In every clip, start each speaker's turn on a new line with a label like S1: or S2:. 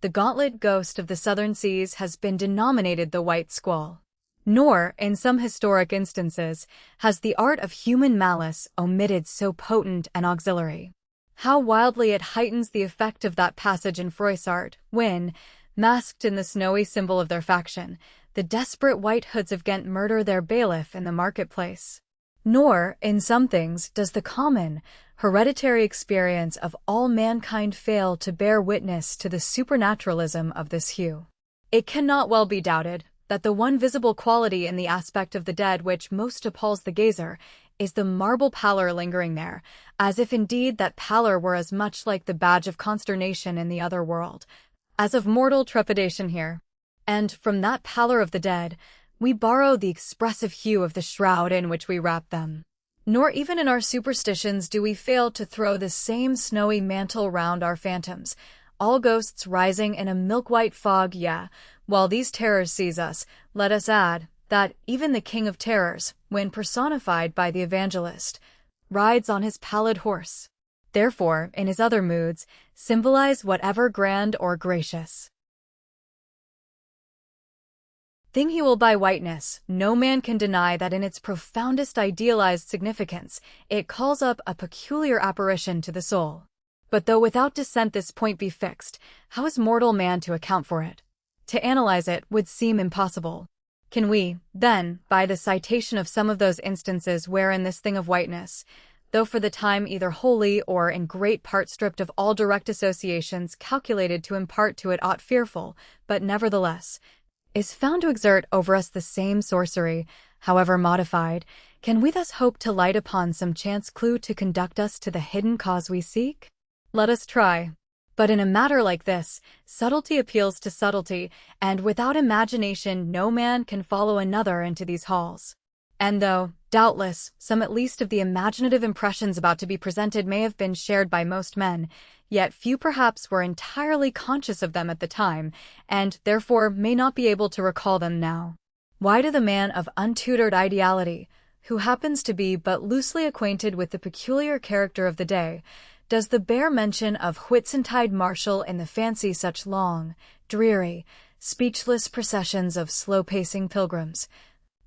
S1: the gauntlet ghost of the southern seas has been denominated the White Squall. Nor, in some historic instances, has the art of human malice omitted so potent an auxiliary. How wildly it heightens the effect of that passage in Froissart, when, masked in the snowy symbol of their faction, the desperate White Hoods of Ghent murder their bailiff in the marketplace. Nor, in some things, does the common, hereditary experience of all mankind fail to bear witness to the supernaturalism of this hue. It cannot well be doubted that the one visible quality in the aspect of the dead which most appalls the gazer is the marble pallor lingering there, as if indeed that pallor were as much like the badge of consternation in the other world, as of mortal trepidation here. And from that pallor of the dead, we borrow the expressive hue of the shroud in which we wrap them. Nor even in our superstitions do we fail to throw the same snowy mantle round our phantoms, all ghosts rising in a milk-white fog. While these terrors seize us, let us add that even the King of Terrors, when personified by the evangelist, rides on his pallid horse. Therefore, in his other moods, symbolize whatever grand or gracious thing he will by whiteness, no man can deny that in its profoundest idealized significance, it calls up a peculiar apparition to the soul. But though without dissent this point be fixed, how is mortal man to account for it? To analyze it would seem impossible. Can we, then, by the citation of some of those instances wherein this thing of whiteness, though for the time either wholly or in great part stripped of all direct associations calculated to impart to it aught fearful, but nevertheless, is found to exert over us the same sorcery, however modified, can we thus hope to light upon some chance clue to conduct us to the hidden cause we seek? Let us try. But in a matter like this, subtlety appeals to subtlety, and without imagination no man can follow another into these halls. And though, doubtless, some at least of the imaginative impressions about to be presented may have been shared by most men, yet few perhaps were entirely conscious of them at the time, and therefore may not be able to recall them now. Why do the man of untutored ideality, who happens to be but loosely acquainted with the peculiar character of the day, does the bare mention of Whitsuntide marshal in the fancy such long, dreary, speechless processions of slow-pacing pilgrims,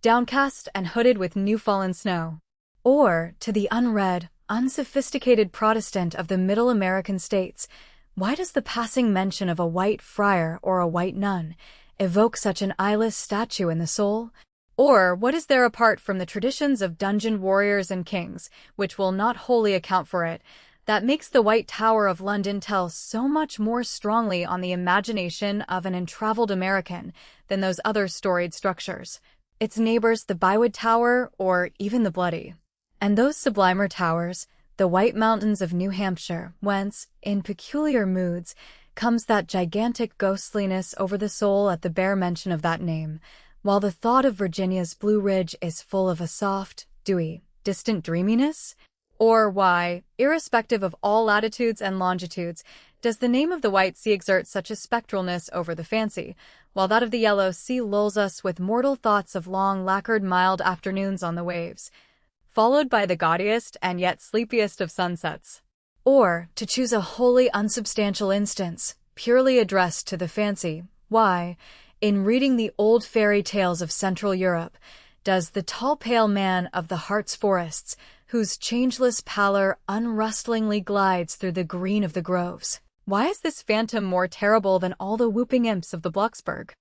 S1: downcast and hooded with new-fallen snow? Or, to the unread, unsophisticated Protestant of the Middle American states, why does the passing mention of a white friar or a white nun evoke such an eyeless statue in the soul? Or what is there apart from the traditions of dungeon warriors and kings, which will not wholly account for it, that makes the White Tower of London tell so much more strongly on the imagination of an untraveled American than those other storied structures, its neighbors the Bywood Tower or even the Bloody, and those sublimer towers, the White Mountains of New Hampshire, whence, in peculiar moods, comes that gigantic ghostliness over the soul at the bare mention of that name, while the thought of Virginia's Blue Ridge is full of a soft, dewy, distant dreaminess? Or why, irrespective of all latitudes and longitudes, does the name of the White Sea exert such a spectralness over the fancy, while that of the Yellow Sea lulls us with mortal thoughts of long lacquered mild afternoons on the waves, followed by the gaudiest and yet sleepiest of sunsets? Or, to choose a wholly unsubstantial instance, purely addressed to the fancy, why, in reading the old fairy tales of Central Europe, does the tall pale man of the Hartz forests, whose changeless pallor unrustlingly glides through the green of the groves, why is this phantom more terrible than all the whooping imps of the Blocksberg?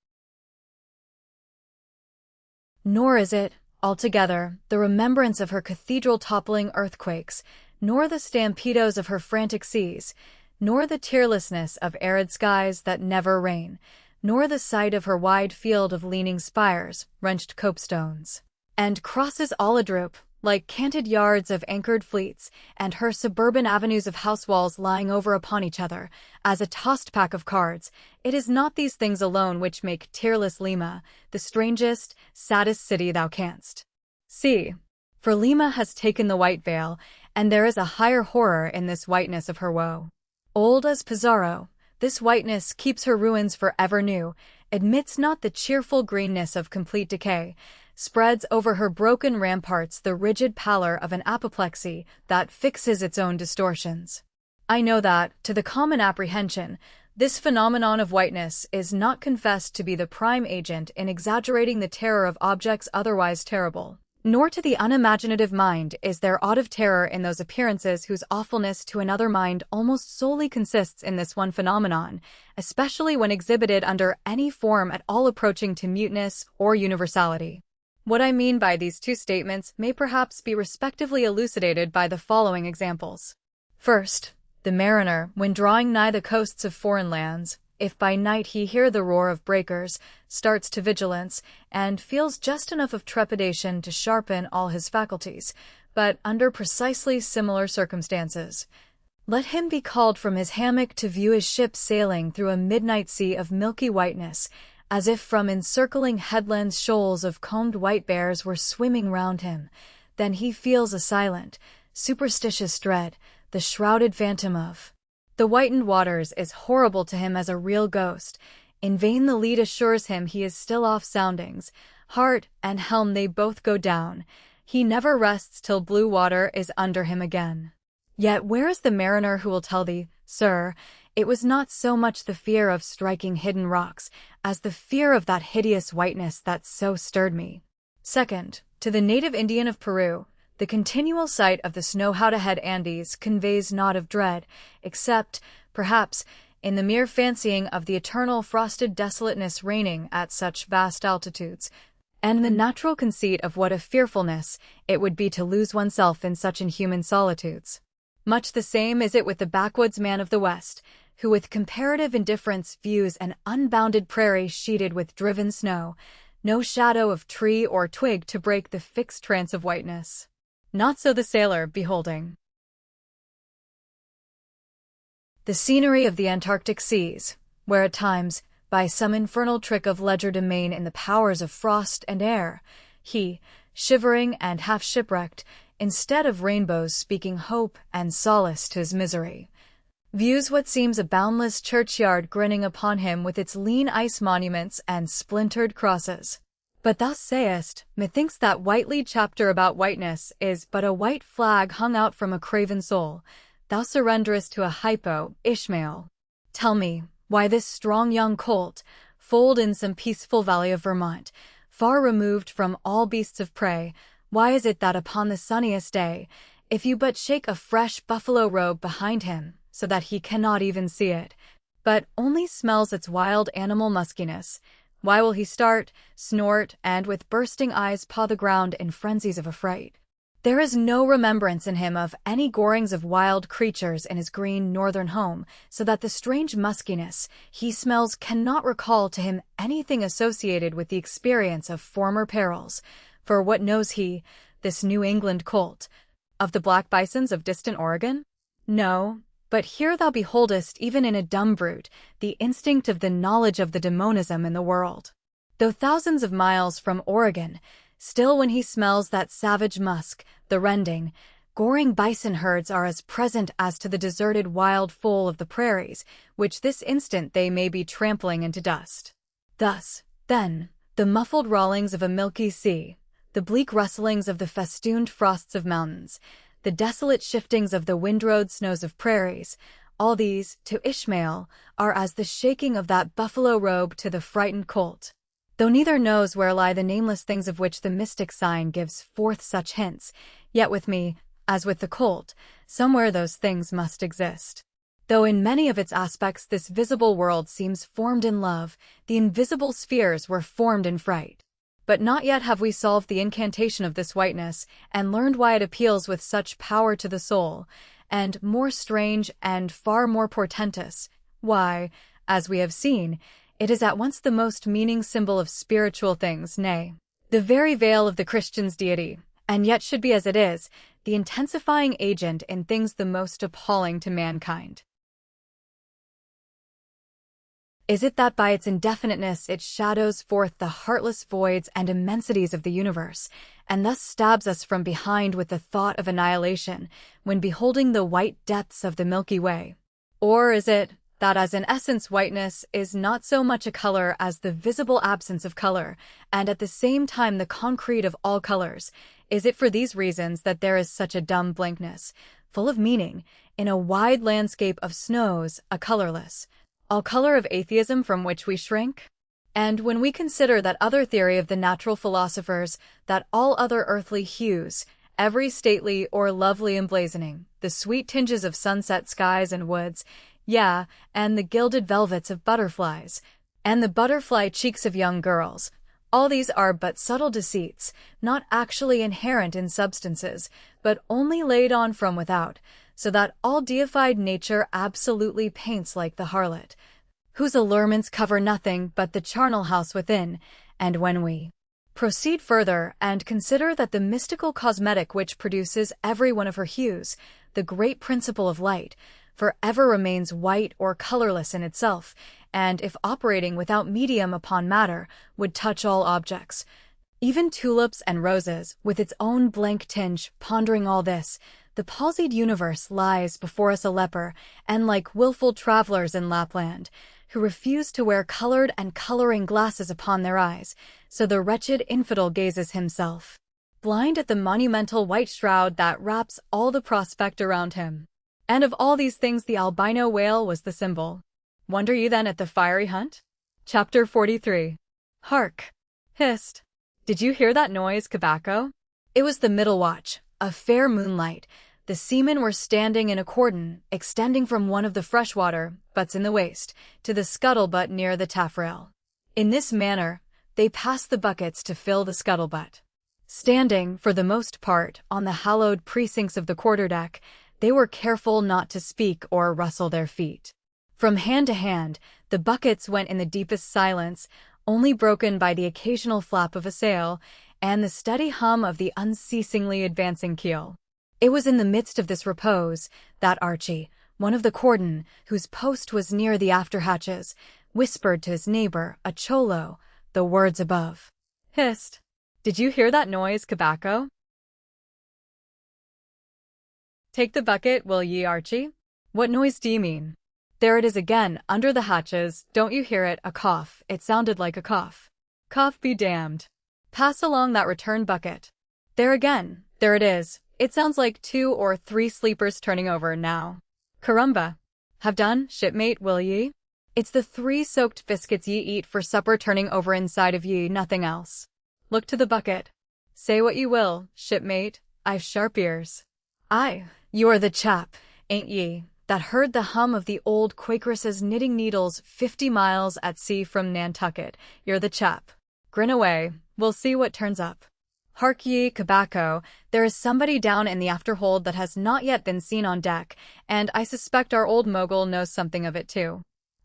S1: Nor is it, altogether, the remembrance of her cathedral-toppling earthquakes, nor the stampedos of her frantic seas, nor the tearlessness of arid skies that never rain, nor the sight of her wide field of leaning spires, wrenched copestones, and crosses all adroop, like canted yards of anchored fleets, and her suburban avenues of house walls lying over upon each other, as a tossed pack of cards. It is not these things alone which make tearless Lima the strangest, saddest city thou canst see. For Lima has taken the white veil, and there is a higher horror in this whiteness of her woe. Old as Pizarro, this whiteness keeps her ruins forever new, admits not the cheerful greenness of complete decay, spreads over her broken ramparts the rigid pallor of an apoplexy that fixes its own distortions. I know that, to the common apprehension, This phenomenon of whiteness is not confessed to be the prime agent in exaggerating the terror of objects otherwise terrible. Nor to the unimaginative mind is there aught of terror in those appearances whose awfulness to another mind almost solely consists in this one phenomenon, especially when exhibited under any form at all approaching to muteness or universality. What I mean by these two statements may perhaps be respectively elucidated by the following examples. First, the mariner, when drawing nigh the coasts of foreign lands, if by night he hear the roar of breakers, starts to vigilance, and feels just enough of trepidation to sharpen all his faculties, but under precisely similar circumstances. Let him be called from his hammock to view his ship sailing through a midnight sea of milky whiteness, as if from encircling headlands shoals of combed white bears were swimming round him. Then he feels a silent, superstitious dread, the shrouded phantom of the whitened waters is horrible to him as a real ghost. In vain the lead assures him he is still off soundings. Heart and helm they both go down. He never rests till blue water is under him again. Yet where is the mariner who will tell thee, sir, it was not so much the fear of striking hidden rocks as the fear of that hideous whiteness that so stirred me. Second, to the native Indian of Peru, the continual sight of the snow-howed Andes conveys naught of dread, except, perhaps, in the mere fancying of the eternal frosted desolateness reigning at such vast altitudes, and the natural conceit of what a fearfulness it would be to lose oneself in such inhuman solitudes. Much the same is it with the backwoods man of the West, who with comparative indifference views an unbounded prairie sheeted with driven snow, no shadow of tree or twig to break the fixed trance of whiteness. Not so the sailor, beholding the scenery of the Antarctic seas, where at times, by some infernal trick of legerdemain in the powers of frost and air, he, shivering and half shipwrecked, instead of rainbows speaking hope and solace to his misery, views what seems a boundless churchyard grinning upon him with its lean ice monuments and splintered crosses. But thou sayest, methinks that whitely chapter about whiteness is but a white flag hung out from a craven soul. Thou surrenderest to a hypo, Ishmael. Tell me, why this strong young colt, foaled in some peaceful valley of Vermont, far removed from all beasts of prey, why is it that upon the sunniest day, if you but shake a fresh buffalo robe behind him, so that he cannot even see it, but only smells its wild animal muskiness, why will he start, snort, and with bursting eyes paw the ground in frenzies of affright? There is no remembrance in him of any gorings of wild creatures in his green northern home, so that the strange muskiness he smells cannot recall to him anything associated with the experience of former perils. For what knows he, this New England colt, of the black bisons of distant Oregon? No. But here thou beholdest even in a dumb brute the instinct of the knowledge of the demonism in the world. Though thousands of miles from Oregon, still when he smells that savage musk, the rending, goring bison herds are as present as to the deserted wild foal of the prairies, which this instant they may be trampling into dust. Thus, then, the muffled rollings of a milky sea, the bleak rustlings of the festooned frosts of mountains, the desolate shiftings of the windrowed snows of prairies, all these, to Ishmael, are as the shaking of that buffalo robe to the frightened colt. Though neither knows where lie the nameless things of which the mystic sign gives forth such hints, yet with me, as with the colt, somewhere those things must exist. Though in many of its aspects this visible world seems formed in love, the invisible spheres were formed in fright. But not yet have we solved the incantation of this whiteness, and learned why it appeals with such power to the soul, and, more strange and far more portentous, why, as we have seen, it is at once the most meaning symbol of spiritual things, nay, the very veil of the Christian's deity, and yet should be as it is, the intensifying agent in things the most appalling to mankind. Is it that by its indefiniteness it shadows forth the heartless voids and immensities of the universe, and thus stabs us from behind with the thought of annihilation when beholding the white depths of the Milky Way? Or is it that as in essence whiteness is not so much a color as the visible absence of color, and at the same time the concrete of all colors? Is it for these reasons that there is such a dumb blankness, full of meaning, in a wide landscape of snows, a colorless, all color of atheism from which we shrink? And when we consider that other theory of the natural philosophers, that all other earthly hues, every stately or lovely emblazoning, the sweet tinges of sunset skies and woods, yeah, and the gilded velvets of butterflies, and the butterfly cheeks of young girls, all these are but subtle deceits, not actually inherent in substances, but only laid on from without, so that all deified nature absolutely paints like the harlot, whose allurements cover nothing but the charnel house within. And when we proceed further and consider that the mystical cosmetic which produces every one of her hues, the great principle of light, forever remains white or colorless in itself, and if operating without medium upon matter, would touch all objects, even tulips and roses, with its own blank tinge. Pondering all this, the palsied universe lies before us a leper, and like willful travelers in Lapland, who refuse to wear colored and coloring glasses upon their eyes, so the wretched infidel gazes himself, blind at the monumental white shroud that wraps all the prospect around him. And of all these things the albino whale was the symbol. Wonder ye then at the fiery hunt? Chapter 43. Hark! Hist! Did you hear that noise, Kabako? It was the middle watch, a fair moonlight. The seamen were standing in a cordon, extending from one of the freshwater butts in the waist to the scuttle-butt near the taffrail. In this manner, they passed the buckets to fill the scuttle-butt. Standing, for the most part, on the hallowed precincts of the quarter-deck, they were careful not to speak or rustle their feet. From hand to hand, the buckets went in the deepest silence, only broken by the occasional flap of a sail and the steady hum of the unceasingly advancing keel. It was in the midst of this repose that Archie, one of the cordon, whose post was near the after-hatches, whispered to his neighbor, a cholo, the words above. Hist! Did you hear that noise, Kabako? Take the bucket, will ye, Archie? What noise do you mean? There it is again, under the hatches. Don't you hear it? A cough. It sounded like a cough. Cough be damned. Pass along that return bucket. There again. There it is. It sounds like 2 or 3 sleepers turning over now. Carumba. Have done, shipmate, will ye? It's the 3 soaked biscuits ye eat for supper turning over inside of ye, nothing else. Look to the bucket. Say what ye will, shipmate, I've sharp ears. Aye, you are the chap, ain't ye, that heard the hum of the old Quakeress's knitting needles 50 miles at sea from Nantucket. You're the chap. Grin away, we'll see what turns up. Hark ye, Kabako, there is somebody down in the afterhold that has not yet been seen on deck, and I suspect our old mogul knows something of it too.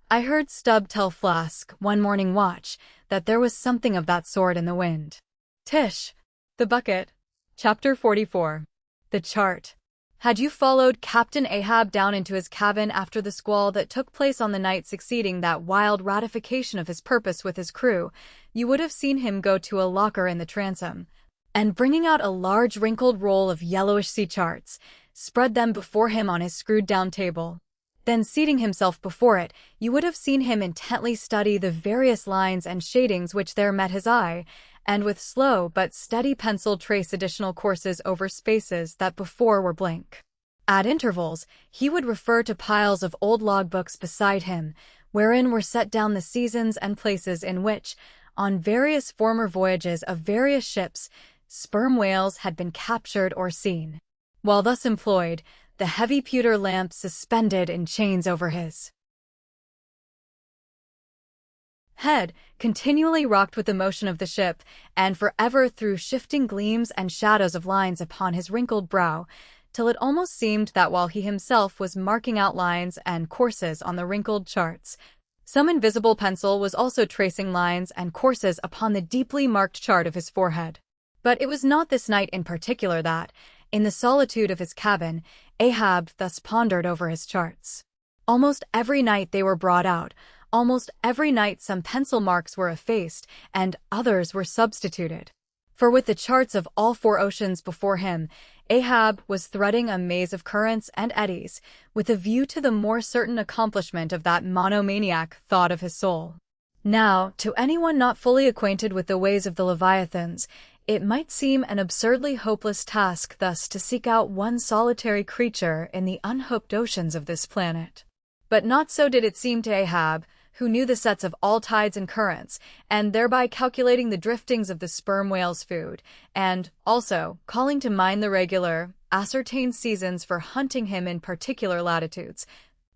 S1: I heard Stubb tell Flask, one morning watch, that there was something of that sort in the wind. Tish! The bucket. Chapter 44. The chart. Had you followed Captain Ahab down into his cabin after the squall that took place on the night succeeding that wild ratification of his purpose with his crew, you would have seen him go to a locker in the transom, and bringing out a large wrinkled roll of yellowish sea charts, spread them before him on his screwed-down table. Then seating himself before it, you would have seen him intently study the various lines and shadings which there met his eye, and with slow but steady pencil trace additional courses over spaces that before were blank. At intervals, he would refer to piles of old logbooks beside him, wherein were set down the seasons and places in which, on various former voyages of various ships, sperm whales had been captured or seen. While thus employed, the heavy pewter lamp suspended in chains over his head continually rocked with the motion of the ship, and forever threw shifting gleams and shadows of lines upon his wrinkled brow, till it almost seemed that while he himself was marking out lines and courses on the wrinkled charts, some invisible pencil was also tracing lines and courses upon the deeply marked chart of his forehead. But it was not this night in particular that, in the solitude of his cabin, Ahab thus pondered over his charts. Almost every night they were brought out, almost every night some pencil marks were effaced, and others were substituted. For with the charts of all 4 oceans before him, Ahab was threading a maze of currents and eddies, with a view to the more certain accomplishment of that monomaniac thought of his soul. Now, to anyone not fully acquainted with the ways of the Leviathans, it might seem an absurdly hopeless task thus to seek out one solitary creature in the unhooked oceans of this planet. But not so did it seem to Ahab, who knew the sets of all tides and currents, and thereby calculating the driftings of the sperm whale's food, and, also, calling to mind the regular, ascertained seasons for hunting him in particular latitudes,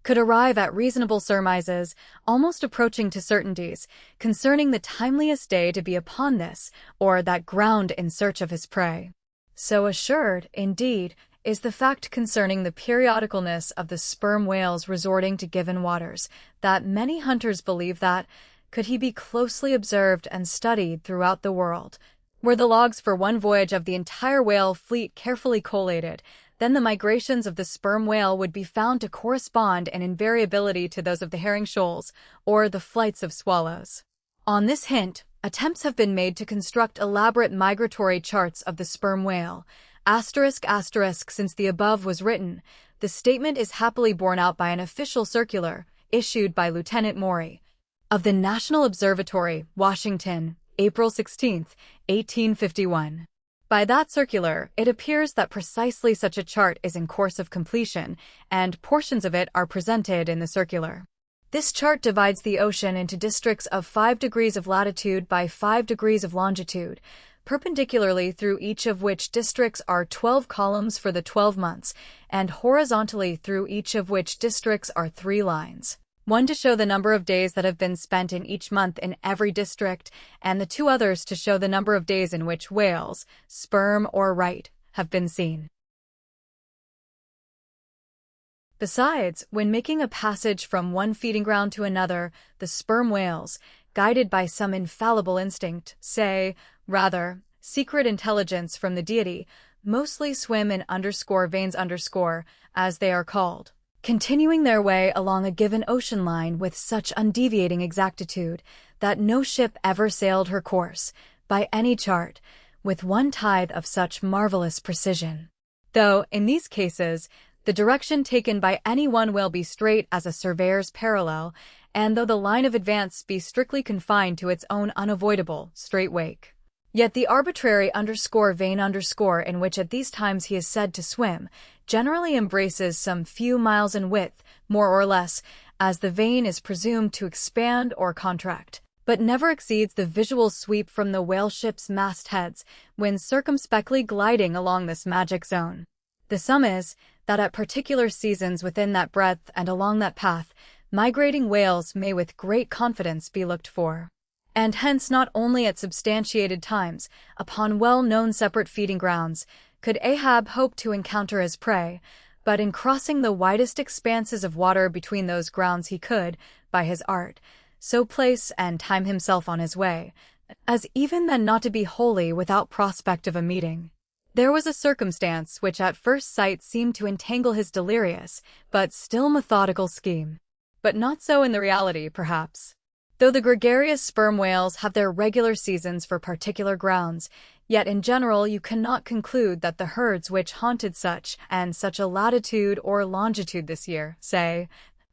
S1: could arrive at reasonable surmises, almost approaching to certainties, concerning the timeliest day to be upon this, or that ground in search of his prey. So assured, indeed, is the fact concerning the periodicalness of the sperm whales resorting to given waters, that many hunters believe that, could he be closely observed and studied throughout the world, were the logs for one voyage of the entire whale fleet carefully collated, then the migrations of the sperm whale would be found to correspond in invariability to those of the herring shoals, or the flights of swallows. On this hint, attempts have been made to construct elaborate migratory charts of the sperm whale. Since the above was written, the statement is happily borne out by an official circular, issued by Lieutenant Moby, of the National Observatory, Washington, April 16, 1851. By that circular, it appears that precisely such a chart is in course of completion, and portions of it are presented in the circular. This chart divides the ocean into districts of 5 degrees of latitude by 5 degrees of longitude, perpendicularly through each of which districts are 12 columns for the 12 months, and horizontally through each of which districts are 3 lines. One to show the number of days that have been spent in each month in every district, and the 2 others to show the number of days in which whales, sperm or right, have been seen. Besides, when making a passage from one feeding ground to another, the sperm whales, guided by some infallible instinct, rather, secret intelligence from the deity, mostly swim in veins as they are called, continuing their way along a given ocean line with such undeviating exactitude that no ship ever sailed her course, by any chart, with 1/10 of such marvelous precision. Though, in these cases, the direction taken by any one will be straight as a surveyor's parallel, and though the line of advance be strictly confined to its own unavoidable, straight wake. Yet the arbitrary vein in which at these times he is said to swim, generally embraces some few miles in width, more or less, as the vein is presumed to expand or contract, but never exceeds the visual sweep from the whale ship's mastheads when circumspectly gliding along this magic zone. The sum is, that at particular seasons within that breadth and along that path, migrating whales may with great confidence be looked for. And hence not only at substantiated times, upon well-known separate feeding grounds, could Ahab hope to encounter his prey, but in crossing the widest expanses of water between those grounds he could, by his art, so place and time himself on his way, as even then not to be wholly without prospect of a meeting. There was a circumstance which at first sight seemed to entangle his delirious, but still methodical scheme. But not so in the reality, perhaps. Though the gregarious sperm whales have their regular seasons for particular grounds, yet in general you cannot conclude that the herds which haunted such and such a latitude or longitude this year,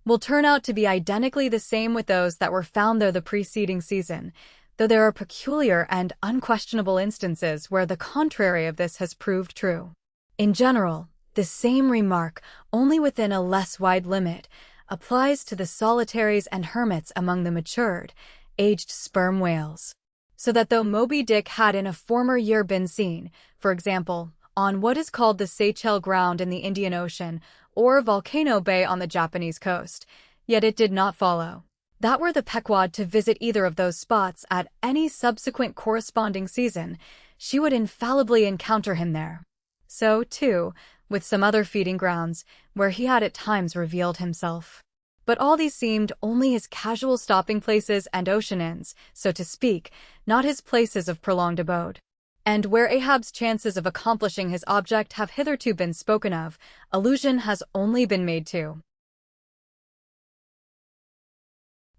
S1: will turn out to be identically the same with those that were found there the preceding season, though there are peculiar and unquestionable instances where the contrary of this has proved true. In general, the same remark, only within a less wide limit, applies to the solitaries and hermits among the matured, aged sperm whales. So that though Moby Dick had in a former year been seen, for example, on what is called the Seychelles Ground in the Indian Ocean, or Volcano Bay on the Japanese coast, yet it did not follow that were the Pequod to visit either of those spots at any subsequent corresponding season, she would infallibly encounter him there. So, too, with some other feeding grounds, where he had at times revealed himself. But all these seemed only his casual stopping places and ocean inns, so to speak, not his places of prolonged abode. And where Ahab's chances of accomplishing his object have hitherto been spoken of, allusion has only been made to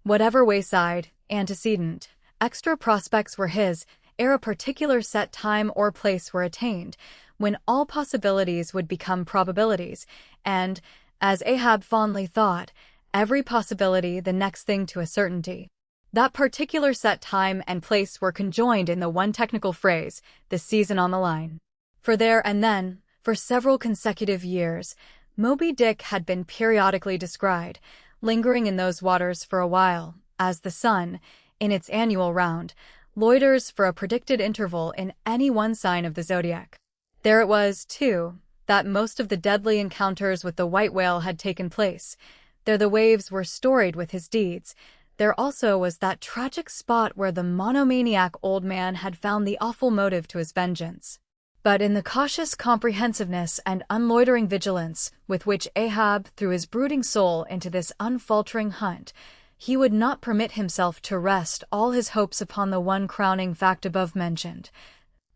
S1: whatever wayside, antecedent, extra prospects were his, ere a particular set time or place were attained, when all possibilities would become probabilities, and, as Ahab fondly thought, every possibility the next thing to a certainty. That particular set time and place were conjoined in the one technical phrase, the season on the line. For there and then, for several consecutive years, Moby Dick had been periodically descried, lingering in those waters for a while, as the sun, in its annual round, loiters for a predicted interval in any one sign of the zodiac. There it was, too, that most of the deadly encounters with the white whale had taken place. There the waves were storied with his deeds. There also was that tragic spot where the monomaniac old man had found the awful motive to his vengeance. But in the cautious comprehensiveness and unloitering vigilance with which Ahab threw his brooding soul into this unfaltering hunt, he would not permit himself to rest all his hopes upon the one crowning fact above mentioned.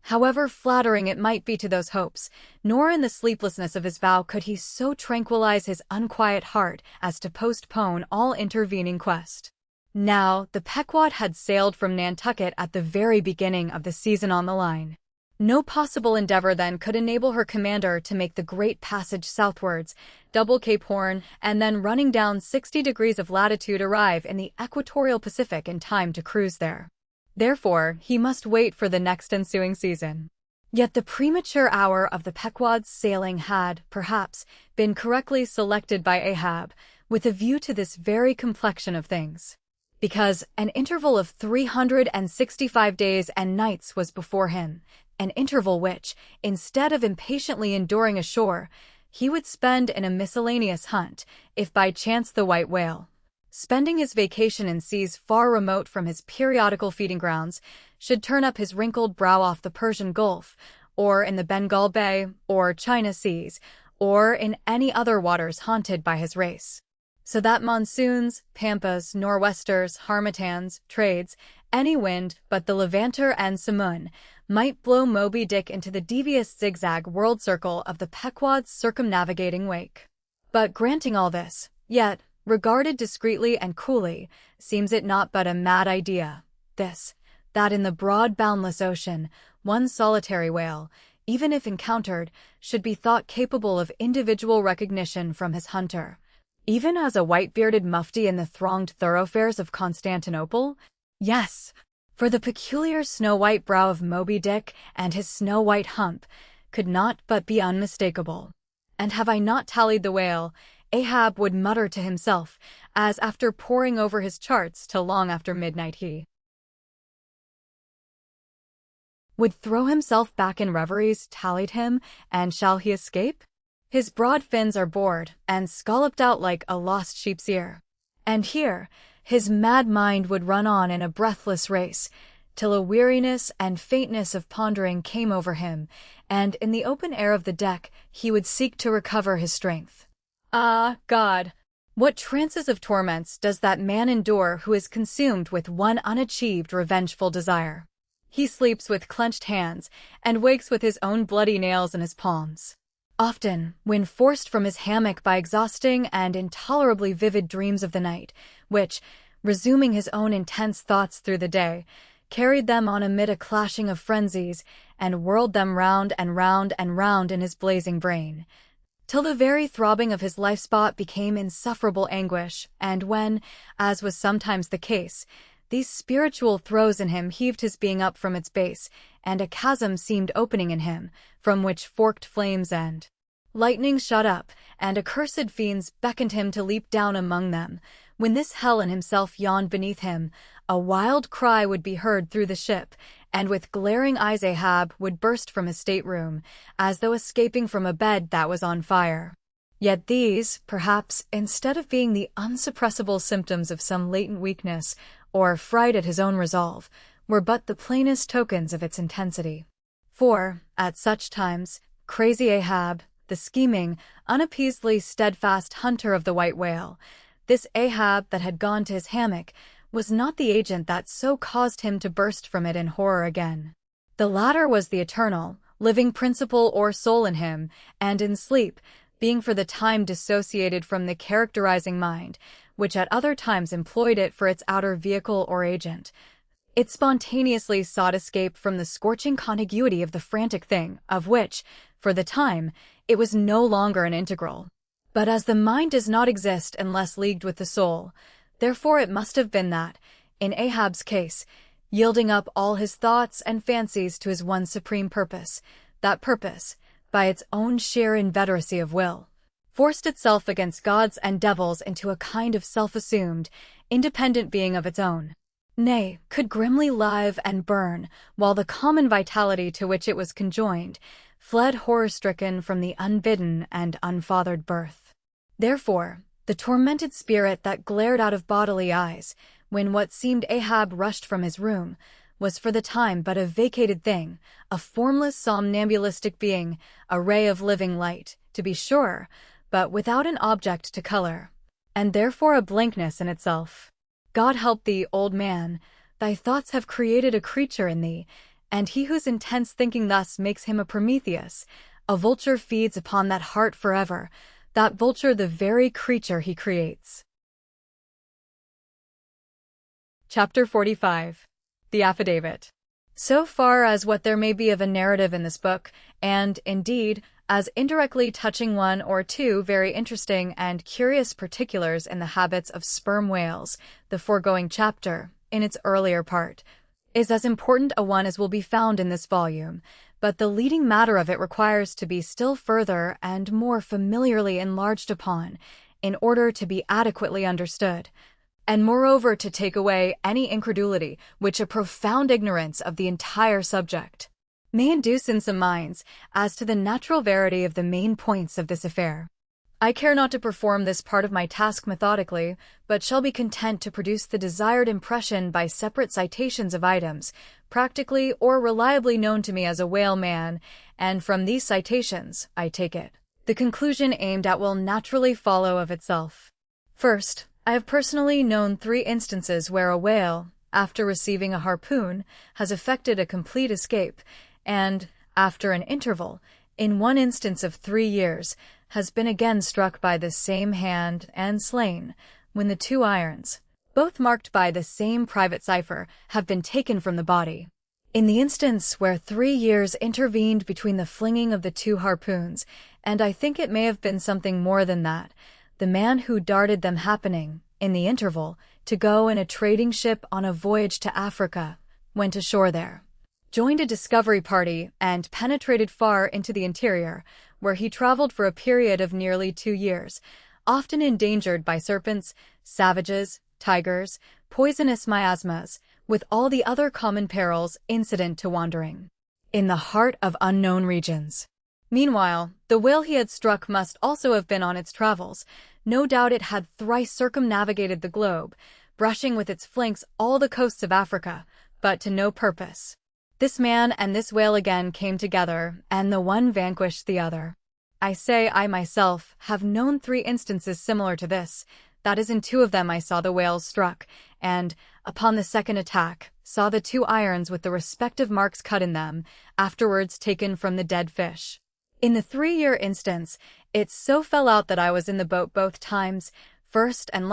S1: However flattering it might be to those hopes, nor in the sleeplessness of his vow could he so tranquilize his unquiet heart as to postpone all intervening quest. Now, the Pequod had sailed from Nantucket at the very beginning of the season on the line. No possible endeavor then could enable her commander to make the great passage southwards, double Cape Horn, and then running down 60 degrees of latitude arrive in the equatorial Pacific in time to cruise there. Therefore, he must wait for the next ensuing season. Yet the premature hour of the Pequod's sailing had, perhaps, been correctly selected by Ahab, with a view to this very complexion of things. Because an interval of 365 days and nights was before him, an interval which, instead of impatiently enduring ashore, he would spend in a miscellaneous hunt, if by chance the white whale, spending his vacation in seas far remote from his periodical feeding grounds, should turn up his wrinkled brow off the Persian Gulf, or in the Bengal Bay, or China Seas, or in any other waters haunted by his race. So that monsoons, pampas, nor'westers, harmattans, trades, any wind but the Levanter and Simoon, might blow Moby Dick into the devious zigzag world circle of the Pequod's circumnavigating wake. But granting all this, yet, regarded discreetly and coolly, seems it not but a mad idea, this, that in the broad boundless ocean, one solitary whale, even if encountered, should be thought capable of individual recognition from his hunter, even as a white-bearded mufti in the thronged thoroughfares of Constantinople? Yes, for the peculiar snow-white brow of Moby Dick and his snow-white hump could not but be unmistakable. And have I not tallied the whale, Ahab would mutter to himself, as after poring over his charts till long after midnight he would throw himself back in reveries, tallied him, and shall he escape? His broad fins are bored and scalloped out like a lost sheep's ear. And here, his mad mind would run on in a breathless race, till a weariness and faintness of pondering came over him, and in the open air of the deck he would seek to recover his strength. Ah, God! What trances of torments does that man endure who is consumed with one unachieved revengeful desire? He sleeps with clenched hands, and wakes with his own bloody nails in his palms. Often, when forced from his hammock by exhausting and intolerably vivid dreams of the night, which, resuming his own intense thoughts through the day, carried them on amid a clashing of frenzies, and whirled them round and round and round in his blazing brain, till the very throbbing of his life-spot became insufferable anguish, and when, as was sometimes the case, these spiritual throes in him heaved his being up from its base, and a chasm seemed opening in him, from which forked flames and lightning shot up, and accursed fiends beckoned him to leap down among them. When this hell in himself yawned beneath him, a wild cry would be heard through the ship, and with glaring eyes Ahab would burst from his stateroom, as though escaping from a bed that was on fire. Yet these, perhaps, instead of being the unsuppressible symptoms of some latent weakness, or fright at his own resolve, were but the plainest tokens of its intensity. For, at such times, crazy Ahab, the scheming, unappeasedly steadfast hunter of the white whale, this Ahab that had gone to his hammock, was not the agent that so caused him to burst from it in horror again. The latter was the eternal, living principle or soul in him, and in sleep, being for the time dissociated from the characterizing mind, which at other times employed it for its outer vehicle or agent, it spontaneously sought escape from the scorching contiguity of the frantic thing, of which, for the time, it was no longer an integral. But as the mind does not exist unless leagued with the soul, therefore it must have been that, in Ahab's case, yielding up all his thoughts and fancies to his one supreme purpose, that purpose, by its own sheer inveteracy of will, forced itself against gods and devils into a kind of self-assumed, independent being of its own. Nay, could grimly live and burn, while the common vitality to which it was conjoined fled horror-stricken from the unbidden and unfathered birth. Therefore, the tormented spirit that glared out of bodily eyes, when what seemed Ahab rushed from his room, was for the time but a vacated thing, a formless somnambulistic being, a ray of living light, to be sure, but without an object to color, and therefore a blankness in itself. God help thee, old man, thy thoughts have created a creature in thee, and he whose intense thinking thus makes him a Prometheus, a vulture feeds upon that heart forever, that vulture the very creature he creates. Chapter 45. The Affidavit. So far as what there may be of a narrative in this book, and, indeed, as indirectly touching one or two very interesting and curious particulars in the habits of sperm whales, the foregoing chapter, in its earlier part, is as important a one as will be found in this volume, but the leading matter of it requires to be still further and more familiarly enlarged upon, in order to be adequately understood, and moreover to take away any incredulity which a profound ignorance of the entire subject may induce in some minds as to the natural verity of the main points of this affair. I care not to perform this part of my task methodically, but shall be content to produce the desired impression by separate citations of items, practically or reliably known to me as a whale man, and from these citations, I take it, the conclusion aimed at will naturally follow of itself. First, I have personally known 3 instances where a whale, after receiving a harpoon, has effected a complete escape, and, after an interval, in one instance of 3 years, has been again struck by the same hand and slain, when the 2 irons, both marked by the same private cipher, have been taken from the body. In the instance where 3 years intervened between the flinging of the 2 harpoons, and I think it may have been something more than that, the man who darted them happening, in the interval, to go in a trading ship on a voyage to Africa, went ashore there, joined a discovery party, and penetrated far into the interior, where he traveled for a period of nearly 2 years, often endangered by serpents, savages, tigers, poisonous miasmas, with all the other common perils incident to wandering in the heart of unknown regions. Meanwhile, the whale he had struck must also have been on its travels. No doubt it had thrice circumnavigated the globe, brushing with its flanks all the coasts of Africa, but to no purpose. This man and this whale again came together, and the one vanquished the other. I say I myself have known 3 instances similar to this. That is, in 2 of them I saw the whales struck, and, upon the second attack, saw the 2 irons with the respective marks cut in them, afterwards taken from the dead fish. In the 3-year instance, it so fell out that I was in the boat both times, first and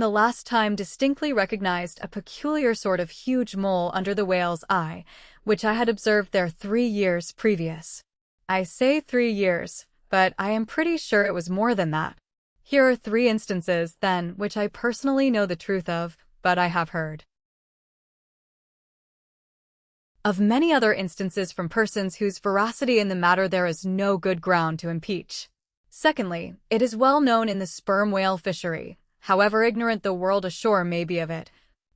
S1: the last time distinctly recognized a peculiar sort of huge mole under the whale's eye, which I had observed there 3 years previous. I say 3 years, but I am pretty sure it was more than that. Here are 3 instances, then, which I personally know the truth of, but I have heard of many other instances from persons whose veracity in the matter there is no good ground to impeach. Secondly, it is well known in the sperm whale fishery, however ignorant the world ashore may be of it,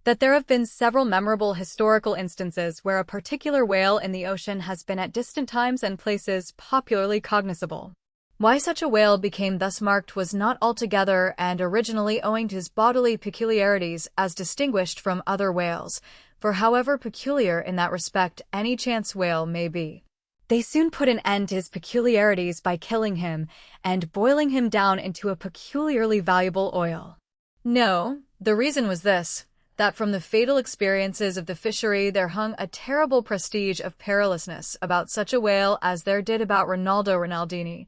S1: that there have been several memorable historical instances where a particular whale in the ocean has been at distant times and places popularly cognizable. Why such a whale became thus marked was not altogether and originally owing to his bodily peculiarities as distinguished from other whales, for however peculiar in that respect any chance whale may be, they soon put an end to his peculiarities by killing him and boiling him down into a peculiarly valuable oil. No, the reason was this, that from the fatal experiences of the fishery there hung a terrible prestige of perilousness about such a whale as there did about Rinaldo Rinaldini,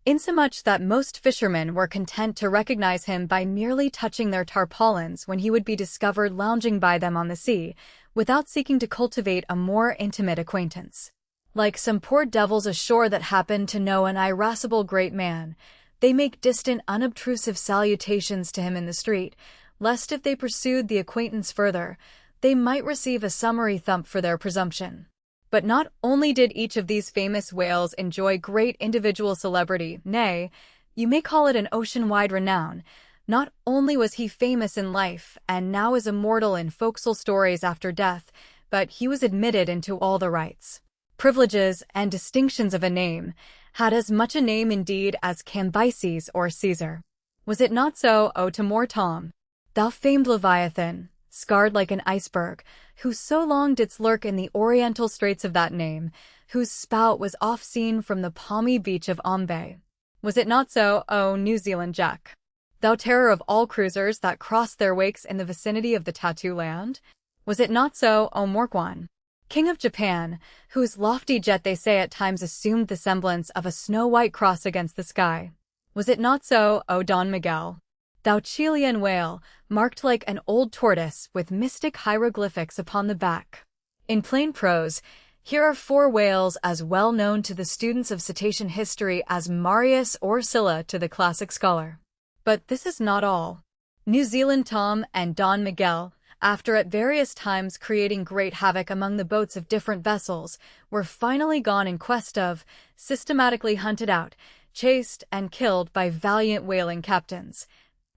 S1: insomuch that most fishermen were content to recognize him by merely touching their tarpaulins when he would be discovered lounging by them on the sea, without seeking to cultivate a more intimate acquaintance. Like some poor devils ashore that happen to know an irascible great man, they make distant, unobtrusive salutations to him in the street, lest if they pursued the acquaintance further, they might receive a summary thump for their presumption. But not only did each of these famous whales enjoy great individual celebrity, nay, You may call it an ocean-wide renown. Not only was he famous in life and now is immortal in folksole stories after death, but he was admitted into all the rights, privileges, and distinctions of a name, had as much a name indeed as Cambyses or Caesar. Was it not so, O Timor Tom? Thou famed Leviathan, scarred like an iceberg, who so long didst lurk in the oriental straits of that name, whose spout was oft seen from the palmy beach of Ombay. Was it not so, O New Zealand Jack? Thou terror of all cruisers that crossed their wakes in the vicinity of the Tattoo Land? Was it not so, O Morquan, King of Japan, whose lofty jet they say at times assumed the semblance of a snow-white cross against the sky? Was it not so, O Don Miguel? Thou Chilean whale, marked like an old tortoise with mystic hieroglyphics upon the back. In plain prose, here are 4 whales as well known to the students of cetacean history as Marius or Scylla to the classic scholar. But this is not all. New Zealand Tom and Don Miguel, after at various times creating great havoc among the boats of different vessels, were finally gone in quest of, systematically hunted out, chased, and killed by valiant whaling captains,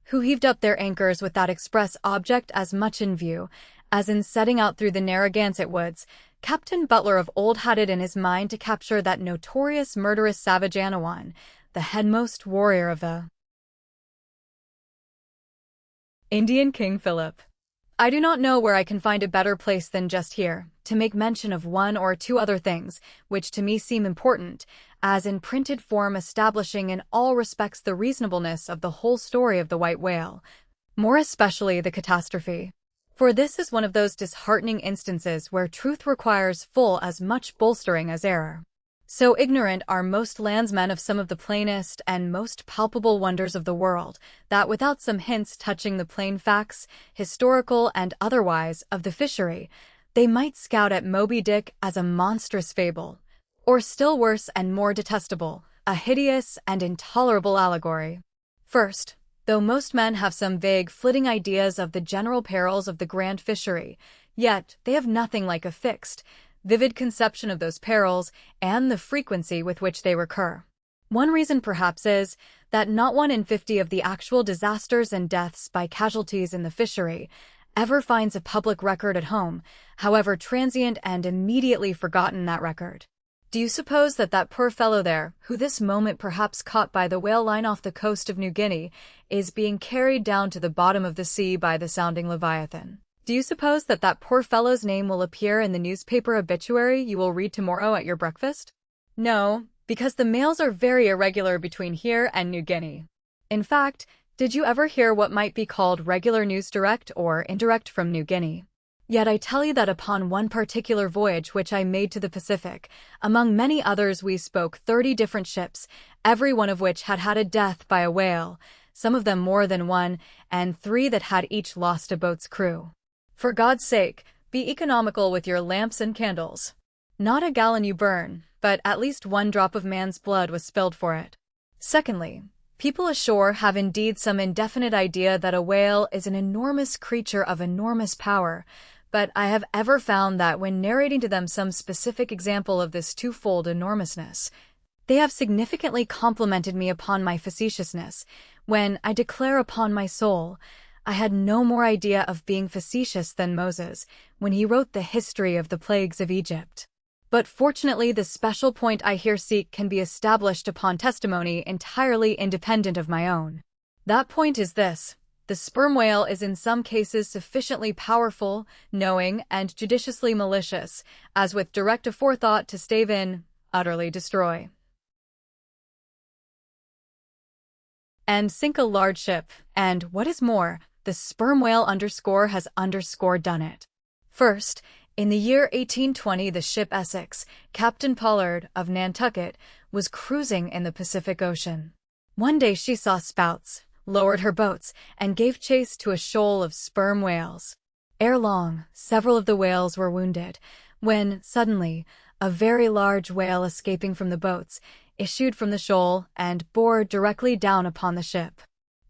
S1: who heaved up their anchors with that express object as much in view, as in setting out through the Narragansett woods, Captain Butler of old had it in his mind to capture that notorious murderous savage Anawan, the headmost warrior of the Indian King Philip. I do not know where I can find a better place than just here, to make mention of 1 or 2 other things, which to me seem important, as in printed form establishing in all respects the reasonableness of the whole story of the white whale, more especially the catastrophe. For this is one of those disheartening instances where truth requires full as much bolstering as error. So ignorant are most landsmen of some of the plainest and most palpable wonders of the world, that without some hints touching the plain facts, historical and otherwise, of the fishery, they might scout at Moby Dick as a monstrous fable, or still worse and more detestable, a hideous and intolerable allegory. First, though most men have some vague flitting ideas of the general perils of the grand fishery, yet they have nothing like a fixed, vivid conception of those perils and the frequency with which they recur. One reason perhaps is that not 1 in 50 of the actual disasters and deaths by casualties in the fishery ever finds a public record at home, however transient and immediately forgotten that record. Do you suppose that that poor fellow there, who this moment perhaps caught by the whale line off the coast of New Guinea, is being carried down to the bottom of the sea by the sounding Leviathan? Do you suppose that that poor fellow's name will appear in the newspaper obituary you will read tomorrow at your breakfast? No, because the mails are very irregular between here and New Guinea. In fact, did you ever hear what might be called regular news direct or indirect from New Guinea? Yet I tell you that upon one particular voyage which I made to the Pacific, among many others we spoke 30 different ships, every one of which had had a death by a whale, some of them more than one, and 3 that had each lost a boat's crew. For God's sake, be economical with your lamps and candles. Not a gallon you burn, but at least 1 drop of man's blood was spilled for it. Secondly, people ashore have indeed some indefinite idea that a whale is an enormous creature of enormous power, but I have ever found that when narrating to them some specific example of this twofold enormousness, they have significantly complimented me upon my facetiousness, when, I declare upon my soul, I had no more idea of being facetious than Moses, when he wrote the history of the plagues of Egypt. But fortunately the special point I here seek can be established upon testimony entirely independent of my own. That point is this: the sperm whale is in some cases sufficiently powerful, knowing, and judiciously malicious, as with direct aforethought to stave in, utterly destroy, and sink a large ship, and, what is more, the sperm whale has done it. First, in the year 1820 the ship Essex, Captain Pollard, of Nantucket, was cruising in the Pacific Ocean. One day she saw spouts, lowered her boats, and gave chase to a shoal of sperm whales. Ere long, several of the whales were wounded, when, suddenly, a very large whale escaping from the boats, issued from the shoal and bore directly down upon the ship.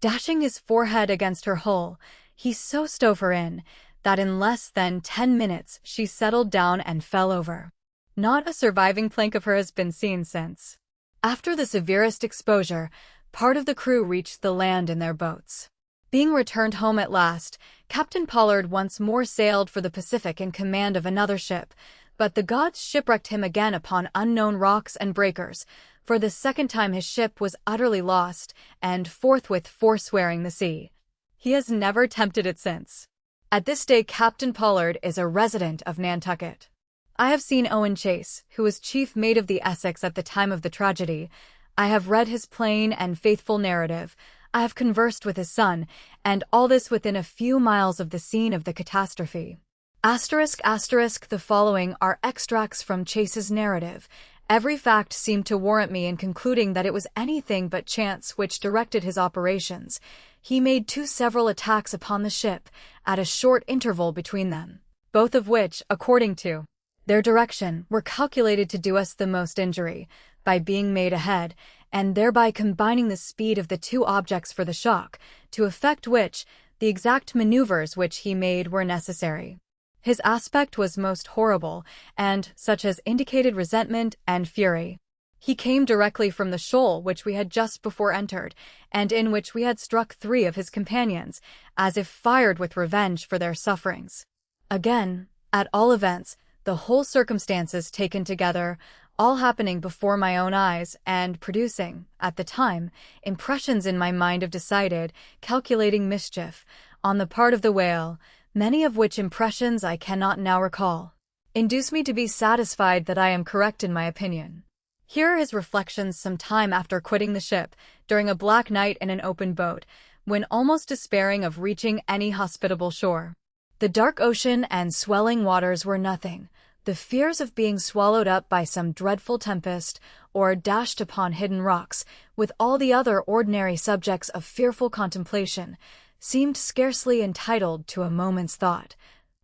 S1: Dashing his forehead against her hull, he so stove her in, that in less than 10 minutes she settled down and fell over. Not a surviving plank of her has been seen since. After the severest exposure, part of the crew reached the land in their boats. Being returned home at last, Captain Pollard once more sailed for the Pacific in command of another ship, but the gods shipwrecked him again upon unknown rocks and breakers. For the second time his ship was utterly lost, and forthwith forswearing the sea. He has never tempted it since. At this day Captain Pollard is a resident of Nantucket. I have seen Owen Chase, who was chief mate of the Essex at the time of the tragedy. I have read his plain and faithful narrative. I have conversed with his son, and all this within a few miles of the scene of the catastrophe. The following are extracts from Chase's narrative. Every fact seemed to warrant me in concluding that it was anything but chance which directed his operations. He made 2 several attacks upon the ship, at a short interval between them, both of which, according to their direction, were calculated to do us the most injury, by being made ahead, and thereby combining the speed of the 2 objects for the shock, to effect which, the exact maneuvers which he made were necessary. His aspect was most horrible, and such as indicated resentment and fury. He came directly from the shoal which we had just before entered, and in which we had struck 3 of his companions, as if fired with revenge for their sufferings. Again, at all events, the whole circumstances taken together, all happening before my own eyes, and producing, at the time, impressions in my mind of decided, calculating mischief, on the part of the whale, many of which impressions I cannot now recall, induce me to be satisfied that I am correct in my opinion. Here are his reflections some time after quitting the ship, during a black night in an open boat, when almost despairing of reaching any hospitable shore. The dark ocean and swelling waters were nothing. The fears of being swallowed up by some dreadful tempest, or dashed upon hidden rocks, with all the other ordinary subjects of fearful contemplation, seemed scarcely entitled to a moment's thought.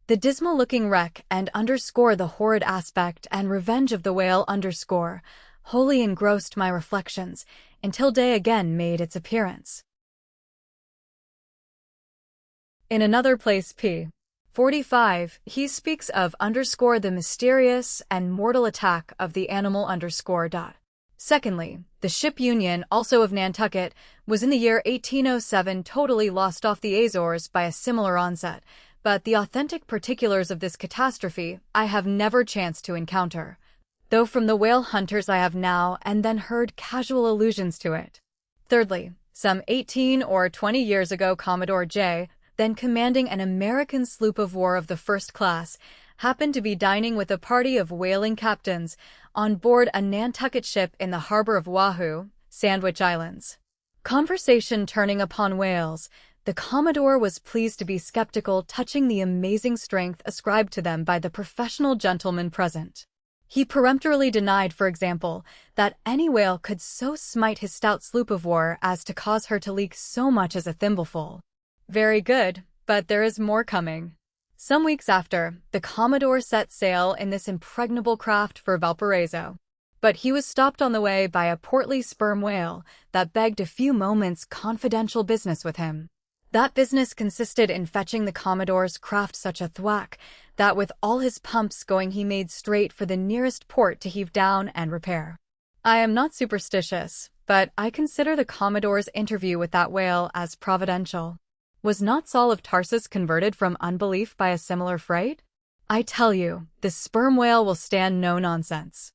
S1: The dismal-looking wreck and the horrid aspect and revenge of the whale wholly engrossed my reflections, until day again made its appearance. In another place p. 45, he speaks of the mysterious and mortal attack of the animal . Secondly, the ship Union, also of Nantucket, was in the year 1807 totally lost off the Azores by a similar onset, but the authentic particulars of this catastrophe I have never chanced to encounter, though from the whale hunters I have now and then heard casual allusions to it. Thirdly, some 18 or 20 years ago Commodore J., then commanding an American sloop of war of the first class, happened to be dining with a party of whaling captains on board a Nantucket ship in the harbor of Oahu, Sandwich Islands. Conversation turning upon whales, the Commodore was pleased to be skeptical touching the amazing strength ascribed to them by the professional gentlemen present. He peremptorily denied, for example, that any whale could so smite his stout sloop of war as to cause her to leak so much as a thimbleful. Very good, but there is more coming. Some weeks after, the Commodore set sail in this impregnable craft for Valparaiso. But he was stopped on the way by a portly sperm whale that begged a few moments' confidential business with him. That business consisted in fetching the Commodore's craft such a thwack that with all his pumps going he made straight for the nearest port to heave down and repair. I am not superstitious, but I consider the Commodore's interview with that whale as providential. Was not Saul of Tarsus converted from unbelief by a similar fright? I tell you, this sperm whale will stand no nonsense.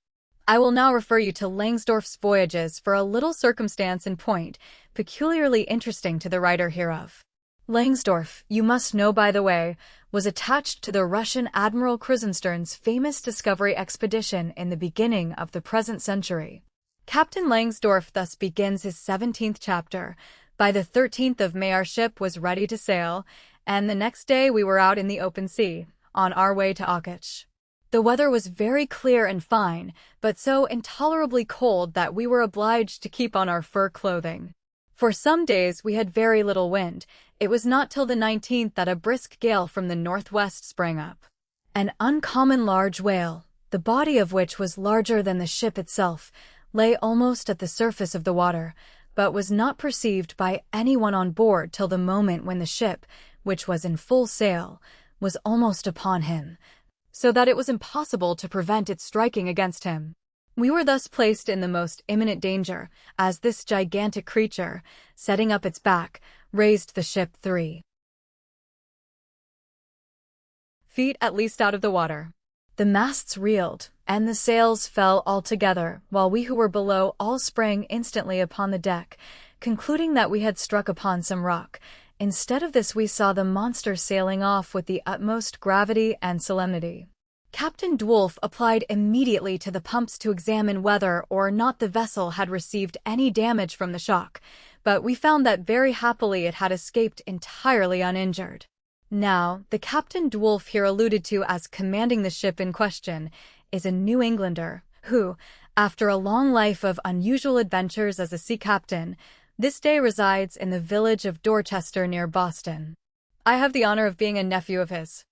S1: I will now refer you to Langsdorff's Voyages for a little circumstance in point, peculiarly interesting to the writer hereof. Langsdorff, you must know by the way, was attached to the Russian Admiral Krusenstern's famous discovery expedition in the beginning of the present century. Captain Langsdorff thus begins his 17th chapter. By the 13th of May our ship was ready to sail, and the next day we were out in the open sea, on our way to Akach. The weather was very clear and fine, but so intolerably cold that we were obliged to keep on our fur clothing. For some days we had very little wind. It was not till the 19th that a brisk gale from the northwest sprang up. An uncommon large whale, the body of which was larger than the ship itself, lay almost at the surface of the water, but was not perceived by anyone on board till the moment when the ship, which was in full sail, was almost upon him, so that it was impossible to prevent its striking against him. We were thus placed in the most imminent danger, as this gigantic creature, setting up its back, raised the ship 3 feet at least out of the water. The masts reeled, and the sails fell altogether, while we who were below all sprang instantly upon the deck, concluding that we had struck upon some rock. Instead of this, we saw the monster sailing off with the utmost gravity and solemnity. Captain Dwulf applied immediately to the pumps to examine whether or not the vessel had received any damage from the shock, but we found that very happily it had escaped entirely uninjured. Now, the Captain Dwulf here alluded to as commanding the ship in question is a New Englander who, after a long life of unusual adventures as a sea captain, this day resides in the village of Dorchester near Boston. I have the honor of being a nephew of his.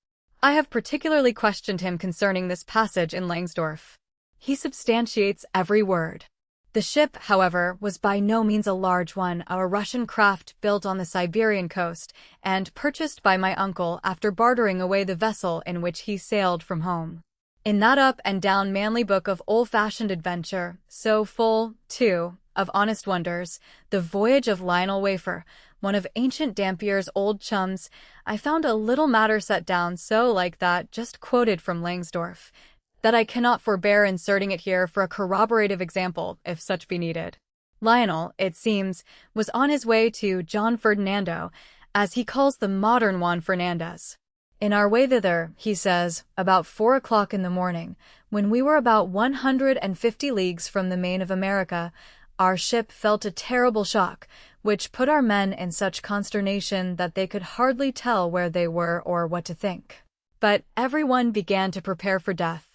S1: I have particularly questioned him concerning this passage in Langsdorff. He substantiates every word. The ship, however, was by no means a large one, a Russian craft built on the Siberian coast and purchased by my uncle after bartering away the vessel in which he sailed from home. In that up-and-down manly book of old-fashioned adventure, so full, too, of honest wonders, The Voyage of Lionel Wafer, one of Ancient Dampier's old chums, I found a little matter set down so like that just quoted from Langsdorff, that I cannot forbear inserting it here for a corroborative example, if such be needed. Lionel, it seems, was on his way to John Ferdinando, as he calls the modern Juan Fernandez. In our way thither, he says, about 4 o'clock in the morning, when we were about 150 leagues from the main of America, our ship felt a terrible shock, which put our men in such consternation that they could hardly tell where they were or what to think. But everyone began to prepare for death.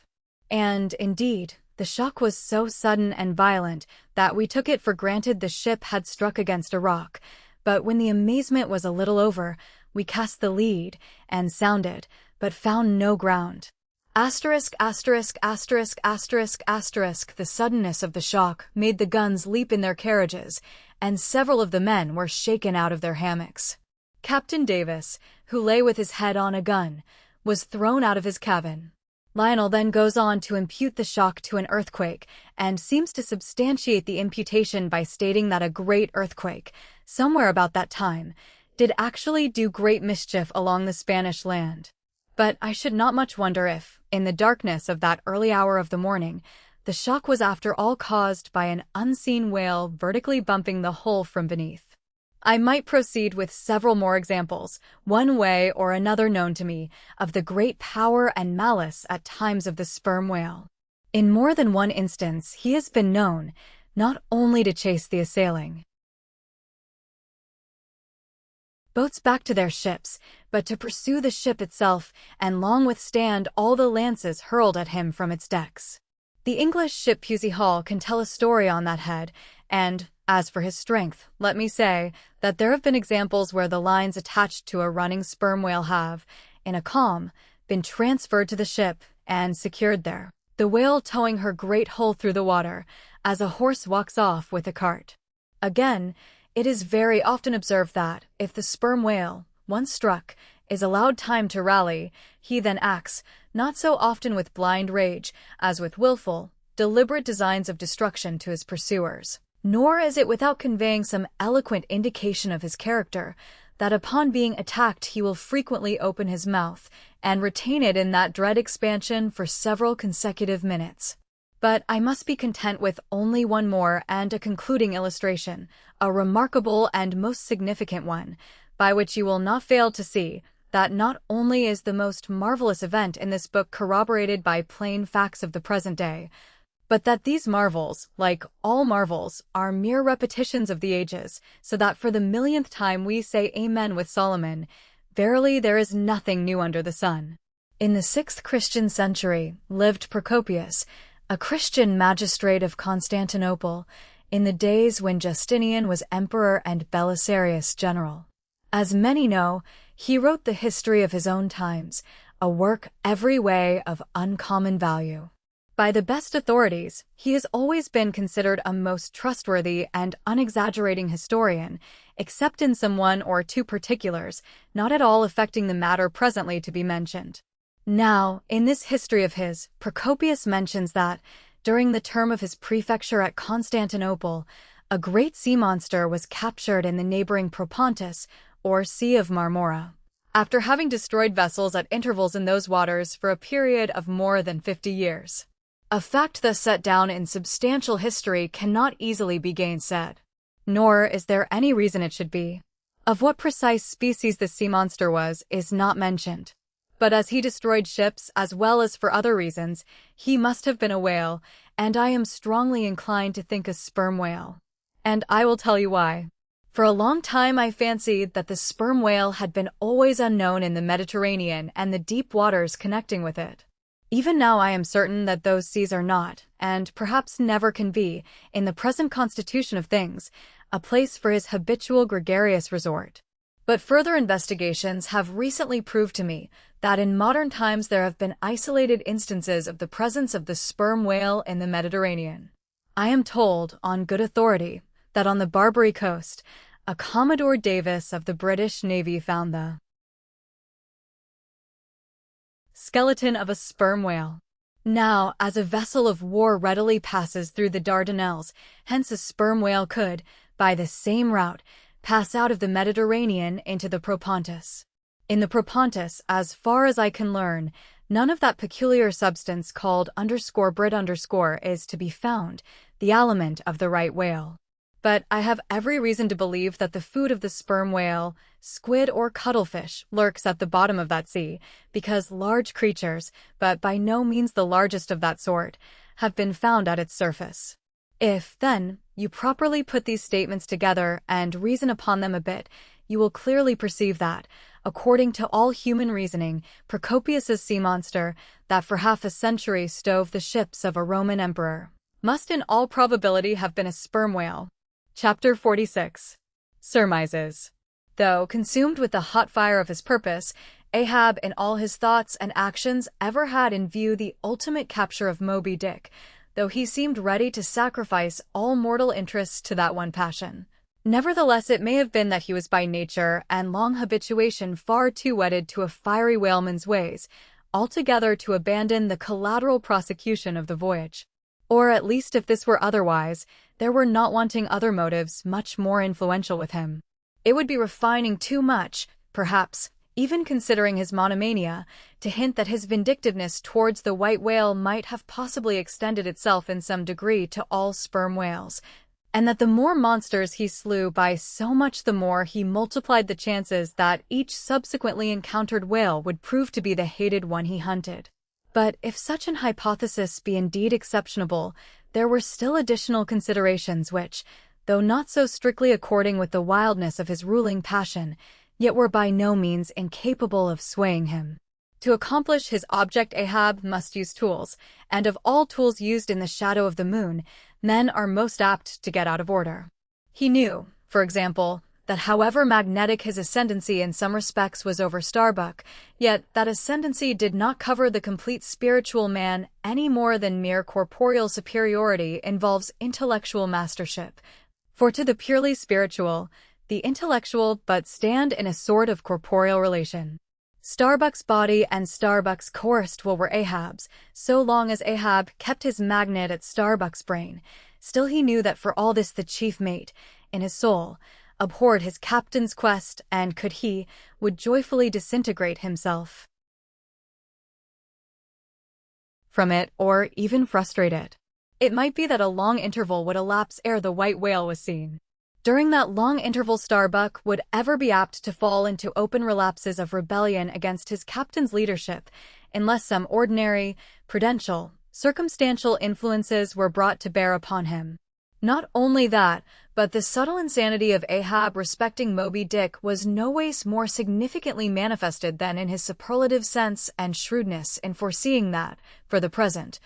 S1: And, indeed, the shock was so sudden and violent that we took it for granted the ship had struck against a rock. But when the amazement was a little over, we cast the lead and sounded, but found no ground. Asterisk, asterisk, asterisk, asterisk, asterisk. The suddenness of the shock made the guns leap in their carriages, and several of the men were shaken out of their hammocks. Captain Davis, who lay with his head on a gun, was thrown out of his cabin. Lionel then goes on to impute the shock to an earthquake, and seems to substantiate the imputation by stating that a great earthquake, somewhere about that time, did actually do great mischief along the Spanish land. But I should not much wonder if, in the darkness of that early hour of the morning, the shock was after all caused by an unseen whale vertically bumping the hull from beneath. I might proceed with several more examples, one way or another known to me, of the great power and malice at times of the sperm whale. In more than one instance he has been known, not only to chase the assailing boats back to their ships, but to pursue the ship itself and long withstand all the lances hurled at him from its decks. The English ship Pusey Hall can tell a story on that head, and, as for his strength, let me say that there have been examples where the lines attached to a running sperm whale have, in a calm, been transferred to the ship and secured there, the whale towing her great hull through the water, as a horse walks off with a cart. Again, it is very often observed that, if the sperm whale, once struck, is allowed time to rally, he then acts, not so often with blind rage, as with willful, deliberate designs of destruction to his pursuers. Nor is it without conveying some eloquent indication of his character, that upon being attacked he will frequently open his mouth, and retain it in that dread expansion for several consecutive minutes. But I must be content with only one more and a concluding illustration, a remarkable and most significant one, by which you will not fail to see that not only is the most marvelous event in this book corroborated by plain facts of the present day, but that these marvels, like all marvels, are mere repetitions of the ages, so that for the millionth time we say Amen with Solomon, verily there is nothing new under the sun. In the 6th Christian century lived Procopius, a Christian magistrate of Constantinople, in the days when Justinian was emperor and Belisarius general. As many know, he wrote the history of his own times, a work every way of uncommon value. By the best authorities, he has always been considered a most trustworthy and unexaggerating historian, except in some one or two particulars, not at all affecting the matter presently to be mentioned. Now, in this history of his, Procopius mentions that, During the term of his prefecture at Constantinople, a great sea monster was captured in the neighboring Propontis, or Sea of Marmora, after having destroyed vessels at intervals in those waters for a period of more than 50 years. A fact thus set down in substantial history cannot easily be gainsaid. Nor is there any reason it should be. Of what precise species the sea monster was is not mentioned. But as he destroyed ships as well as for other reasons, he must have been a whale, and I am strongly inclined to think a sperm whale. And I will tell you why. For a long time I fancied that the sperm whale had been always unknown in the Mediterranean and the deep waters connecting with it. Even now I am certain that those seas are not, and perhaps never can be, in the present constitution of things, a place for his habitual gregarious resort. But further investigations have recently proved to me that in modern times there have been isolated instances of the presence of the sperm whale in the Mediterranean. I am told, on good authority, that on the Barbary coast, a Commodore Davis of the British Navy found the skeleton of a sperm whale. Now, as a vessel of war readily passes through the Dardanelles, hence a sperm whale could, by the same route, pass out of the Mediterranean into the Propontis. In the Propontis, as far as I can learn, none of that peculiar substance called _Brit_ is to be found, the aliment of the right whale. But I have every reason to believe that the food of the sperm whale, squid or cuttlefish, lurks at the bottom of that sea, because large creatures, but by no means the largest of that sort, have been found at its surface. If, then, you properly put these statements together and reason upon them a bit, you will clearly perceive that, according to all human reasoning, Procopius's sea monster, that for half a century stove the ships of a Roman emperor, must in all probability have been a sperm whale. Chapter 46. Surmises. Though consumed with the hot fire of his purpose, Ahab in all his thoughts and actions ever had in view the ultimate capture of Moby Dick, though he seemed ready to sacrifice all mortal interests to that one passion. Nevertheless, it may have been that he was by nature and long habituation far too wedded to a fiery whaleman's ways, altogether to abandon the collateral prosecution of the voyage. Or at least if this were otherwise, there were not wanting other motives much more influential with him. It would be refining too much, perhaps, even considering his monomania, to hint that his vindictiveness towards the white whale might have possibly extended itself in some degree to all sperm whales, and that the more monsters he slew by so much the more he multiplied the chances that each subsequently encountered whale would prove to be the hated one he hunted. But if such an hypothesis be indeed exceptionable, there were still additional considerations which, though not so strictly according with the wildness of his ruling passion, yet were by no means incapable of swaying him. To accomplish his object Ahab must use tools, and of all tools used in the shadow of the moon, men are most apt to get out of order. He knew, for example, that however magnetic his ascendancy in some respects was over Starbuck, yet that ascendancy did not cover the complete spiritual man any more than mere corporeal superiority involves intellectual mastership. For to the purely spiritual, the intellectual but stand in a sort of corporeal relation. Starbuck's body and Starbuck's coerced will were Ahab's, so long as Ahab kept his magnet at Starbuck's brain. Still he knew that for all this the chief mate, in his soul, abhorred his captain's quest, and could he, would joyfully disintegrate himself from it, or even frustrate it. It might be that a long interval would elapse ere the white whale was seen. During that long interval Starbuck would ever be apt to fall into open relapses of rebellion against his captain's leadership, unless some ordinary, prudential, circumstantial influences were brought to bear upon him. Not only that, but the subtle insanity of Ahab respecting Moby Dick was no ways more significantly manifested than in his superlative sense and shrewdness in foreseeing that, for the present,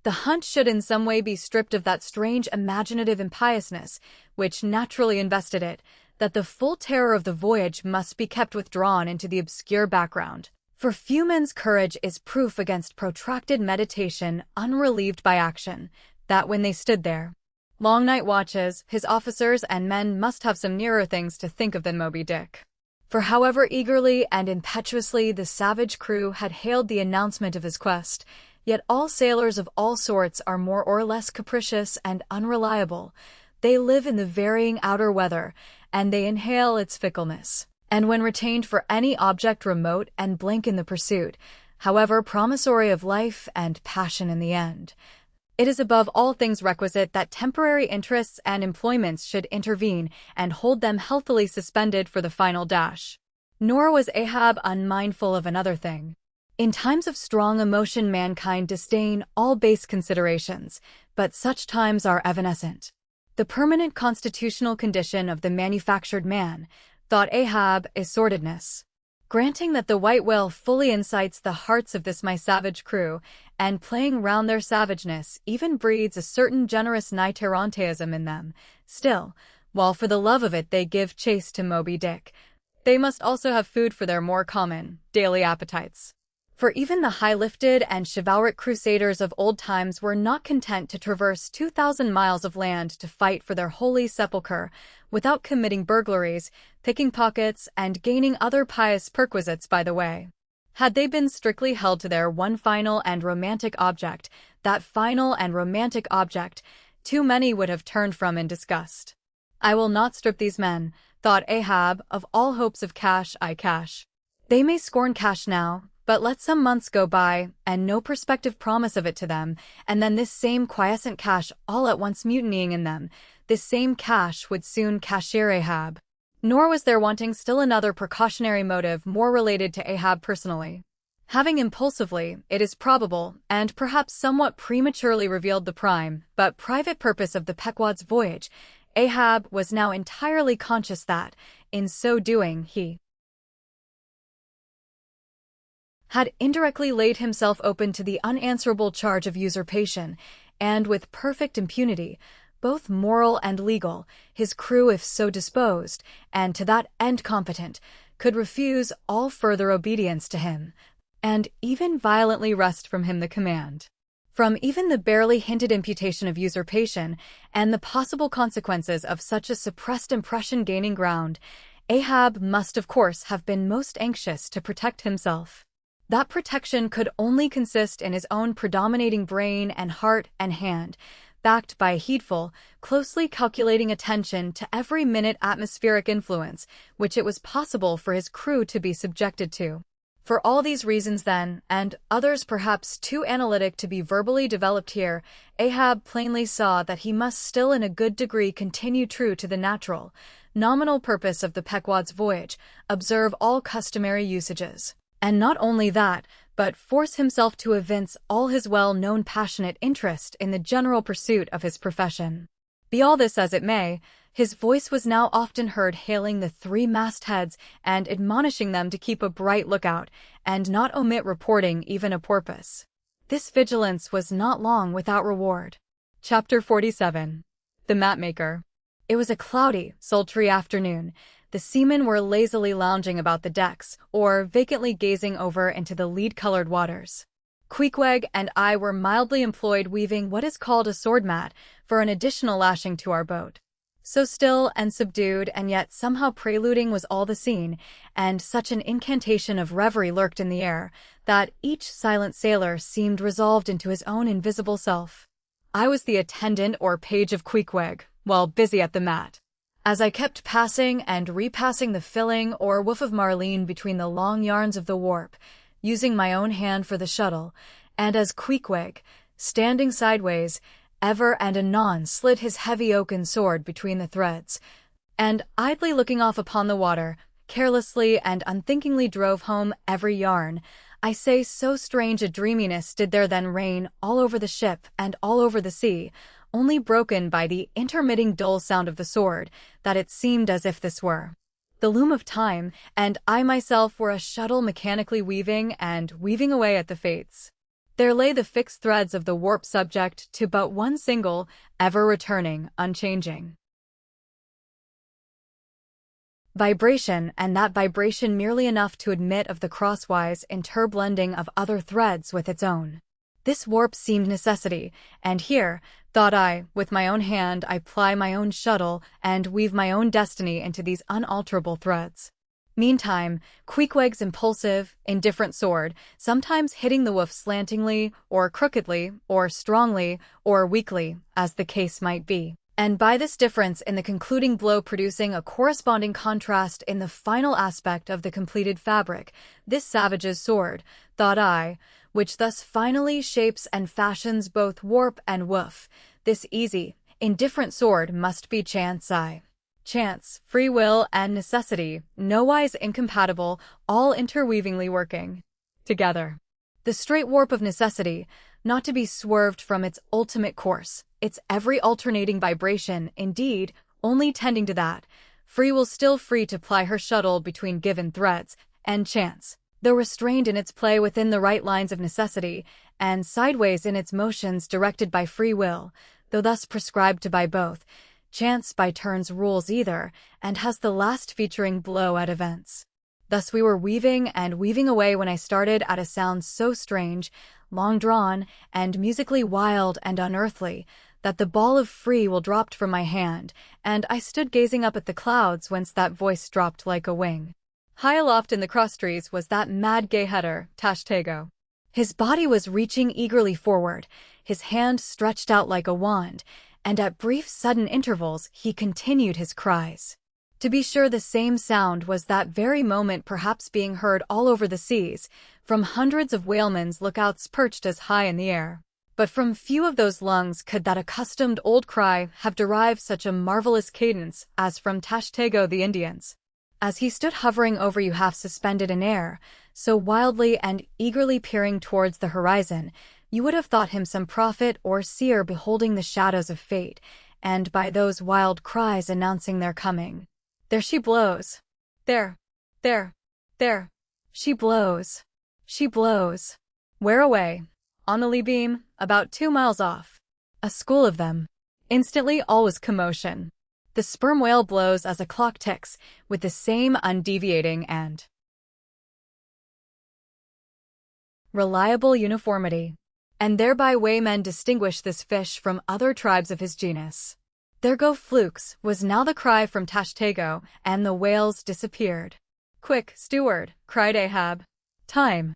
S1: the hunt should in some way be stripped of that strange imaginative impiousness which naturally invested it, that the full terror of the voyage must be kept withdrawn into the obscure background. For few men's courage is proof against protracted meditation unrelieved by action, that when they stood there, long night watches, his officers and men must have some nearer things to think of than Moby Dick. For however eagerly and impetuously the savage crew had hailed the announcement of his quest, Yet all sailors of all sorts are more or less capricious and unreliable. They live in the varying outer weather, and they inhale its fickleness. And when retained for any object remote and blank in the pursuit, however promissory of life and passion in the end, it is above all things requisite that temporary interests and employments should intervene and hold them healthily suspended for the final dash. Nor was Ahab unmindful of another thing. In times of strong emotion mankind disdain all base considerations, but such times are evanescent. The permanent constitutional condition of the manufactured man, thought Ahab, is sordidness. Granting that the white whale fully incites the hearts of this my savage crew, and playing round their savageness even breeds a certain generous nighteronteism in them, still, while for the love of it they give chase to Moby Dick, they must also have food for their more common, daily appetites. For even the high-lifted and chivalric crusaders of old times were not content to traverse 2,000 miles of land to fight for their holy sepulchre, without committing burglaries, picking pockets, and gaining other pious perquisites by the way. Had they been strictly held to their one final and romantic object, that final and romantic object, too many would have turned from in disgust. I will not strip these men, thought Ahab, of all hopes of cash. They may scorn cash now, but let some months go by, and no prospective promise of it to them, and then this same quiescent cash all at once mutinying in them, this same cash would soon cashier Ahab. Nor was there wanting still another precautionary motive more related to Ahab personally. Having impulsively, it is probable, and perhaps somewhat prematurely revealed the prime, but private purpose of the Pequod's voyage, Ahab was now entirely conscious that, in so doing, he had indirectly laid himself open to the unanswerable charge of usurpation, and with perfect impunity, both moral and legal, his crew, if so disposed, and to that end competent, could refuse all further obedience to him, and even violently wrest from him the command. From even the barely hinted imputation of usurpation, and the possible consequences of such a suppressed impression gaining ground, Ahab must of course have been most anxious to protect himself. That protection could only consist in his own predominating brain and heart and hand, backed by a heedful, closely calculating attention to every minute atmospheric influence which it was possible for his crew to be subjected to. For all these reasons then, and others perhaps too analytic to be verbally developed here, Ahab plainly saw that he must still in a good degree continue true to the natural, nominal purpose of the Pequod's voyage, observe all customary usages. And not only that, but force himself to evince all his well-known passionate interest in the general pursuit of his profession. Be all this as it may, his voice was now often heard hailing the 3 mastheads and admonishing them to keep a bright lookout, and not omit reporting even a porpoise. This vigilance was not long without reward. Chapter 47. The Mapmaker. It was a cloudy, sultry afternoon. The seamen were lazily lounging about the decks, or vacantly gazing over into the lead-colored waters. Queequeg and I were mildly employed weaving what is called a sword mat for an additional lashing to our boat. So still and subdued and yet somehow preluding was all the scene, and such an incantation of reverie lurked in the air, that each silent sailor seemed resolved into his own invisible self. I was the attendant or page of Queequeg, while busy at the mat. As I kept passing and repassing the filling or woof of marline between the long yarns of the warp, using my own hand for the shuttle, and as Queequeg, standing sideways, ever and anon slid his heavy oaken sword between the threads, and idly looking off upon the water, carelessly and unthinkingly drove home every yarn, I say so strange a dreaminess did there then reign all over the ship and all over the sea, only broken by the intermitting dull sound of the sword, that it seemed as if this were the loom of time, and I myself were a shuttle mechanically weaving and weaving away at the fates. There lay the fixed threads of the warp subject to but one single, ever-returning, unchanging vibration, and that vibration merely enough to admit of the crosswise interblending of other threads with its own. This warp seemed necessity, and here, thought I, with my own hand I ply my own shuttle and weave my own destiny into these unalterable threads. Meantime, Queequeg's impulsive, indifferent sword, sometimes hitting the wolf slantingly, or crookedly, or strongly, or weakly, as the case might be. And by this difference in the concluding blow producing a corresponding contrast in the final aspect of the completed fabric, this savage's sword, thought I, which thus finally shapes and fashions both warp and woof, this easy, indifferent sword must be chance I. Chance, free will, and necessity, nowise incompatible, all interweavingly working together. The straight warp of necessity, not to be swerved from its ultimate course, its every alternating vibration, indeed, only tending to that, free will still free to ply her shuttle between given threads, and chance, though restrained in its play within the right lines of necessity, and sideways in its motions directed by free will, though thus prescribed to by both, chance by turns rules either, and has the last featuring blow at events. Thus we were weaving and weaving away when I started at a sound so strange, long-drawn, and musically wild and unearthly, that the ball of free will dropped from my hand, and I stood gazing up at the clouds whence that voice dropped like a wing. High aloft in the crosstrees was that mad gay-header, Tashtego. His body was reaching eagerly forward, his hand stretched out like a wand, and at brief sudden intervals he continued his cries. To be sure, the same sound was that very moment perhaps being heard all over the seas, from hundreds of whalemen's lookouts perched as high in the air. But from few of those lungs could that accustomed old cry have derived such a marvelous cadence as from Tashtego the Indian's. As he stood hovering over you half suspended in air, so wildly and eagerly peering towards the horizon, you would have thought him some prophet or seer beholding the shadows of fate, and by those wild cries announcing their coming. There she blows. There. She blows. She blows. Where away? On the lee beam, about 2 miles off. A school of them. Instantly all was commotion. The sperm whale blows as a clock ticks, with the same undeviating and reliable uniformity. And thereby waymen distinguish this fish from other tribes of his genus. There go flukes, was now the cry from Tashtego, and the whales disappeared. Quick, steward, cried Ahab. Time.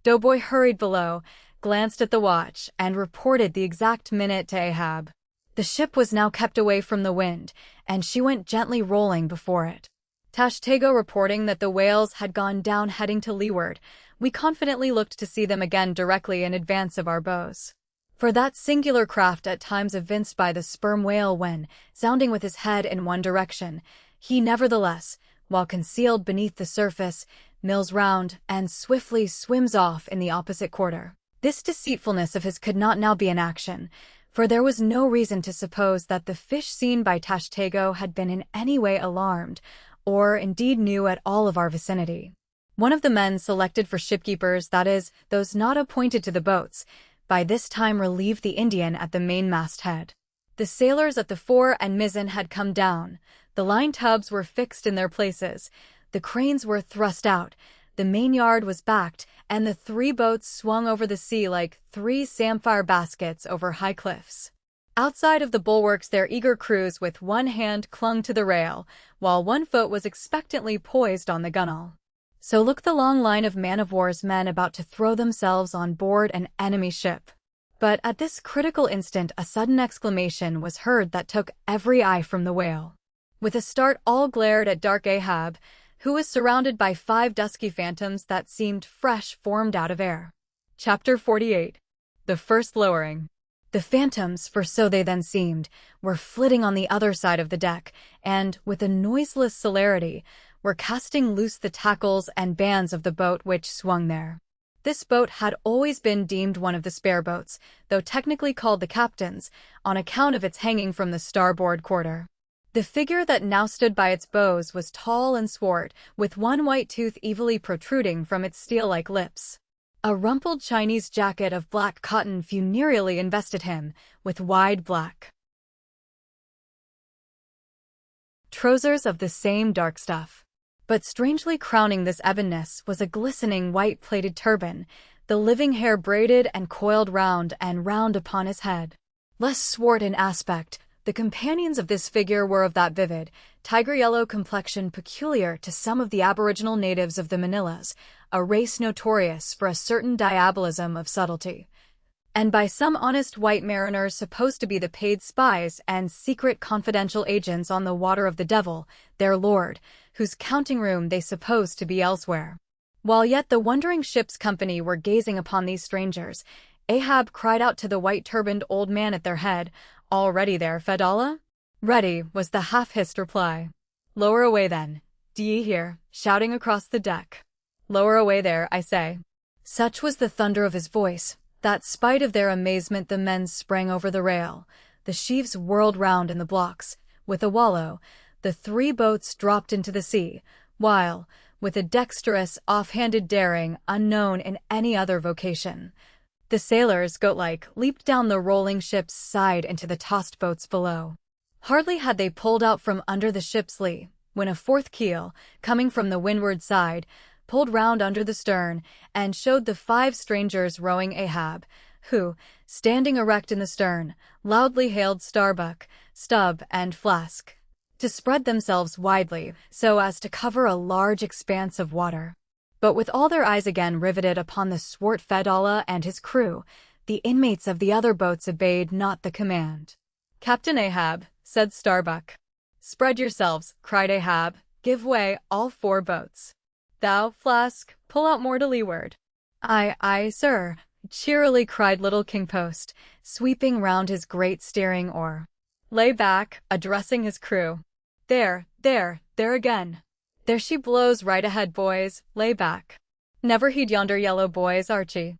S1: Doughboy hurried below, glanced at the watch, and reported the exact minute to Ahab. The ship was now kept away from the wind, and she went gently rolling before it. Tashtego reporting that the whales had gone down heading to leeward, we confidently looked to see them again directly in advance of our bows. For that singular craft at times evinced by the sperm whale when, sounding with his head in one direction, he nevertheless, while concealed beneath the surface, mills round and swiftly swims off in the opposite quarter. This deceitfulness of his could not now be in action, for there was no reason to suppose that the fish seen by Tashtego had been in any way alarmed, or indeed knew at all of our vicinity. One of the men selected for shipkeepers, that is, those not appointed to the boats, by this time relieved the Indian at the mainmast head. The sailors at the fore and mizzen had come down, the line tubs were fixed in their places, the cranes were thrust out, the mainyard was backed, and the 3 boats swung over the sea like 3 samphire baskets over high cliffs. Outside of the bulwarks their eager crews with one hand clung to the rail, while one foot was expectantly poised on the gunwale. So looked the long line of man-of-war's men about to throw themselves on board an enemy ship. But at this critical instant a sudden exclamation was heard that took every eye from the whale. With a start all glared at dark Ahab, who was surrounded by 5 dusky phantoms that seemed fresh formed out of air. Chapter 48. The First Lowering. The phantoms, for so they then seemed, were flitting on the other side of the deck, and, with a noiseless celerity, were casting loose the tackles and bands of the boat which swung there. This boat had always been deemed one of the spare boats, though technically called the captain's, on account of its hanging from the starboard quarter. The figure that now stood by its bows was tall and swart, with one white tooth evilly protruding from its steel-like lips. A rumpled Chinese jacket of black cotton funereally invested him, with wide black trousers of the same dark stuff. But strangely crowning this ebonness was a glistening white-plaited turban, the living hair braided and coiled round and round upon his head. Less swart in aspect, The companions of this figure were of that vivid, tiger-yellow complexion peculiar to some of the aboriginal natives of the Manilas, a race notorious for a certain diabolism of subtlety, and by some honest white mariners supposed to be the paid spies and secret confidential agents on the water of the devil, their lord, whose counting-room they supposed to be elsewhere. While yet the wondering ship's company were gazing upon these strangers, Ahab cried out to the white-turbaned old man at their head, "All ready there, Fedallah?" "Ready," was the half-hissed reply. "Lower away then. D'ye hear?" shouting across the deck. "Lower away there, I say." Such was the thunder of his voice, that spite of their amazement the men sprang over the rail. The sheaves whirled round in the blocks. With a wallow, the 3 boats dropped into the sea, while, with a dexterous, off-handed daring unknown in any other vocation, the sailors, goat-like, leaped down the rolling ship's side into the tossed boats below. Hardly had they pulled out from under the ship's lee, when a 4th keel, coming from the windward side, pulled round under the stern, and showed the 5 strangers rowing Ahab, who, standing erect in the stern, loudly hailed Starbuck, Stubb, and Flask, to spread themselves widely, so as to cover a large expanse of water. But with all their eyes again riveted upon the swart Fedallah and his crew, the inmates of the other boats obeyed not the command. "Captain Ahab," said Starbuck. "Spread yourselves," cried Ahab. "Give way, all 4 boats. Thou, Flask, pull out more to leeward." Aye, sir," cheerily cried little King Post, sweeping round his great steering oar. "Lay back," addressing his crew. There again. There she blows right ahead, boys, lay back. Never heed yonder yellow boys, Archie."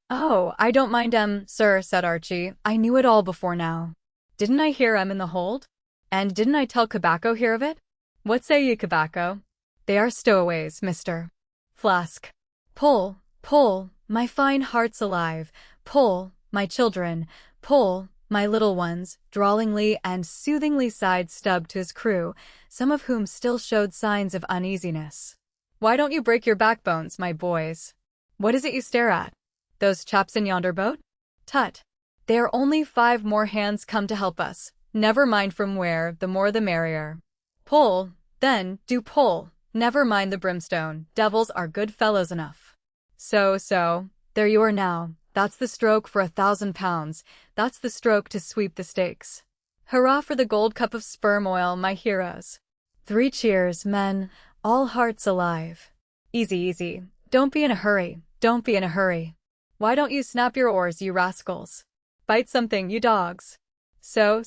S1: "Oh, I don't mind 'em, sir," said Archie. "I knew it all before now. Didn't I hear 'em in the hold? And didn't I tell Cabaco hear of it? What say ye, Cabaco?" "They are stowaways, mister." Flask. "Pull, my fine hearts alive, pull, my children, pull, my little ones," drawlingly and soothingly sighed Stubb to his crew, some of whom still showed signs of uneasiness. "Why don't you break your backbones, my boys? What is it you stare at? Those chaps in yonder boat? Tut! They are only 5 more hands come to help us. Never mind from where, the more the merrier. Pull, then, do pull. Never mind the brimstone, devils are good fellows enough. So, there you are now. That's the stroke for £1,000. That's the stroke to sweep the stakes. Hurrah for the gold cup of sperm oil, my heroes. 3 cheers, men, all hearts alive. Easy. Don't be in a hurry. Why don't you snap your oars, you rascals? Bite something, you dogs. So,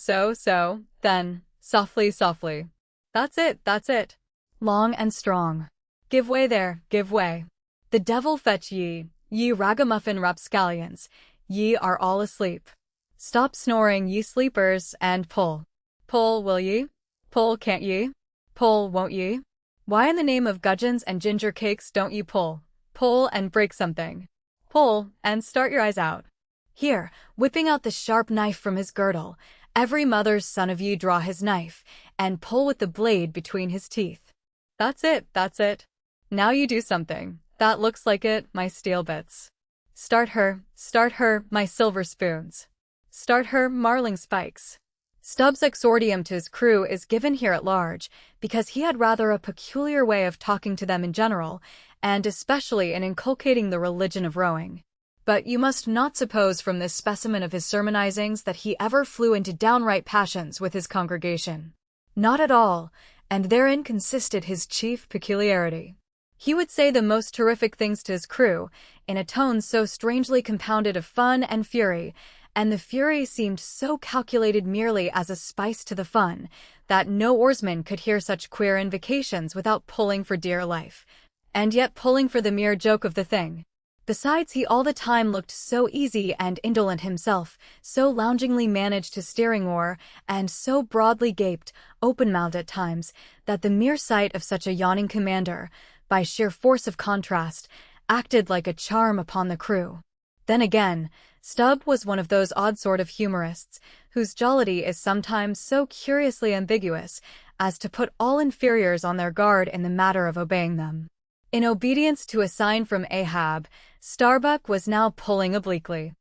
S1: then, softly. That's it. Long and strong. Give way there, give way. The devil fetch ye, ye ragamuffin rapscallions, ye are all asleep. Stop snoring, ye sleepers, and pull. Pull, will ye? Pull, can't ye? Pull, won't ye? Why in the name of gudgeons and ginger cakes don't ye pull? Pull and break something. Pull, and start your eyes out. Here, whipping out the sharp knife from his girdle, every mother's son of ye draw his knife, and pull with the blade between his teeth. That's it. Now you do something. That looks like it, my steel bits. Start her, my silver spoons. Start her, marling spikes. Stubb's exordium to his crew is given here at large, because he had rather a peculiar way of talking to them in general, and especially in inculcating the religion of rowing. But you must not suppose from this specimen of his sermonizings that he ever flew into downright passions with his congregation. Not at all, and therein consisted his chief peculiarity. He would say the most terrific things to his crew, in a tone so strangely compounded of fun and fury, and the fury seemed so calculated merely as a spice to the fun, that no oarsman could hear such queer invocations without pulling for dear life, and yet pulling for the mere joke of the thing. Besides, he all the time looked so easy and indolent himself, so loungingly managed his steering oar, and so broadly gaped, open-mouthed at times, that the mere sight of such a yawning commander, by sheer force of contrast, acted like a charm upon the crew. Then again, Stubb was one of those odd sort of humorists, whose jollity is sometimes so curiously ambiguous as to put all inferiors on their guard in the matter of obeying them. In obedience to a sign from Ahab, Starbuck was now pulling obliquely.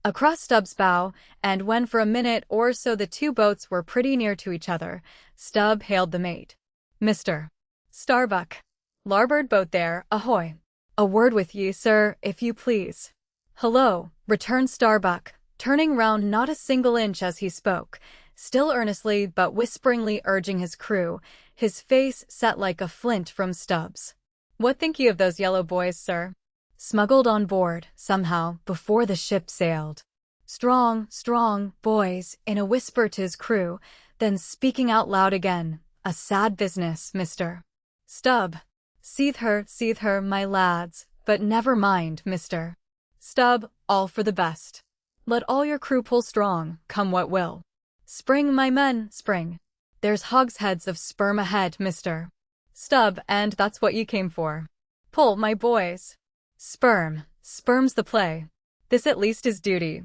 S1: across Stubb's bow, and when for a minute or so the two boats were pretty near to each other, Stubb hailed the mate. "Mr. Starbuck. Larboard boat there, ahoy. A word with ye, sir, if you please." "Hello," returned Starbuck, turning round not a single inch as he spoke, still earnestly but whisperingly urging his crew, his face set like a flint from Stubb's. "What think ye of those yellow boys, sir? Smuggled on board, somehow, before the ship sailed. Strong, strong, boys," in a whisper to his crew, then speaking out loud again. "A sad business, Mr. Stubb. Seethe her, my lads, but never mind, Mr. Stubb, all for the best. Let all your crew pull strong, come what will. Spring, my men, spring. There's hogsheads of sperm ahead, Mr. Stubb, and that's what ye came for. Pull, my boys. Sperm's the play. This at least is duty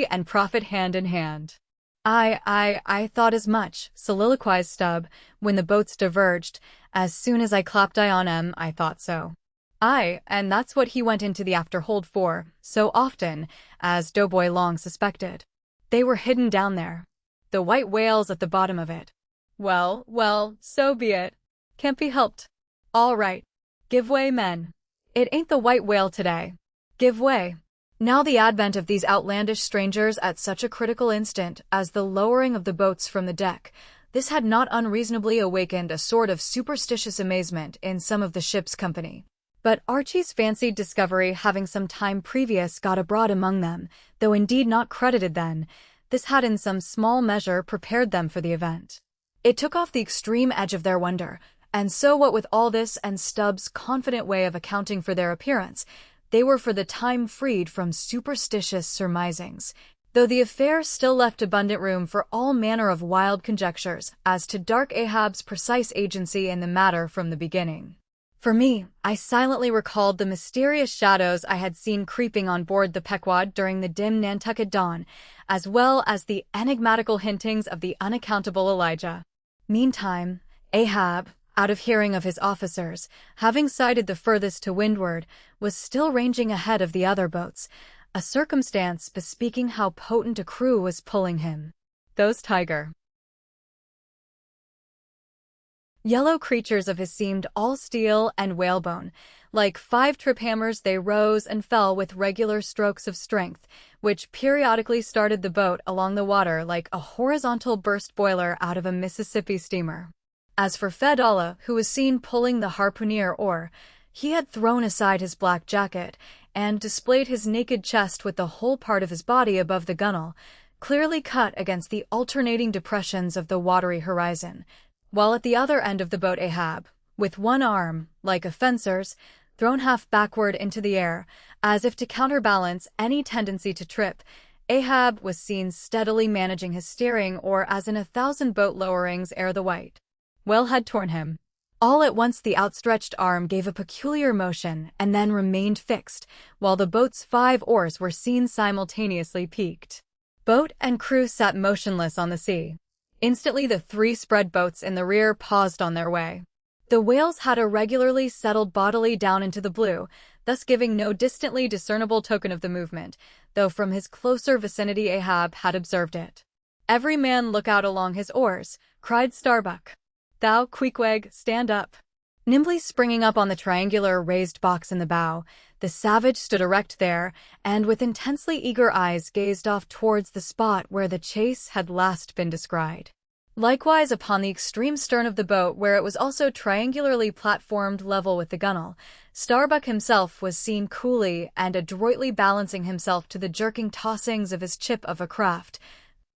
S1: and profit hand in hand." I thought as much," soliloquized Stubb, when the boats diverged. "As soon as I clapped eye on 'em, I thought so." "Aye, and that's what he went into the afterhold for, so often, as Doughboy long suspected. They were hidden down there. The white whale's at the bottom of it." Well, so be it. Can't be helped. All right. Give way, men. It ain't the white whale today. Give way." Now the advent of these outlandish strangers at such a critical instant as the lowering of the boats from the deck, this had not unreasonably awakened a sort of superstitious amazement in some of the ship's company. But Archie's fancied discovery having some time previous got abroad among them, though indeed not credited then, this had in some small measure prepared them for the event. It took off the extreme edge of their wonder, and so what with all this and Stubb's confident way of accounting for their appearance, they were for the time freed from superstitious surmisings, though the affair still left abundant room for all manner of wild conjectures as to dark Ahab's precise agency in the matter from the beginning. For me, I silently recalled the mysterious shadows I had seen creeping on board the Pequod during the dim Nantucket dawn, as well as the enigmatical hintings of the unaccountable Elijah. Meantime, Ahab, out of hearing of his officers, having sighted the furthest to windward, was still ranging ahead of the other boats, a circumstance bespeaking how potent a crew was pulling him. Those tiger yellow creatures of his seemed all steel and whalebone. Like 5 trip hammers they rose and fell with regular strokes of strength, which periodically started the boat along the water like a horizontal burst boiler out of a Mississippi steamer. As for Fedallah, who was seen pulling the harpooner oar, he had thrown aside his black jacket and displayed his naked chest with the whole part of his body above the gunwale, clearly cut against the alternating depressions of the watery horizon, while at the other end of the boat Ahab, with one arm, like a fencer's, thrown half backward into the air, as if to counterbalance any tendency to trip, Ahab was seen steadily managing his steering oar as in 1,000 boat lowerings ere the white whale had torn him. All at once the outstretched arm gave a peculiar motion and then remained fixed, while the boat's 5 oars were seen simultaneously peaked. Boat and crew sat motionless on the sea. Instantly the 3 spread boats in the rear paused on their way. The whales had irregularly settled bodily down into the blue, thus giving no distantly discernible token of the movement, though from his closer vicinity Ahab had observed it. "Every man look out along his oars," cried Starbuck. "Thou, Queequeg, stand up." Nimbly springing up on the triangular raised box in the bow, the savage stood erect there, and with intensely eager eyes gazed off towards the spot where the chase had last been descried. Likewise upon the extreme stern of the boat, where it was also triangularly platformed level with the gunwale, Starbuck himself was seen coolly and adroitly balancing himself to the jerking tossings of his chip of a craft,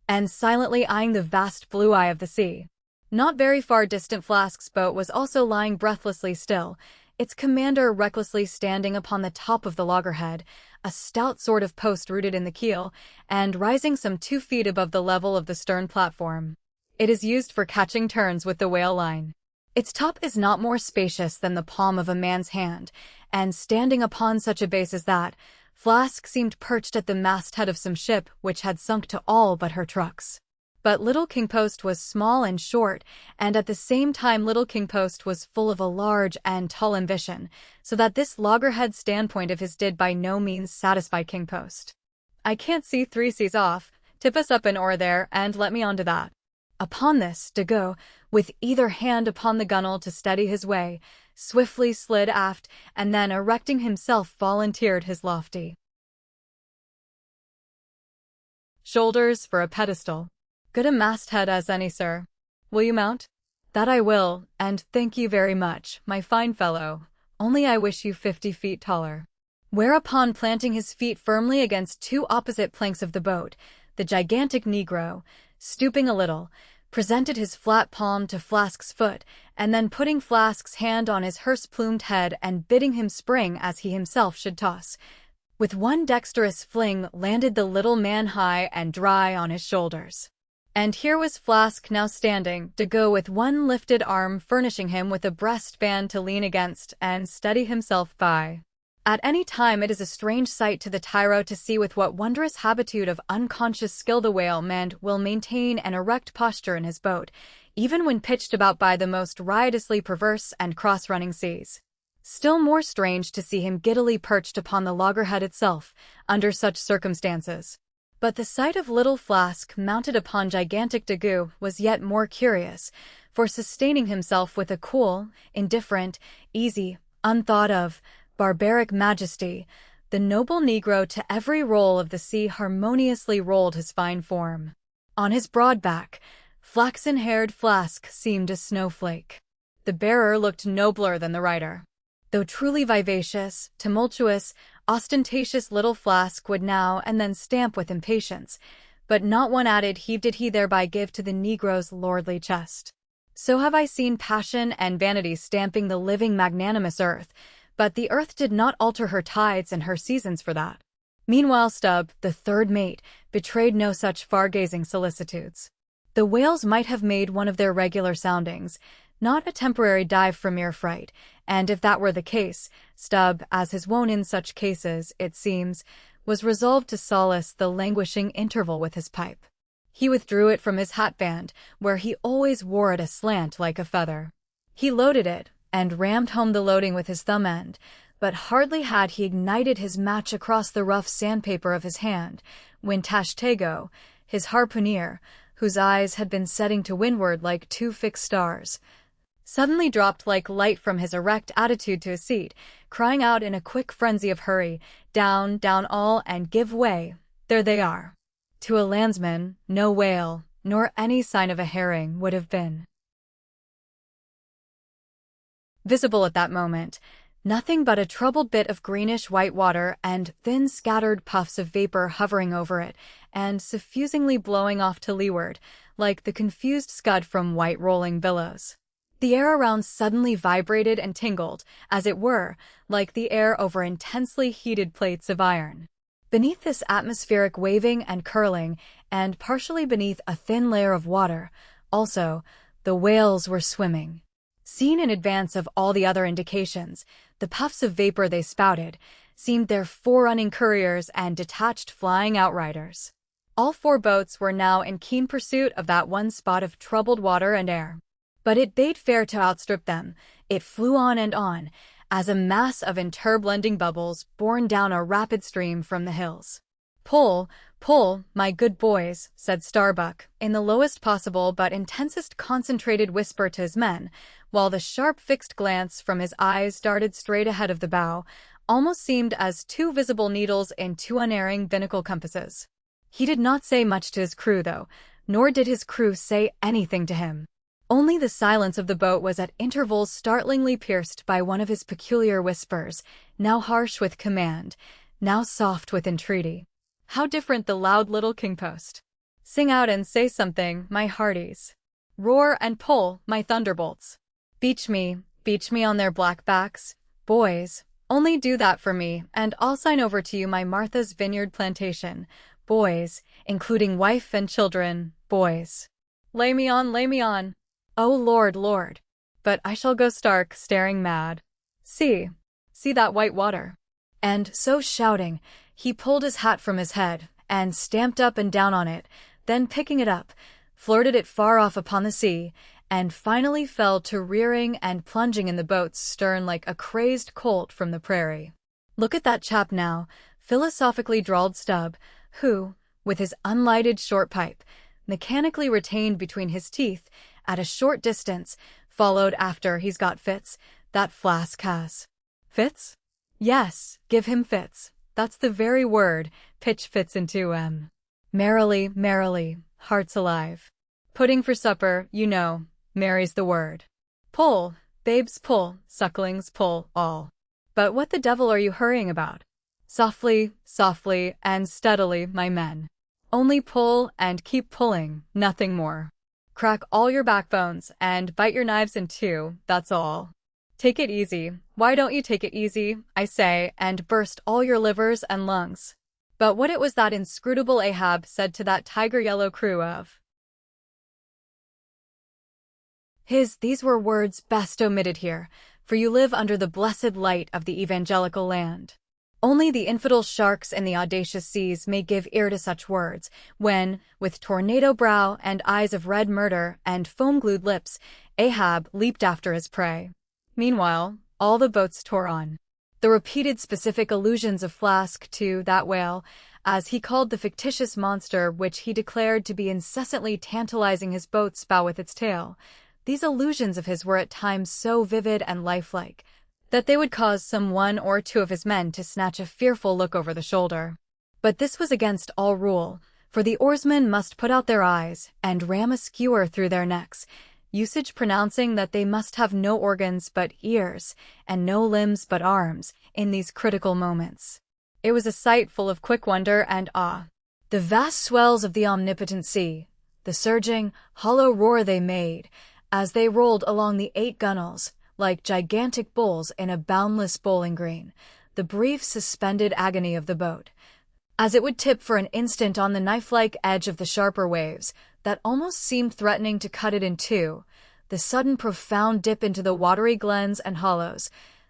S1: and silently eyeing the vast blue eye of the sea. Not very far distant Flask's boat was also lying breathlessly still, its commander recklessly standing upon the top of the loggerhead, a stout sort of post rooted in the keel, and rising some 2 feet above the level of the stern platform. It is used for catching turns with the whale line. Its top is not more spacious than the palm of a man's hand, and standing upon such a base as that, Flask seemed perched at the masthead of some ship which had sunk to all but her trucks. But Little King Post was small and short, and at the same time Little King Post was full of a large and tall ambition, so that this loggerhead standpoint of his did by no means satisfy King Post. I can't see 3 seas off. Tip us up an oar there, and let me onto that." Upon this, Dago, with either hand upon the gunwale to steady his way, swiftly slid aft, and then, erecting himself, volunteered his lofty shoulders for a pedestal. "Good a masthead as any, sir. Will you mount?" "That I will, and thank you very much, my fine fellow. Only I wish you 50 feet taller." Whereupon, planting his feet firmly against 2 opposite planks of the boat, the gigantic Negro, stooping a little, presented his flat palm to Flask's foot, and then putting Flask's hand on his hearse-plumed head and bidding him spring as he himself should toss, with one dexterous fling landed the little man high and dry on his shoulders. And here was Flask now standing, Dago with one lifted arm furnishing him with a breastband to lean against and steady himself by. At any time it is a strange sight to the tyro to see with what wondrous habitude of unconscious skill the whaleman will maintain an erect posture in his boat, even when pitched about by the most riotously perverse and cross-running seas. Still more strange to see him giddily perched upon the loggerhead itself, under such circumstances. But the sight of little Flask mounted upon gigantic Dago was yet more curious, for sustaining himself with a cool, indifferent, easy, unthought of, barbaric majesty, the noble Negro to every roll of the sea harmoniously rolled his fine form. On his broad back, flaxen-haired Flask seemed a snowflake. The bearer looked nobler than the rider. Though truly vivacious, tumultuous, ostentatious little Flask would now and then stamp with impatience, but not one added heave did he thereby give to the Negro's lordly chest. So have I seen passion and vanity stamping the living magnanimous earth, but the earth did not alter her tides and her seasons for that. Meanwhile Stubb, the third mate, betrayed no such far-gazing solicitudes. The whales might have made one of their regular soundings, not a temporary dive from mere fright, and if that were the case, Stubb, as his wont in such cases, it seems, was resolved to solace the languishing interval with his pipe. He withdrew it from his hatband, where he always wore it aslant like a feather. He loaded it, and rammed home the loading with his thumb end, but hardly had he ignited his match across the rough sandpaper of his hand, when Tashtego, his harpooner, whose eyes had been setting to windward like 2 fixed stars, suddenly dropped like light from his erect attitude to his seat, crying out in a quick frenzy of hurry, "Down, down all, and give way, there they are." To a landsman, no whale, nor any sign of a herring would have been visible at that moment, nothing but a troubled bit of greenish-white water and thin scattered puffs of vapor hovering over it and suffusingly blowing off to leeward, like the confused scud from white rolling billows. The air around suddenly vibrated and tingled, as it were, like the air over intensely heated plates of iron. Beneath this atmospheric waving and curling, and partially beneath a thin layer of water, also, the whales were swimming. Seen in advance of all the other indications, the puffs of vapor they spouted seemed their forerunning couriers and detached flying outriders. All 4 boats were now in keen pursuit of that one spot of troubled water and air. But it bade fair to outstrip them. It flew on and on, as a mass of interblending bubbles borne down a rapid stream from the hills. "Pull, pull, my good boys," said Starbuck, in the lowest possible but intensest concentrated whisper to his men, while the sharp fixed glance from his eyes darted straight ahead of the bow, almost seemed as 2 visible needles in 2 unerring binnacle compasses. He did not say much to his crew, though, nor did his crew say anything to him. Only the silence of the boat was at intervals startlingly pierced by one of his peculiar whispers, now harsh with command, now soft with entreaty. How different the loud little king-post! "Sing out and say something, my hearties. Roar and pull, my thunderbolts. Beach me on their black backs, boys. Only do that for me, and I'll sign over to you my Martha's Vineyard plantation, boys, including wife and children, boys. Lay me on, lay me on. Oh Lord, Lord. But I shall go stark, staring mad. See that white water." And so shouting, he pulled his hat from his head, and stamped up and down on it, then picking it up, flirted it far off upon the sea, and finally fell to rearing and plunging in the boat's stern like a crazed colt from the prairie. "Look at that chap now," philosophically drawled Stubb, who, with his unlighted short pipe, mechanically retained between his teeth, at a short distance, followed after. He's got fits, that flask has. Fits? Yes, give him fits. That's the very word, pitch fits into Merrily, merrily, hearts alive. Pudding for supper, you know, merry's the word. Pull, babes pull, sucklings pull, all. But what the devil are you hurrying about? Softly, softly, and steadily, my men. Only pull and keep pulling, nothing more. Crack all your backbones and bite your knives in two, that's all. Take it easy. Why don't you take it easy, I say, and burst all your livers and lungs? But what it was that inscrutable Ahab said to that tiger-yellow crew of his, these were words best omitted here, for you live under the blessed light of the evangelical land. Only the infidel sharks in the audacious seas may give ear to such words, when, with tornado brow and eyes of red murder and foam-glued lips, Ahab leaped after his prey. Meanwhile, all the boats tore on. The repeated specific allusions of Flask to that whale, as he called the fictitious monster which he declared to be incessantly tantalizing his boat's bow with its tail, these allusions of his were at times so vivid and lifelike that they would cause some one or two of his men to snatch a fearful look over the shoulder. But this was against all rule, for the oarsmen must put out their eyes and ram a skewer through their necks, usage pronouncing that they must have no organs but ears, and no limbs but arms, in these critical moments. It was a sight full of quick wonder and awe. The vast swells of the omnipotent sea, the surging, hollow roar they made, as they rolled along the 8 gunwales, like gigantic bulls in a boundless bowling green, the brief suspended agony of the boat, as it would tip for an instant on the knife-like edge of the sharper waves that almost seemed threatening to cut it in two, the sudden profound dip into the watery glens and hollows,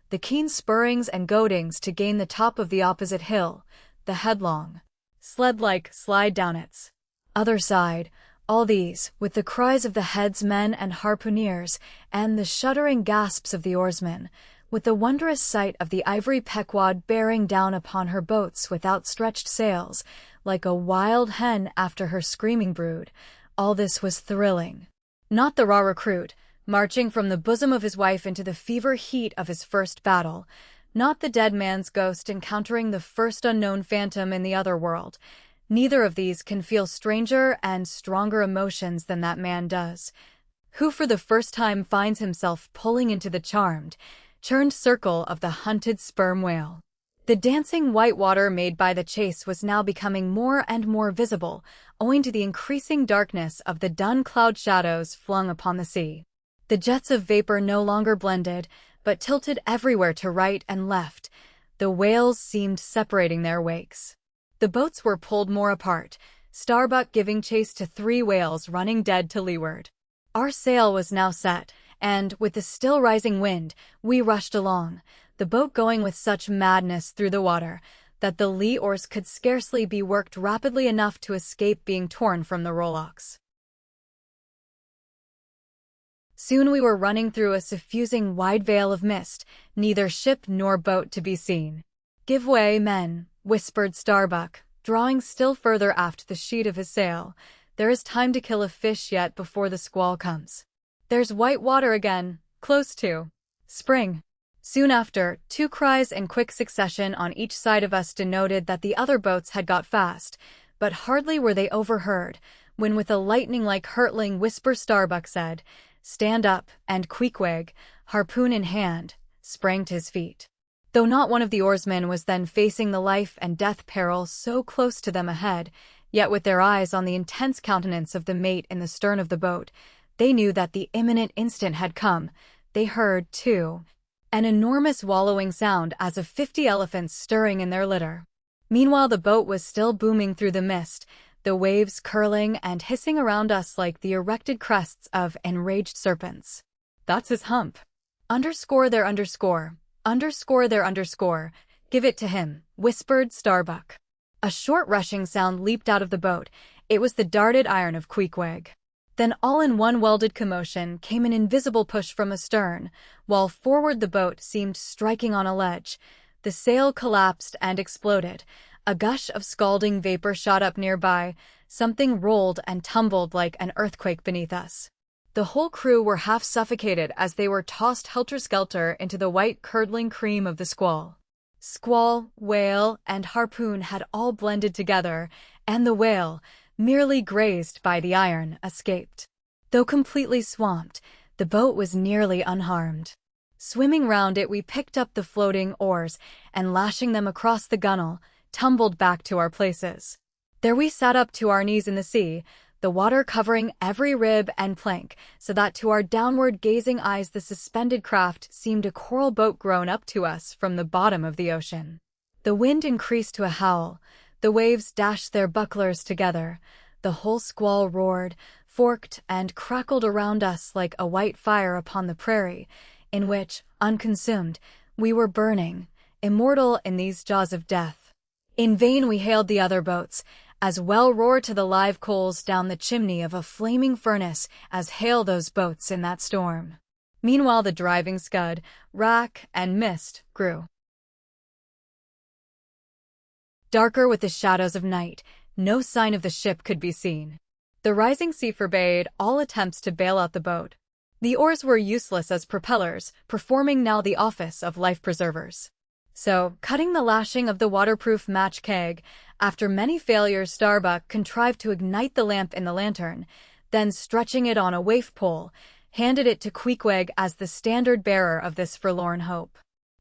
S1: the keen spurrings and goadings to gain the top of the opposite hill, the headlong, sled-like slide down its other side, all these, with the cries of the headsmen and harpooneers, and the shuddering gasps of the oarsmen, with the wondrous sight of the ivory Pequod bearing down upon her boats with outstretched sails, like a wild hen after her screaming brood, all this was thrilling. Not the raw recruit, marching from the bosom of his wife into the fever heat of his first battle, not the dead man's ghost encountering the first unknown phantom in the other world. Neither of these can feel stranger and stronger emotions than that man does, who for the first time finds himself pulling into the charmed, churned circle of the hunted sperm whale. The dancing white water made by the chase was now becoming more and more visible, owing to the increasing darkness of the dun cloud shadows flung upon the sea. The jets of vapor no longer blended, but tilted everywhere to right and left. The whales seemed separating their wakes. The boats were pulled more apart, Starbuck giving chase to 3 whales running dead to leeward. Our sail was now set, and, with the still rising wind, we rushed along, the boat going with such madness through the water that the lee oars could scarcely be worked rapidly enough to escape being torn from the rowlocks. Soon we were running through a suffusing wide veil of mist, neither ship nor boat to be seen. "Give way, men," whispered Starbuck, drawing still further aft the sheet of his sail. "There is time to kill a fish yet before the squall comes. There's white water again, close to spring." Soon after, 2 cries in quick succession on each side of us denoted that the other boats had got fast, but hardly were they overheard, when with a lightning-like hurtling whisper Starbuck said, "Stand up," and Queequeg, harpoon in hand, sprang to his feet. Though not one of the oarsmen was then facing the life and death peril so close to them ahead, yet with their eyes on the intense countenance of the mate in the stern of the boat, they knew that the imminent instant had come. They heard, too, an enormous wallowing sound as of 50 elephants stirring in their litter. Meanwhile the boat was still booming through the mist, the waves curling and hissing around us like the erected crests of enraged serpents. "That's his hump. Underscore there underscore. Underscore there underscore. Give it to him," whispered Starbuck. A short rushing sound leaped out of the boat. It was the darted iron of Queequeg. Then all in one welded commotion came an invisible push from astern, while forward the boat seemed striking on a ledge. The sail collapsed and exploded. A gush of scalding vapor shot up nearby. Something rolled and tumbled like an earthquake beneath us. The whole crew were half suffocated as they were tossed helter-skelter into the white curdling cream of the squall. Squall, whale, and harpoon had all blended together, and the whale, merely grazed by the iron, escaped. Though completely swamped, the boat was nearly unharmed. Swimming round it, we picked up the floating oars and, lashing them across the gunwale, tumbled back to our places. There we sat up to our knees in the sea, the water covering every rib and plank, so that to our downward-gazing eyes the suspended craft seemed a coral boat grown up to us from the bottom of the ocean. The wind increased to a howl. The waves dashed their bucklers together. The whole squall roared, forked, and crackled around us like a white fire upon the prairie, in which, unconsumed, we were burning, immortal in these jaws of death. In vain we hailed the other boats, as well roar to the live coals down the chimney of a flaming furnace as hail those boats in that storm. Meanwhile the driving scud, rack, and mist grew darker with the shadows of night. No sign of the ship could be seen. The rising sea forbade all attempts to bail out the boat. The oars were useless as propellers, performing now the office of life-preservers. So, cutting the lashing of the waterproof match keg, after many failures Starbuck contrived to ignite the lamp in the lantern, then stretching it on a waif pole, handed it to Queequeg as the standard-bearer of this forlorn hope.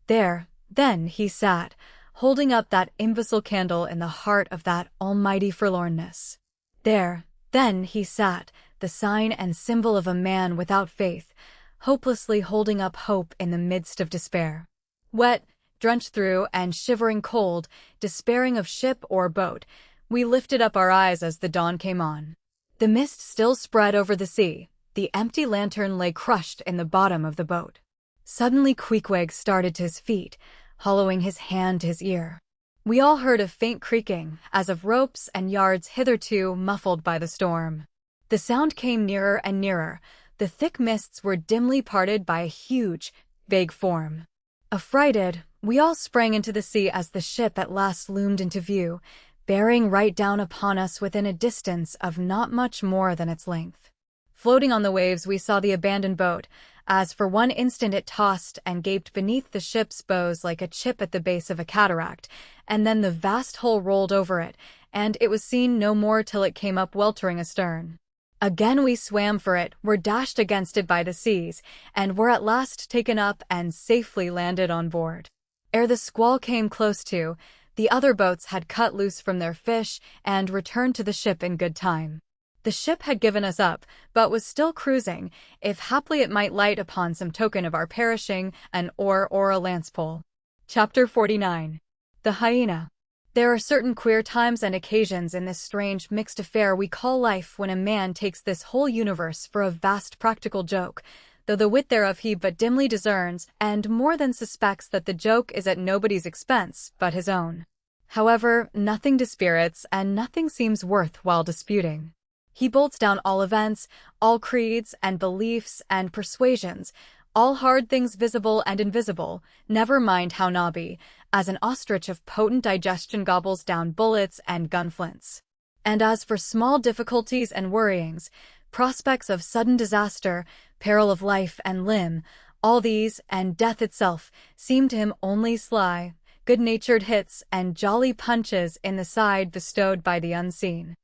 S1: There, then, he sat, holding up that imbecile candle in the heart of that almighty forlornness. There, then, he sat, the sign and symbol of a man without faith, hopelessly holding up hope in the midst of despair. Wet, drenched through, and shivering cold, despairing of ship or boat, we lifted up our eyes as the dawn came on. The mist still spread over the sea. The empty lantern lay crushed in the bottom of the boat. Suddenly Queequeg started to his feet, hollowing his hand to his ear. We all heard a faint creaking, as of ropes and yards hitherto muffled by the storm. The sound came nearer and nearer. The thick mists were dimly parted by a huge, vague form. Affrighted, we all sprang into the sea as the ship at last loomed into view, bearing right down upon us within a distance of not much more than its length. Floating on the waves we saw the abandoned boat, as for one instant it tossed and gaped beneath the ship's bows like a chip at the base of a cataract, and then the vast hull rolled over it, and it was seen no more till it came up weltering astern. Again we swam for it, were dashed against it by the seas, and were at last taken up and safely landed on board. Ere the squall came close to, the other boats had cut loose from their fish and returned to the ship in good time. The ship had given us up, but was still cruising, if haply it might light upon some token of our perishing, an oar or a lance-pole. Chapter 49. The Hyena. There are certain queer times and occasions in this strange mixed affair we call life when a man takes this whole universe for a vast practical joke, though the wit thereof he but dimly discerns, and more than suspects that the joke is at nobody's expense but his own. However, nothing dispirits, and nothing seems worth while disputing. He bolts down all events, all creeds and beliefs and persuasions, all hard things visible and invisible, never mind how knobby, as an ostrich of potent digestion gobbles down bullets and gunflints. And as for small difficulties and worryings, prospects of sudden disaster, peril of life and limb, all these, and death itself, seem to him only sly, good-natured hits and jolly punches in the side bestowed by the unseen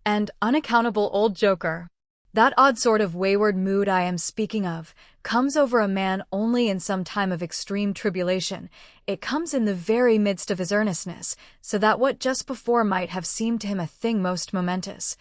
S1: and unaccountable old joker. That odd sort of wayward mood I am speaking of comes over a man only in some time of extreme tribulation. It comes in the very midst of his earnestness, so that what just before might have seemed to him a thing most momentous,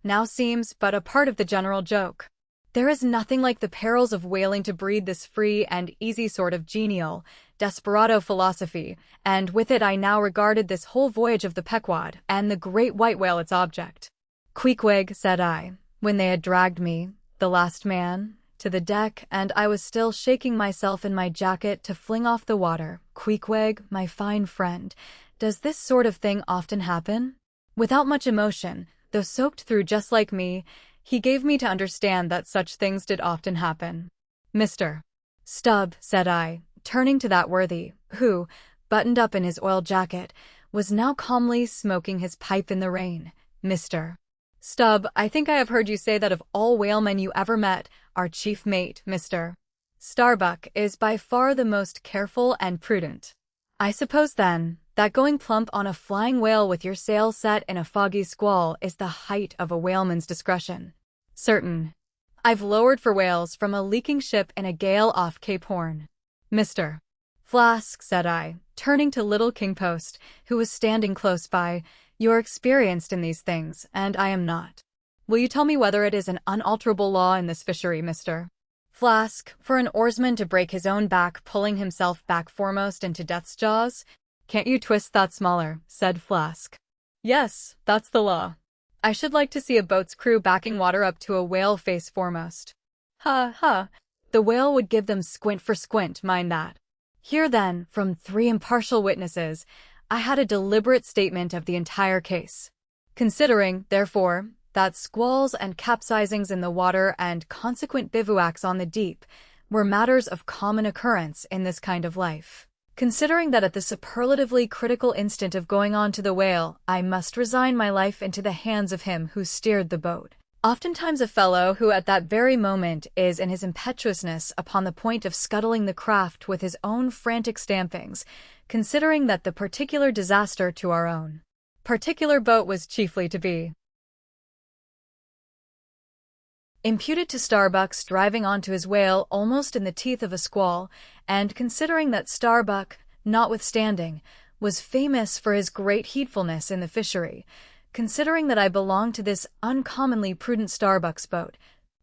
S1: now seems but a part of the general joke. There is nothing like the perils of whaling to breed this free and easy sort of genial, desperado philosophy, and with it I now regarded this whole voyage of the Pequod, and the great white whale its object. Queequeg, said I, when they had dragged me, the last man, to the deck, and I was still shaking myself in my jacket to fling off the water, Queequeg, my fine friend, does this sort of thing often happen? Without much emotion, though soaked through just like me, he gave me to understand that such things did often happen. Mr. Stubb, said I, turning to that worthy, who, buttoned up in his oiled jacket, was now calmly smoking his pipe in the rain. Mr. Stubb, I think I have heard you say that of all whalemen you ever met, our chief mate, Mr. Starbuck, is by far the most careful and prudent. I suppose, then, that going plump on a flying whale with your sails set in a foggy squall is the height of a whaleman's discretion. Certain. I've lowered for whales from a leaking ship in a gale off Cape Horn. Mr. Flask, said I, turning to little King Post, who was standing close by, you're experienced in these things, and I am not. Will you tell me whether it is an unalterable law in this fishery, Mr. Flask, for an oarsman to break his own back pulling himself back foremost into death's jaws? Can't you twist that smaller, said Flask. Yes, that's the law. I should like to see a boat's crew backing water up to a whale face foremost. Ha, ha. The whale would give them squint for squint, mind that. Here then, from 3 impartial witnesses, I had a deliberate statement of the entire case. Considering, therefore, that squalls and capsizings in the water and consequent bivouacs on the deep were matters of common occurrence in this kind of life. Considering that at the superlatively critical instant of going on to the whale, I must resign my life into the hands of him who steered the boat. Oftentimes a fellow who at that very moment is in his impetuousness upon the point of scuttling the craft with his own frantic stampings, considering that the particular disaster to our own particular boat was chiefly to be imputed to Starbuck's driving onto his whale almost in the teeth of a squall, and considering that Starbuck, notwithstanding, was famous for his great heedfulness in the fishery, considering that I belonged to this uncommonly prudent Starbuck's boat,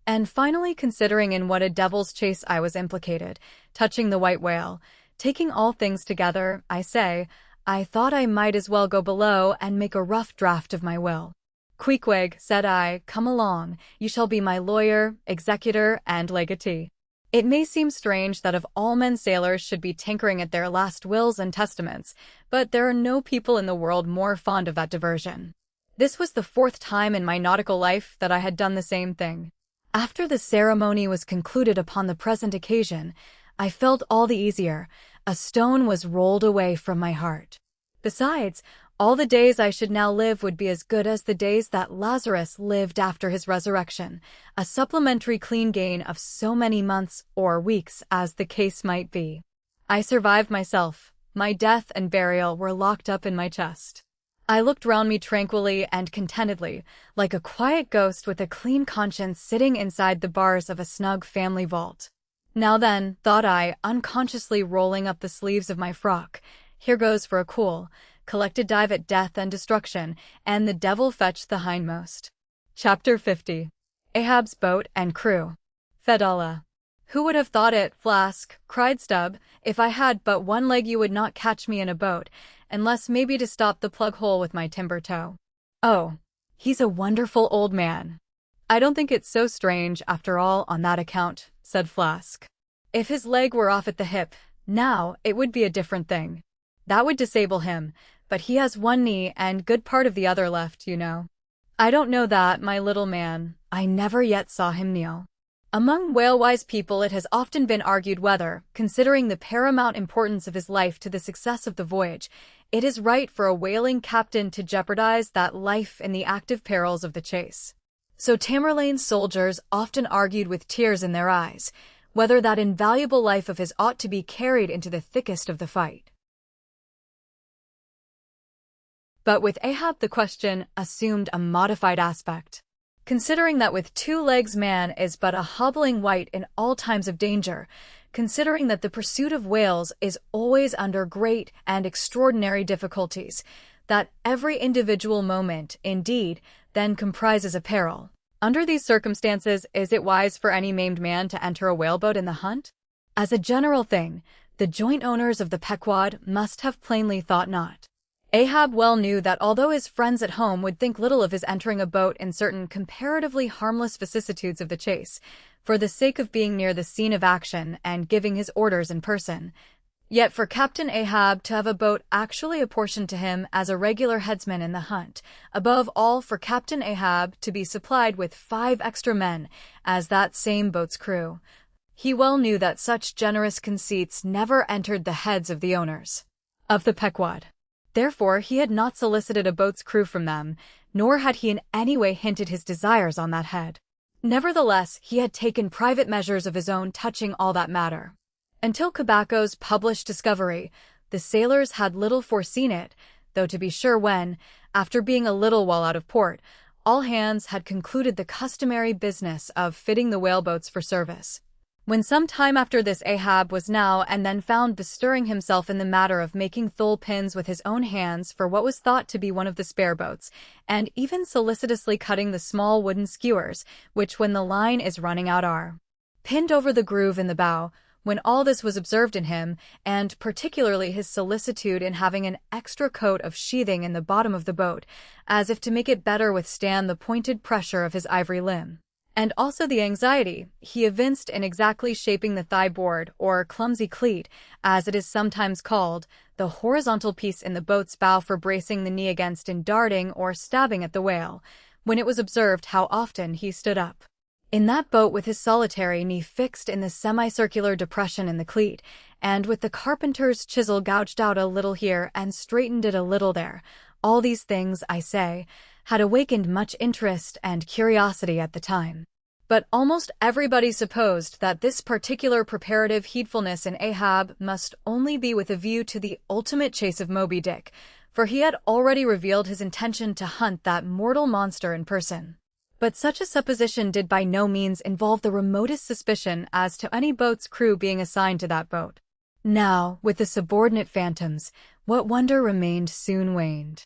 S1: and finally considering in what a devil's chase I was implicated, touching the white whale, taking all things together, I say, I thought I might as well go below and make a rough draft of my will. Queequeg, said I, come along, you shall be my lawyer, executor, and legatee. It may seem strange that of all men sailors should be tinkering at their last wills and testaments, but there are no people in the world more fond of that diversion. This was the 4th time in my nautical life that I had done the same thing. After the ceremony was concluded upon the present occasion, I felt all the easier. A stone was rolled away from my heart. Besides, all the days I should now live would be as good as the days that Lazarus lived after his resurrection, a supplementary clean gain of so many months or weeks as the case might be. I survived myself. My death and burial were locked up in my chest. I looked round me tranquilly and contentedly, like a quiet ghost with a clean conscience sitting inside the bars of a snug family vault. Now then, thought I, unconsciously rolling up the sleeves of my frock, here goes for a cool, collected dive at death and destruction, and the devil fetched the hindmost. Chapter 50. Ahab's Boat and Crew. Fedallah. Who would have thought it, Flask, cried Stubb, if I had but one leg you would not catch me in a boat, unless maybe to stop the plug hole with my timber toe. Oh, he's a wonderful old man. I don't think it's so strange, after all, on that account, said Flask. If his leg were off at the hip, now, it would be a different thing. That would disable him, but he has one knee and good part of the other left, you know. I don't know that, my little man. I never yet saw him kneel. Among whale-wise people it has often been argued whether, considering the paramount importance of his life to the success of the voyage, it is right for a whaling captain to jeopardize that life in the active perils of the chase. So Tamerlane's soldiers often argued with tears in their eyes, whether that invaluable life of his ought to be carried into the thickest of the fight. But with Ahab the question assumed a modified aspect. Considering that with 2 legs man is but a hobbling wight in all times of danger, considering that the pursuit of whales is always under great and extraordinary difficulties, that every individual moment, indeed, then comprises a peril. Under these circumstances, is it wise for any maimed man to enter a whaleboat in the hunt? As a general thing, the joint owners of the Pequod must have plainly thought not. Ahab well knew that although his friends at home would think little of his entering a boat in certain comparatively harmless vicissitudes of the chase, for the sake of being near the scene of action and giving his orders in person, yet for Captain Ahab to have a boat actually apportioned to him as a regular headsman in the hunt, above all for Captain Ahab to be supplied with 5 extra men as that same boat's crew, he well knew that such generous conceits never entered the heads of the owners. of the Pequod. Therefore, he had not solicited a boat's crew from them, nor had he in any way hinted his desires on that head. Nevertheless, he had taken private measures of his own touching all that matter. Until Cabaco's published discovery, the sailors had little foreseen it, though to be sure when, after being a little while out of port, all hands had concluded the customary business of fitting the whaleboats for service. When some time after this Ahab was now and then found bestirring himself in the matter of making thole pins with his own hands for what was thought to be one of the spare boats, and even solicitously cutting the small wooden skewers, which when the line is running out are pinned over the groove in the bow. When all this was observed in him, and particularly his solicitude in having an extra coat of sheathing in the bottom of the boat, as if to make it better withstand the pointed pressure of his ivory limb, and also the anxiety he evinced in exactly shaping the thigh-board, or clumsy cleat, as it is sometimes called, the horizontal piece in the boat's bow for bracing the knee against in darting or stabbing at the whale, when it was observed how often he stood up in that boat with his solitary knee fixed in the semicircular depression in the cleat, and with the carpenter's chisel gouged out a little here and straightened it a little there, all these things, I say, had awakened much interest and curiosity at the time. But almost everybody supposed that this particular preparative heedfulness in Ahab must only be with a view to the ultimate chase of Moby Dick, for he had already revealed his intention to hunt that mortal monster in person. But such a supposition did by no means involve the remotest suspicion as to any boat's crew being assigned to that boat. Now, with the subordinate phantoms, what wonder remained soon waned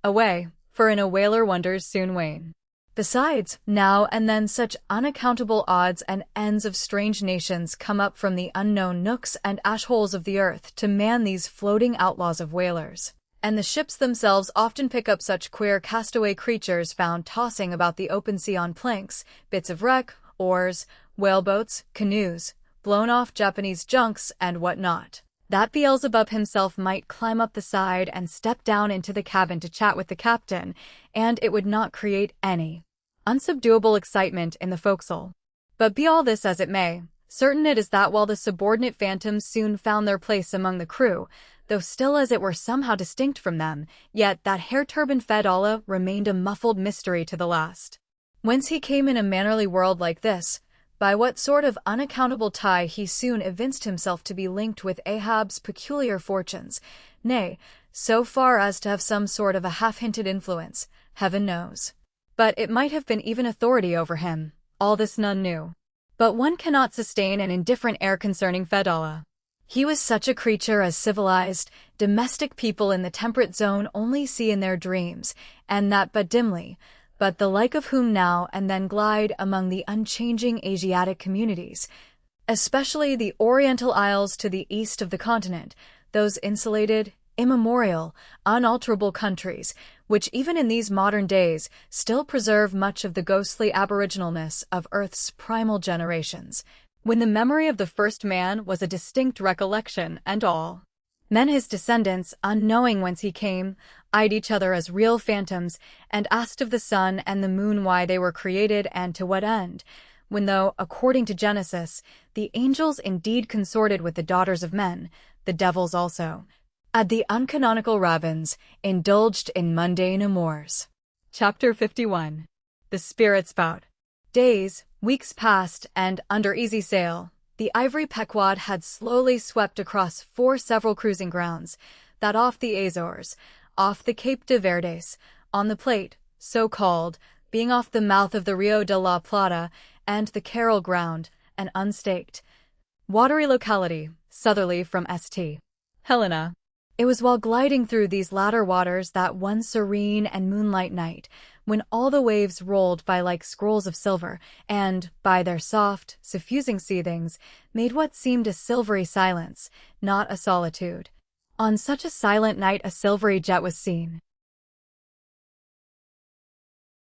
S1: away, for in a whaler wonders soon wane. Besides, now and then such unaccountable odds and ends of strange nations come up from the unknown nooks and ash-holes of the earth to man these floating outlaws of whalers. And the ships themselves often pick up such queer castaway creatures found tossing about the open sea on planks, bits of wreck, oars, whaleboats, canoes, blown-off Japanese junks, and what not, that Beelzebub himself might climb up the side and step down into the cabin to chat with the captain, and it would not create any unsubduable excitement in the forecastle. But be all this as it may, certain it is that while the subordinate phantoms soon found their place among the crew, though still as it were somehow distinct from them, yet that hair-turbaned Fedallah remained a muffled mystery to the last. Whence he came in a mannerly world like this, by what sort of unaccountable tie he soon evinced himself to be linked with Ahab's peculiar fortunes, nay, so far as to have some sort of a half-hinted influence, heaven knows. But it might have been even authority over him, all this none knew. But one cannot sustain an indifferent air concerning Fedallah. He was such a creature as civilized, domestic people in the temperate zone only see in their dreams, and that but dimly, but the like of whom now and then glide among the unchanging Asiatic communities, especially the Oriental Isles to the east of the continent, those insulated, immemorial, unalterable countries, which even in these modern days still preserve much of the ghostly aboriginalness of Earth's primal generations, when the memory of the first man was a distinct recollection, and all men his descendants, unknowing whence he came, eyed each other as real phantoms, and asked of the sun and the moon why they were created and to what end, when though, according to Genesis, the angels indeed consorted with the daughters of men, the devils also, and the uncanonical ravens, indulged in mundane amours. Chapter 51. The Spirit Spout. Days, weeks passed, and, under easy sail, the ivory Pequod had slowly swept across 4 several cruising grounds, that off the Azores, off the Cape de Verdes, on the Plate, so called, being off the mouth of the Rio de la Plata, and the Carroll Ground, an unstaked, watery locality, southerly from St. Helena. It was while gliding through these latter waters that one serene and moonlight night, when all the waves rolled by like scrolls of silver, and, by their soft, suffusing seethings, made what seemed a silvery silence, not a solitude. On such a silent night a silvery jet was seen,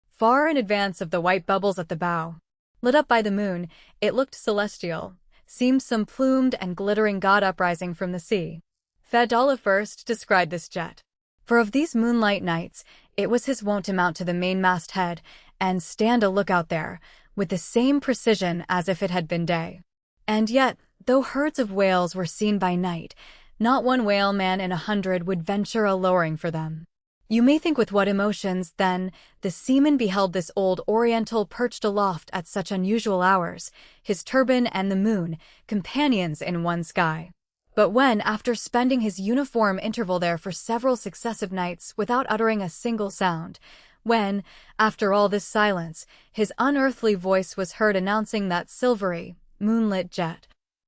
S1: far in advance of the white bubbles at the bow. Lit up by the moon, it looked celestial, seemed some plumed and glittering god uprising from the sea. Fedallah first described this jet. For of these moonlight nights, it was his wont to mount to the mainmast head and stand a lookout there, with the same precision as if it had been day. And yet, Though herds of whales were seen by night, not one whaleman in 100 would venture a lowering for them. You may think with what emotions, then, the seaman beheld this old Oriental perched aloft at such unusual hours, his turban and the moon, companions in one sky. But when, after spending his uniform interval there for several successive nights without uttering a single sound, when, after all this silence, his unearthly voice was heard announcing that silvery, moonlit jet,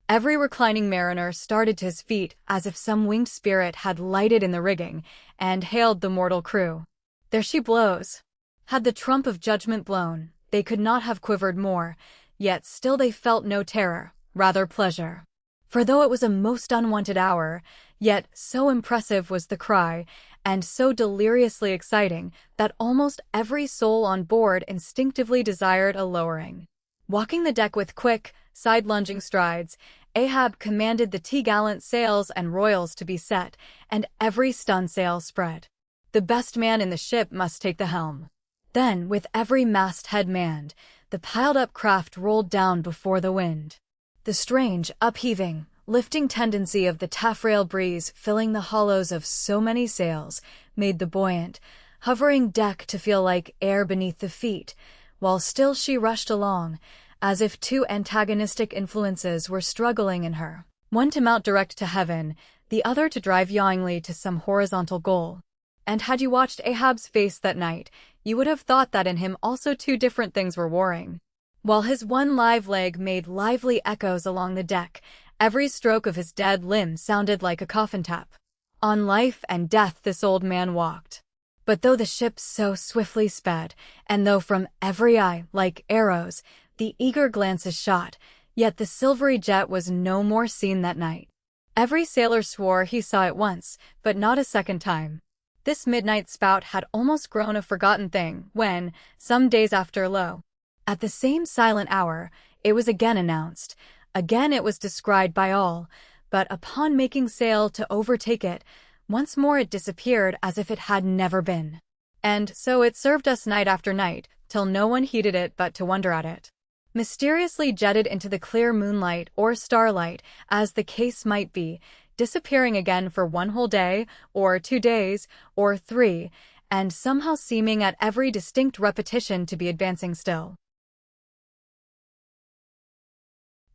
S1: every reclining mariner started to his feet as if some winged spirit had lighted in the rigging and hailed the mortal crew. There she blows. Had the trump of judgment blown, they could not have quivered more, yet still they felt no terror, rather pleasure. For though it was a most unwonted hour, yet so impressive was the cry, and so deliriously exciting, that almost every soul on board instinctively desired a lowering. Walking the deck with quick, side-lunging strides, Ahab commanded the topgallant sails and royals to be set, and every stunsail spread. The best man in the ship must take the helm. Then, with every masthead manned, the piled-up craft rolled down before the wind. The strange, upheaving, lifting tendency of the taffrail breeze filling the hollows of so many sails made the buoyant, hovering deck to feel like air beneath the feet, while still she rushed along, as if two antagonistic influences were struggling in her, one to mount direct to heaven, the other to drive yawingly to some horizontal goal. And had you watched Ahab's face that night, you would have thought that in him also two different things were warring. While his one live leg made lively echoes along the deck, every stroke of his dead limb sounded like a coffin tap. On life and death this old man walked. But though the ship so swiftly sped, and though from every eye, like arrows, the eager glances shot, yet the silvery jet was no more seen that night. Every sailor swore he saw it once, but not a second time. This midnight spout had almost grown a forgotten thing when, some days after, lo, at the same silent hour, it was again announced. Again it was descried by all, but upon making sail to overtake it, once more it disappeared as if it had never been. And so it served us night after night, till no one heeded it but to wonder at it. Mysteriously jetted into the clear moonlight or starlight, as the case might be, disappearing again for one whole day, or 2 days, or 3, and somehow seeming at every distinct repetition to be advancing still.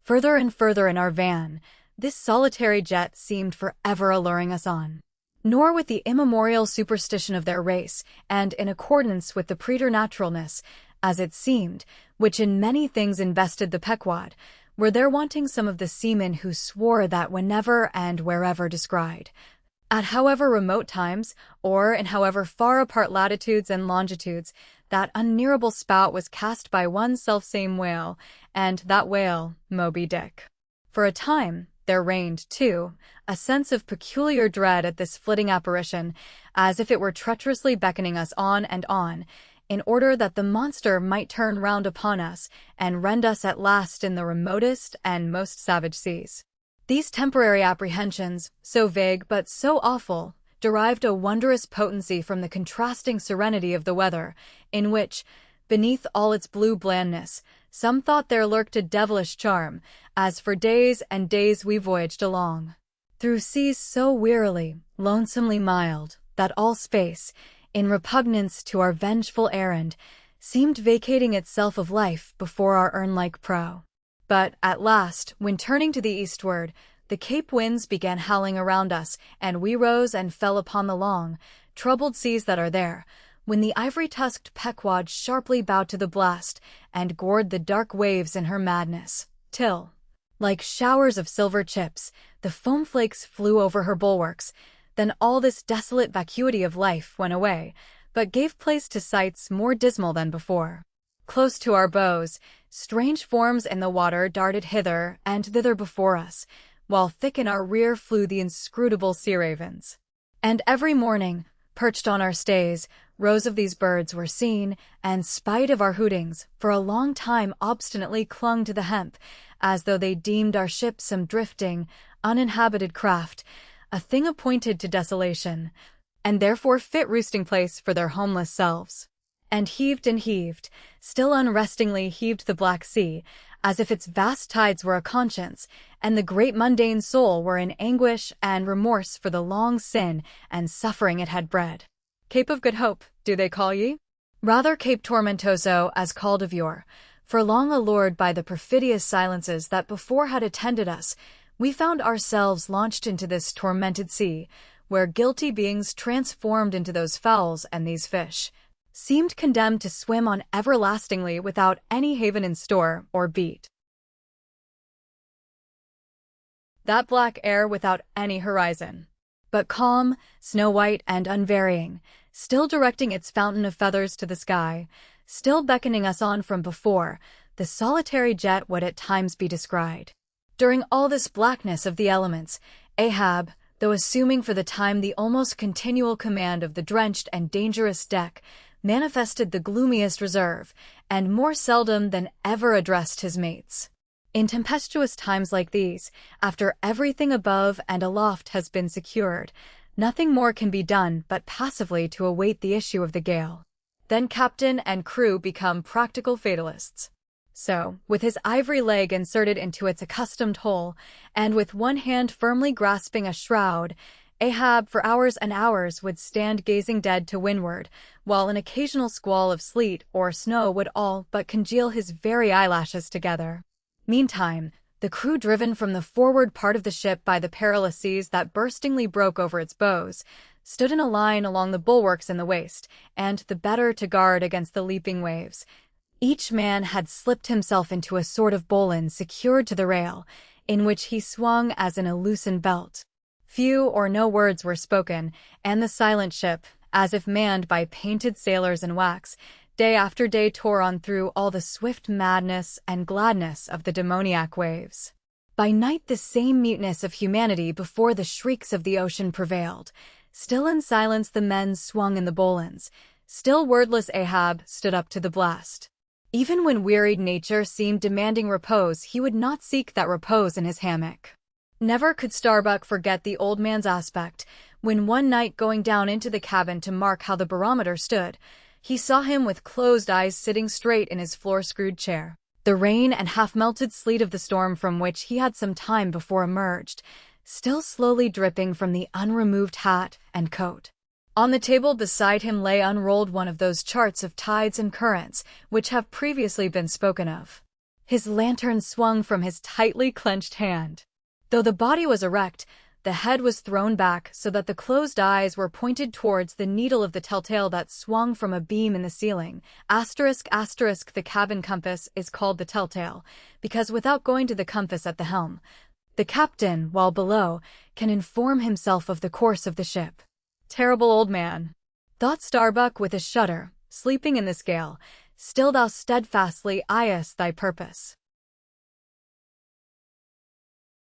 S1: Further and further in our van, this solitary jet seemed forever alluring us on. Nor with the immemorial superstition of their race, and in accordance with the preternaturalness, as it seemed, which in many things invested the Pequod, were there wanting some of the seamen who swore that whenever and wherever descried, at however remote times, or in however far apart latitudes and longitudes, that unnearable spout was cast by one selfsame whale, and that whale, Moby Dick. For a time, there reigned, too, a sense of peculiar dread at this flitting apparition, as if it were treacherously beckoning us on, in order that the monster might turn round upon us and rend us at last in the remotest and most savage seas. These temporary apprehensions, so vague but so awful, derived a wondrous potency from the contrasting serenity of the weather, in which, beneath all its blue blandness, some thought there lurked a devilish charm, as for days and days we voyaged along, through seas so wearily, lonesomely mild, that all space, in repugnance to our vengeful errand, seemed vacating itself of life before our urn-like prow. But, at last, when turning to the eastward, the Cape winds began howling around us, and we rose and fell upon the long, troubled seas that are there, when the ivory-tusked Pequod sharply bowed to the blast, and gored the dark waves in her madness, till, like showers of silver chips, the foam flakes flew over her bulwarks. Then all this desolate vacuity of life went away, but gave place to sights more dismal than before. Close to our bows, strange forms in the water darted hither and thither before us, while thick in our rear flew the inscrutable sea ravens. And every morning, perched on our stays, rows of these birds were seen, and, spite of our hootings, for a long time obstinately clung to the hemp, as though they deemed our ship some drifting, uninhabited craft, a thing appointed to desolation, and therefore fit roosting place for their homeless selves. And heaved, still unrestingly heaved the black sea, as if its vast tides were a conscience, and the great mundane soul were in anguish and remorse for the long sin and suffering it had bred. Cape of Good Hope, do they call ye? Rather Cape Tormentoso, as called of yore, for long allured by the perfidious silences that before had attended us, we found ourselves launched into this tormented sea, where guilty beings transformed into those fowls and these fish, seemed condemned to swim on everlastingly without any haven in store or beat. That black air without any horizon, but calm, snow-white and unvarying, still directing its fountain of feathers to the sky, still beckoning us on from before, the solitary jet would at times be descried. During all this blackness of the elements, Ahab, though assuming for the time the almost continual command of the drenched and dangerous deck, manifested the gloomiest reserve, and more seldom than ever addressed his mates. In tempestuous times like these, after everything above and aloft has been secured, nothing more can be done but passively to await the issue of the gale. Then captain and crew become practical fatalists. So, with his ivory leg inserted into its accustomed hole, and with one hand firmly grasping a shroud, Ahab for hours and hours would stand gazing dead to windward, while an occasional squall of sleet or snow would all but congeal his very eyelashes together. Meantime, the crew, driven from the forward part of the ship by the perilous seas that burstingly broke over its bows, stood in a line along the bulwarks in the waist, and the better to guard against the leaping waves. Each man had slipped himself into a sort of bowline secured to the rail, in which he swung as in a loosened belt. Few or no words were spoken, and the silent ship, as if manned by painted sailors in wax, day after day tore on through all the swift madness and gladness of the demoniac waves. By night the same muteness of humanity before the shrieks of the ocean prevailed. Still in silence the men swung in the bowlines. Still wordless Ahab stood up to the blast. Even when wearied nature seemed demanding repose, he would not seek that repose in his hammock. Never could Starbuck forget the old man's aspect, when one night going down into the cabin to mark how the barometer stood, he saw him with closed eyes sitting straight in his floor-screwed chair. The rain and half-melted sleet of the storm from which he had some time before emerged, still slowly dripping from the unremoved hat and coat. On the table beside him lay unrolled one of those charts of tides and currents which have previously been spoken of. His lantern swung from his tightly clenched hand. Though the body was erect, the head was thrown back so that the closed eyes were pointed towards the needle of the telltale that swung from a beam in the ceiling. ****, the cabin compass is called the telltale, because without going to the compass at the helm, the captain, while below, can inform himself of the course of the ship. Terrible old man, thought Starbuck with a shudder, sleeping in this gale, still thou steadfastly eyest thy purpose.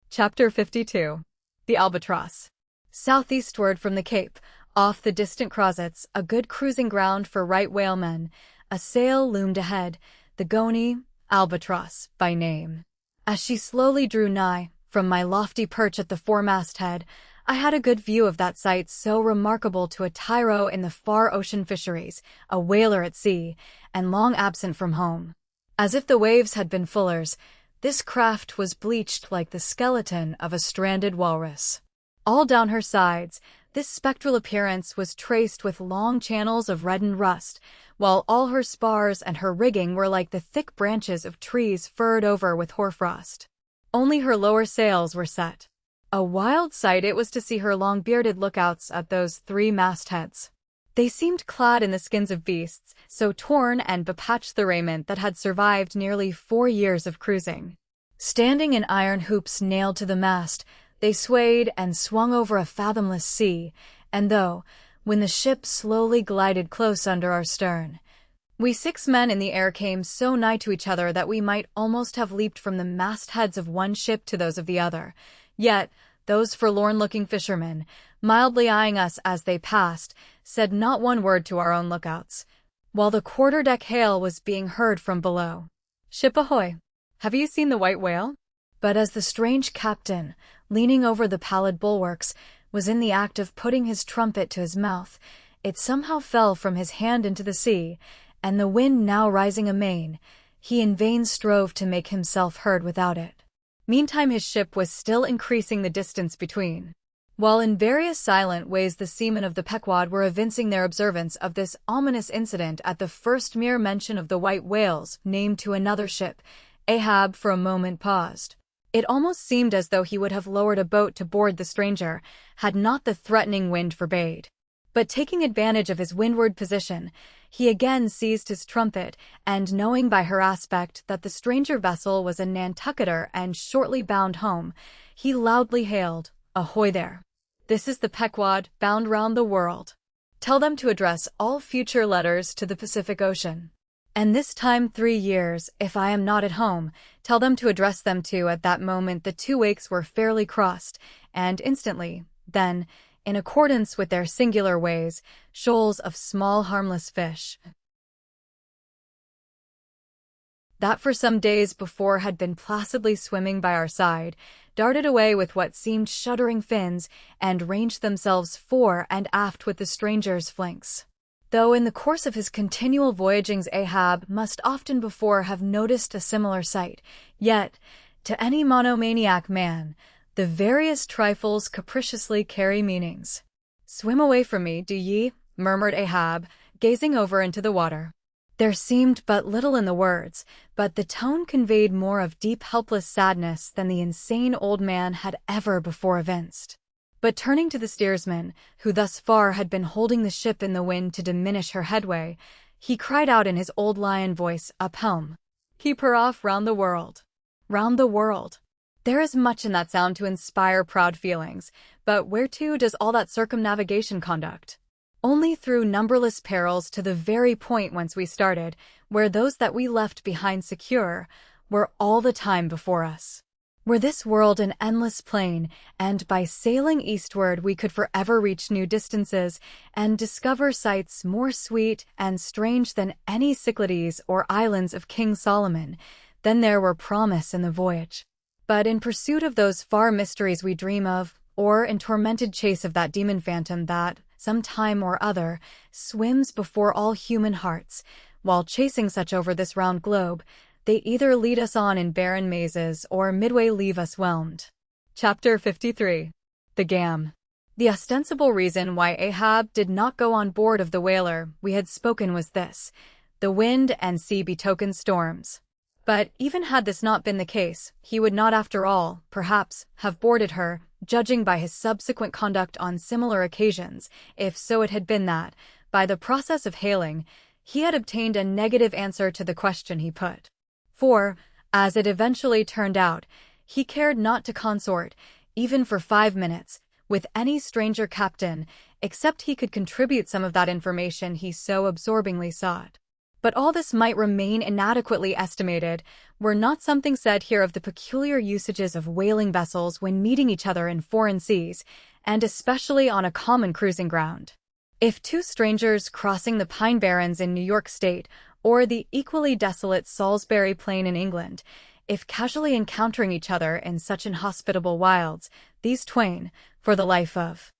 S1: Chapter 52. The Albatross. Southeastward from the Cape, off the distant Crozets, a good cruising ground for right whalemen, a sail loomed ahead, the Goni, Albatross, by name. As she slowly drew nigh, from my lofty perch at the foremast head, I had a good view of that sight so remarkable to a tyro in the far ocean fisheries, a whaler at sea, and long absent from home. As if the waves had been fullers, this craft was bleached like the skeleton of a stranded walrus. All down her sides, this spectral appearance was traced with long channels of reddened rust, while all her spars and her rigging were like the thick branches of trees furred over with hoarfrost. Only her lower sails were set. A wild sight it was to see her long-bearded lookouts at those three mastheads. They seemed clad in the skins of beasts, so torn and bepatched the raiment that had survived nearly 4 years of cruising. Standing in iron hoops nailed to the mast, they swayed and swung over a fathomless sea, and though, when the ship slowly glided close under our stern, we 6 men in the air came so nigh to each other that we might almost have leaped from the mastheads of one ship to those of the other, yet those forlorn-looking fishermen, mildly eyeing us as they passed, said not one word to our own lookouts, while the quarter-deck hail was being heard from below. "Ship ahoy! Have you seen the white whale?" But as the strange captain, leaning over the pallid bulwarks, was in the act of putting his trumpet to his mouth, it somehow fell from his hand into the sea, and the wind now rising amain, He in vain strove to make himself heard without it. Meantime his ship was still increasing the distance between. While in various silent ways the seamen of the Pequod were evincing their observance of this ominous incident at the first mere mention of the white whale's name to another ship, Ahab for a moment paused. It almost seemed as though he would have lowered a boat to board the stranger, had not the threatening wind forbade. But taking advantage of his windward position, he again seized his trumpet, and knowing by her aspect that the stranger vessel was a Nantucketer and shortly bound home, he loudly hailed, "Ahoy there! This is the Pequod, bound round the world. Tell them to address all future letters to the Pacific Ocean. And this time 3 years, if I am not at home, tell them to address them to." At that moment the two wakes were fairly crossed, and instantly, then, in accordance with their singular ways, shoals of small harmless fish, that for some days before had been placidly swimming by our side, darted away with what seemed shuddering fins, and ranged themselves fore and aft with the stranger's flanks. Though in the course of his continual voyagings Ahab must often before have noticed a similar sight, yet, to any monomaniac man, the veriest trifles capriciously carry meanings. "Swim away from me, do ye?" murmured Ahab, gazing over into the water. There seemed but little in the words, but the tone conveyed more of deep helpless sadness than the insane old man had ever before evinced. But turning to the steersman, who thus far had been holding the ship in the wind to diminish her headway, he cried out in his old lion voice, "Up helm! Keep her off round the world! Round the world!" There is much in that sound to inspire proud feelings, but whereto does all that circumnavigation conduct? Only through numberless perils to the very point whence we started, where those that we left behind secure were all the time before us. Were this world an endless plain, and by sailing eastward we could forever reach new distances, and discover sights more sweet and strange than any Cyclades or islands of King Solomon, then there were promise in the voyage. But in pursuit of those far mysteries we dream of, or in tormented chase of that demon phantom that, some time or other, swims before all human hearts, while chasing such over this round globe, they either lead us on in barren mazes or midway leave us whelmed. Chapter 53. The Gam. The ostensible reason why Ahab did not go on board of the whaler we had spoken was this: the wind and sea betokened storms. But even had this not been the case, he would not after all, perhaps, have boarded her, judging by his subsequent conduct on similar occasions, if so it had been that, by the process of hailing, he had obtained a negative answer to the question he put. For, as it eventually turned out, he cared not to consort, even for 5 minutes, with any stranger captain, except he could contribute some of that information he so absorbingly sought. But all this might remain inadequately estimated were not something said here of the peculiar usages of whaling vessels when meeting each other in foreign seas, and especially on a common cruising ground. If two strangers crossing the Pine Barrens in New York State, or the equally desolate Salisbury Plain in England, if casually encountering each other in such inhospitable wilds, these twain, for the life of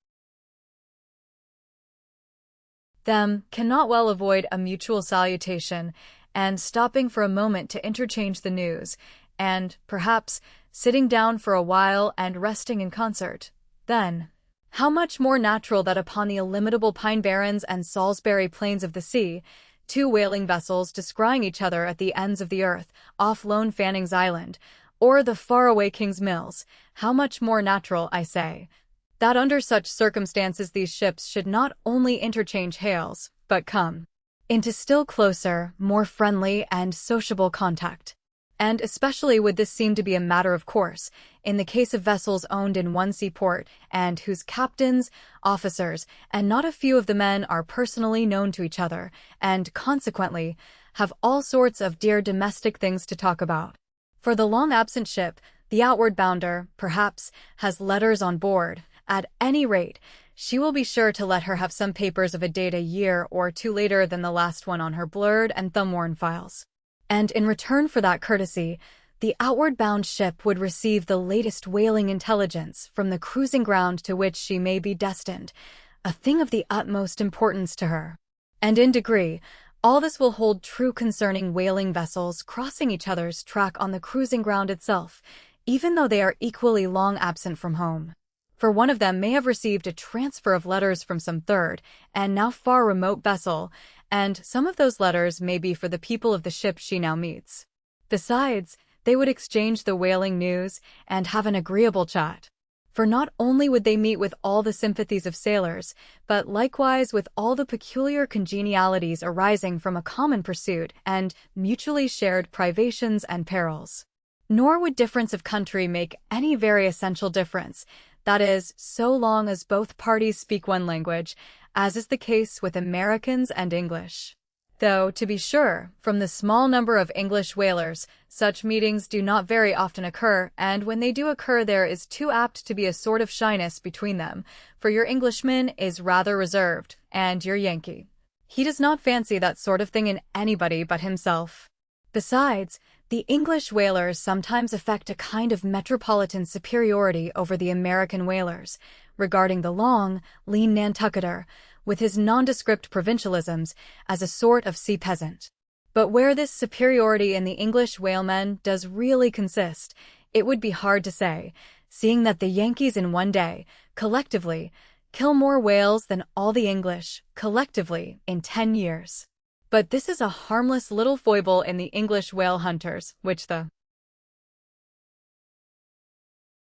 S1: them, cannot well avoid a mutual salutation, and stopping for a moment to interchange the news, and, perhaps, sitting down for a while and resting in concert, then, how much more natural that upon the illimitable Pine Barrens and Salisbury Plains of the sea, two whaling vessels descrying each other at the ends of the earth, off lone Fanning's Island, or the faraway King's Mills, how much more natural, I say, that under such circumstances these ships should not only interchange hails, but come into still closer, more friendly and sociable contact. And especially would this seem to be a matter of course, in the case of vessels owned in one seaport, and whose captains, officers, and not a few of the men are personally known to each other, and, consequently, have all sorts of dear domestic things to talk about. For the long-absent ship, the outward bounder, perhaps, has letters on board. At any rate, she will be sure to let her have some papers of a date a year or two later than the last one on her blurred and thumb-worn files. And in return for that courtesy, the outward-bound ship would receive the latest whaling intelligence from the cruising ground to which she may be destined, a thing of the utmost importance to her. And in degree, All this will hold true concerning whaling vessels crossing each other's track on the cruising ground itself, even though they are equally long absent from home. For one of them may have received a transfer of letters from some third, and now far remote vessel, and some of those letters may be for the people of the ship she now meets. Besides, they would exchange the whaling news and have an agreeable chat. For not only would they meet with all the sympathies of sailors, but likewise with all the peculiar congenialities arising from a common pursuit and mutually shared privations and perils. Nor would difference of country make any very essential difference, that is, so long as both parties speak one language, as is the case with Americans and English. Though, to be sure, from the small number of English whalers, such meetings do not very often occur, and when they do occur there is too apt to be a sort of shyness between them, for your Englishman is rather reserved, and your Yankee. He does not fancy that sort of thing in anybody but himself. Besides, the English whalers sometimes affect a kind of metropolitan superiority over the American whalers, regarding the long, lean Nantucketer, with his nondescript provincialisms, as a sort of sea peasant. But where this superiority in the English whalemen does really consist, it would be hard to say, seeing that the Yankees in one day, collectively, kill more whales than all the English, collectively, in 10 years. But this is a harmless little foible in the English whale hunters, which the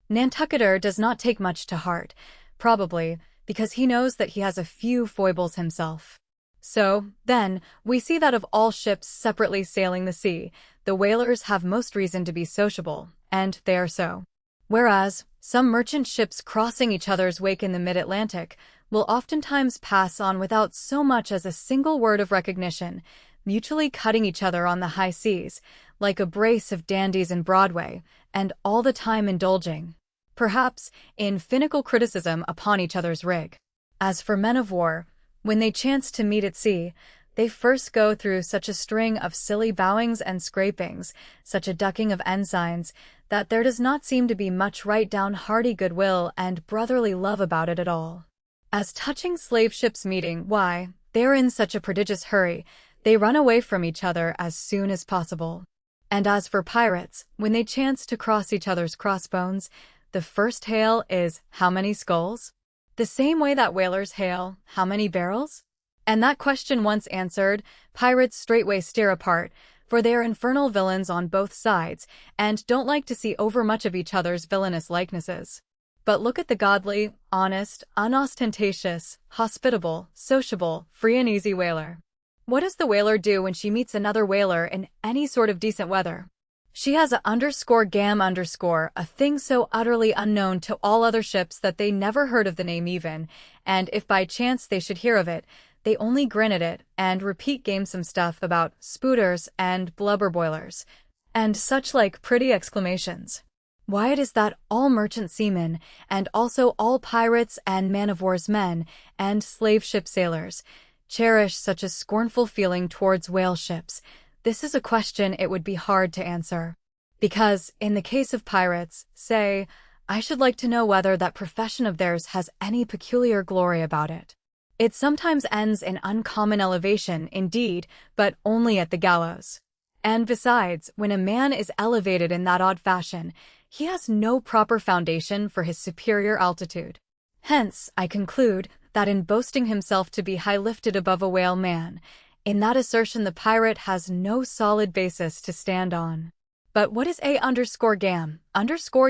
S1: Nantucketer does not take much to heart, probably because he knows that he has a few foibles himself. So, then, we see that of all ships separately sailing the sea, the whalers have most reason to be sociable, and they are so. Whereas, some merchant ships crossing each other's wake in the mid-Atlantic will oftentimes pass on without so much as a single word of recognition, mutually cutting each other on the high seas, like a brace of dandies in Broadway, and all the time indulging, perhaps, in finical criticism upon each other's rig. As for men of war, when they chance to meet at sea, they first go through such a string of silly bowings and scrapings, such a ducking of ensigns, that there does not seem to be much right-down hearty goodwill and brotherly love about it at all. As touching slave ships meeting, why, they are in such a prodigious hurry, they run away from each other as soon as possible. And as for pirates, when they chance to cross each other's crossbones, the first hail is, "How many skulls?" The same way that whalers hail, "How many barrels?" And that question once answered, pirates straightway steer apart, for they are infernal villains on both sides, and don't like to see overmuch of each other's villainous likenesses. But look at the godly, honest, unostentatious, hospitable, sociable, free and easy whaler. What does the whaler do when she meets another whaler in any sort of decent weather? She has a _gam_, a thing so utterly unknown to all other ships that they never heard of the name even, and if by chance they should hear of it, they only grin at it and repeat gamesome stuff about spooters and blubber boilers, and such like pretty exclamations. Why it is that all merchant seamen, and also all pirates and man-of-war's men, and slave ship sailors, cherish such a scornful feeling towards whale ships, this is a question it would be hard to answer. Because, in the case of pirates, say, I should like to know whether that profession of theirs has any peculiar glory about it. It sometimes ends in uncommon elevation, indeed, but only at the gallows. And besides, when a man is elevated in that odd fashion, he has no proper foundation for his superior altitude. Hence, I conclude, that in boasting himself to be high-lifted above a whale man, in that assertion the pirate has no solid basis to stand on. But what is _gam_?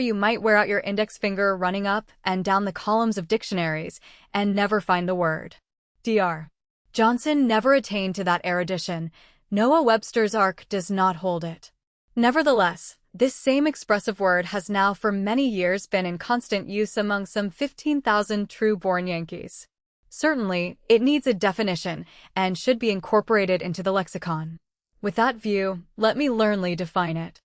S1: You might wear out your index finger running up and down the columns of dictionaries, and never find the word. Dr. Johnson never attained to that erudition. Noah Webster's Ark does not hold it. Nevertheless, this same expressive word has now for many years been in constant use among some 15,000 true-born Yankees. Certainly, it needs a definition and should be incorporated into the lexicon. With that view, let me learnedly define it.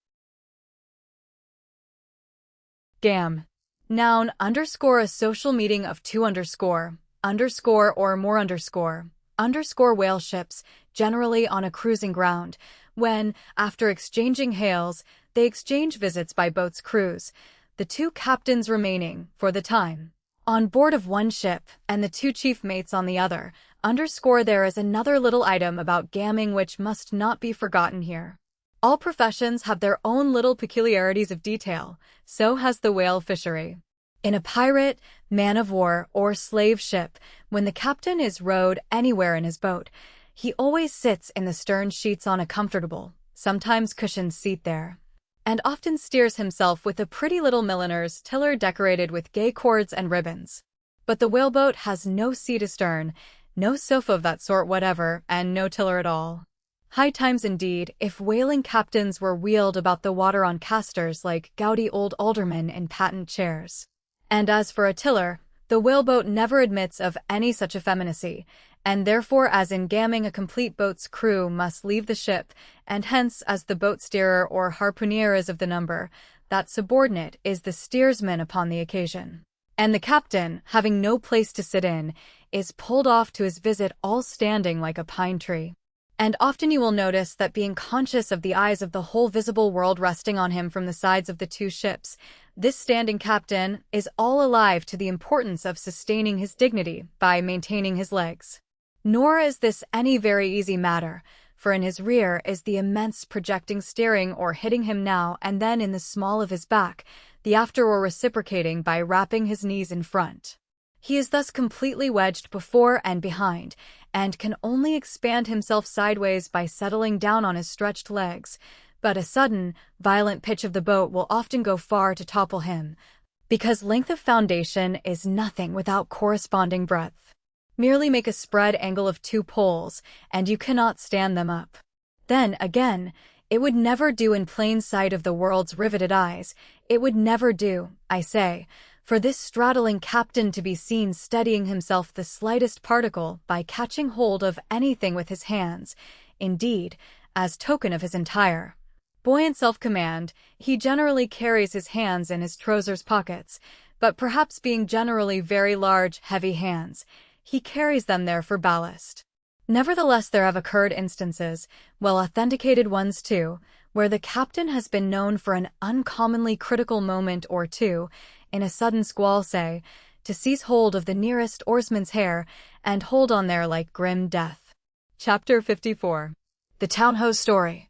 S1: Gam. Noun _a social meeting of two _ or more _ whale ships, generally on a cruising ground, when, after exchanging hails, they exchange visits by boat's crews, the two captains remaining, for the time, on board of one ship, and the two chief mates on the other, There is another little item about gamming which must not be forgotten here. All professions have their own little peculiarities of detail, so has the whale fishery. In a pirate, man of war, or slave ship, when the captain is rowed anywhere in his boat, he always sits in the stern sheets on a comfortable, sometimes cushioned seat there, and often steers himself with a pretty little milliner's tiller decorated with gay cords and ribbons. But the whaleboat has no seat astern, no sofa of that sort whatever, and no tiller at all. High times indeed, if whaling captains were wheeled about the water on casters like gouty old aldermen in patent chairs. And as for a tiller, the whaleboat never admits of any such effeminacy, and therefore as in gamming a complete boat's crew must leave the ship, and hence as the boat steerer or harpooner is of the number, that subordinate is the steersman upon the occasion. And the captain, having no place to sit in, is pulled off to his visit all standing like a pine tree. And often you will notice that being conscious of the eyes of the whole visible world resting on him from the sides of the two ships, this standing captain is all alive to the importance of sustaining his dignity by maintaining his legs. Nor is this any very easy matter, for in his rear is the immense projecting steering or hitting him now and then in the small of his back, the after or reciprocating by wrapping his knees in front. He is thus completely wedged before and behind, and can only expand himself sideways by settling down on his stretched legs, but a sudden, violent pitch of the boat will often go far to topple him, because length of foundation is nothing without corresponding breadth. Merely make a spread angle of 2 poles, and you cannot stand them up. Then, again, it would never do in plain sight of the world's riveted eyes, it would never do, I say, for this straddling captain to be seen steadying himself the slightest particle by catching hold of anything with his hands. Indeed, as token of his entire buoyant self-command, he generally carries his hands in his trousers pockets, but perhaps being generally very large, heavy hands, he carries them there for ballast. Nevertheless, there have occurred instances, well authenticated ones too, where the captain has been known for an uncommonly critical moment or two, in a sudden squall say, to seize hold of the nearest oarsman's hair and hold on there like grim death. Chapter 54. The Town Ho Story.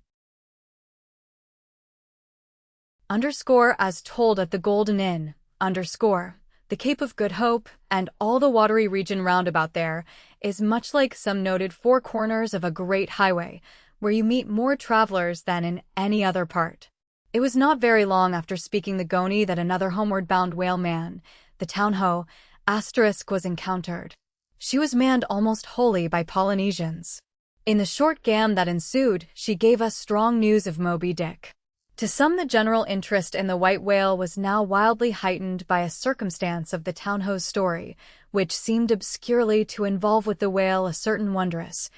S1: As told at the Golden Inn, the Cape of Good Hope, and all the watery region round about there, is much like some noted 4 corners of a great highway, where you meet more travelers than in any other part. It was not very long after speaking the Goni that another homeward-bound whaleman, the Town Ho, was encountered. She was manned almost wholly by Polynesians. In the short gam that ensued, she gave us strong news of Moby Dick. To some, the general interest in the white whale was now wildly heightened by a circumstance of the Town Ho's story, which seemed obscurely to involve with the whale a certain wondrous,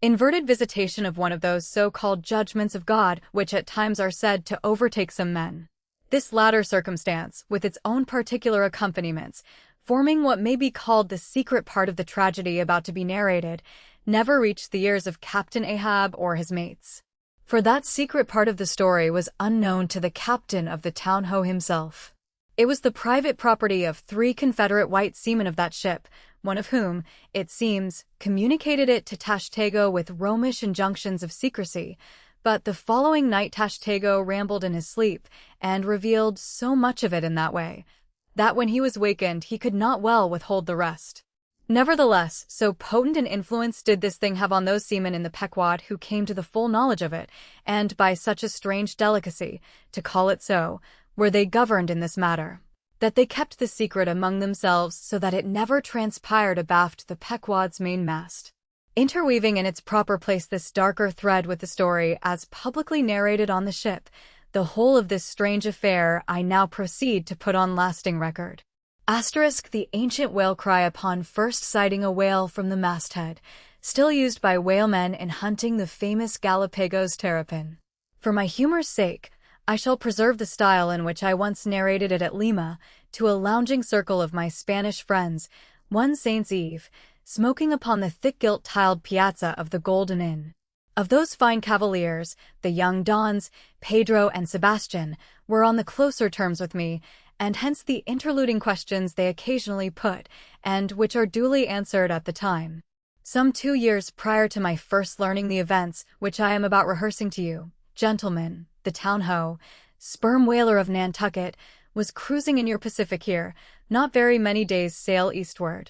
S1: inverted visitation of one of those so-called judgments of God which at times are said to overtake some men. This latter circumstance, with its own particular accompaniments, forming what may be called the secret part of the tragedy about to be narrated, never reached the ears of Captain Ahab or his mates. For that secret part of the story was unknown to the captain of the Town Ho himself. It was the private property of 3 Confederate white seamen of that ship, one of whom, it seems, communicated it to Tashtego with Romish injunctions of secrecy, but the following night Tashtego rambled in his sleep and revealed so much of it in that way, that when he was wakened he could not well withhold the rest. Nevertheless, so potent an influence did this thing have on those seamen in the Pequod who came to the full knowledge of it, and by such a strange delicacy, to call it so, were they governed in this matter, that they kept the secret among themselves so that it never transpired abaft the Pequod's mainmast. Interweaving in its proper place this darker thread with the story as publicly narrated on the ship, the whole of this strange affair I now proceed to put on lasting record. The ancient whale cry upon first sighting a whale from the masthead, still used by whalemen in hunting the famous Galapagos terrapin. For my humor's sake, I shall preserve the style in which I once narrated it at Lima, to a lounging circle of my Spanish friends, one Saint's Eve, smoking upon the thick gilt-tiled piazza of the Golden Inn. Of those fine cavaliers, the young Dons, Pedro and Sebastian, were on the closer terms with me, and hence the interluding questions they occasionally put, and which are duly answered at the time. Some 2 years prior to my first learning the events which I am about rehearsing to you, gentlemen, the town-ho, sperm whaler of Nantucket, was cruising in your Pacific here, not very many days' sail eastward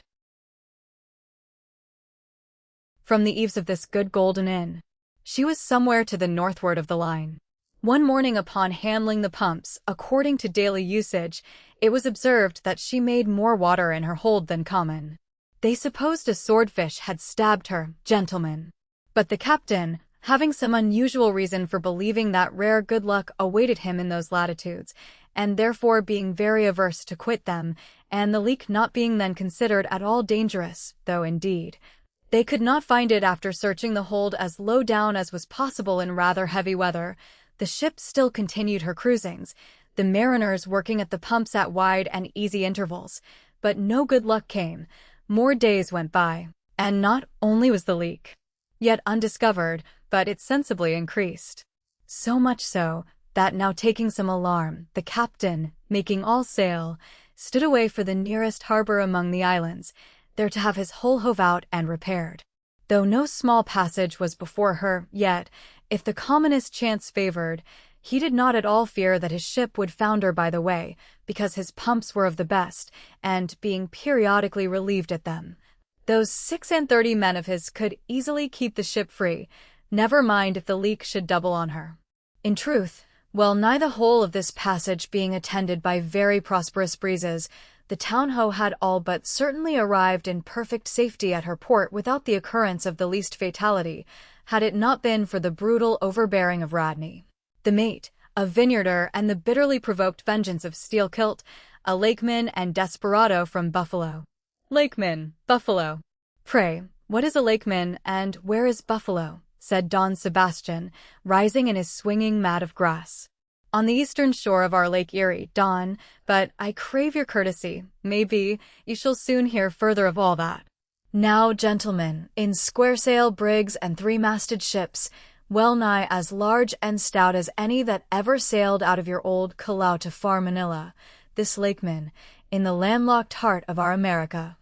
S1: from the eaves of this good Golden Inn. She was somewhere to the northward of the line. One morning upon handling the pumps, according to daily usage, it was observed that she made more water in her hold than common. They supposed a swordfish had stabbed her, gentlemen. But the captain, having some unusual reason for believing that rare good luck awaited him in those latitudes, and therefore being very averse to quit them, and the leak not being then considered at all dangerous, though indeed they could not find it after searching the hold as low down as was possible in rather heavy weather, the ship still continued her cruisings, the mariners working at the pumps at wide and easy intervals. But no good luck came. More days went by, and not only was the leak yet undiscovered, but it sensibly increased. So much so, that now taking some alarm, the captain, making all sail, stood away for the nearest harbor among the islands, there to have his hull hove out and repaired. Though no small passage was before her, yet, if the commonest chance favored, he did not at all fear that his ship would founder by the way, because his pumps were of the best, and, being periodically relieved at them, those 36 men of his could easily keep the ship free, never mind if the leak should double on her. In truth, well nigh the whole of this passage being attended by very prosperous breezes, the town-ho had all but certainly arrived in perfect safety at her port without the occurrence of the least fatality, had it not been for the brutal overbearing of Radney, the mate, a vineyarder, and the bitterly provoked vengeance of Steelkilt, a lakeman and desperado from Buffalo. Lakeman, Buffalo. Pray, what is a lakeman, and where is Buffalo? Said Don Sebastian, rising in his swinging mat of grass. On the eastern shore of our Lake Erie, Don, but I crave your courtesy. Maybe you shall soon hear further of all that. Now, gentlemen, in square-sail brigs and three-masted ships, well nigh as large and stout as any that ever sailed out of your old Callao to far Manila, this lakeman, in the landlocked heart of our America,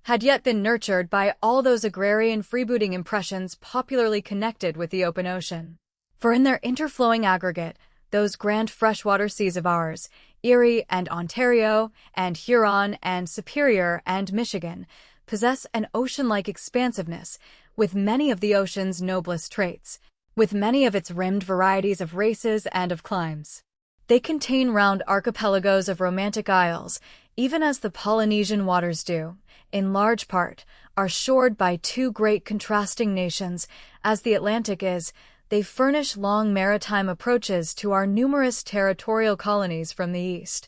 S1: had yet been nurtured by all those agrarian freebooting impressions popularly connected with the open ocean. For in their interflowing aggregate, those grand freshwater seas of ours, Erie and Ontario and Huron and Superior and Michigan, possess an ocean-like expansiveness, with many of the ocean's noblest traits, with many of its rimmed varieties of races and of climes. They contain round archipelagos of romantic isles, even as the Polynesian waters do, in large part, are shored by two great contrasting nations, as the Atlantic is. They furnish long maritime approaches to our numerous territorial colonies from the east,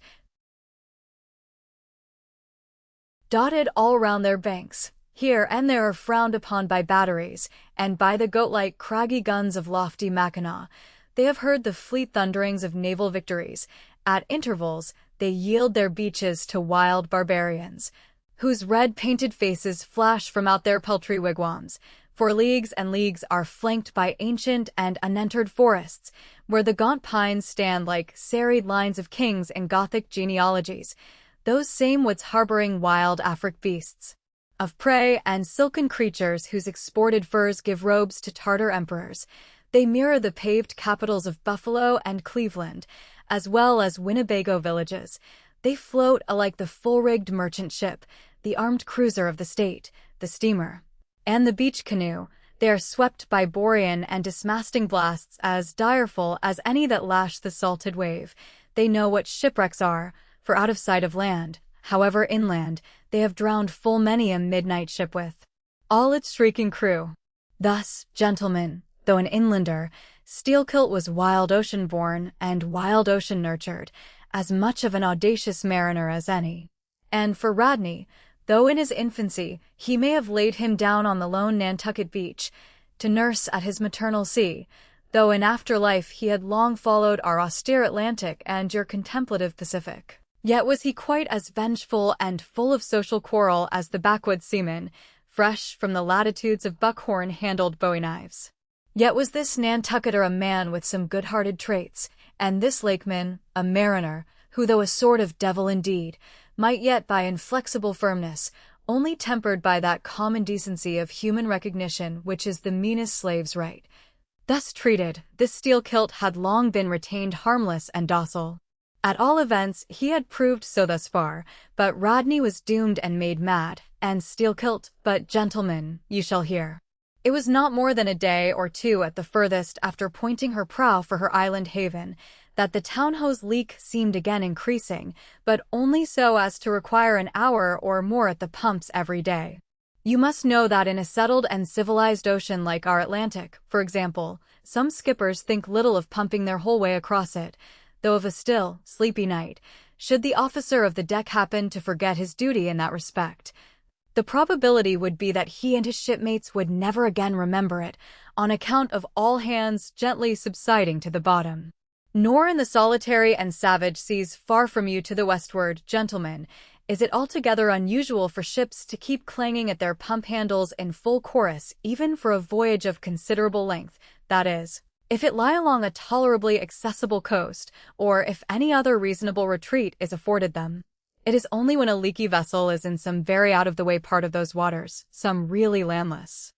S1: dotted all round their banks, here and there are frowned upon by batteries, and by the goat-like craggy guns of lofty Mackinaw. They have heard the fleet thunderings of naval victories. At intervals, they yield their beaches to wild barbarians, whose red-painted faces flash from out their peltry wigwams. For leagues and leagues are flanked by ancient and unentered forests, where the gaunt pines stand like serried lines of kings in Gothic genealogies, those same woods harboring wild Afric beasts of prey and silken creatures whose exported furs give robes to Tartar emperors. They mirror the paved capitals of Buffalo and Cleveland, as well as Winnebago villages. They float alike the full-rigged merchant ship, the armed cruiser of the state, the steamer, and the beach canoe. They are swept by borean and dismasting blasts as direful as any that lash the salted wave. They know what shipwrecks are, for out of sight of land, however inland, they have drowned full many a midnight ship with all its shrieking crew. Thus, gentlemen, though an inlander, Steelkilt was wild ocean born and wild ocean nurtured, as much of an audacious mariner as any. And for Radney, though in his infancy he may have laid him down on the lone Nantucket beach, to nurse at his maternal sea, though in after life he had long followed our austere Atlantic and your contemplative Pacific, yet was he quite as vengeful and full of social quarrel as the backwoods seaman, fresh from the latitudes of buckhorn-handled bowie-knives. Yet was this Nantucketer a man with some good-hearted traits, and this lakeman a mariner, who though a sort of devil indeed, might yet by inflexible firmness, only tempered by that common decency of human recognition which is the meanest slave's right. Thus treated, this steel-kilt had long been retained harmless and docile. At all events, he had proved so thus far, but Rodney was doomed and made mad, and steel-kilt, but gentlemen, you shall hear. It was not more than a day or two at the furthest after pointing her prow for her island haven, that the town-hose leak seemed again increasing, but only so as to require an hour or more at the pumps every day. You must know that in a settled and civilized ocean like our Atlantic, for example, some skippers think little of pumping their whole way across it, though of a still, sleepy night, should the officer of the deck happen to forget his duty in that respect, the probability would be that he and his shipmates would never again remember it, on account of all hands gently subsiding to the bottom. Nor in the solitary and savage seas far from you to the westward, gentlemen, is it altogether unusual for ships to keep clanging at their pump handles in full chorus even for a voyage of considerable length, that is, if it lie along a tolerably accessible coast, or if any other reasonable retreat is afforded them. It is only when a leaky vessel is in some very out-of-the-way part of those waters, some really landless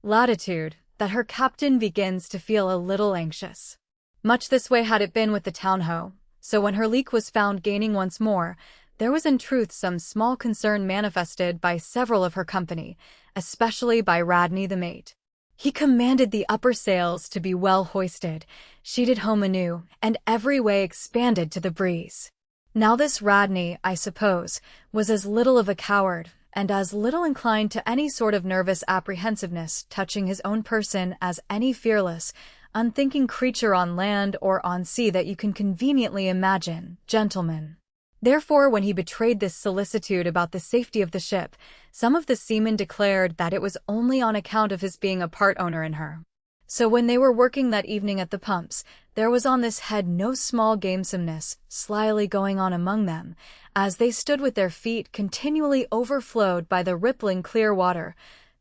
S1: latitude, that her captain begins to feel a little anxious. Much this way had it been with the town-ho, so when her leak was found gaining once more, there was in truth some small concern manifested by several of her company, especially by Rodney the mate. He commanded the upper sails to be well hoisted, sheeted home anew, and every way expanded to the breeze. Now this Rodney, I suppose, was as little of a coward, and as little inclined to any sort of nervous apprehensiveness touching his own person as any fearless, unthinking creature on land or on sea that you can conveniently imagine, gentlemen. Therefore, when he betrayed this solicitude about the safety of the ship, some of the seamen declared that it was only on account of his being a part-owner in her. So when they were working that evening at the pumps, there was on this head no small gamesomeness slyly going on among them, as they stood with their feet continually overflowed by the rippling clear water,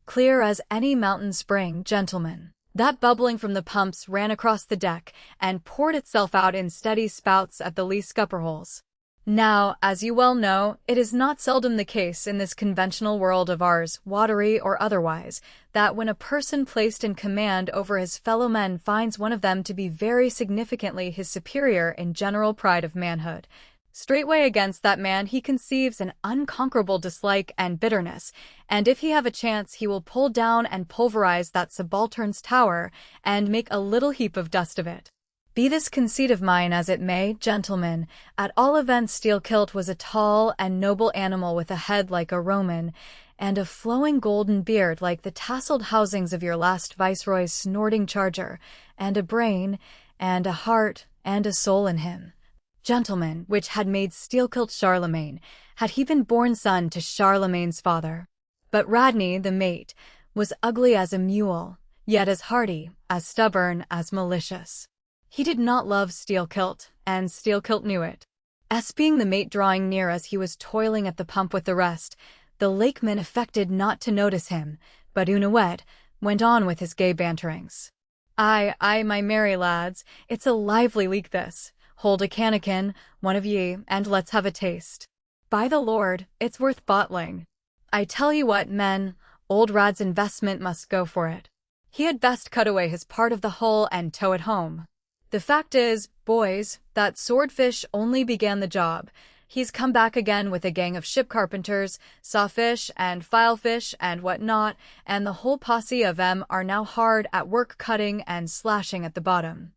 S1: clear as any mountain spring, gentlemen, that bubbling from the pumps ran across the deck and poured itself out in steady spouts at the lee scupper holes. Now, as you well know, it is not seldom the case in this conventional world of ours, watery or otherwise, that when a person placed in command over his fellow men finds one of them to be very significantly his superior in general pride of manhood, straightway against that man he conceives an unconquerable dislike and bitterness, and if he have a chance he will pull down and pulverize that subaltern's tower, and make a little heap of dust of it. Be this conceit of mine as it may, gentlemen, at all events Steel-kilt was a tall and noble animal with a head like a Roman, and a flowing golden beard like the tasseled housings of your last viceroy's snorting charger, and a brain, and a heart, and a soul in him, gentlemen, which had made Steel-kilt Charlemagne, had he been born son to Charlemagne's father. But Rodney, the mate, was ugly as a mule, yet as hardy, as stubborn, as malicious. He did not love Steel-kilt, and Steel-kilt knew it. Being the mate drawing near as he was toiling at the pump with the rest, the lakeman affected not to notice him, but unawed, went on with his gay banterings. Aye, my merry lads, it's a lively leak this. Hold a cannikin, one of ye, and let's have a taste. By the Lord, it's worth bottling. I tell you what, men, old Rod's investment must go for it. He had best cut away his part of the hull and tow it home. The fact is, boys, that swordfish only began the job. He's come back again with a gang of ship carpenters, sawfish and filefish and what not, and the whole posse of 'em are now hard at work cutting and slashing at the bottom.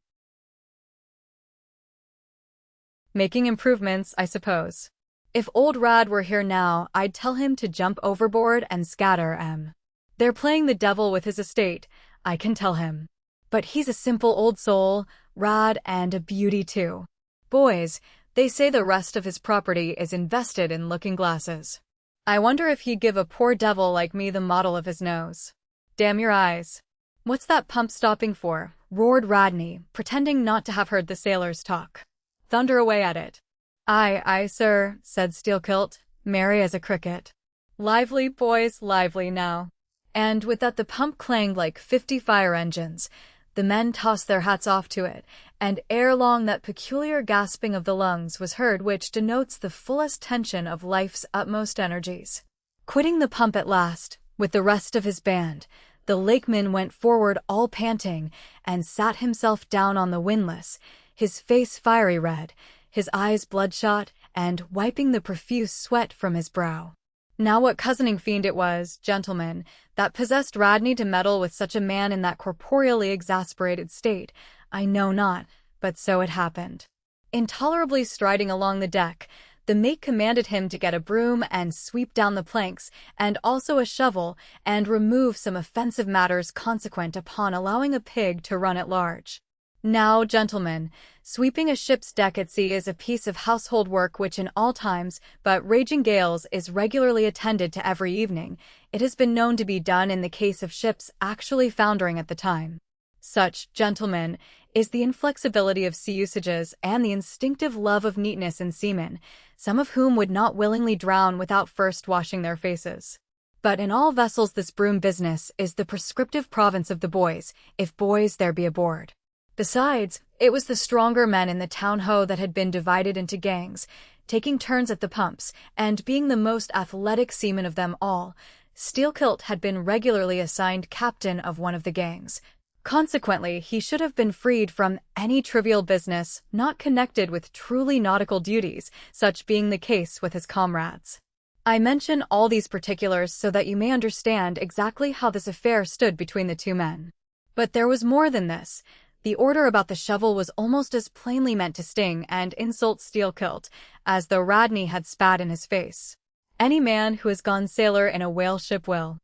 S1: Making improvements, I suppose. If old Rod were here now, I'd tell him to jump overboard and scatter 'em. They're playing the devil with his estate, I can tell him. But he's a simple old soul, Rod, and a beauty too. Boys, they say the rest of his property is invested in looking-glasses. I wonder if he'd give a poor devil like me the model of his nose. Damn your eyes. What's that pump stopping for? Roared Rodney, pretending not to have heard the sailors talk. Thunder away at it. Aye, sir, said Steel-kilt, merry as a cricket. Lively, boys, lively now. And with that the pump clanged like 50 fire engines. The men tossed their hats off to it, and ere long that peculiar gasping of the lungs was heard which denotes the fullest tension of life's utmost energies. Quitting the pump at last, with the rest of his band, the lakeman went forward all panting, and sat himself down on the windlass, his face fiery red, his eyes bloodshot, and wiping the profuse sweat from his brow. Now what cozening fiend it was, gentlemen, that possessed Radney to meddle with such a man in that corporeally exasperated state, I know not, but so it happened. Intolerably striding along the deck, the mate commanded him to get a broom and sweep down the planks, and also a shovel, and remove some offensive matters consequent upon allowing a pig to run at large. Now, gentlemen, sweeping a ship's deck at sea is a piece of household work which in all times but raging gales is regularly attended to every evening. It has been known to be done in the case of ships actually foundering at the time. Such, gentlemen, is the inflexibility of sea usages and the instinctive love of neatness in seamen, some of whom would not willingly drown without first washing their faces. But in all vessels this broom business is the prescriptive province of the boys, if boys there be aboard. Besides, it was the stronger men in the town-ho that had been divided into gangs, taking turns at the pumps, and being the most athletic seaman of them all, Steelkilt had been regularly assigned captain of one of the gangs. Consequently, he should have been freed from any trivial business not connected with truly nautical duties, such being the case with his comrades. I mention all these particulars so that you may understand exactly how this affair stood between the two men. But there was more than this. The order about the shovel was almost as plainly meant to sting and insult Steelkilt as though Radney had spat in his face. Any man who has gone sailor in a whale ship will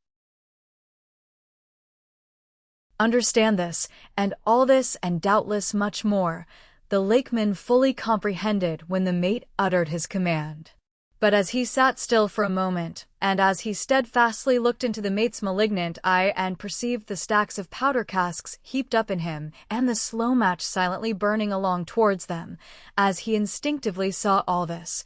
S1: understand this, and all this, and doubtless much more, the lakeman fully comprehended when the mate uttered his command. But as he sat still for a moment, and as he steadfastly looked into the mate's malignant eye and perceived the stacks of powder casks heaped up in him, and the slow match silently burning along towards them, as he instinctively saw all this,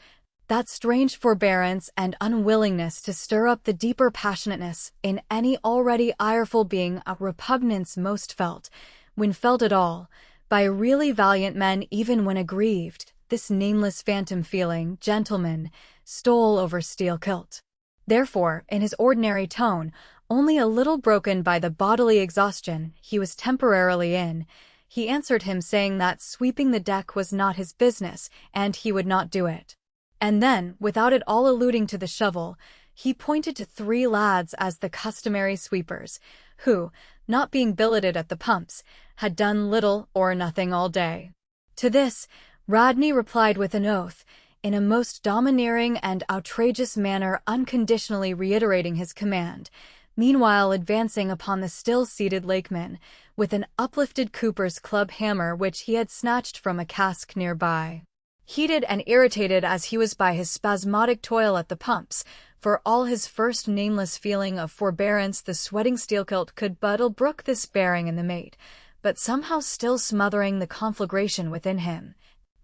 S1: that strange forbearance and unwillingness to stir up the deeper passionateness in any already ireful being a repugnance most felt, when felt at all, by really valiant men even when aggrieved, this nameless phantom feeling, gentlemen, stole over Steelkilt. Therefore, in his ordinary tone, only a little broken by the bodily exhaustion he was temporarily in, he answered him saying that sweeping the deck was not his business, and he would not do it. And then, without at all alluding to the shovel, he pointed to 3 lads as the customary sweepers, who, not being billeted at the pumps, had done little or nothing all day. To this, Radney replied with an oath, in a most domineering and outrageous manner, unconditionally reiterating his command, meanwhile advancing upon the still-seated lakeman, with an uplifted cooper's club hammer which he had snatched from a cask nearby. Heated and irritated as he was by his spasmodic toil at the pumps, for all his first nameless feeling of forbearance the sweating Steelkilt could but ill brook this bearing in the mate, but somehow still smothering the conflagration within him.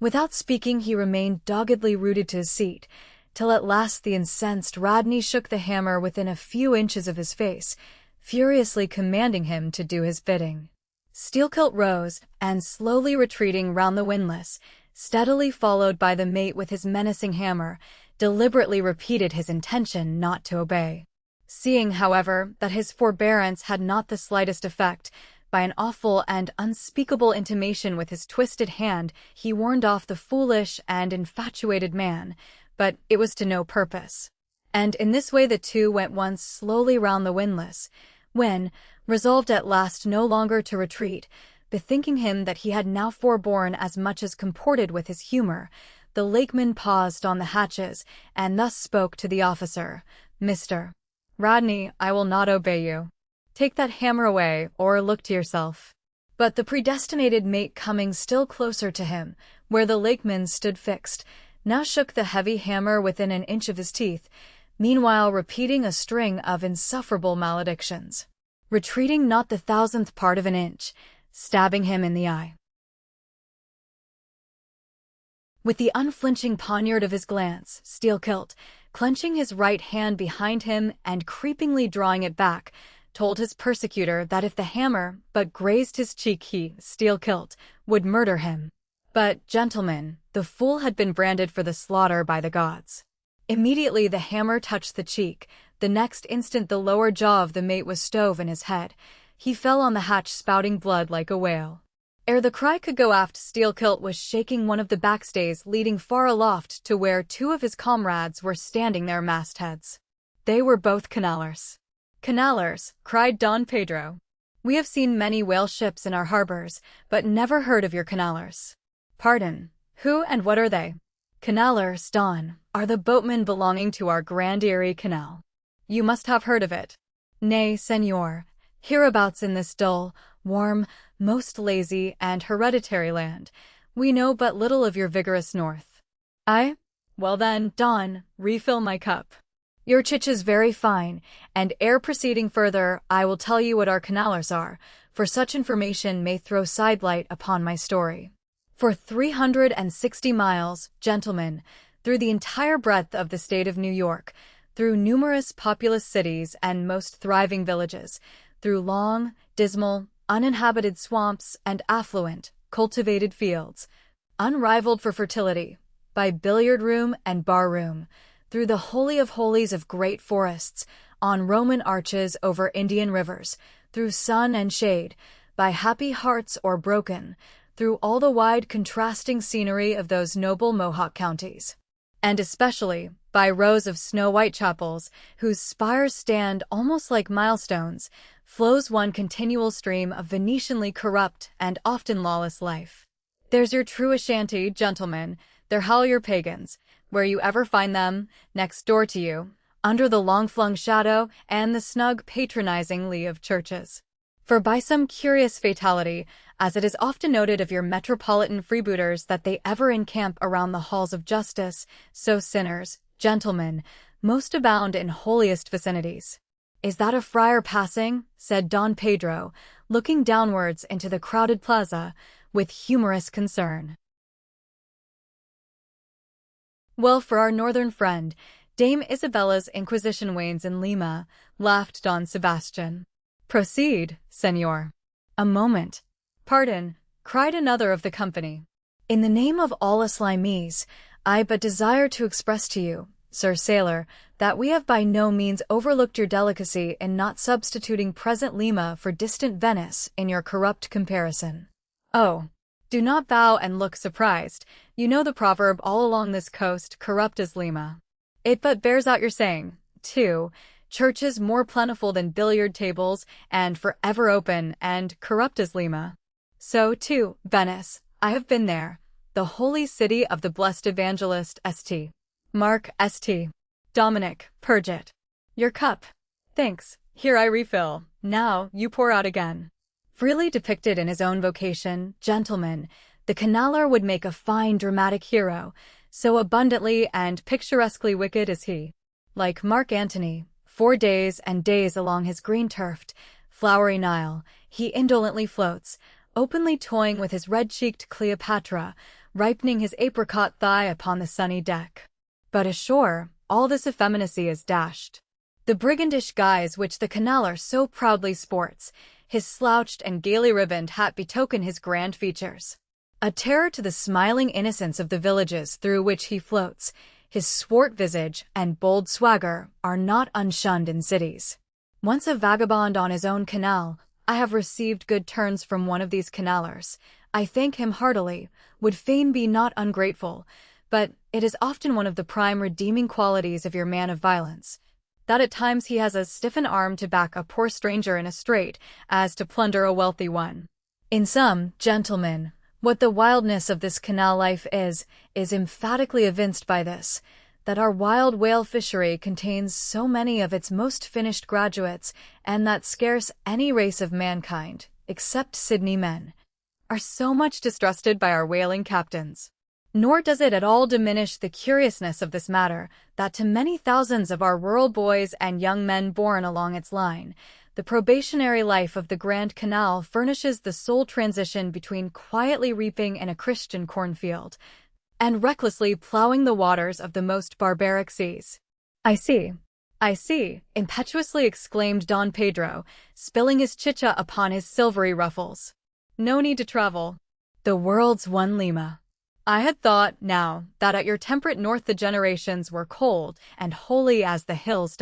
S1: Without speaking he remained doggedly rooted to his seat, till at last the incensed Radney shook the hammer within a few inches of his face, furiously commanding him to do his bidding. Steelkilt rose, and slowly retreating round the windlass, steadily followed by the mate with his menacing hammer, deliberately repeated his intention not to obey. Seeing, however, that his forbearance had not the slightest effect, by an awful and unspeakable intimation with his twisted hand he warned off the foolish and infatuated man, but it was to no purpose. And in this way the two went once slowly round the windlass, when, resolved at last no longer to retreat, bethinking him that he had now forborne as much as comported with his humor, the lakeman paused on the hatches, and thus spoke to the officer, "Mr. Radney, I will not obey you. Take that hammer away, or look to yourself." But the predestinated mate, coming still closer to him, where the lakeman stood fixed, now shook the heavy hammer within an inch of his teeth, meanwhile repeating a string of insufferable maledictions, retreating not the 1,000th part of an inch, stabbing him in the eye with the unflinching poniard of his glance. Steelkilt, clenching his right hand behind him and creepingly drawing it back, told his persecutor that if the hammer but grazed his cheek he, steel-kilt, would murder him. But, gentlemen, the fool had been branded for the slaughter by the gods. Immediately the hammer touched the cheek, the next instant the lower jaw of the mate was stove in his head. He fell on the hatch spouting blood like a whale. Ere the cry could go aft, Steel-Kilt was shaking one of the backstays leading far aloft to where two of his comrades were standing their mastheads. They were both canalers. "Canalers," cried Don Pedro. "We have seen many whale ships in our harbors, but never heard of your canalers." "Pardon, who and what are they?" "Canalers, Don, are the boatmen belonging to our Grand Erie Canal. You must have heard of it." "Nay, senor. Hereabouts in this dull, warm, most lazy and hereditary land, we know but little of your vigorous north." "Aye? Well then, Don, refill my cup. Your chich is very fine, and ere proceeding further, I will tell you what our canalers are, for such information may throw sidelight upon my story. For 360 miles, gentlemen, through the entire breadth of the state of New York, through numerous populous cities and most thriving villages, through long, dismal, uninhabited swamps and affluent, cultivated fields, unrivaled for fertility, by billiard room and bar room, through the holy of holies of great forests, on Roman arches over Indian rivers, through sun and shade, by happy hearts or broken, through all the wide contrasting scenery of those noble Mohawk counties, and especially by rows of snow-white chapels, whose spires stand almost like milestones, flows one continual stream of Venetianly corrupt and often lawless life. There's your true Ashanti, gentlemen, they're Hallier pagans, where you ever find them, next door to you, under the long-flung shadow and the snug patronizing lee of churches. For by some curious fatality, as it is often noted of your metropolitan freebooters that they ever encamp around the halls of justice, so sinners, gentlemen, most abound in holiest vicinities. "Is that a friar passing?" said Don Pedro, looking downwards into the crowded plaza, with humorous concern. "Well, for our northern friend, Dame Isabella's Inquisition wanes in Lima," laughed Don Sebastian. "Proceed, senor." "A moment. Pardon," cried another of the company. "In the name of all Islamese, I but desire to express to you, Sir Sailor, that we have by no means overlooked your delicacy in not substituting present Lima for distant Venice in your corrupt comparison. Oh, do not bow and look surprised. You know the proverb all along this coast, corrupt as Lima. It but bears out your saying, too, churches more plentiful than billiard tables and forever open and corrupt as Lima. So, too, Venice, I have been there, the holy city of the blessed evangelist St. Mark St. Dominic, purge it. Your cup. Thanks, here I refill, now you pour out again." Freely depicted in his own vocation, gentlemen, the canaler would make a fine dramatic hero, so abundantly and picturesquely wicked is he. Like Mark Antony, 4 days and days along his green-turfed, flowery Nile, he indolently floats, openly toying with his red-cheeked Cleopatra, ripening his apricot thigh upon the sunny deck. But ashore, all this effeminacy is dashed. The brigandish guise which the canaler so proudly sports, his slouched and gaily ribboned hat betoken his grand features. A terror to the smiling innocence of the villages through which he floats, his swart visage and bold swagger are not unshunned in cities. Once a vagabond on his own canal, I have received good turns from one of these canalers. I thank him heartily, would fain be not ungrateful, but it is often one of the prime redeeming qualities of your man of violence, that at times he has as stiff an arm to back a poor stranger in a strait as to plunder a wealthy one. In sum, gentlemen, what the wildness of this canal life is emphatically evinced by this, that our wild whale fishery contains so many of its most finished graduates, and that scarce any race of mankind, except Sydney men, are so much distrusted by our whaling captains. Nor does it at all diminish the curiousness of this matter, that to many thousands of our rural boys and young men born along its line, the probationary life of the Grand Canal furnishes the sole transition between quietly reaping in a Christian cornfield and recklessly plowing the waters of the most barbaric seas. "I see. I see, impetuously exclaimed Don Pedro, spilling his chicha upon his silvery ruffles. No need to travel. The world's one Lima. I had thought, now, that at your temperate north the generations were cold and holy as the hills.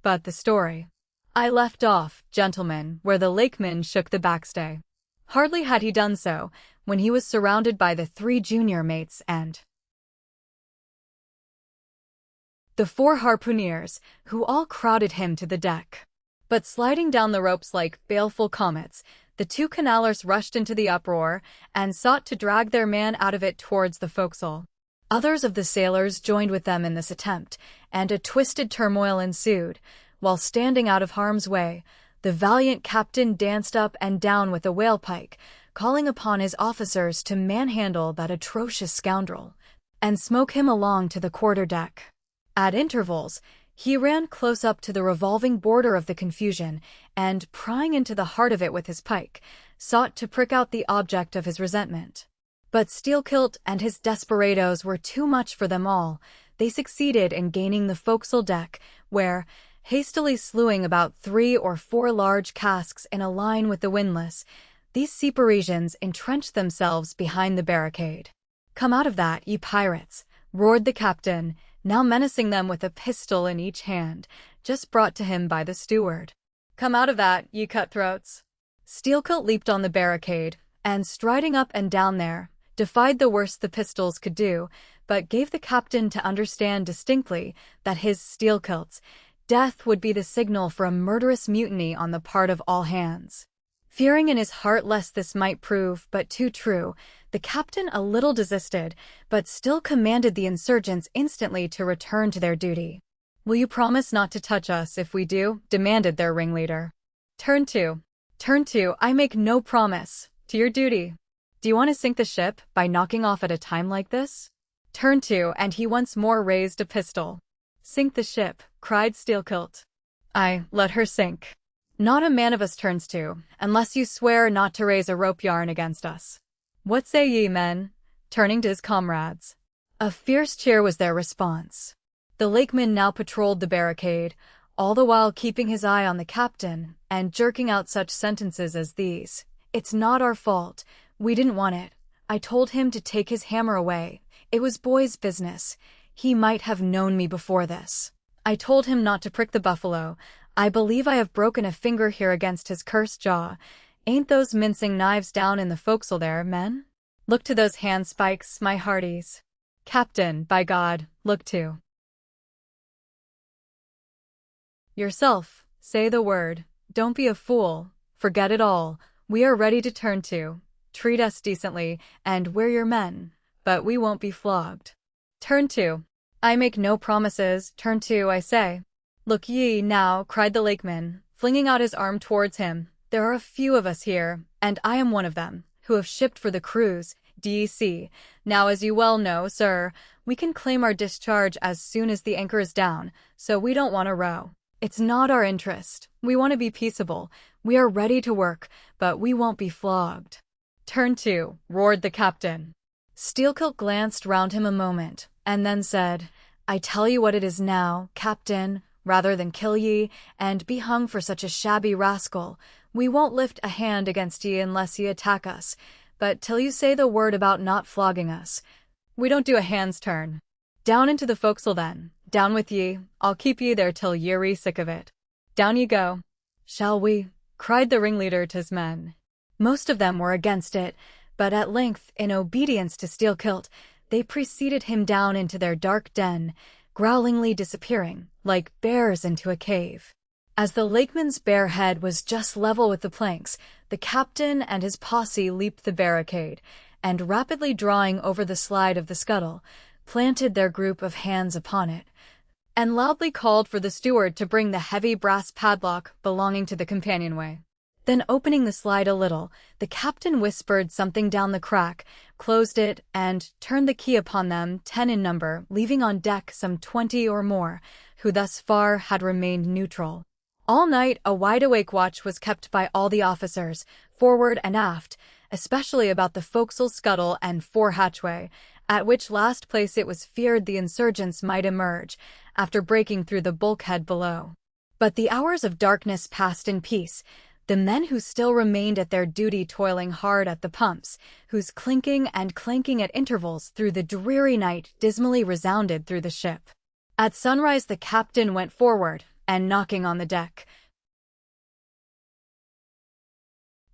S1: But the story. I left off, gentlemen, where the lakeman shook the backstay. Hardly had he done so, when he was surrounded by the 3 junior mates and the 4 harpooneers, who all crowded him to the deck. But sliding down the ropes like baleful comets, the 2 canallers rushed into the uproar and sought to drag their man out of it towards the forecastle. Others of the sailors joined with them in this attempt, and a twisted turmoil ensued. While standing out of harm's way, the valiant captain danced up and down with a whale pike, calling upon his officers to manhandle that atrocious scoundrel and smoke him along to the quarter-deck. At intervals, he ran close up to the revolving border of the confusion and, prying into the heart of it with his pike, sought to prick out the object of his resentment. But Steelkilt and his desperadoes were too much for them all. They succeeded in gaining the forecastle deck, where, hastily slewing about 3 or 4 large casks in a line with the windlass, these sea Parisians entrenched themselves behind the barricade. "Come out of that, ye pirates!" roared the captain, now menacing them with a pistol in each hand, just brought to him by the steward. "Come out of that, ye cutthroats!" Steelkilt leaped on the barricade, and striding up and down there, defied the worst the pistols could do, but gave the captain to understand distinctly that his Steelkilt's death would be the signal for a murderous mutiny on the part of all hands. Fearing in his heart lest this might prove but too true, the captain a little desisted, but still commanded the insurgents instantly to return to their duty. "Will you promise not to touch us if we do?" demanded their ringleader. Turn to, I make no promise. To your duty. Do you want to sink the ship by knocking off at a time like this? Turn to, and he once more raised a pistol. "Sink the ship," cried Steelkilt. "Aye, let her sink. Not a man of us turns to, unless you swear not to raise a rope yarn against us. What say ye, men?" turning to his comrades. A fierce cheer was their response. The lakeman now patrolled the barricade, all the while keeping his eye on the captain, and jerking out such sentences as these. "It's not our fault. We didn't want it. I told him to take his hammer away. It was boy's business. He might have known me before this. I told him not to prick the buffalo. I believe I have broken a finger here against his cursed jaw. Ain't those mincing knives down in the forecastle there, men? Look to those handspikes, my hearties. Captain, by God, look to yourself. Say the word. Don't be a fool. Forget it all. We are ready to turn to. Treat us decently, and we're your men. But we won't be flogged. Turn to. I make no promises. Turn to, I say." "Look ye, now," cried the lakeman, flinging out his arm towards him. "There are a few of us here, and I am one of them, who have shipped for the cruise, d'ye see. Now, as you well know, sir, we can claim our discharge as soon as the anchor is down, so we don't want to row. It's not our interest. We want to be peaceable. We are ready to work, but we won't be flogged." "Turn to," roared the captain. Steelkilt glanced round him a moment, and then said, "I tell you what it is now, captain, rather than kill ye, and be hung for such a shabby rascal, we won't lift a hand against ye unless ye attack us, but till you say the word about not flogging us, we don't do a hand's turn. Down into the forecastle then, down with ye, I'll keep ye there till ye're sick of it. Down ye go." "Shall we?" cried the ringleader to his men. Most of them were against it, but at length, in obedience to Steelkilt, they preceded him down into their dark den, growlingly disappearing, like bears into a cave. As the lakeman's bare head was just level with the planks, the captain and his posse leaped the barricade, and rapidly drawing over the slide of the scuttle, planted their group of hands upon it, and loudly called for the steward to bring the heavy brass padlock belonging to the companionway. Then opening the slide a little, the captain whispered something down the crack, closed it, and turned the key upon them, 10 in number, leaving on deck some 20 or more, who thus far had remained neutral. All night a wide-awake watch was kept by all the officers, forward and aft, especially about the forecastle scuttle and fore hatchway, at which last place it was feared the insurgents might emerge, after breaking through the bulkhead below. But the hours of darkness passed in peace, the men who still remained at their duty toiling hard at the pumps, whose clinking and clanking at intervals through the dreary night dismally resounded through the ship. At sunrise the captain went forward, and knocking on the deck,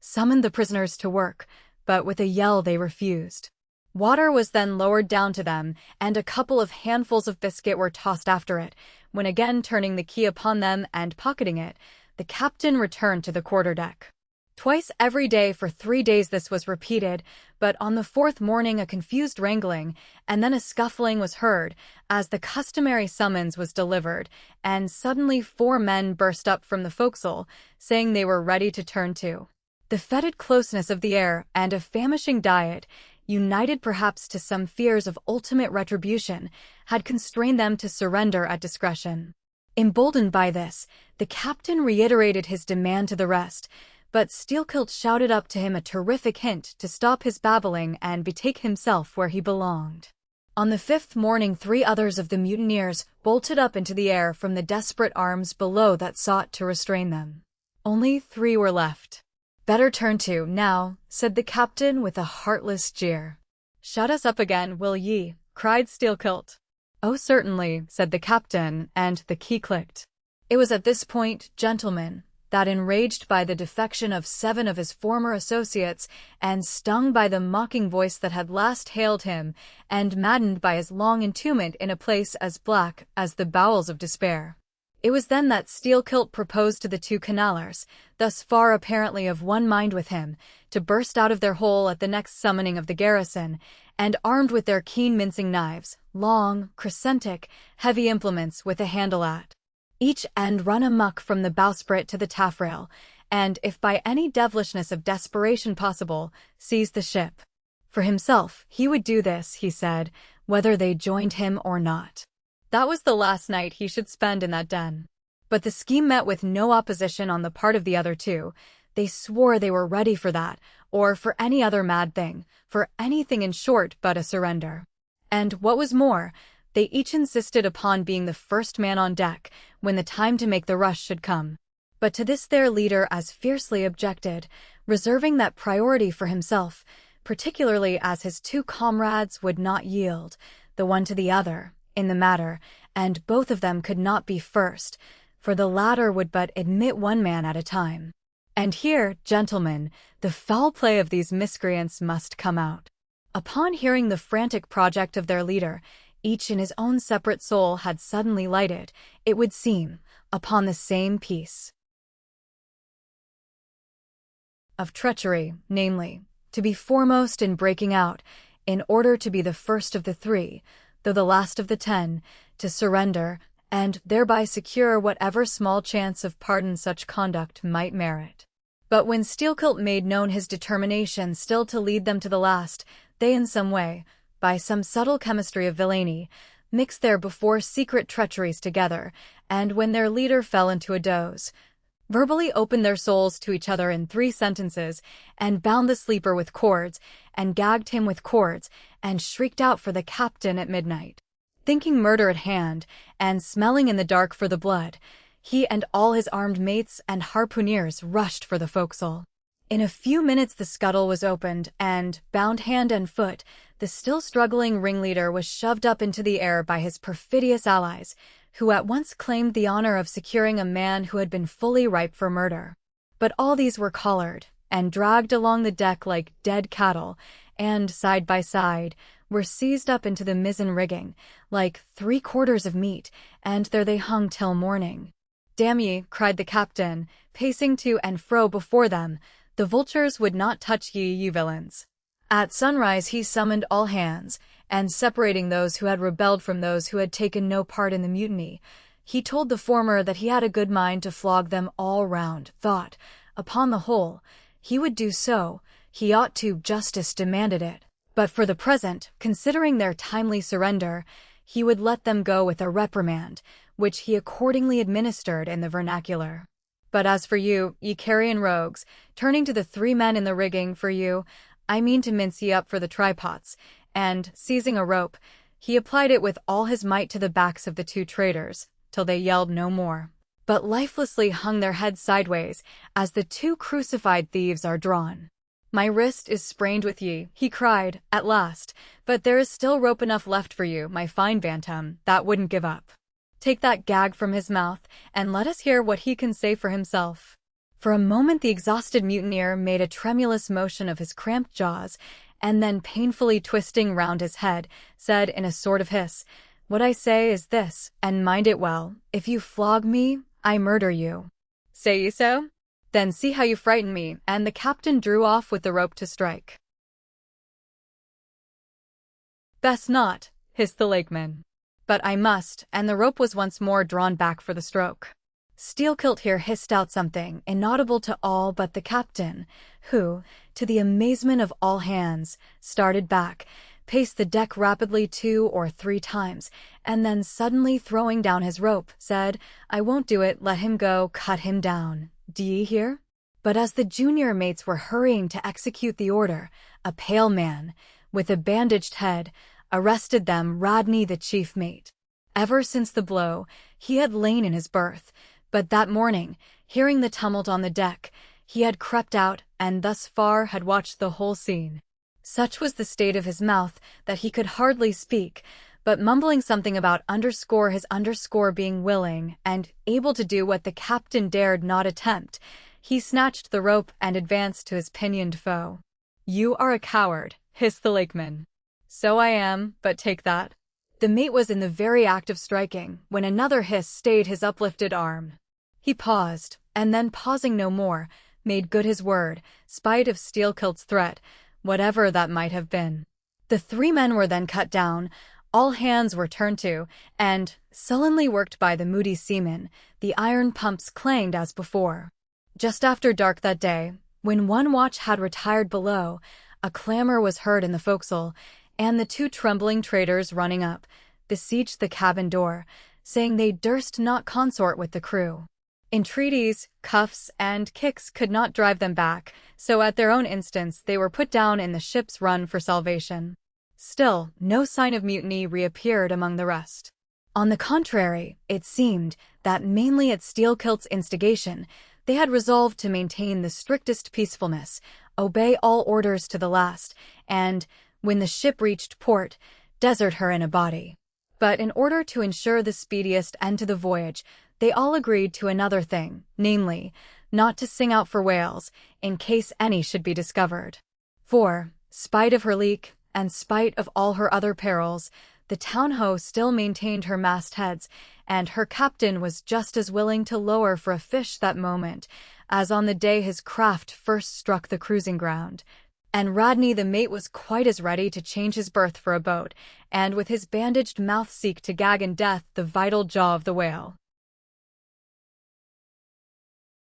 S1: summoned the prisoners to work, but with a yell they refused. Water was then lowered down to them, and a couple of handfuls of biscuit were tossed after it, when again turning the key upon them and pocketing it, the captain returned to the quarterdeck. Twice every day for 3 days this was repeated, but on the 4th morning a confused wrangling, and then a scuffling was heard, as the customary summons was delivered, and suddenly 4 men burst up from the forecastle, saying they were ready to turn to. The fetid closeness of the air and a famishing diet, united perhaps to some fears of ultimate retribution, had constrained them to surrender at discretion. Emboldened by this, the captain reiterated his demand to the rest, but Steelkilt shouted up to him a terrific hint to stop his babbling and betake himself where he belonged. On the 5th morning 3 others of the mutineers bolted up into the air from the desperate arms below that sought to restrain them. Only 3 were left. "Better turn to, now," said the captain with a heartless jeer. "Shut us up again, will ye?" cried Steelkilt. "Oh, certainly," said the captain, and the key clicked. It was at this point, gentlemen, that enraged by the defection of 7 of his former associates, and stung by the mocking voice that had last hailed him, and maddened by his long entombment in a place as black as the bowels of despair, it was then that Steelkilt proposed to the 2 canallers, thus far apparently of one mind with him, to burst out of their hole at the next summoning of the garrison, and armed with their keen mincing knives, long, crescentic, heavy implements with a handle at each end, run amuck from the bowsprit to the taffrail, and, if by any devilishness of desperation possible, seize the ship. For himself, he would do this, he said, whether they joined him or not. That was the last night he should spend in that den. But the scheme met with no opposition on the part of the other 2. They swore they were ready for that, or for any other mad thing, for anything in short but a surrender. And, what was more, they each insisted upon being the first man on deck when the time to make the rush should come. But to this their leader as fiercely objected, reserving that priority for himself, particularly as his 2 comrades would not yield, the one to the other, in the matter, and both of them could not be first, for the latter would but admit one man at a time. And here, gentlemen, the foul play of these miscreants must come out. Upon hearing the frantic project of their leader, each in his own separate soul had suddenly lighted, it would seem, upon the same piece of treachery, namely, to be foremost in breaking out, in order to be the first of the 3, though the last of the 10, to surrender, and thereby secure whatever small chance of pardon such conduct might merit. But when Steelkilt made known his determination still to lead them to the last, they in some way, by some subtle chemistry of villainy, mixed their before secret treacheries together, and when their leader fell into a doze, verbally opened their souls to each other in 3 sentences, and bound the sleeper with cords, and gagged him with cords, and shrieked out for the captain at midnight. Thinking murder at hand, and smelling in the dark for the blood, he and all his armed mates and harpooneers rushed for the forecastle. In a few minutes the scuttle was opened, and, bound hand and foot, the still struggling ringleader was shoved up into the air by his perfidious allies, who at once claimed the honor of securing a man who had been fully ripe for murder. But all these were collared, and dragged along the deck like dead cattle, and, side by side, were seized up into the mizzen rigging, like 3/4 of meat, and there they hung till morning. "Damn ye," cried the captain, pacing to and fro before them, "the vultures would not touch ye, ye villains." At sunrise he summoned all hands, and separating those who had rebelled from those who had taken no part in the mutiny, he told the former that he had a good mind to flog them all round, thought, upon the whole, he would do so, he ought to, justice demanded it, but for the present, considering their timely surrender, he would let them go with a reprimand, which he accordingly administered in the vernacular. "But as for you, ye carrion rogues," turning to the 3 men in the rigging, "for you, I mean to mince ye up for the trypots, and, seizing a rope, he applied it with all his might to the backs of the two traders, till they yelled no more, but lifelessly hung their heads sideways as the two crucified thieves are drawn. "My wrist is sprained with ye," he cried, at last, "but there is still rope enough left for you, my fine bantam, that wouldn't give up." Take that gag from his mouth, and let us hear what he can say for himself. For a moment the exhausted mutineer made a tremulous motion of his cramped jaws, and then painfully twisting round his head, said in a sort of hiss, "What I say is this, and mind it well, if you flog me, I murder you." "Say ye so? Then see how you frighten me," and the captain drew off with the rope to strike. "Best not," hissed the lakeman. "But I must," and the rope was once more drawn back for the stroke. Steelkilt here hissed out something inaudible to all but the captain, who, to the amazement of all hands, started back, paced the deck rapidly 2 or 3 times, and then suddenly throwing down his rope, said, "I won't do it, let him go, cut him down. D'ye hear?" But as the junior mates were hurrying to execute the order, a pale man, with a bandaged head, arrested them. Rodney, the chief mate. Ever since the blow, he had lain in his berth, but that morning, hearing the tumult on the deck, he had crept out and thus far had watched the whole scene. Such was the state of his mouth that he could hardly speak, but mumbling something about his being willing and able to do what the captain dared not attempt, he snatched the rope and advanced to his pinioned foe. "You are a coward," hissed the lakeman. "So I am, but take that." The mate was in the very act of striking, when another hiss stayed his uplifted arm. He paused, and then pausing no more, made good his word, spite of Steelkilt's threat, whatever that might have been. The 3 men were then cut down, all hands were turned to, and, sullenly worked by the moody seamen, the iron pumps clanged as before. Just after dark that day, when one watch had retired below, a clamor was heard in the forecastle, and the 2 trembling traders running up, besieged the cabin door, saying they durst not consort with the crew. Entreaties, cuffs, and kicks could not drive them back, so at their own instance they were put down in the ship's run for salvation. Still, no sign of mutiny reappeared among the rest. On the contrary, it seemed that mainly at Steelkilt's instigation, they had resolved to maintain the strictest peacefulness, obey all orders to the last, and, when the ship reached port, desert her in a body. But in order to ensure the speediest end to the voyage, they all agreed to another thing, namely, not to sing out for whales, in case any should be discovered. For, spite of her leak, and spite of all her other perils, the town-ho still maintained her mastheads, and her captain was just as willing to lower for a fish that moment as on the day his craft first struck the cruising ground. And Rodney the mate was quite as ready to change his berth for a boat, and with his bandaged mouth seek to gag in death the vital jaw of the whale.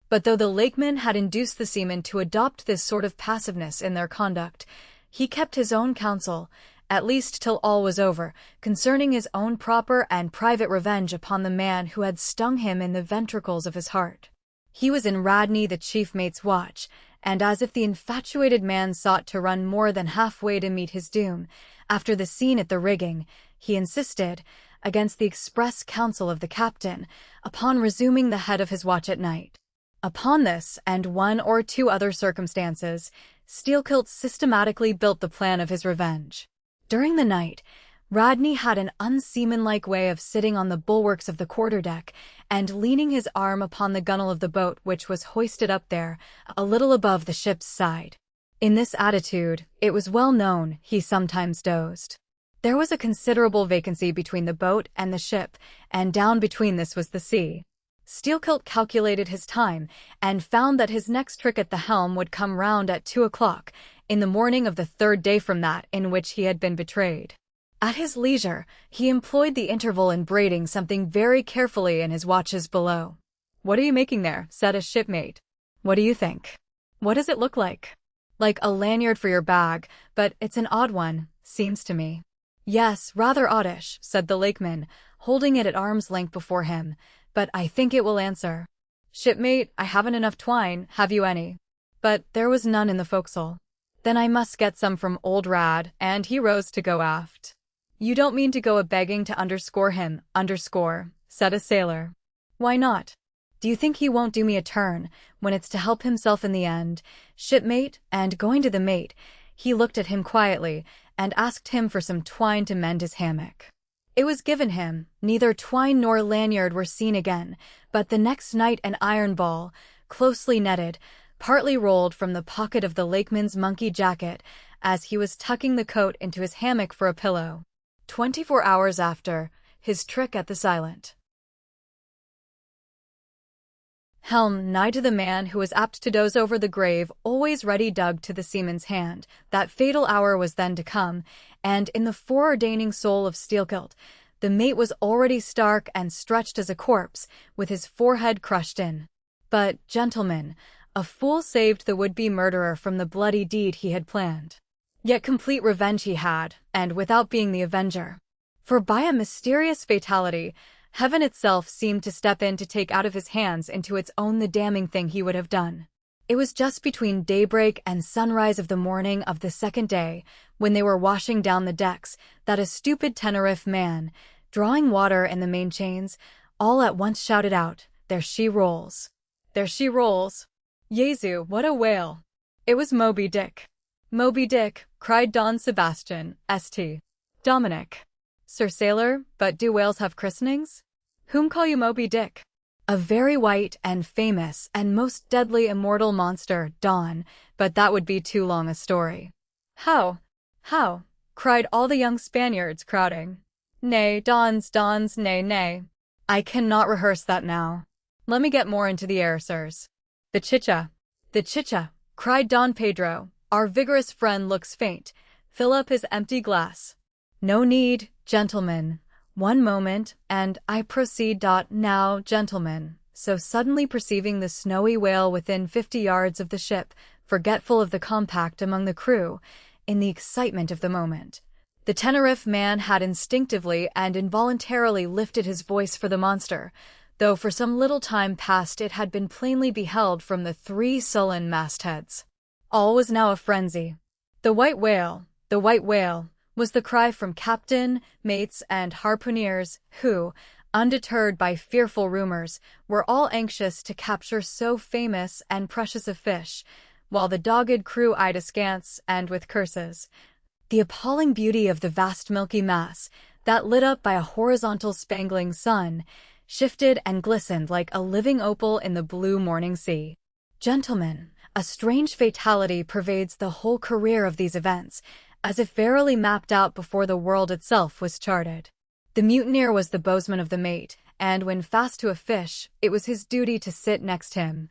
S1: But though the lakeman had induced the seamen to adopt this sort of passiveness in their conduct, he kept his own counsel, at least till all was over, concerning his own proper and private revenge upon the man who had stung him in the ventricles of his heart. He was in Rodney the chief mate's watch, and as if the infatuated man sought to run more than halfway to meet his doom, after the scene at the rigging, he insisted, against the express counsel of the captain, upon resuming the head of his watch at night. Upon this, and 1 or 2 other circumstances, Steelkilt systematically built the plan of his revenge. During the night, Rodney had an unseamanlike way of sitting on the bulwarks of the quarterdeck and leaning his arm upon the gunwale of the boat which was hoisted up there, a little above the ship's side. In this attitude, it was well known, he sometimes dozed. There was a considerable vacancy between the boat and the ship, and down between this was the sea. Steelkilt calculated his time, and found that his next trick at the helm would come round at 2 o'clock, in the morning of the 3rd day from that in which he had been betrayed. At his leisure, he employed the interval in braiding something very carefully in his watches below. "What are you making there?" said a shipmate. "What do you think?" "What does it look like?" "Like a lanyard for your bag, but it's an odd one, seems to me." "Yes, rather oddish," said the lakeman, holding it at arm's length before him, "but I think it will answer." "Shipmate, I haven't enough twine, have you any?" But there was none in the forecastle. Then I must get some from old Rad, and he rose to go aft. You don't mean to go a-begging to underscore him, said a sailor. Why not? Do you think he won't do me a turn, when it's to help himself in the end, shipmate? And going to the mate, he looked at him quietly, and asked him for some twine to mend his hammock. It was given him. Neither twine nor lanyard were seen again, but the next night an iron ball, closely netted, partly rolled from the pocket of the lakeman's monkey jacket, as he was tucking the coat into his hammock for a pillow. 24 hours after, his trick at the silent helm nigh to the man who was apt to doze over the grave, always ready dug to the seaman's hand. That fatal hour was then to come, and in the foreordaining soul of Steelkilt, the mate was already stark and stretched as a corpse, with his forehead crushed in. But, gentlemen, a fool saved the would-be murderer from the bloody deed he had planned. Yet complete revenge he had, and without being the avenger. For by a mysterious fatality, heaven itself seemed to step in to take out of his hands into its own the damning thing he would have done. It was just between daybreak and sunrise of the morning of the second day, when they were washing down the decks, that a stupid Tenerife man, drawing water in the main chains, all at once shouted out, "There she rolls! There she rolls! Jesu, what a whale!" It was Moby Dick. "Moby Dick," cried Don Sebastian, St. Dominic. "Sir Sailor, but do whales have christenings? Whom call you Moby Dick?" "A very white and famous and most deadly immortal monster, Don, but that would be too long a story." "How? How?" cried all the young Spaniards, crowding. "Nay, Dons, nay. I cannot rehearse that now. Let me get more into the air, sirs." The chicha, cried Don Pedro. "Our vigorous friend looks faint. Fill up his empty glass." "No need, gentlemen. One moment, and I proceed. Now, gentlemen." So suddenly perceiving the snowy whale within 50 yards of the ship, forgetful of the compact among the crew, in the excitement of the moment, the Tenerife man had instinctively and involuntarily lifted his voice for the monster, though for some little time past it had been plainly beheld from the 3 sullen mastheads. All was now a frenzy. "The white whale! The white whale!" was the cry from captain, mates, and harpooneers, who, undeterred by fearful rumors, were all anxious to capture so famous and precious a fish, while the dogged crew eyed askance, and with curses, the appalling beauty of the vast milky mass, that, lit up by a horizontal spangling sun, shifted and glistened like a living opal in the blue morning sea. Gentlemen, a strange fatality pervades the whole career of these events, as if verily mapped out before the world itself was charted. The mutineer was the bowsman of the mate, and when fast to a fish, it was his duty to sit next him,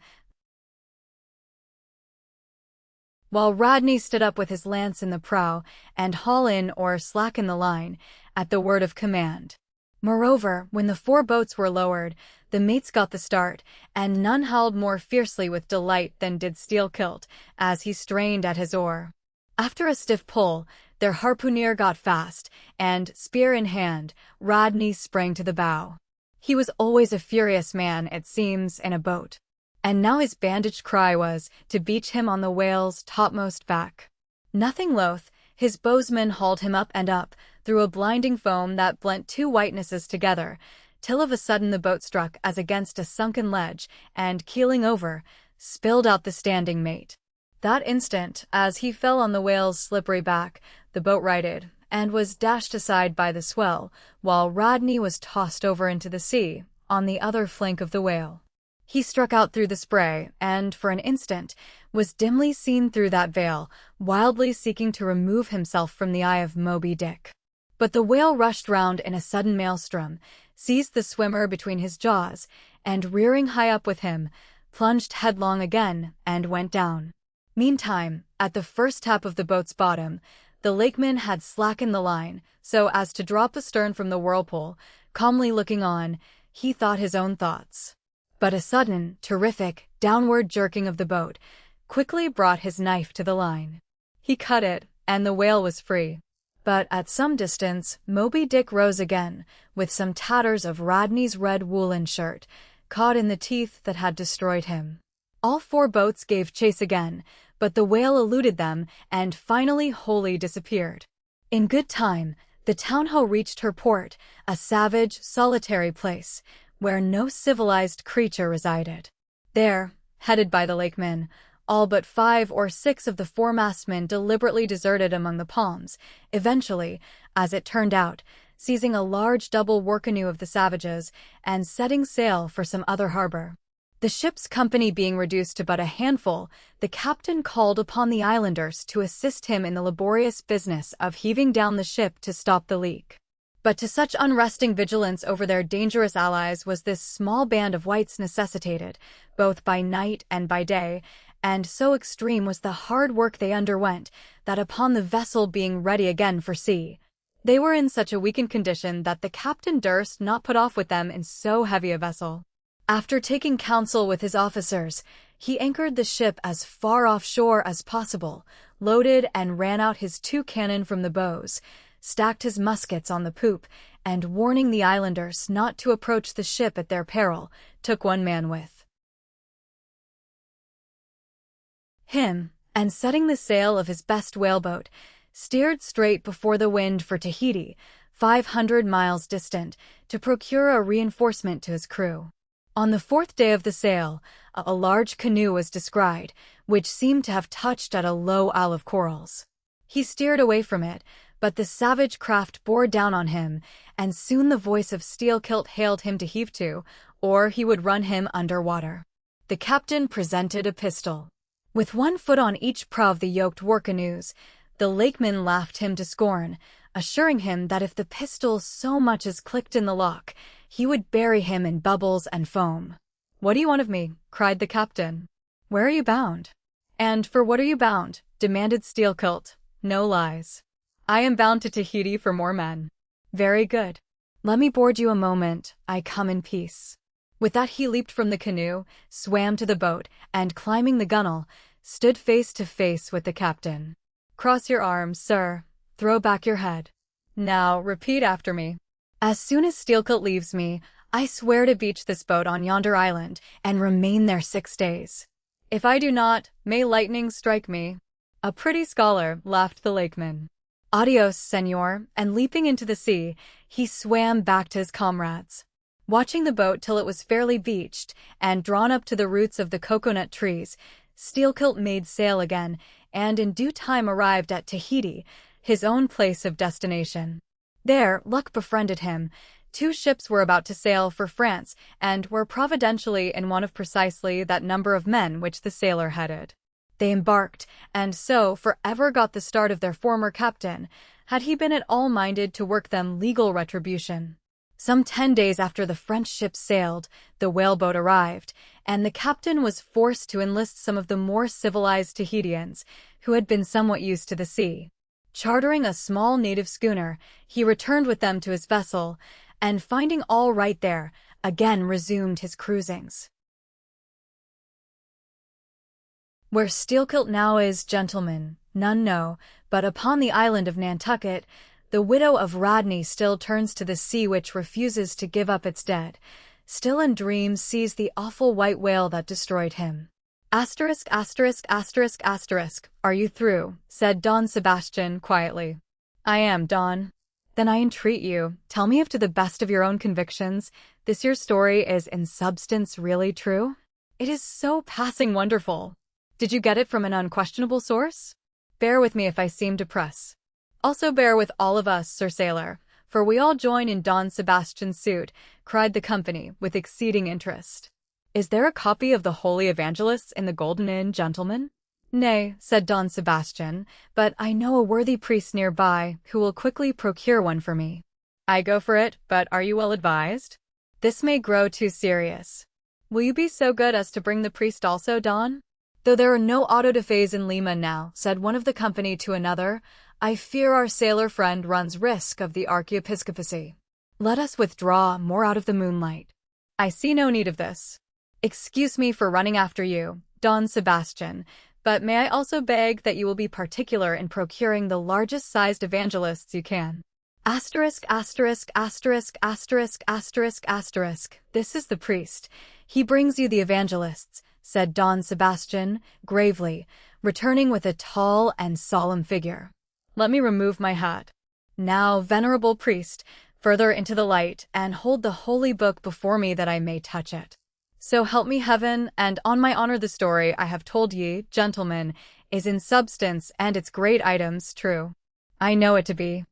S1: while Rodney stood up with his lance in the prow, and haul in or slacken the line, at the word of command. Moreover, when the 4 boats were lowered, the mates got the start, and none howled more fiercely with delight than did Steelkilt, as he strained at his oar. After a stiff pull, their harpooneer got fast, and, spear in hand, Rodney sprang to the bow. He was always a furious man, it seems, in a boat. And now his bandaged cry was, to beach him on the whale's topmost back. Nothing loath, his bowsman hauled him up and up, through a blinding foam that blent 2 whitenesses together, till of a sudden the boat struck as against a sunken ledge, and, keeling over, spilled out the standing mate. That instant, as he fell on the whale's slippery back, the boat righted, and was dashed aside by the swell, while Rodney was tossed over into the sea, on the other flank of the whale. He struck out through the spray, and, for an instant, was dimly seen through that veil, wildly seeking to remove himself from the eye of Moby Dick. But the whale rushed round in a sudden maelstrom, seized the swimmer between his jaws, and, rearing high up with him, plunged headlong again, and went down. Meantime, at the first tap of the boat's bottom, the lakeman had slackened the line, so as to drop astern from the whirlpool. Calmly looking on, he thought his own thoughts. But a sudden, terrific, downward jerking of the boat quickly brought his knife to the line. He cut it, and the whale was free. But at some distance, Moby Dick rose again, with some tatters of Rodney's red woolen shirt, caught in the teeth that had destroyed him. All 4 boats gave chase again, but the whale eluded them and finally wholly disappeared. In good time, the town-ho reached her port, a savage, solitary place, where no civilized creature resided. There, headed by the lakemen, all but 5 or 6 of the foremastmen deliberately deserted among the palms, eventually, as it turned out, seizing a large double war canoe of the savages and setting sail for some other harbor. The ship's company being reduced to but a handful, the captain called upon the islanders to assist him in the laborious business of heaving down the ship to stop the leak. But to such unresting vigilance over their dangerous allies was this small band of whites necessitated, both by night and by day, and so extreme was the hard work they underwent, that upon the vessel being ready again for sea, they were in such a weakened condition that the captain durst not put off with them in so heavy a vessel. After taking counsel with his officers, he anchored the ship as far offshore as possible, loaded and ran out his 2 cannon from the bows, stacked his muskets on the poop, and warning the islanders not to approach the ship at their peril, took 1 man with him, and setting the sail of his best whaleboat, steered straight before the wind for Tahiti, 500 miles distant, to procure a reinforcement to his crew. On the 4th day of the sail, a large canoe was descried, which seemed to have touched at a low isle of corals. He steered away from it, but the savage craft bore down on him, and soon the voice of Steelkilt hailed him to heave to, or he would run him under water. The captain presented a pistol. With 1 foot on each prow of the yoked war canoes, the lakemen laughed him to scorn, assuring him that if the pistol so much as clicked in the lock, he would bury him in bubbles and foam. "What do you want of me?" cried the captain. "Where are you bound?" "And for what are you bound?" demanded Steelkilt. "No lies. I am bound to Tahiti for more men." "Very good. Let me board you a moment, I come in peace." With that he leaped from the canoe, swam to the boat, and climbing the gunwale, stood face to face with the captain. "Cross your arms, sir. Throw back your head. Now, repeat after me. As soon as Steelkilt leaves me, I swear to beach this boat on yonder island, and remain there 6 days. If I do not, may lightning strike me." "A pretty scholar," laughed the lakeman. "Adios, senor," and leaping into the sea, he swam back to his comrades. Watching the boat till it was fairly beached, and drawn up to the roots of the coconut trees, Steelkilt made sail again, and in due time arrived at Tahiti, his own place of destination. There, luck befriended him. 2 ships were about to sail for France, and were providentially in want of precisely that number of men which the sailor headed. They embarked, and so forever got the start of their former captain, had he been at all minded to work them legal retribution. Some 10 days after the French ships sailed, the whaleboat arrived, and the captain was forced to enlist some of the more civilized Tahitians, who had been somewhat used to the sea. Chartering a small native schooner, he returned with them to his vessel, and finding all right there, again resumed his cruisings. Where Steelkilt now is, gentlemen, none know, but upon the island of Nantucket, the widow of Rodney still turns to the sea which refuses to give up its dead, still in dreams sees the awful white whale that destroyed him. Asterisk, asterisk, asterisk, asterisk. "Are you through?" said Don Sebastian quietly. "I am, Don." "Then I entreat you, tell me if to the best of your own convictions, this your story is in substance really true? It is so passing wonderful. Did you get it from an unquestionable source? Bear with me if I seem to press. Also bear with all of us, Sir Sailor, for we all join in Don Sebastian's suit," cried the company with exceeding interest. "Is there a copy of the Holy Evangelists in the Golden Inn, gentlemen?" "Nay," said Don Sebastian, "but I know a worthy priest near by, who will quickly procure one for me." "I go for it, but are you well advised? This may grow too serious. Will you be so good as to bring the priest also, Don?" "Though there are no auto-da-fés in Lima now," said one of the company to another, "I fear our sailor friend runs risk of the archiepiscopacy. Let us withdraw more out of the moonlight." "I see no need of this. Excuse me for running after you, Don Sebastian, but may I also beg that you will be particular in procuring the largest-sized evangelists you can." Asterisk, asterisk, asterisk, asterisk, asterisk, asterisk. "This is the priest. He brings you the evangelists," said Don Sebastian, gravely, returning with a tall and solemn figure. Let me remove my hat. Now, venerable priest, further into the light, and hold the holy book before me that I may touch it. So help me heaven, and on my honor the story I have told ye, gentlemen, is in substance and its great items true. I know it to be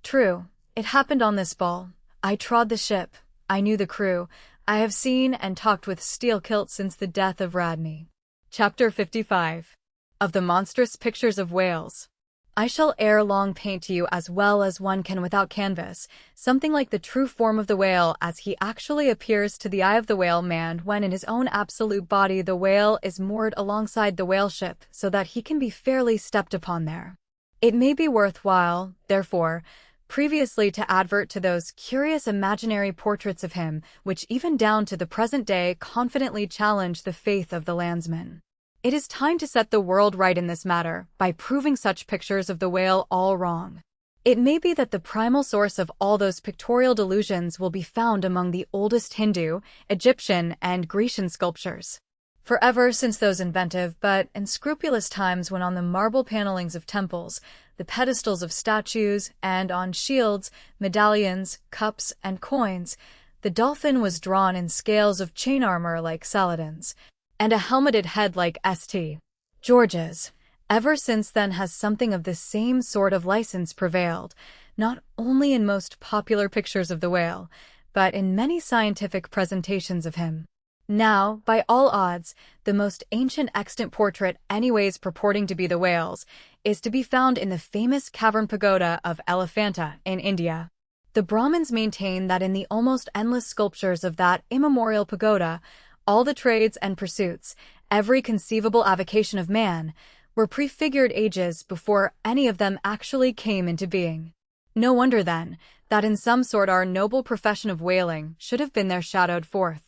S1: true. It happened on this ball. I trod the ship. I knew the crew. I have seen and talked with Steelkilt since the death of Radney. Chapter 55. Of the monstrous pictures of whales. I shall ere long paint to you as well as one can without canvas, something like the true form of the whale as he actually appears to the eye of the whale man when in his own absolute body the whale is moored alongside the whale ship so that he can be fairly stepped upon there. It may be worthwhile, therefore, previously to advert to those curious imaginary portraits of him which even down to the present day confidently challenge the faith of the landsman. It is time to set the world right in this matter by proving such pictures of the whale all wrong. It may be that the primal source of all those pictorial delusions will be found among the oldest Hindu, Egyptian, and Grecian sculptures. Forever since those inventive but unscrupulous times when on the marble panelings of temples, the pedestals of statues, and on shields, medallions, cups, and coins, the dolphin was drawn in scales of chain armor like Saladin's, and a helmeted head like St. George's. Ever since then has something of the same sort of license prevailed, not only in most popular pictures of the whale, but in many scientific presentations of him. Now, by all odds, the most ancient extant portrait anyways purporting to be the whale's is to be found in the famous cavern pagoda of Elephanta in India. The Brahmins maintain that in the almost endless sculptures of that immemorial pagoda, all the trades and pursuits, every conceivable avocation of man, were prefigured ages before any of them actually came into being. No wonder, then, that in some sort our noble profession of whaling should have been there shadowed forth.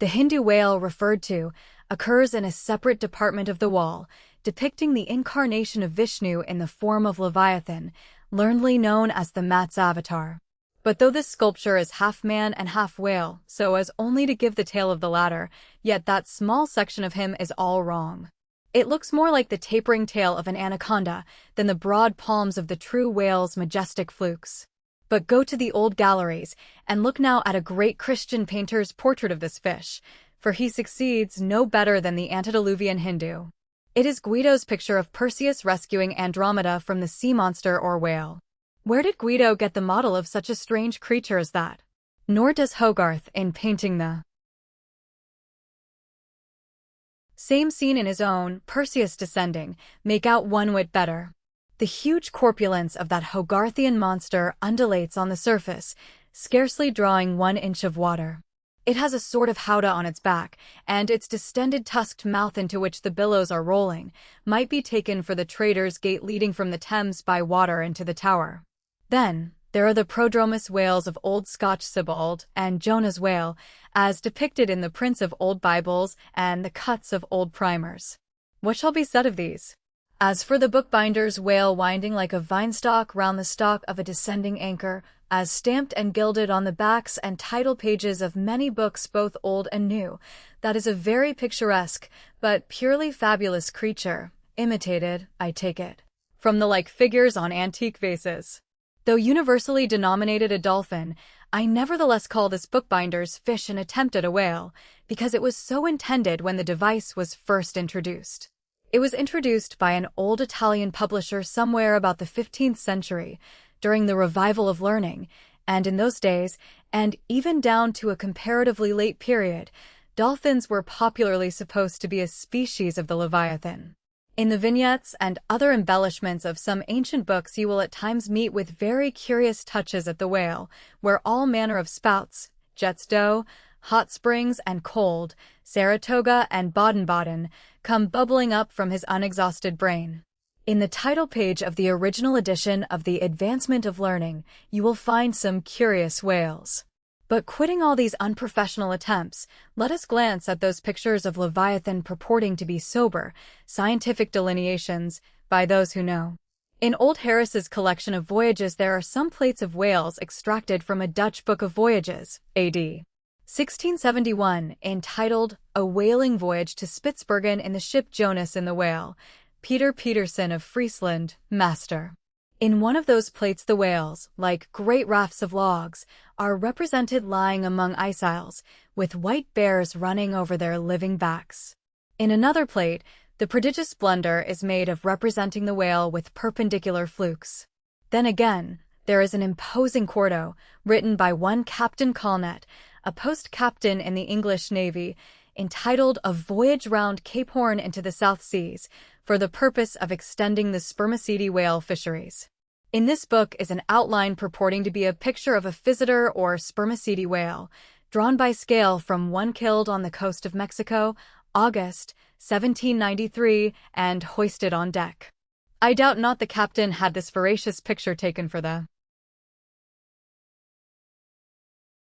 S1: The Hindu whale referred to occurs in a separate department of the wall, depicting the incarnation of Vishnu in the form of Leviathan, learnedly known as the Mat's avatar. But though this sculpture is half man and half whale, so as only to give the tail of the latter, yet that small section of him is all wrong. It looks more like the tapering tail of an anaconda than the broad palms of the true whale's majestic flukes. But go to the old galleries, and look now at a great Christian painter's portrait of this fish, for he succeeds no better than the antediluvian Hindu. It is Guido's picture of Perseus rescuing Andromeda from the sea monster or whale. Where did Guido get the model of such a strange creature as that? Nor does Hogarth, in painting the same scene in his own Perseus Descending, make out one whit better. The huge corpulence of that Hogarthian monster undulates on the surface, scarcely drawing 1 inch of water. It has a sort of howdah on its back, and its distended tusked mouth into which the billows are rolling might be taken for the Trader's Gate leading from the Thames by water into the Tower. Then, there are the prodromus whales of Old Scotch Sibbald and Jonah's whale, as depicted in the prints of old Bibles and the cuts of old primers. What shall be said of these? As for the bookbinder's whale winding like a vine-stalk round the stalk of a descending anchor, as stamped and gilded on the backs and title pages of many books both old and new, that is a very picturesque, but purely fabulous creature, imitated, I take it, from the like figures on antique vases. Though universally denominated a dolphin, I nevertheless call this bookbinder's fish an attempt at a whale, because it was so intended when the device was first introduced. It was introduced by an old Italian publisher somewhere about the 15th century, during the revival of learning, and in those days, and even down to a comparatively late period, dolphins were popularly supposed to be a species of the Leviathan. In the vignettes and other embellishments of some ancient books you will at times meet with very curious touches at the whale, where all manner of spouts, jets d'eau, hot springs and cold, Saratoga and Baden-Baden, come bubbling up from his unexhausted brain. In the title page of the original edition of The Advancement of Learning, you will find some curious whales. But quitting all these unprofessional attempts, let us glance at those pictures of Leviathan purporting to be sober, scientific delineations, by those who know. In old Harris's collection of voyages there are some plates of whales extracted from a Dutch book of voyages, A.D. 1671, entitled A Whaling Voyage to Spitzbergen in the ship Jonas in the Whale, Peter Peterson of Friesland, master. In one of those plates the whales, like great rafts of logs, are represented lying among ice isles, with white bears running over their living backs. In another plate, the prodigious blunder is made of representing the whale with perpendicular flukes. Then again, there is an imposing quarto, written by one Captain Colnett, a post-captain in the English Navy, entitled A Voyage Round Cape Horn into the South Seas, for the purpose of extending the spermaceti whale fisheries. In this book is an outline purporting to be a picture of a physeter or spermaceti whale, drawn by scale from one killed on the coast of Mexico, August 1793, and hoisted on deck. I doubt not the captain had this voracious picture taken for the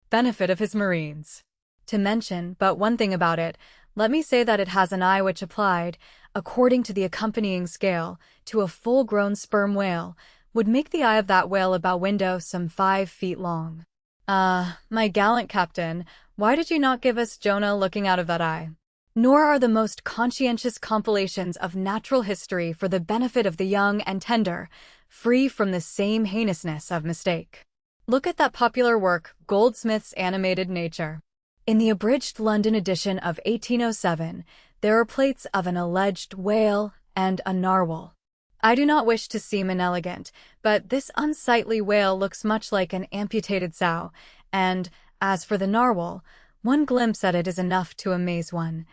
S1: benefit of his marines. To mention but one thing about it, let me say that it has an eye which applied, according to the accompanying scale, to a full-grown sperm whale, would make the eye of that whale about window some 5 feet long. My gallant captain, why did you not give us Jonah looking out of that eye? Nor are the most conscientious compilations of natural history for the benefit of the young and tender, free from the same heinousness of mistake. Look at that popular work, Goldsmith's Animated Nature. In the abridged London edition of 1807, there are plates of an alleged whale and a narwhal. I do not wish to seem inelegant, but this unsightly whale looks much like an amputated sow, and, as for the narwhal, one glimpse at it is enough to amaze one.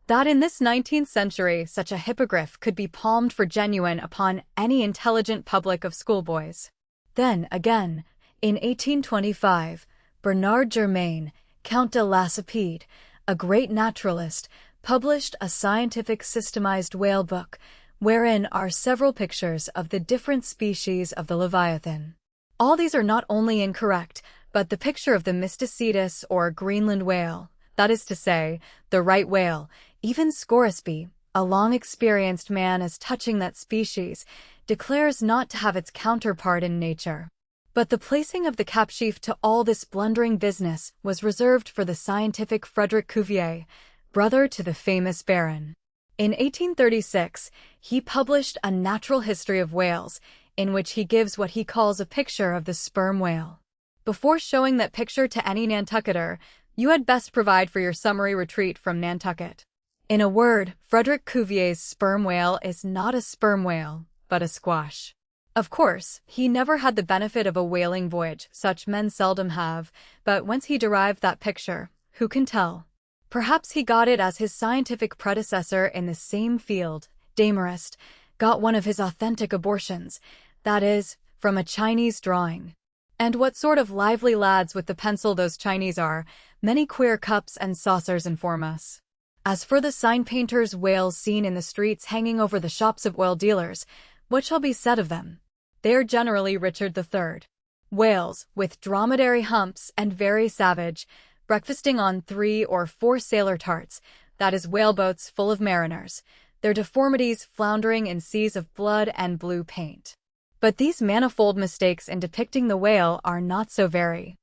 S1: That in this 19th century such a hippogriff could be palmed for genuine upon any intelligent public of schoolboys. Then, again, in 1825, Bernard Germain, Count de Lacépède, a great naturalist, published a scientific systemized whale book, wherein are several pictures of the different species of the Leviathan. All these are not only incorrect, but the picture of the Mysticetus or Greenland whale, that is to say, the right whale, even Scoresby, a long-experienced man as touching that species, declares not to have its counterpart in nature. But the placing of the capsheaf to all this blundering business was reserved for the scientific Frederick Cuvier, brother to the famous Baron. In 1836, he published A Natural History of Whales, in which he gives what he calls a picture of the sperm whale. Before showing that picture to any Nantucketer, you had best provide for your summary retreat from Nantucket. In a word, Frederick Cuvier's sperm whale is not a sperm whale, but a squash. Of course, he never had the benefit of a whaling voyage, such men seldom have, but whence he derived that picture, who can tell? Perhaps he got it as his scientific predecessor in the same field, Demarest, got one of his authentic abortions, that is, from a Chinese drawing. And what sort of lively lads with the pencil those Chinese are, many queer cups and saucers inform us. As for the sign-painters' whales seen in the streets hanging over the shops of oil dealers, what shall be said of them? They are generally Richard III. Whales, with dromedary humps and very savage, breakfasting on 3 or 4 sailor tarts, that is whaleboats full of mariners, their deformities floundering in seas of blood and blue paint. But these manifold mistakes in depicting the whale are not so very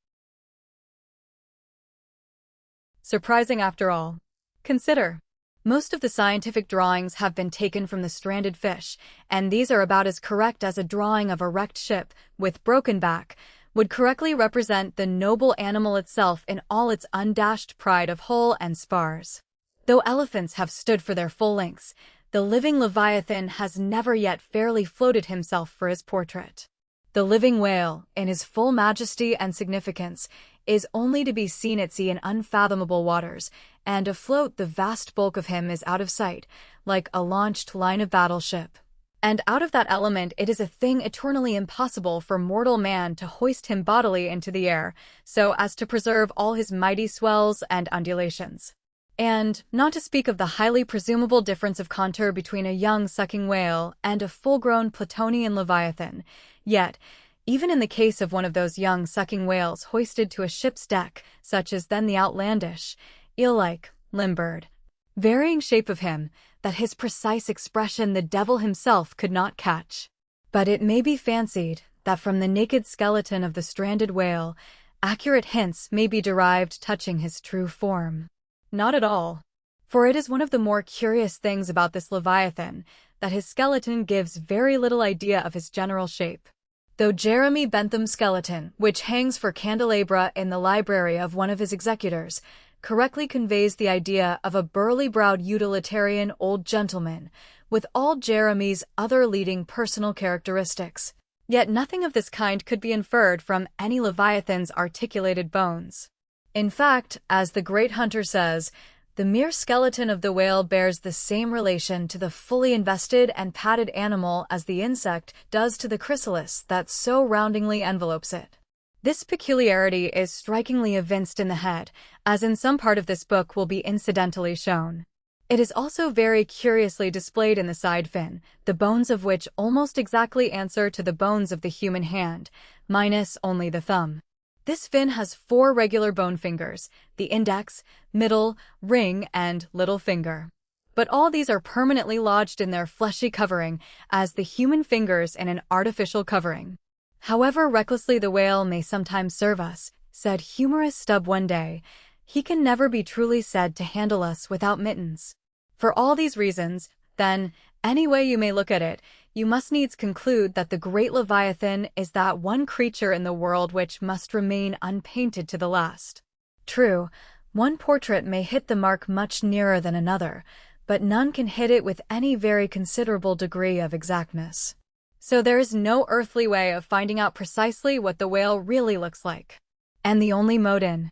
S1: surprising after all. Consider. Most of the scientific drawings have been taken from the stranded fish, and these are about as correct as a drawing of a wrecked ship, with broken back, would correctly represent the noble animal itself in all its undashed pride of hull and spars. Though elephants have stood for their full lengths, the living Leviathan has never yet fairly floated himself for his portrait. The living whale, in his full majesty and significance, is only to be seen at sea in unfathomable waters, and afloat the vast bulk of him is out of sight, like a launched line of battle ship. And out of that element it is a thing eternally impossible for mortal man to hoist him bodily into the air, so as to preserve all his mighty swells and undulations. And, not to speak of the highly presumable difference of contour between a young sucking whale and a full-grown Platonian Leviathan, yet, even in the case of one of those young sucking whales hoisted to a ship's deck, such as then the outlandish, eel-like, limbered, varying shape of him, that his precise expression the devil himself could not catch. But it may be fancied that from the naked skeleton of the stranded whale, accurate hints may be derived touching his true form. Not at all. For it is one of the more curious things about this Leviathan that his skeleton gives very little idea of his general shape. Though Jeremy Bentham's skeleton, which hangs for candelabra in the library of one of his executors, correctly conveys the idea of a burly-browed utilitarian old gentleman, with all Jeremy's other leading personal characteristics. Yet nothing of this kind could be inferred from any Leviathan's articulated bones. In fact, as the great hunter says, the mere skeleton of the whale bears the same relation to the fully invested and padded animal as the insect does to the chrysalis that so roundingly envelopes it. This peculiarity is strikingly evinced in the head, as in some part of this book will be incidentally shown. It is also very curiously displayed in the side fin, the bones of which almost exactly answer to the bones of the human hand, minus only the thumb. This fin has 4 regular bone fingers, the index, middle, ring, and little finger. But all these are permanently lodged in their fleshy covering, as the human fingers in an artificial covering. However recklessly the whale may sometimes serve us, said humorous Stubb one day, he can never be truly said to handle us without mittens. For all these reasons, then, any way you may look at it, you must needs conclude that the great Leviathan is that one creature in the world which must remain unpainted to the last. True, one portrait may hit the mark much nearer than another, but none can hit it with any very considerable degree of exactness. So there is no earthly way of finding out precisely what the whale really looks like. And the only mode in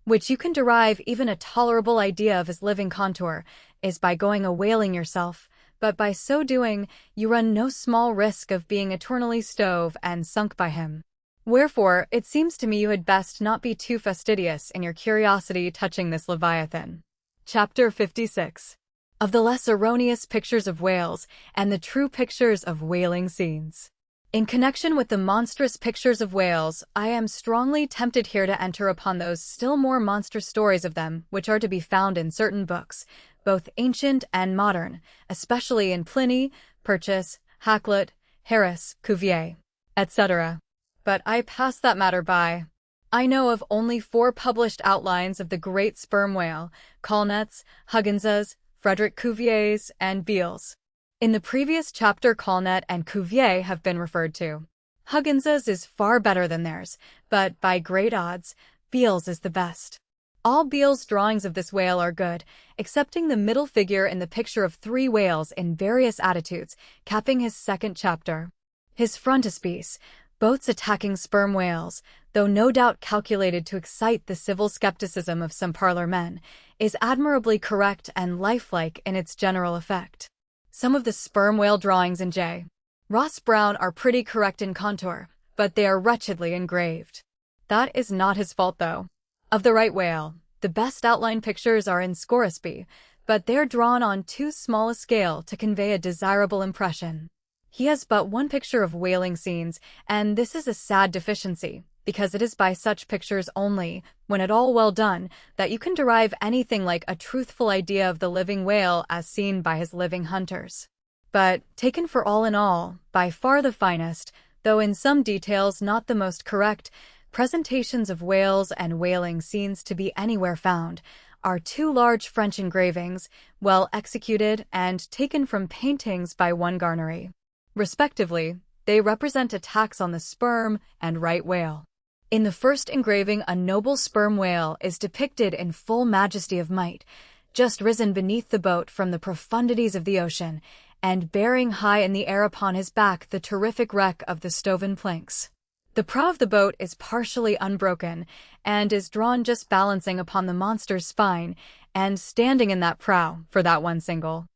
S1: which you can derive even a tolerable idea of his living contour, is by going a-whaling yourself, but by so doing you run no small risk of being eternally stove and sunk by him. Wherefore, it seems to me you had best not be too fastidious in your curiosity touching this Leviathan. Chapter 56. Of the less erroneous pictures of whales, and the true pictures of whaling scenes. In connection with the monstrous pictures of whales, I am strongly tempted here to enter upon those still more monstrous stories of them which are to be found in certain books, both ancient and modern, especially in Pliny, Purchas, Hakluyt, Harris, Cuvier, etc. But I pass that matter by. I know of only 4 published outlines of the great sperm whale, Colnett's, Huggins's, Frederick Cuvier's, and Beale's. In the previous chapter Colnett and Cuvier have been referred to. Huggins's is far better than theirs, but by great odds, Beale's is the best. All Beale's drawings of this whale are good, excepting the middle figure in the picture of 3 whales in various attitudes, capping his second chapter. His frontispiece, boats attacking sperm whales, though no doubt calculated to excite the civil skepticism of some parlor men, is admirably correct and lifelike in its general effect. Some of the sperm whale drawings in J. Ross Brown are pretty correct in contour, but they are wretchedly engraved. That is not his fault, though. Of the right whale, the best outline pictures are in Scoresby, but they're drawn on too small a scale to convey a desirable impression. He has but one picture of whaling scenes, and this is a sad deficiency, because it is by such pictures only, when at all well done, that you can derive anything like a truthful idea of the living whale as seen by his living hunters. But, taken for all in all, by far the finest, though in some details not the most correct, presentations of whales and whaling scenes to be anywhere found, are 2 large French engravings, well executed and taken from paintings by one Garnery. Respectively, they represent attacks on the sperm and right whale. In the first engraving, a noble sperm whale is depicted in full majesty of might, just risen beneath the boat from the profundities of the ocean, and bearing high in the air upon his back the terrific wreck of the stoven planks. The prow of the boat is partially unbroken, and is drawn just balancing upon the monster's spine, and standing in that prow for that one single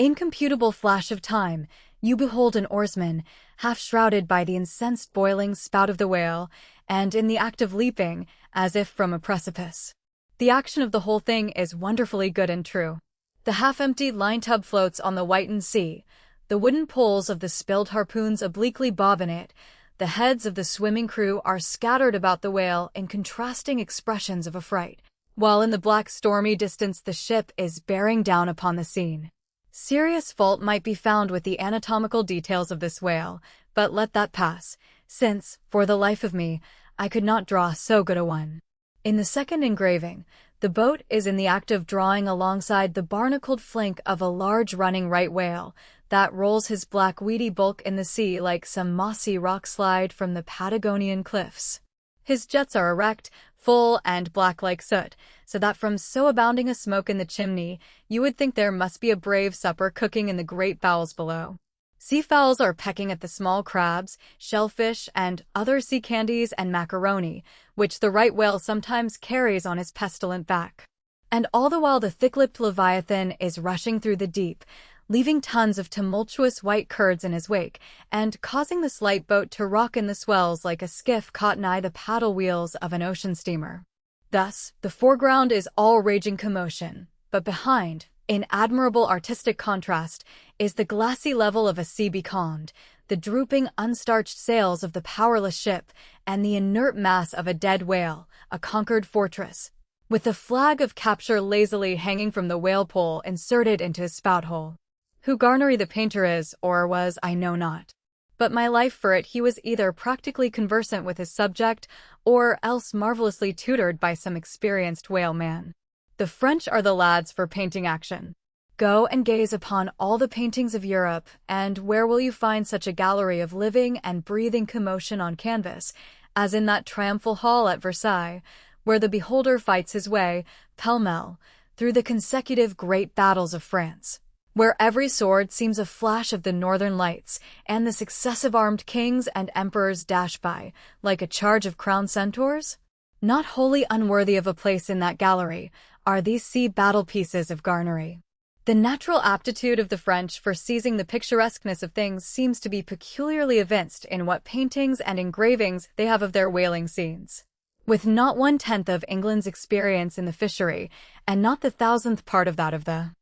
S1: incomputable flash of time, you behold an oarsman, half shrouded by the incensed boiling spout of the whale, and in the act of leaping, as if from a precipice. The action of the whole thing is wonderfully good and true. The half-emptied line-tub floats on the whitened sea, the wooden poles of the spilled harpoons obliquely bob in it, the heads of the swimming crew are scattered about the whale in contrasting expressions of affright, while in the black stormy distance the ship is bearing down upon the scene. Serious fault might be found with the anatomical details of this whale, but let that pass, since, for the life of me, I could not draw so good a one. In the second engraving, the boat is in the act of drawing alongside the barnacled flank of a large running right whale that rolls his black weedy bulk in the sea like some mossy rock slide from the Patagonian cliffs. His jets are erect, full, and black like soot, so that from so abounding a smoke in the chimney, you would think there must be a brave supper cooking in the great bowels below. Seafowls are pecking at the small crabs, shellfish, and other sea candies and macaroni, which the right whale sometimes carries on his pestilent back. And all the while the thick-lipped leviathan is rushing through the deep, leaving tons of tumultuous white curds in his wake, and causing the slight boat to rock in the swells like a skiff caught nigh the paddle wheels of an ocean steamer. Thus, the foreground is all raging commotion, but behind, in admirable artistic contrast, is the glassy level of a sea becalmed, the drooping, unstarched sails of the powerless ship, and the inert mass of a dead whale, a conquered fortress, with the flag of capture lazily hanging from the whale pole inserted into his spout-hole. Who Garnery the painter is, or was, I know not. But my life for it, he was either practically conversant with his subject, or else marvelously tutored by some experienced whaleman. The French are the lads for painting action. Go and gaze upon all the paintings of Europe, and where will you find such a gallery of living and breathing commotion on canvas, as in that triumphal hall at Versailles, where the beholder fights his way, pell-mell, through the consecutive great battles of France, where every sword seems a flash of the northern lights, and the successive armed kings and emperors dash by, like a charge of crowned centaurs? Not wholly unworthy of a place in that gallery are these sea battle pieces of Garnery. The natural aptitude of the French for seizing the picturesqueness of things seems to be peculiarly evinced in what paintings and engravings they have of their whaling scenes. With not 1/10 of England's experience in the fishery, and not the 1,000th part of that of the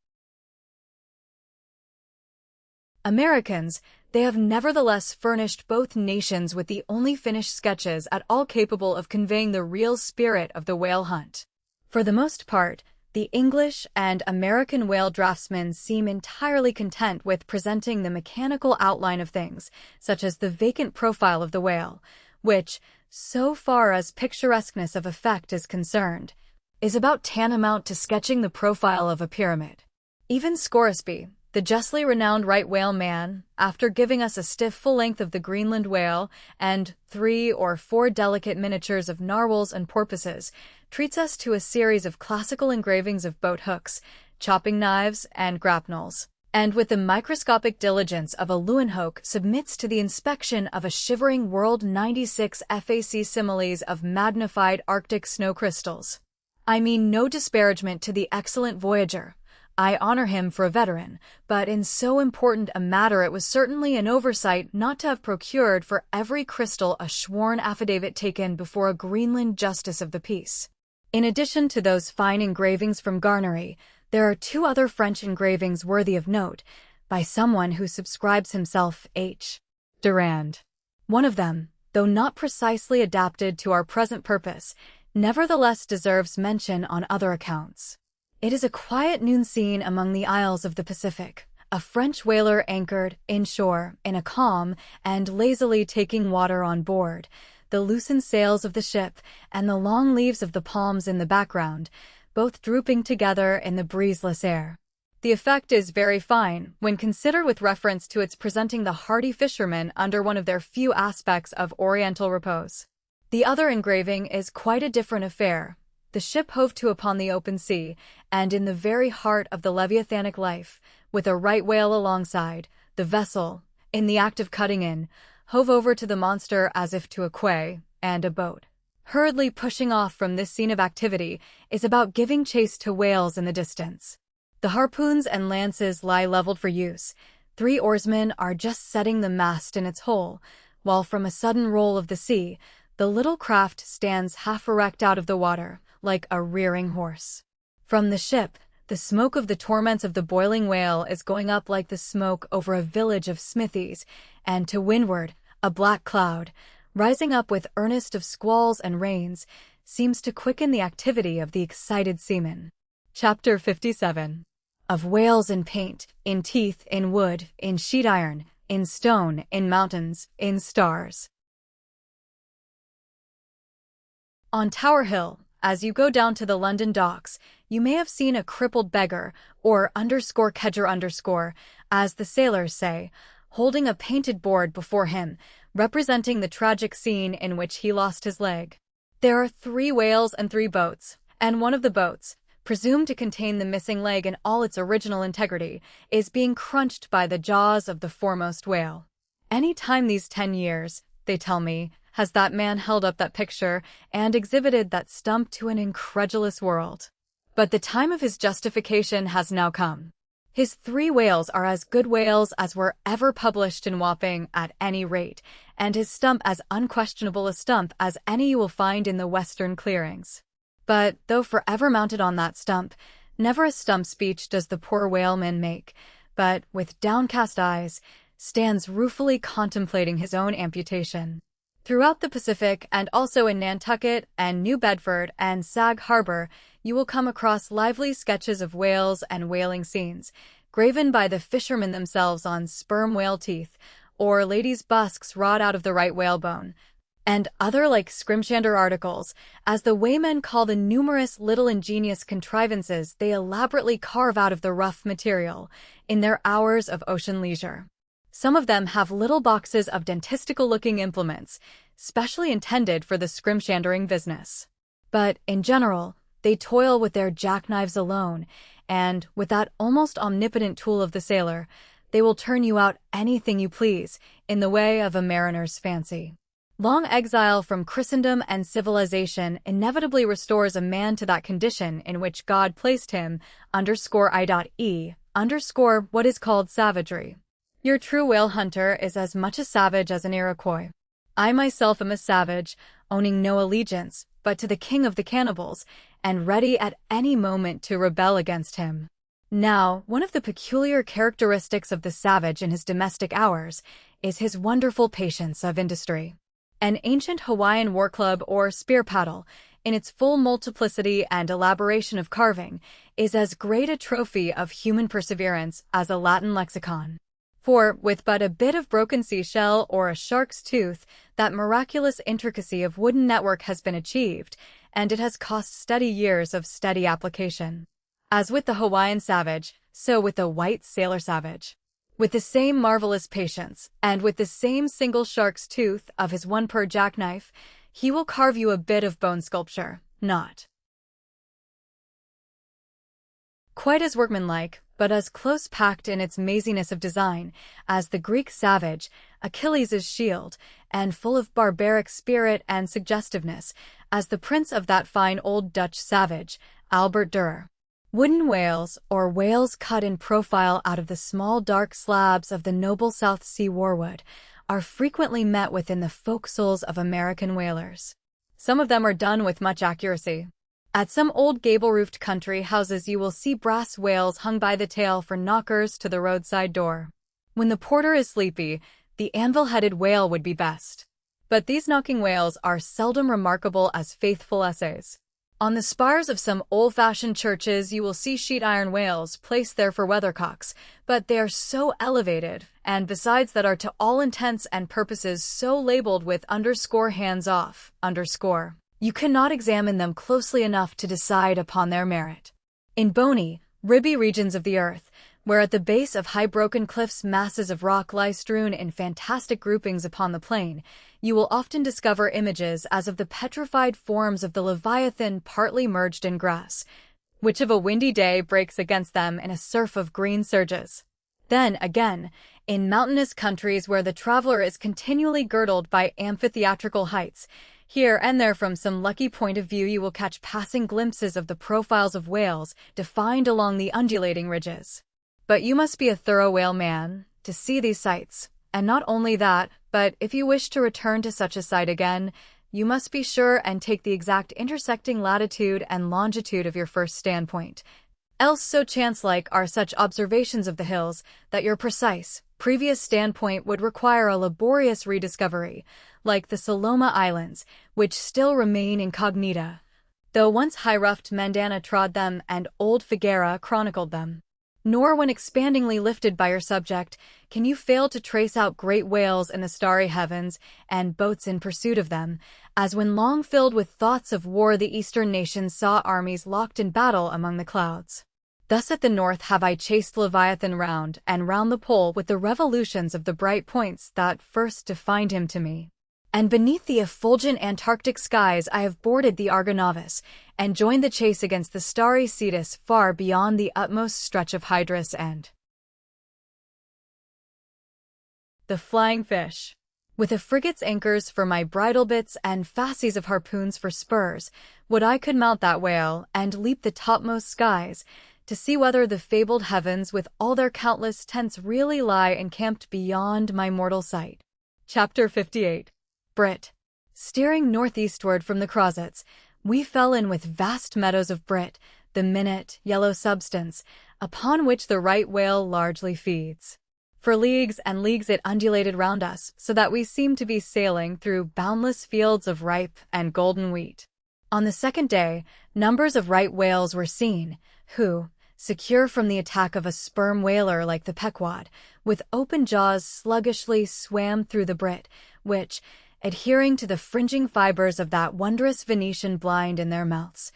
S1: Americans, they have nevertheless furnished both nations with the only finished sketches at all capable of conveying the real spirit of the whale hunt. For the most part, the English and American whale draftsmen seem entirely content with presenting the mechanical outline of things, such as the vacant profile of the whale, which, so far as picturesqueness of effect is concerned, is about tantamount to sketching the profile of a pyramid. Even Scoresby, the justly renowned right whale man, after giving us a stiff full length of the Greenland whale and 3 or 4 delicate miniatures of narwhals and porpoises, treats us to a series of classical engravings of boat hooks, chopping knives, and grapnels, and with the microscopic diligence of a Leeuwenhoek submits to the inspection of a shivering world 96 facsimiles of magnified Arctic snow crystals. I mean no disparagement to the excellent voyager. I honor him for a veteran, but in so important a matter it was certainly an oversight not to have procured for every crystal a sworn affidavit taken before a Greenland justice of the peace. In addition to those fine engravings from Garnery, there are 2 other French engravings worthy of note, by someone who subscribes himself H. Durand. One of them, though not precisely adapted to our present purpose, nevertheless deserves mention on other accounts. It is a quiet noon scene among the isles of the Pacific, a French whaler anchored inshore in a calm and lazily taking water on board, the loosened sails of the ship and the long leaves of the palms in the background, both drooping together in the breezeless air. The effect is very fine when considered with reference to its presenting the hardy fishermen under one of their few aspects of oriental repose. The other engraving is quite a different affair. The ship hove to upon the open sea, and in the very heart of the leviathanic life, with a right whale alongside, the vessel, in the act of cutting in, hove over to the monster as if to a quay, and a boat, hurriedly pushing off from this scene of activity, is about giving chase to whales in the distance. The harpoons and lances lie leveled for use. 3 oarsmen are just setting the mast in its hole, while from a sudden roll of the sea, the little craft stands half erect out of the water, like a rearing horse. From the ship, the smoke of the torments of the boiling whale is going up like the smoke over a village of smithies, and to windward, a black cloud, rising up with earnest of squalls and rains, seems to quicken the activity of the excited seamen. Chapter 57. of whales in paint, in teeth, in wood, in sheet iron, in stone, in mountains, in stars. On Tower Hill, as you go down to the London docks, you may have seen a crippled beggar, or _Kedger_, as the sailors say, holding a painted board before him, representing the tragic scene in which he lost his leg. There are 3 whales and 3 boats, and one of the boats, presumed to contain the missing leg in all its original integrity, is being crunched by the jaws of the foremost whale. Any time these 10 years, they tell me, has that man held up that picture and exhibited that stump to an incredulous world. But the time of his justification has now come. His 3 whales are as good whales as were ever published in Wapping at any rate, and his stump as unquestionable a stump as any you will find in the western clearings. But, though forever mounted on that stump, never a stump speech does the poor whaleman make, but, with downcast eyes, stands ruefully contemplating his own amputation. Throughout the Pacific, and also in Nantucket and New Bedford and Sag Harbor, you will come across lively sketches of whales and whaling scenes, graven by the fishermen themselves on sperm whale teeth, or ladies' busks wrought out of the right whalebone, and other like scrimshander articles, as the waymen call the numerous little ingenious contrivances they elaborately carve out of the rough material, in their hours of ocean leisure. Some of them have little boxes of dentistical-looking implements, specially intended for the scrimshandering business. But, in general, they toil with their jackknives alone, and, with that almost omnipotent tool of the sailor, they will turn you out anything you please, in the way of a mariner's fancy. Long exile from Christendom and civilization inevitably restores a man to that condition in which God placed him, _I.E., what is called savagery. Your true whale hunter is as much a savage as an Iroquois. I myself am a savage, owning no allegiance but to the king of the cannibals, and ready at any moment to rebel against him. Now, one of the peculiar characteristics of the savage in his domestic hours is his wonderful patience of industry. An ancient Hawaiian war club or spear paddle, in its full multiplicity and elaboration of carving, is as great a trophy of human perseverance as a Latin lexicon. For, with but a bit of broken seashell or a shark's tooth, that miraculous intricacy of wooden network has been achieved, and it has cost steady years of steady application. As with the Hawaiian savage, so with the white sailor savage. With the same marvelous patience, and with the same single shark's tooth of his one-per jackknife, he will carve you a bit of bone sculpture, not quite as workmanlike, but as close-packed in its maziness of design, as the Greek savage, Achilles' shield, and full of barbaric spirit and suggestiveness, as the prince of that fine old Dutch savage, Albert Dürer. Wooden whales, or whales cut in profile out of the small dark slabs of the noble South Sea warwood, are frequently met with in the forecastles of American whalers. Some of them are done with much accuracy. At some old gable-roofed country houses you will see brass whales hung by the tail for knockers to the roadside door. When the porter is sleepy, the anvil-headed whale would be best. But these knocking whales are seldom remarkable as faithful essays. On the spires of some old-fashioned churches you will see sheet-iron whales placed there for weathercocks, but they are so elevated, and besides that are to all intents and purposes so labeled with _hands-off, you cannot examine them closely enough to decide upon their merit. In bony, ribby regions of the earth, where at the base of high broken cliffs masses of rock lie strewn in fantastic groupings upon the plain, you will often discover images as of the petrified forms of the Leviathan partly merged in grass, which of a windy day breaks against them in a surf of green surges. Then, again, in mountainous countries where the traveler is continually girdled by amphitheatrical heights, here and there from some lucky point of view you will catch passing glimpses of the profiles of whales defined along the undulating ridges. But you must be a thorough whale man to see these sights, and not only that, but if you wish to return to such a sight again, you must be sure and take the exact intersecting latitude and longitude of your first standpoint. Else so chance-like are such observations of the hills that your precise, previous standpoint would require a laborious rediscovery, like the Saloma Islands, which still remain incognita, though once high-roughed Mandana trod them and old Figuera chronicled them. Nor when expandingly lifted by your subject can you fail to trace out great whales in the starry heavens and boats in pursuit of them, as when long filled with thoughts of war the eastern nations saw armies locked in battle among the clouds. Thus at the north have I chased Leviathan round and round the pole with the revolutions of the bright points that first defined him to me. And beneath the effulgent Antarctic skies I have boarded the Argonavis, and joined the chase against the starry Cetus far beyond the utmost stretch of Hydrus and the flying fish. With a frigate's anchors for my bridle bits and fasces of harpoons for spurs, would I could mount that whale and leap the topmost skies, to see whether the fabled heavens with all their countless tents really lie encamped beyond my mortal sight. Chapter 58. Brit. Steering northeastward from the Crozets, we fell in with vast meadows of brit, the minute, yellow substance, upon which the right whale largely feeds. For leagues and leagues it undulated round us, so that we seemed to be sailing through boundless fields of ripe and golden wheat. On the second day, numbers of right whales were seen, who, secure from the attack of a sperm whaler like the Pequod, with open jaws sluggishly swam through the brit, which, adhering to the fringing fibers of that wondrous Venetian blind in their mouths,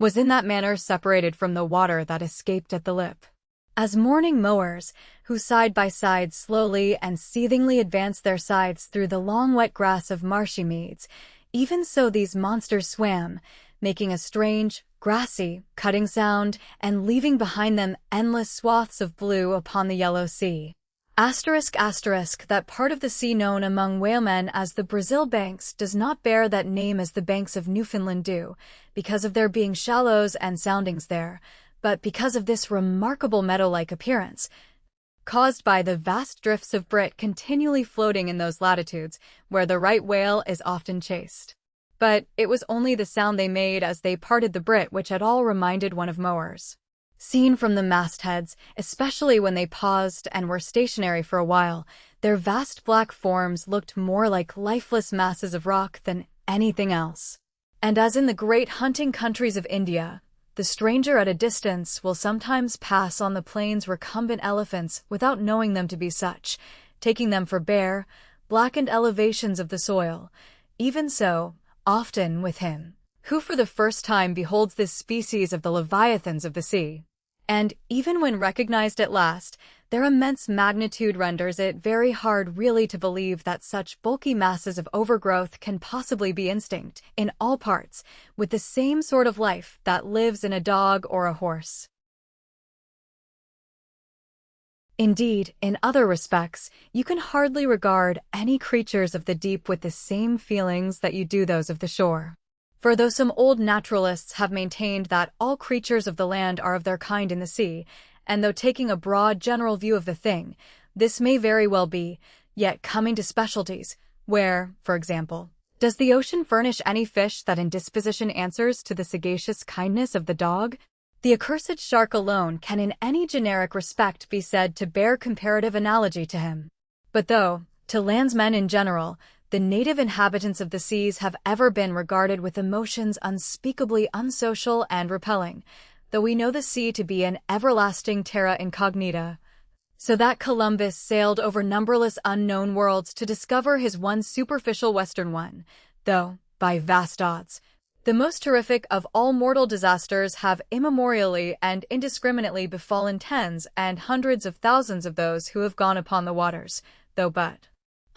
S1: was in that manner separated from the water that escaped at the lip. As morning mowers, who side by side slowly and seethingly advance their scythes through the long wet grass of marshy meads, even so these monsters swam, making a strange, grassy, cutting sound, and leaving behind them endless swaths of blue upon the yellow sea. That part of the sea known among whalemen as the Brazil Banks does not bear that name as the banks of Newfoundland do, because of there being shallows and soundings there, but because of this remarkable meadow-like appearance, caused by the vast drifts of brit continually floating in those latitudes where the right whale is often chased. But it was only the sound they made as they parted the brit which at all reminded one of mowers. Seen from the mastheads, especially when they paused and were stationary for a while, their vast black forms looked more like lifeless masses of rock than anything else. And as in the great hunting countries of India, the stranger at a distance will sometimes pass on the plains recumbent elephants without knowing them to be such, taking them for bare, blackened elevations of the soil. Even so, often with him, who for the first time beholds this species of the leviathans of the sea. And even when recognized at last, their immense magnitude renders it very hard really to believe that such bulky masses of overgrowth can possibly be instinct, in all parts, with the same sort of life that lives in a dog or a horse. Indeed, in other respects, you can hardly regard any creatures of the deep with the same feelings that you do those of the shore. For though some old naturalists have maintained that all creatures of the land are of their kind in the sea, and though taking a broad general view of the thing, this may very well be, yet coming to specialties, where, for example, does the ocean furnish any fish that in disposition answers to the sagacious kindness of the dog? The accursed shark alone can in any generic respect be said to bear comparative analogy to him. But though, to landsmen in general, the native inhabitants of the seas have ever been regarded with emotions unspeakably unsocial and repelling, though we know the sea to be an everlasting terra incognita, so that Columbus sailed over numberless unknown worlds to discover his one superficial western one, though, by vast odds, the most terrific of all mortal disasters have immemorially and indiscriminately befallen tens and hundreds of thousands of those who have gone upon the waters, though but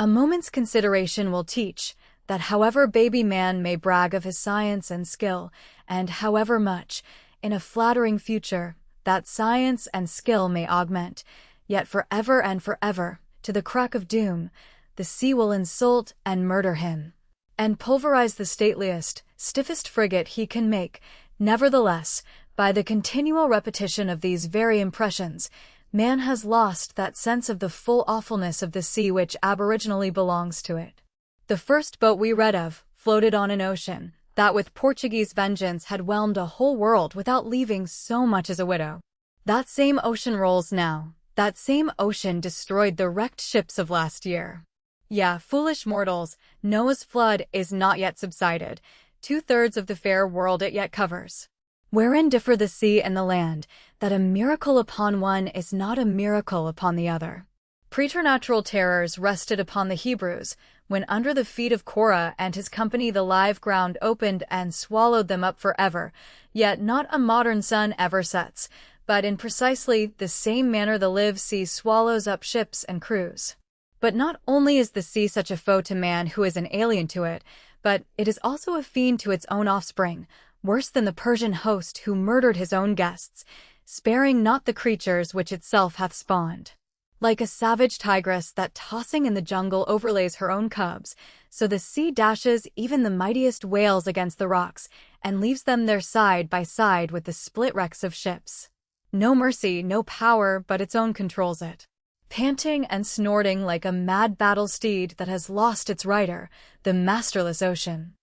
S1: a moment's consideration will teach that however baby man may brag of his science and skill, and however much, in a flattering future, that science and skill may augment, yet forever and forever, to the crack of doom, the sea will insult and murder him, and pulverize the stateliest, stiffest frigate he can make. Nevertheless, by the continual repetition of these very impressions, man has lost that sense of the full awfulness of the sea which aboriginally belongs to it. The first boat we read of floated on an ocean that with Portuguese vengeance had whelmed a whole world without leaving so much as a widow. That same ocean rolls now. That same ocean destroyed the wrecked ships of last year. Yeah, foolish mortals, Noah's flood is not yet subsided. 2/3 of the fair world it yet covers. Wherein differ the sea and the land, that a miracle upon one is not a miracle upon the other. Preternatural terrors rested upon the Hebrews, when under the feet of Korah and his company the live ground opened and swallowed them up forever, yet not a modern sun ever sets, but in precisely the same manner the live sea swallows up ships and crews. But not only is the sea such a foe to man who is an alien to it, but it is also a fiend to its own offspring, worse than the Persian host who murdered his own guests, sparing not the creatures which itself hath spawned. Like a savage tigress that tossing in the jungle overlays her own cubs, so the sea dashes even the mightiest whales against the rocks, and leaves them there side by side with the split wrecks of ships. No mercy, no power, but its own controls it. Panting and snorting like a mad battle steed that has lost its rider, the masterless ocean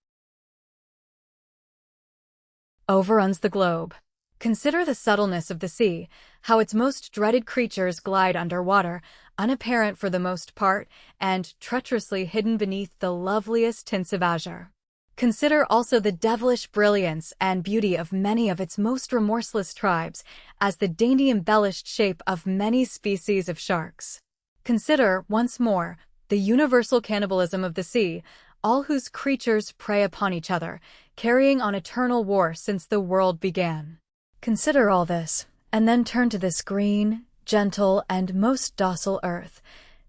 S1: overruns the globe. Consider the subtleness of the sea, how its most dreaded creatures glide underwater, unapparent for the most part, and treacherously hidden beneath the loveliest tints of azure. Consider also the devilish brilliance and beauty of many of its most remorseless tribes, as the dainty embellished shape of many species of sharks. Consider, once more, the universal cannibalism of the sea, all whose creatures prey upon each other, carrying on eternal war since the world began. Consider all this, and then turn to this green, gentle, and most docile earth.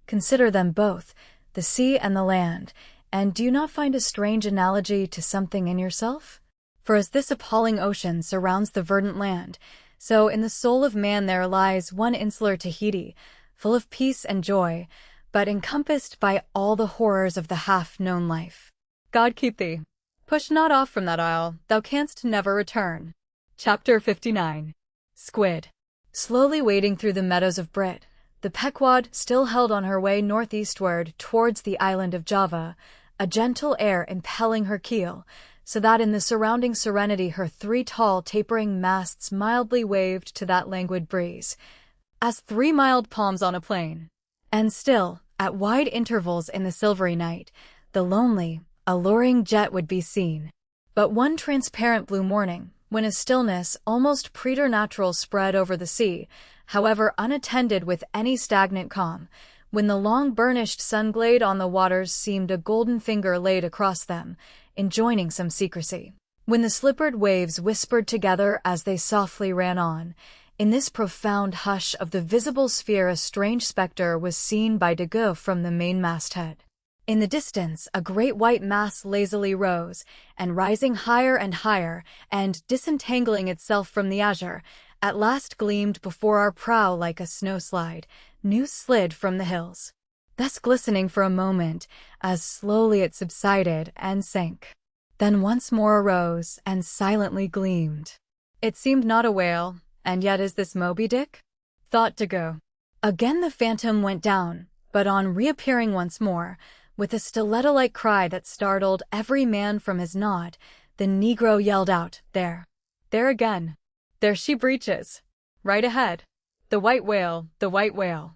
S1: Consider them both, the sea and the land, and do you not find a strange analogy to something in yourself? For as this appalling ocean surrounds the verdant land, so in the soul of man there lies one insular Tahiti, full of peace and joy, but encompassed by all the horrors of the half-known life. God keep thee. Push not off from that isle, thou canst never return. Chapter 59. Squid. Slowly wading through the meadows of Brit, the Pequod still held on her way northeastward towards the island of Java, a gentle air impelling her keel, so that in the surrounding serenity her three tall tapering masts mildly waved to that languid breeze, as three mild palms on a plain. And still, at wide intervals in the silvery night, the lonely, alluring jet would be seen. But one transparent blue morning, when a stillness almost preternatural spread over the sea, however unattended with any stagnant calm, when the long burnished sun-glade on the waters seemed a golden finger laid across them, enjoining some secrecy, when the slippered waves whispered together as they softly ran on, in this profound hush of the visible sphere a strange spectre was seen by Daggoo from the main masthead. In the distance, a great white mass lazily rose, and rising higher and higher, and disentangling itself from the azure, at last gleamed before our prow like a snowslide, new slid from the hills. Thus glistening for a moment, as slowly it subsided and sank. Then once more arose, and silently gleamed. It seemed not a whale, and yet is this Moby Dick? Thought Daggoo. Again the phantom went down, but on reappearing once more, with a stiletto-like cry that startled every man from his nod, the Negro yelled out, "There! There again! There she breaches! Right ahead! The white whale! The white whale!"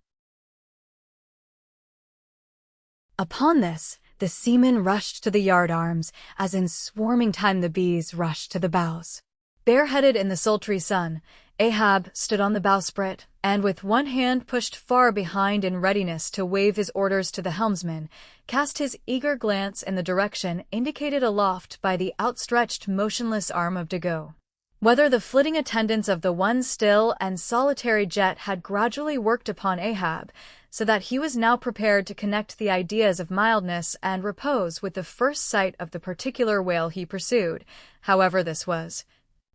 S1: Upon this, the seamen rushed to the yardarms, as in swarming time the bees rushed to the bows. Bareheaded in the sultry sun, Ahab stood on the bowsprit, and with one hand pushed far behind in readiness to wave his orders to the helmsman, cast his eager glance in the direction indicated aloft by the outstretched motionless arm of Daggoo. Whether the flitting attendance of the one still and solitary jet had gradually worked upon Ahab, so that he was now prepared to connect the ideas of mildness and repose with the first sight of the particular whale he pursued, however this was,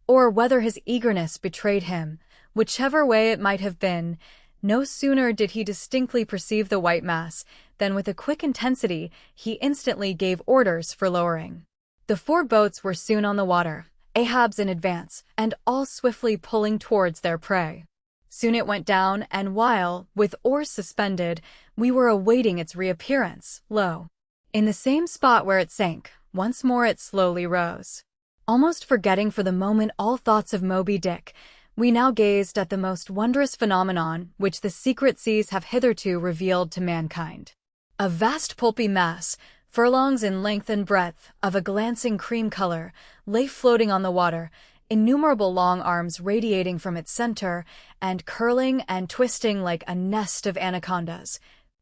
S1: or whether his eagerness betrayed him, whichever way it might have been, no sooner did he distinctly perceive the white mass, than with a quick intensity he instantly gave orders for lowering. The 4 boats were soon on the water, Ahab's in advance, and all swiftly pulling towards their prey. Soon it went down, and while, with oars suspended, we were awaiting its reappearance, lo! In the same spot where it sank, once more it slowly rose. Almost forgetting for the moment all thoughts of Moby Dick, we now gazed at the most wondrous phenomenon which the secret seas have hitherto revealed to mankind. A vast pulpy mass, furlongs in length and breadth, of a glancing cream color, lay floating on the water, innumerable long arms radiating from its center and curling and twisting like a nest of anacondas,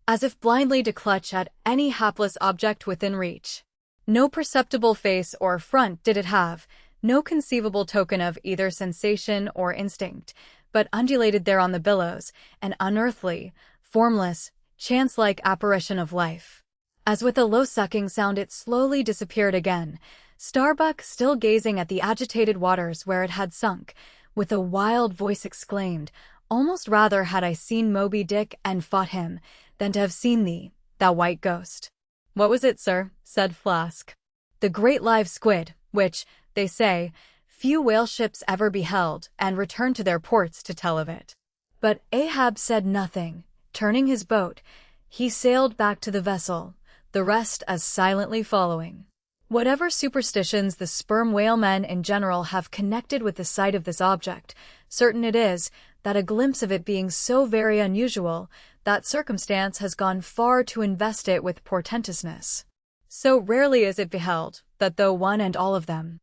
S1: as if blindly to clutch at any hapless object within reach. No perceptible face or front did it have, no conceivable token of either sensation or instinct, but undulated there on the billows, an unearthly, formless, chance-like apparition of life. As with a low sucking sound it slowly disappeared again, Starbuck still gazing at the agitated waters where it had sunk, with a wild voice exclaimed, "Almost rather had I seen Moby Dick and fought him, than to have seen thee, thou white ghost." "What was it, sir?" said Flask. "The great live squid, which, they say, few whale ships ever beheld, and returned to their ports to tell of it." But Ahab said nothing. Turning his boat, he sailed back to the vessel, the rest as silently following. Whatever superstitions the sperm whale men in general have connected with the sight of this object, certain it is that a glimpse of it being so very unusual, that circumstance has gone far to invest it with portentousness. So rarely is it beheld, that though one and all of them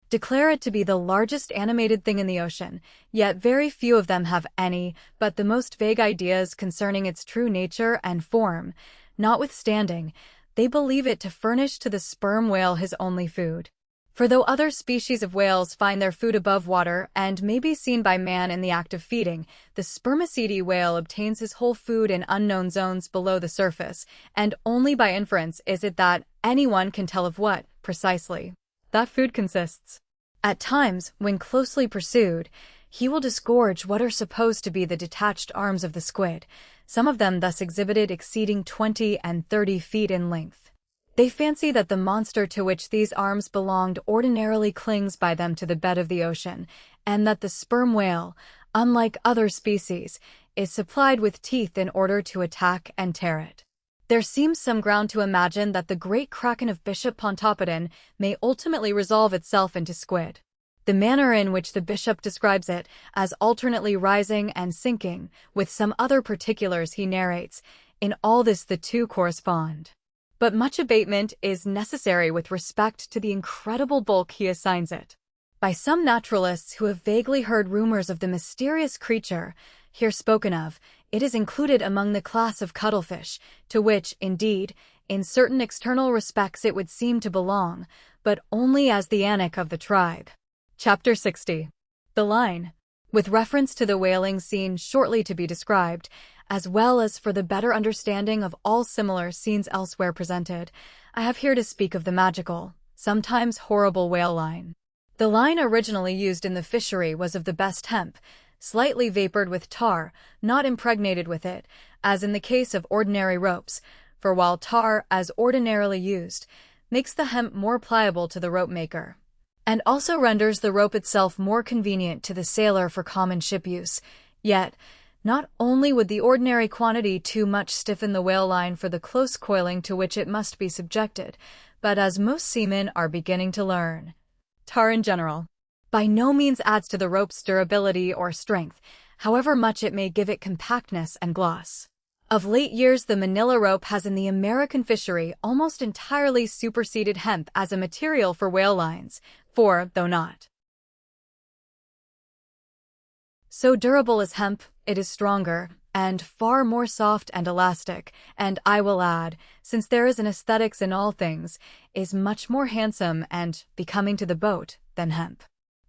S1: declare it to be the largest animated thing in the ocean, yet very few of them have any but the most vague ideas concerning its true nature and form. Notwithstanding, they believe it to furnish to the sperm whale his only food. For though other species of whales find their food above water and may be seen by man in the act of feeding, the spermaceti whale obtains his whole food in unknown zones below the surface, and only by inference is it that anyone can tell of what, precisely, that food consists. At times, when closely pursued, he will disgorge what are supposed to be the detached arms of the squid, some of them thus exhibited exceeding 20 and 30 feet in length. They fancy that the monster to which these arms belonged ordinarily clings by them to the bed of the ocean, and that the sperm whale, unlike other species, is supplied with teeth in order to attack and tear it. There seems some ground to imagine that the great kraken of Bishop Pontoppidan may ultimately resolve itself into squid. The manner in which the bishop describes it, as alternately rising and sinking, with some other particulars he narrates, in all this the two correspond. But much abatement is necessary with respect to the incredible bulk he assigns it. By some naturalists who have vaguely heard rumors of the mysterious creature here spoken of, it is included among the class of cuttlefish, to which, indeed, in certain external respects it would seem to belong, but only as the anak of the tribe. Chapter 60. The line. With reference to the whaling scene shortly to be described, as well as for the better understanding of all similar scenes elsewhere presented, I have here to speak of the magical, sometimes horrible whale line. The line originally used in the fishery was of the best hemp, slightly vapored with tar, not impregnated with it, as in the case of ordinary ropes, for while tar, as ordinarily used, makes the hemp more pliable to the rope maker, and also renders the rope itself more convenient to the sailor for common ship use, yet, not only would the ordinary quantity too much stiffen the whale line for the close coiling to which it must be subjected, but as most seamen are beginning to learn, tar in general by no means adds to the rope's durability or strength, however much it may give it compactness and gloss. Of late years the manila rope has in the American fishery almost entirely superseded hemp as a material for whale lines, for, though not so durable as hemp, it is stronger, and far more soft and elastic, and I will add, since there is an aesthetics in all things, is much more handsome and becoming to the boat than hemp.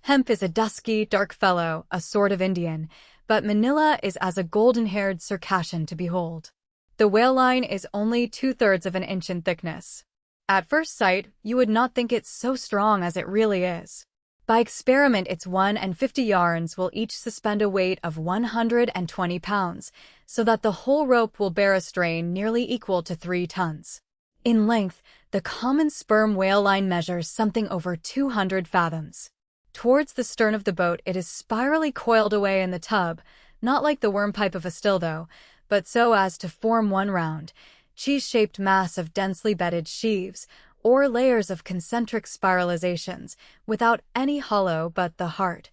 S1: Hemp is a dusky, dark fellow, a sort of Indian, but manila is as a golden-haired Circassian to behold. The whale line is only 2/3 of an inch in thickness. At first sight, you would not think it so strong as it really is. By experiment its 150 yarns will each suspend a weight of 120 pounds, so that the whole rope will bear a strain nearly equal to 3 tons. In length, the common sperm whale line measures something over 200 fathoms. Towards the stern of the boat it is spirally coiled away in the tub, not like the wormpipe of a still though, but so as to form one round, cheese-shaped mass of densely bedded sheaves, or layers of concentric spiralizations, without any hollow but the heart,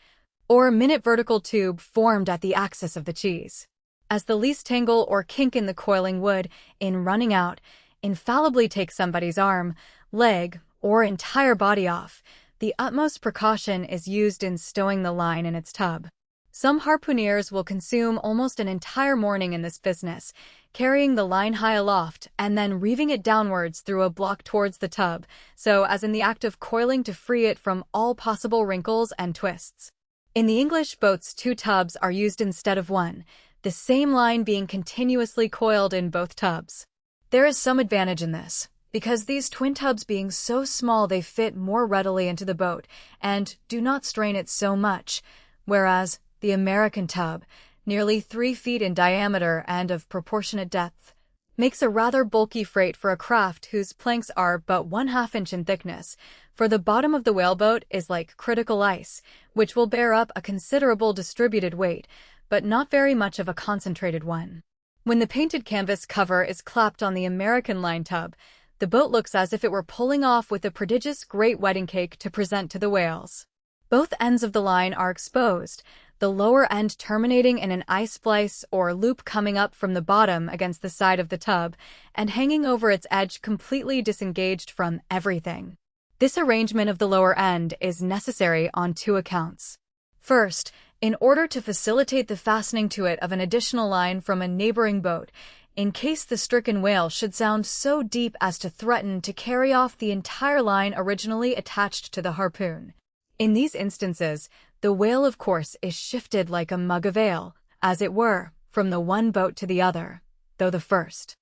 S1: or minute vertical tube formed at the axis of the cheese. As the least tangle or kink in the coiling would, in running out, infallibly take somebody's arm, leg, or entire body off, the utmost precaution is used in stowing the line in its tub. Some harpooneers will consume almost an entire morning in this business, carrying the line high aloft and then reeving it downwards through a block towards the tub, so as in the act of coiling to free it from all possible wrinkles and twists. In the English boats, 2 tubs are used instead of 1, the same line being continuously coiled in both tubs. There is some advantage in this, because these twin tubs being so small they fit more readily into the boat and do not strain it so much, whereas the American tub, nearly 3 feet in diameter and of proportionate depth, makes a rather bulky freight for a craft whose planks are but 1/2 inch in thickness, for the bottom of the whaleboat is like critical ice, which will bear up a considerable distributed weight, but not very much of a concentrated one. When the painted canvas cover is clapped on the American line tub, the boat looks as if it were pulling off with a prodigious great wedding cake to present to the whales. Both ends of the line are exposed, the lower end terminating in an ice splice or loop coming up from the bottom against the side of the tub and hanging over its edge completely disengaged from everything. This arrangement of the lower end is necessary on 2 accounts. First, in order to facilitate the fastening to it of an additional line from a neighboring boat, in case the stricken whale should sound so deep as to threaten to carry off the entire line originally attached to the harpoon. In these instances, the whale, of course, is shifted like a mug of ale, as it were, from the one boat to the other, though the first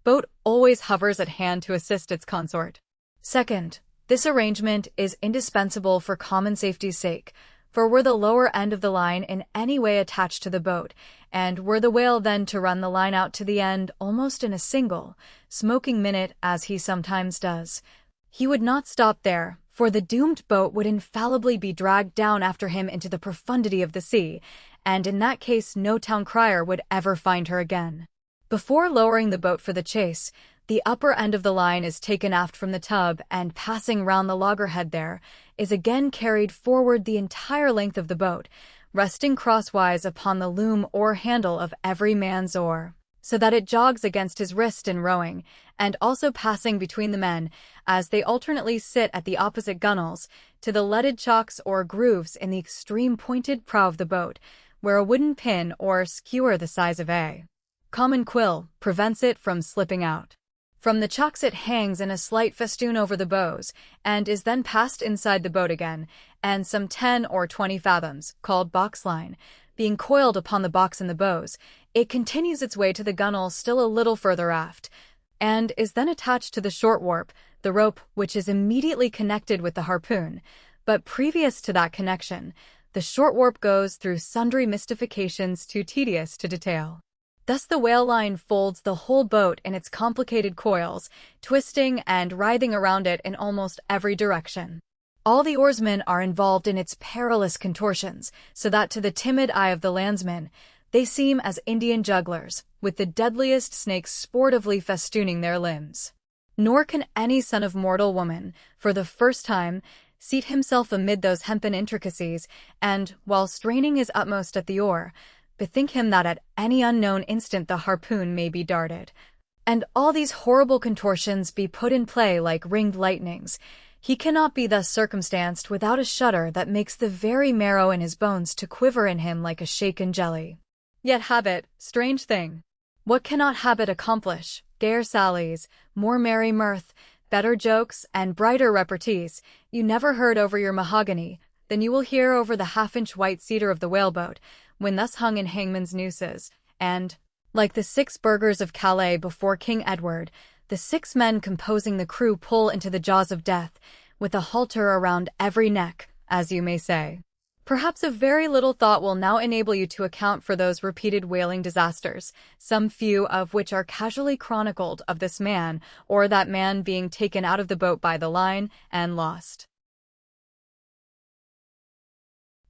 S1: boat always hovers at hand to assist its consort. Second, this arrangement is indispensable for common safety's sake, for were the lower end of the line in any way attached to the boat, and were the whale then to run the line out to the end almost in a single, smoking minute as he sometimes does, he would not stop there, for the doomed boat would infallibly be dragged down after him into the profundity of the sea, and in that case no town crier would ever find her again. Before lowering the boat for the chase, the upper end of the line is taken aft from the tub and, passing round the loggerhead there, is again carried forward the entire length of the boat, resting crosswise upon the loom or handle of every man's oar, so that it jogs against his wrist in rowing, and also passing between the men, as they alternately sit at the opposite gunwales, to the leaded chocks or grooves in the extreme pointed prow of the boat, where a wooden pin or skewer the size of a common quill prevents it from slipping out. From the chocks it hangs in a slight festoon over the bows, and is then passed inside the boat again, and some 10 or 20 fathoms, called box line, being coiled upon the box in the bows, it continues its way to the gunwale still a little further aft, and is then attached to the short warp, the rope which is immediately connected with the harpoon. But previous to that connection, the short warp goes through sundry mystifications too tedious to detail. Thus the whale line folds the whole boat in its complicated coils, twisting and writhing around it in almost every direction. All the oarsmen are involved in its perilous contortions, so that to the timid eye of the landsman, they seem as Indian jugglers, with the deadliest snakes sportively festooning their limbs. Nor can any son of mortal woman, for the first time, seat himself amid those hempen intricacies, and, while straining his utmost at the oar, bethink him that at any unknown instant the harpoon may be darted, and all these horrible contortions be put in play like ringed lightnings. He cannot be thus circumstanced without a shudder that makes the very marrow in his bones to quiver in him like a shaken jelly. Yet habit, strange thing, what cannot habit accomplish? Gayer sallies, more merry mirth, better jokes, and brighter repartees you never heard over your mahogany than you will hear over the half-inch white cedar of the whaleboat, when thus hung in hangman's nooses, and, like the 6 burghers of Calais before King Edward, the 6 men composing the crew pull into the jaws of death, with a halter around every neck, as you may say. Perhaps a very little thought will now enable you to account for those repeated whaling disasters, some few of which are casually chronicled of this man, or that man being taken out of the boat by the line and lost.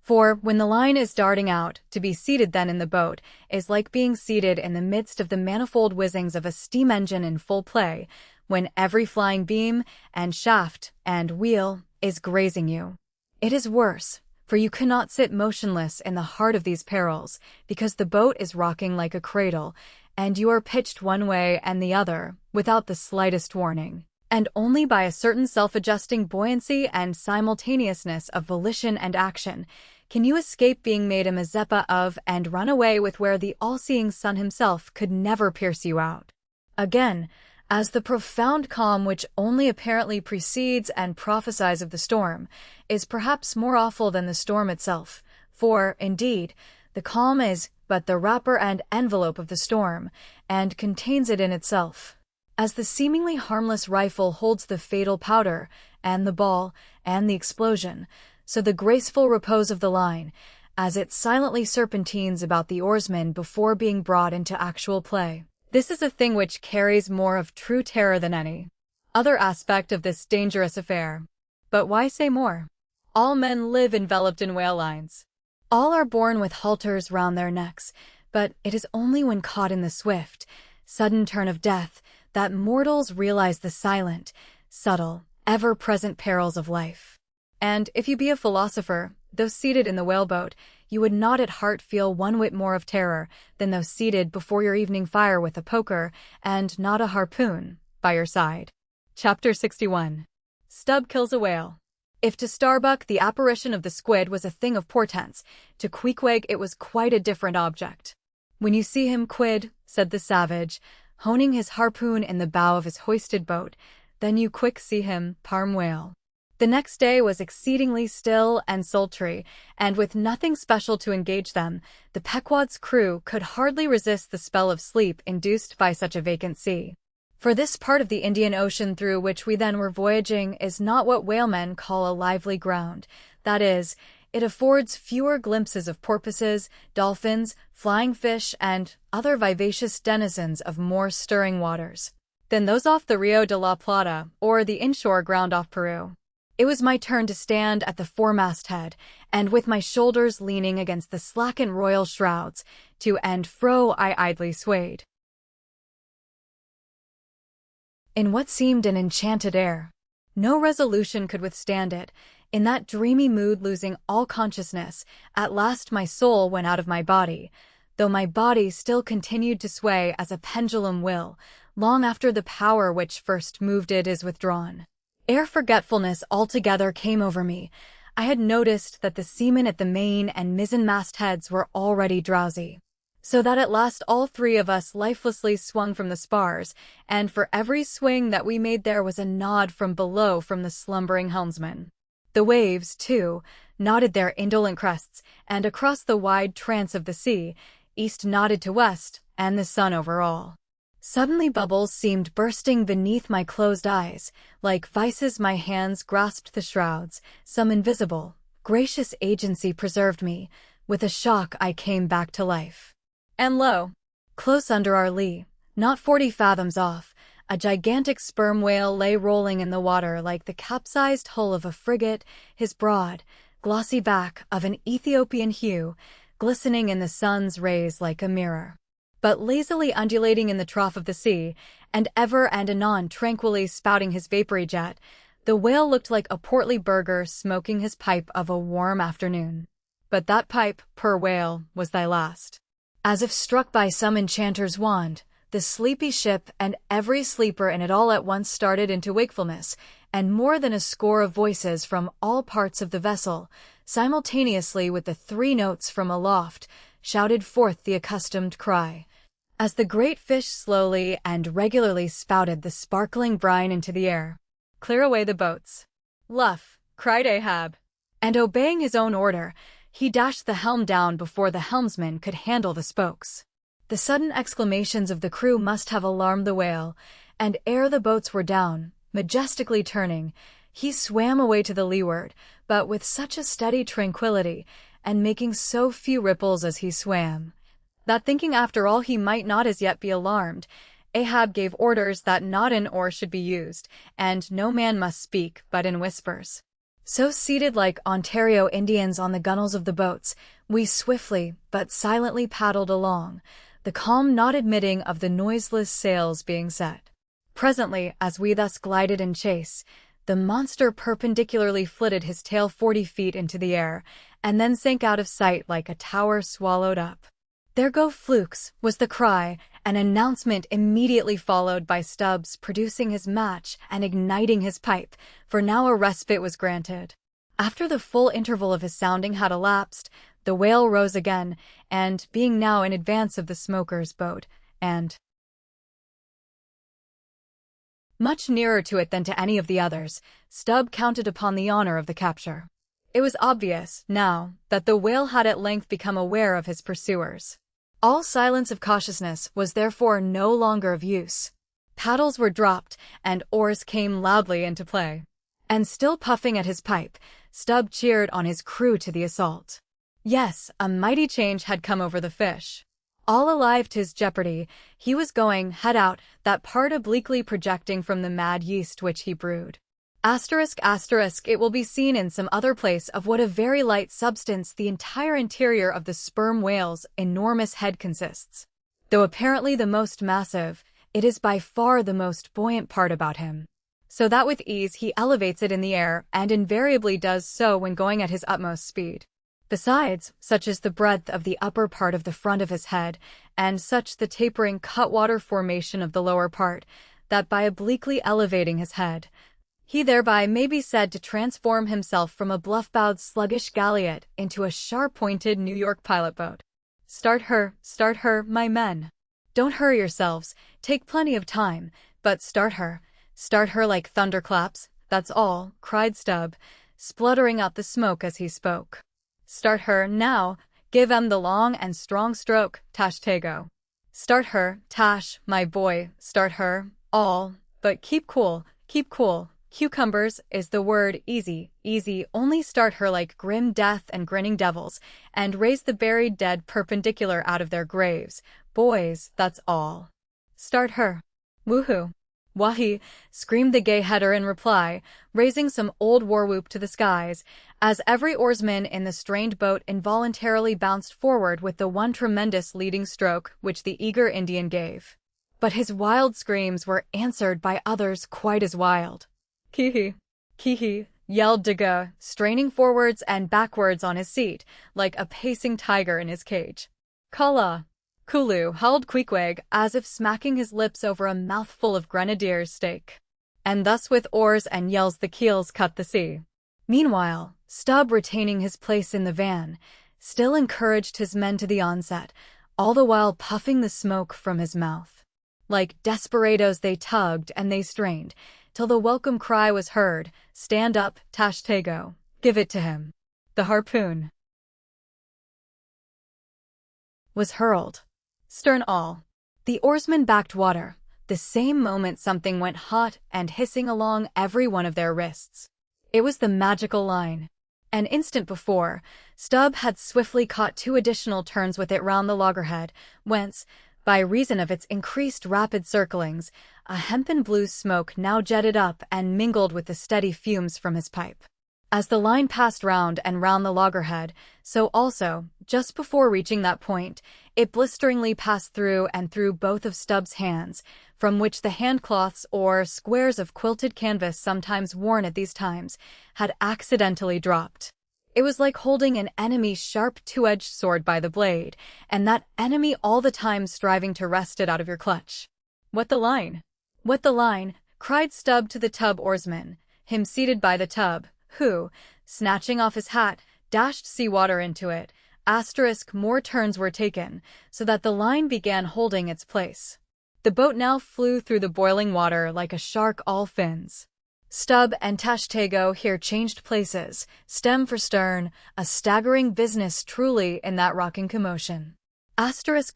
S1: For, when the line is darting out, to be seated then in the boat is like being seated in the midst of the manifold whizzings of a steam engine in full play, when every flying beam, and shaft, and wheel is grazing you. It is worse, for you cannot sit motionless in the heart of these perils, because the boat is rocking like a cradle, and you are pitched one way and the other, without the slightest warning. And only by a certain self-adjusting buoyancy and simultaneousness of volition and action can you escape being made a Mazeppa of and run away with where the all-seeing sun himself could never pierce you out. Again, as the profound calm which only apparently precedes and prophesies of the storm is perhaps more awful than the storm itself, for, indeed, the calm is but the wrapper and envelope of the storm, and contains it in itself. As the seemingly harmless rifle holds the fatal powder, and the ball, and the explosion, so the graceful repose of the line, as it silently serpentines about the oarsman before being brought into actual play. This is a thing which carries more of true terror than any other aspect of this dangerous affair. But why say more? All men live enveloped in whale lines. All are born with halters round their necks, but it is only when caught in the swift, sudden turn of death that mortals realize the silent, subtle, ever-present perils of life. And if you be a philosopher, though seated in the whaleboat, you would not at heart feel one whit more of terror than though seated before your evening fire with a poker, and not a harpoon, by your side. Chapter 61. Stubb kills a whale. If to Starbuck the apparition of the squid was a thing of portents, to Queequeg it was quite a different object. "When you see him, Quid," said the savage, honing his harpoon in the bow of his hoisted boat, "then you quick see him, parm whale." The next day was exceedingly still and sultry, and with nothing special to engage them, the Pequod's crew could hardly resist the spell of sleep induced by such a vacant sea. For this part of the Indian Ocean through which we then were voyaging is not what whalemen call a lively ground. That is, it affords fewer glimpses of porpoises, dolphins, flying fish, and other vivacious denizens of more stirring waters than those off the Rio de la Plata or the inshore ground off Peru. It was my turn to stand at the foremast head, and with my shoulders leaning against the slackened royal shrouds, to and fro I idly swayed. In what seemed an enchanted air. No resolution could withstand it. In that dreamy mood, losing all consciousness, at last my soul went out of my body, though my body still continued to sway as a pendulum will, long after the power which first moved it is withdrawn. Ere forgetfulness altogether came over me, I had noticed that the seamen at the main and mizzen-mast heads were already drowsy, so that at last all three of us lifelessly swung from the spars, and for every swing that we made there was a nod from below from the slumbering helmsman. The waves, too, nodded their indolent crests, and across the wide trance of the sea, east nodded to west, and the sun over all. Suddenly bubbles seemed bursting beneath my closed eyes, like vices my hands grasped the shrouds, some invisible, gracious agency preserved me, with a shock I came back to life. And lo! Close under our lee, not 40 fathoms off, a gigantic sperm whale lay rolling in the water like the capsized hull of a frigate, his broad, glossy back of an Ethiopian hue, glistening in the sun's rays like a mirror. But lazily undulating in the trough of the sea, and ever and anon tranquilly spouting his vapory jet, the whale looked like a portly burgher smoking his pipe of a warm afternoon. But that pipe, poor whale, was thy last. As if struck by some enchanter's wand, the sleepy ship and every sleeper in it all at once started into wakefulness, and more than a score of voices from all parts of the vessel, simultaneously with the 3 notes from aloft, shouted forth the accustomed cry. As the great fish slowly and regularly spouted the sparkling brine into the air. "Clear away the boats." "Luff," cried Ahab. And obeying his own order, he dashed the helm down before the helmsman could handle the spokes. The sudden exclamations of the crew must have alarmed the whale, and ere the boats were down, majestically turning, he swam away to the leeward, but with such a steady tranquillity, and making so few ripples as he swam, that thinking after all he might not as yet be alarmed, Ahab gave orders that not an oar should be used, and no man must speak but in whispers. So seated like Ontario Indians on the gunwales of the boats, we swiftly but silently paddled along, the calm not admitting of the noiseless sails being set. Presently, as we thus glided in chase, the monster perpendicularly flitted his tail 40 feet into the air, and then sank out of sight like a tower swallowed up. "There go flukes," was the cry, An announcement immediately followed by Stubbs producing his match and igniting his pipe, for now a respite was granted. After the full interval of his sounding had elapsed, the whale rose again, and, being now in advance of the smoker's boat, and much nearer to it than to any of the others, Stubb counted upon the honor of the capture. It was obvious, now, that the whale had at length become aware of his pursuers. All silence of cautiousness was therefore no longer of use. Paddles were dropped, and oars came loudly into play. And still puffing at his pipe, Stubb cheered on his crew to the assault. Yes, a mighty change had come over the fish. All alive to his jeopardy, he was going, head out, that part obliquely projecting from the mad yeast which he brewed. It will be seen in some other place of what a very light substance the entire interior of the sperm whale's enormous head consists. Though apparently the most massive, it is by far the most buoyant part about him. So that with ease he elevates it in the air, and invariably does so when going at his utmost speed. Besides, such is the breadth of the upper part of the front of his head, and such the tapering cutwater formation of the lower part, that by obliquely elevating his head, he thereby may be said to transform himself from a bluff-bowed sluggish galliot into a sharp-pointed New York pilot boat. Start her, my men. Don't hurry yourselves, take plenty of time, but start her like thunderclaps, that's all, cried Stubb, spluttering out the smoke as he spoke. Start her, now, give 'em the long and strong stroke, Tashtego. Start her, Tash, my boy, start her, all, but keep cool, cucumbers is the word, easy, only start her like grim death and grinning devils, and raise the buried dead perpendicular out of their graves, boys, that's all. Start her. Woohoo! Wahi, screamed the gay header in reply, raising some old war-whoop to the skies, as every oarsman in the strained boat involuntarily bounced forward with the one tremendous leading stroke which the eager Indian gave. But his wild screams were answered by others quite as wild. Kihi, yelled Daga, straining forwards and backwards on his seat, like a pacing tiger in his cage. Kala! Kulu howled Queequeg, as if smacking his lips over a mouthful of grenadier's steak. And thus with oars and yells the keels cut the sea. Meanwhile, Stubb, retaining his place in the van, still encouraged his men to the onset, all the while puffing the smoke from his mouth. Like desperadoes they tugged and they strained, till the welcome cry was heard, "Stand up, Tashtego, give it to him." The harpoon was hurled. Stern all. The oarsmen backed water. The same moment something went hot and hissing along every one of their wrists. It was the magical line. An instant before, Stubb had swiftly caught 2 additional turns with it round the loggerhead, whence, by reason of its increased rapid circlings, a hempen blue smoke now jetted up and mingled with the steady fumes from his pipe. As the line passed round and round the loggerhead, so also, just before reaching that point, it blisteringly passed through and through both of Stubb's hands, from which the handcloths or squares of quilted canvas sometimes worn at these times had accidentally dropped. It was like holding an enemy's sharp 2-edged sword by the blade, and that enemy all the time striving to wrest it out of your clutch. What the line? What the line? Cried Stubb to the tub oarsman, him seated by the tub, who, snatching off his hat, dashed sea-water into it. More turns were taken, so that the line began holding its place. The boat now flew through the boiling water like a shark all fins. Stubb and Tashtego here changed places, stem for stern, a staggering business truly in that rocking commotion.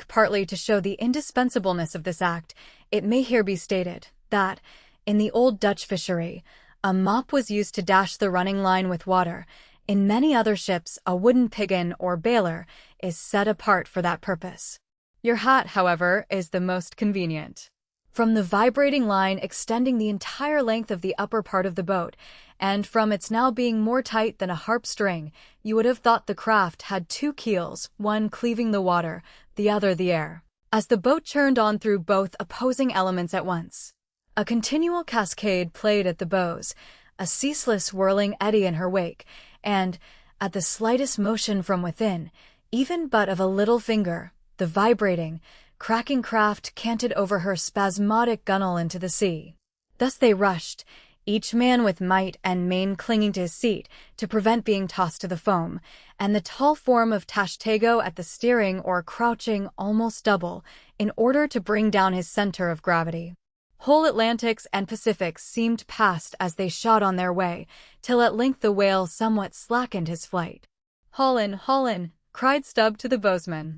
S1: Partly to show the indispensableness of this act, it may here be stated that, in the old Dutch fishery, a mop was used to dash the running line with water. In many other ships, a wooden piggin or bailer is set apart for that purpose. Your hat, however, is the most convenient. From the vibrating line extending the entire length of the upper part of the boat, and from its now being more tight than a harp string, you would have thought the craft had 2 keels, one cleaving the water, the other the air, as the boat churned on through both opposing elements at once. A continual cascade played at the bows, a ceaseless whirling eddy in her wake, and, at the slightest motion from within, even but of a little finger, the vibrating, cracking craft canted over her spasmodic gunwale into the sea. Thus they rushed, each man with might and main clinging to his seat to prevent being tossed to the foam, and the tall form of Tashtego at the steering or crouching almost double in order to bring down his center of gravity. Whole Atlantics and Pacifics seemed past as they shot on their way, till at length the whale somewhat slackened his flight. Haul in, cried Stubb to the bowsman.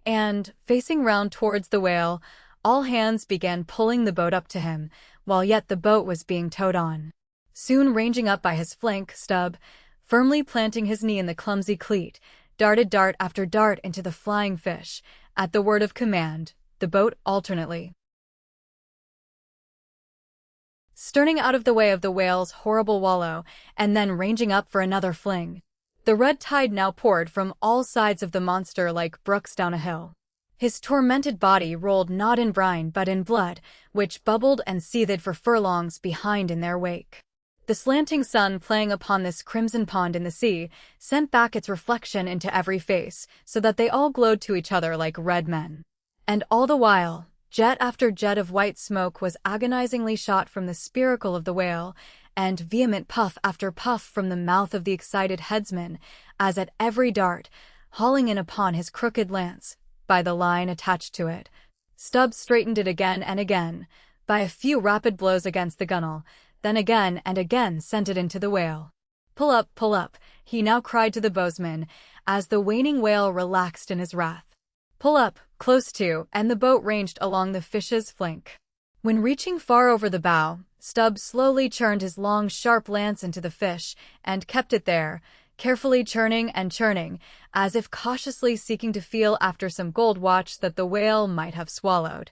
S1: And, facing round towards the whale, all hands began pulling the boat up to him, while yet the boat was being towed on. Soon ranging up by his flank, Stubb, firmly planting his knee in the clumsy cleat, darted dart after dart into the flying fish, at the word of command, the boat alternately sterning out of the way of the whale's horrible wallow, and then ranging up for another fling. The red tide now poured from all sides of the monster like brooks down a hill. His tormented body rolled not in brine but in blood, which bubbled and seethed for furlongs behind in their wake. The slanting sun playing upon this crimson pond in the sea sent back its reflection into every face, so that they all glowed to each other like red men. And all the while, jet after jet of white smoke was agonizingly shot from the spiracle of the whale, and vehement puff after puff from the mouth of the excited headsman, as at every dart, hauling in upon his crooked lance, by the line attached to it, Stubb straightened it again and again, by a few rapid blows against the gunwale, then again and again sent it into the whale. Pull up, he now cried to the bowsman, as the waning whale relaxed in his wrath. Pull up, close to, and the boat ranged along the fish's flank. When reaching far over the bow, Stubb slowly churned his long, sharp lance into the fish, and kept it there, carefully churning and churning, as if cautiously seeking to feel after some gold watch that the whale might have swallowed,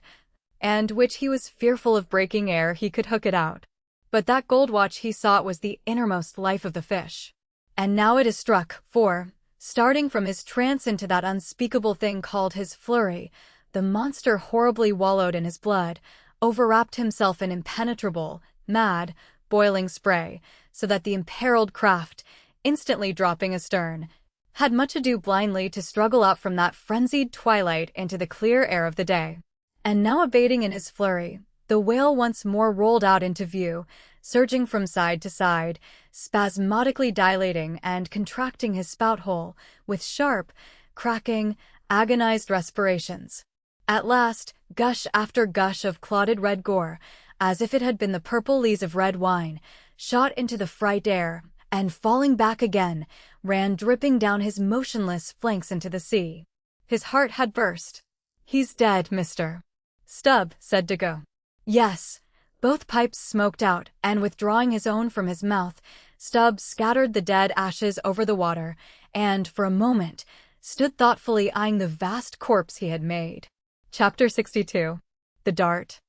S1: and which he was fearful of breaking ere he could hook it out. But that gold watch he sought was the innermost life of the fish. And now it is struck, for, starting from his trance into that unspeakable thing called his flurry, the monster horribly wallowed in his blood, overwrapped himself in impenetrable, mad, boiling spray, so that the imperiled craft, instantly dropping astern, had much ado blindly to struggle out from that frenzied twilight into the clear air of the day. And now abating in his flurry, the whale once more rolled out into view, surging from side to side, spasmodically dilating and contracting his spout hole, with sharp, cracking, agonized respirations. At last, gush after gush of clotted red gore, as if it had been the purple lees of red wine, shot into the fright air, and falling back again, ran dripping down his motionless flanks into the sea. His heart had burst. "He's dead, mister," Stubb said to go. Yes. Both pipes smoked out, and withdrawing his own from his mouth, Stubb scattered the dead ashes over the water, and, for a moment, stood thoughtfully eyeing the vast corpse he had made. Chapter 62. The Dart.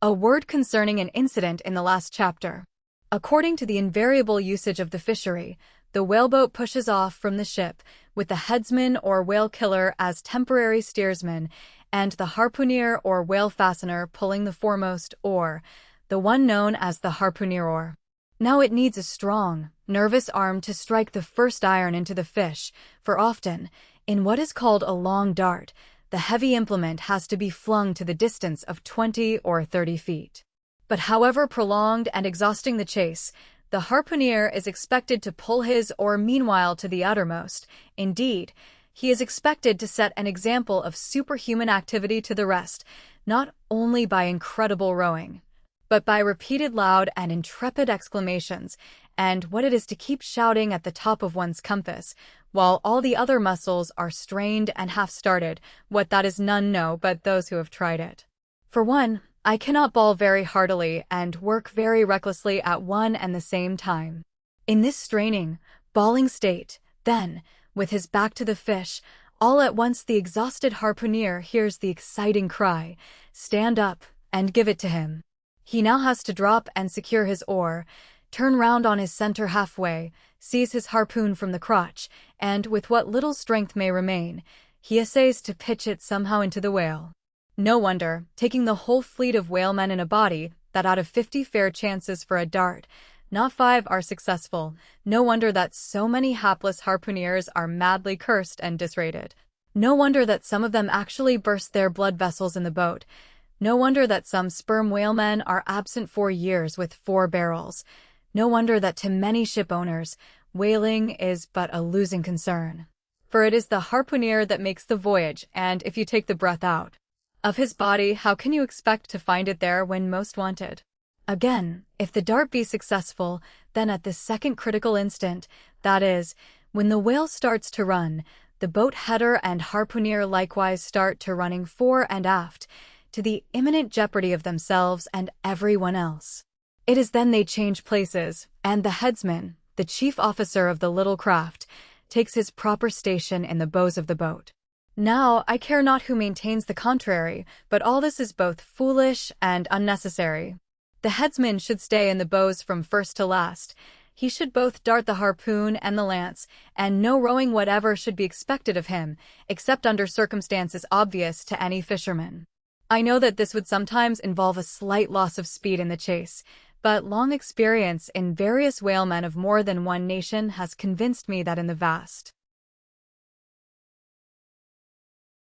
S1: A word concerning an incident in the last chapter. According to the invariable usage of the fishery, the whaleboat pushes off from the ship, with the headsman or whale killer as temporary steersman, and the harpooner or whale fastener pulling the foremost oar, the one known as the harpooner oar. Now it needs a strong, nervous arm to strike the first iron into the fish, for often, in what is called a long dart, the heavy implement has to be flung to the distance of 20 or 30 feet. But however prolonged and exhausting the chase, the harpooner is expected to pull his oar meanwhile to the uttermost. Indeed, he is expected to set an example of superhuman activity to the rest, not only by incredible rowing, but by repeated loud and intrepid exclamations, and what it is to keep shouting at the top of one's compass, while all the other muscles are strained and half-started. What that is none know but those who have tried it. For one, I cannot bawl very heartily and work very recklessly at one and the same time. In this straining, bawling state, then, with his back to the fish, all at once the exhausted harpooner hears the exciting cry, "Stand up," and give it to him. He now has to drop and secure his oar, turn round on his center halfway, seize his harpoon from the crotch, and, with what little strength may remain, he essays to pitch it somehow into the whale. No wonder, taking the whole fleet of whalemen in a body, that out of 50 fair chances for a dart, not 5 are successful. No wonder that so many hapless harpooners are madly cursed and disrated. No wonder that some of them actually burst their blood vessels in the boat. No wonder that some sperm whalemen are absent for years with 4 barrels. No wonder that to many ship owners, whaling is but a losing concern. For it is the harpooner that makes the voyage, and if you take the breath out of his body, how can you expect to find it there when most wanted? Again, if the dart be successful, then at the second critical instant, that is, when the whale starts to run, the boat header and harpooner likewise start to running fore and aft, to the imminent jeopardy of themselves and everyone else. It is then they change places, and the headsman, the chief officer of the little craft, takes his proper station in the bows of the boat. Now, I care not who maintains the contrary, but all this is both foolish and unnecessary. The headsman should stay in the bows from first to last. He should both dart the harpoon and the lance, and no rowing whatever should be expected of him, except under circumstances obvious to any fisherman. I know that this would sometimes involve a slight loss of speed in the chase, but long experience in various whalemen of more than one nation has convinced me that in the vast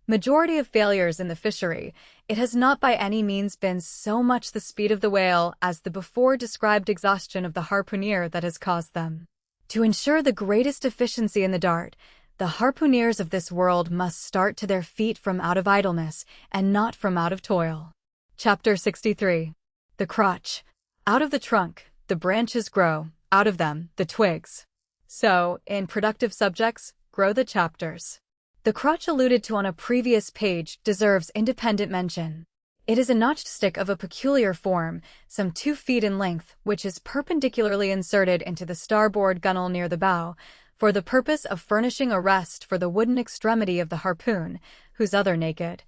S1: majority of failures in the fishery, it has not by any means been so much the speed of the whale as the before-described exhaustion of the harpooner that has caused them. To ensure the greatest efficiency in the dart, the harpooners of this world must start to their feet from out of idleness, and not from out of toil. Chapter 63. The crotch. Out of the trunk, the branches grow, out of them, the twigs. So, in productive subjects, grow the chapters. The crotch alluded to on a previous page deserves independent mention. It is a notched stick of a peculiar form, some 2 feet in length, which is perpendicularly inserted into the starboard gunwale near the bow, for the purpose of furnishing a rest for the wooden extremity of the harpoon, whose other naked,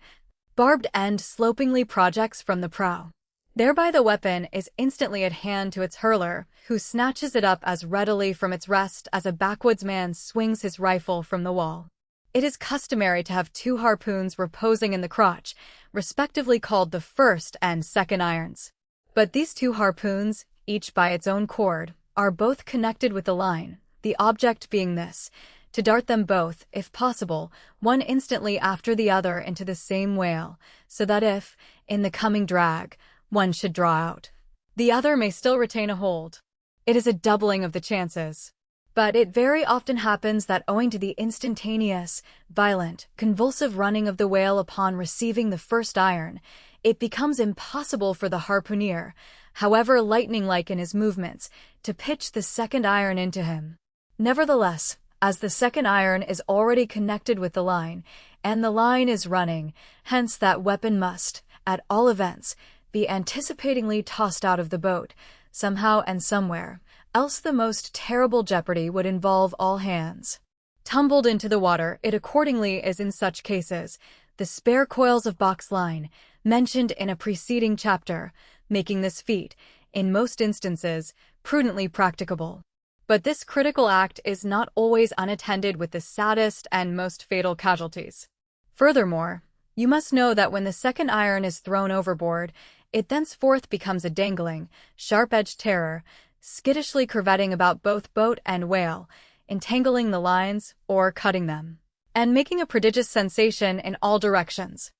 S1: barbed end slopingly projects from the prow. Thereby the weapon is instantly at hand to its hurler, who snatches it up as readily from its rest as a backwoodsman swings his rifle from the wall. It is customary to have 2 harpoons reposing in the crotch, respectively called the first and second irons. But these 2 harpoons, each by its own cord, are both connected with the line, the object being this, to dart them both, if possible, one instantly after the other into the same whale, so that if, in the coming drag, one should draw out, the other may still retain a hold. It is a doubling of the chances. But it very often happens that owing to the instantaneous, violent, convulsive running of the whale upon receiving the first iron, it becomes impossible for the harpooner, however lightning-like in his movements, to pitch the second iron into him. Nevertheless, as the second iron is already connected with the line, and the line is running, hence that weapon must, at all events, be anticipatingly tossed out of the boat, somehow and somewhere, else the most terrible jeopardy would involve all hands tumbled into the water. It accordingly is in such cases, the spare coils of box line, mentioned in a preceding chapter, making this feat, in most instances, prudently practicable. But this critical act is not always unattended with the saddest and most fatal casualties. Furthermore, you must know that when the second iron is thrown overboard, it thenceforth becomes a dangling, sharp-edged terror, skittishly curvetting about both boat and whale, entangling the lines or cutting them, and making a prodigious sensation in all directions.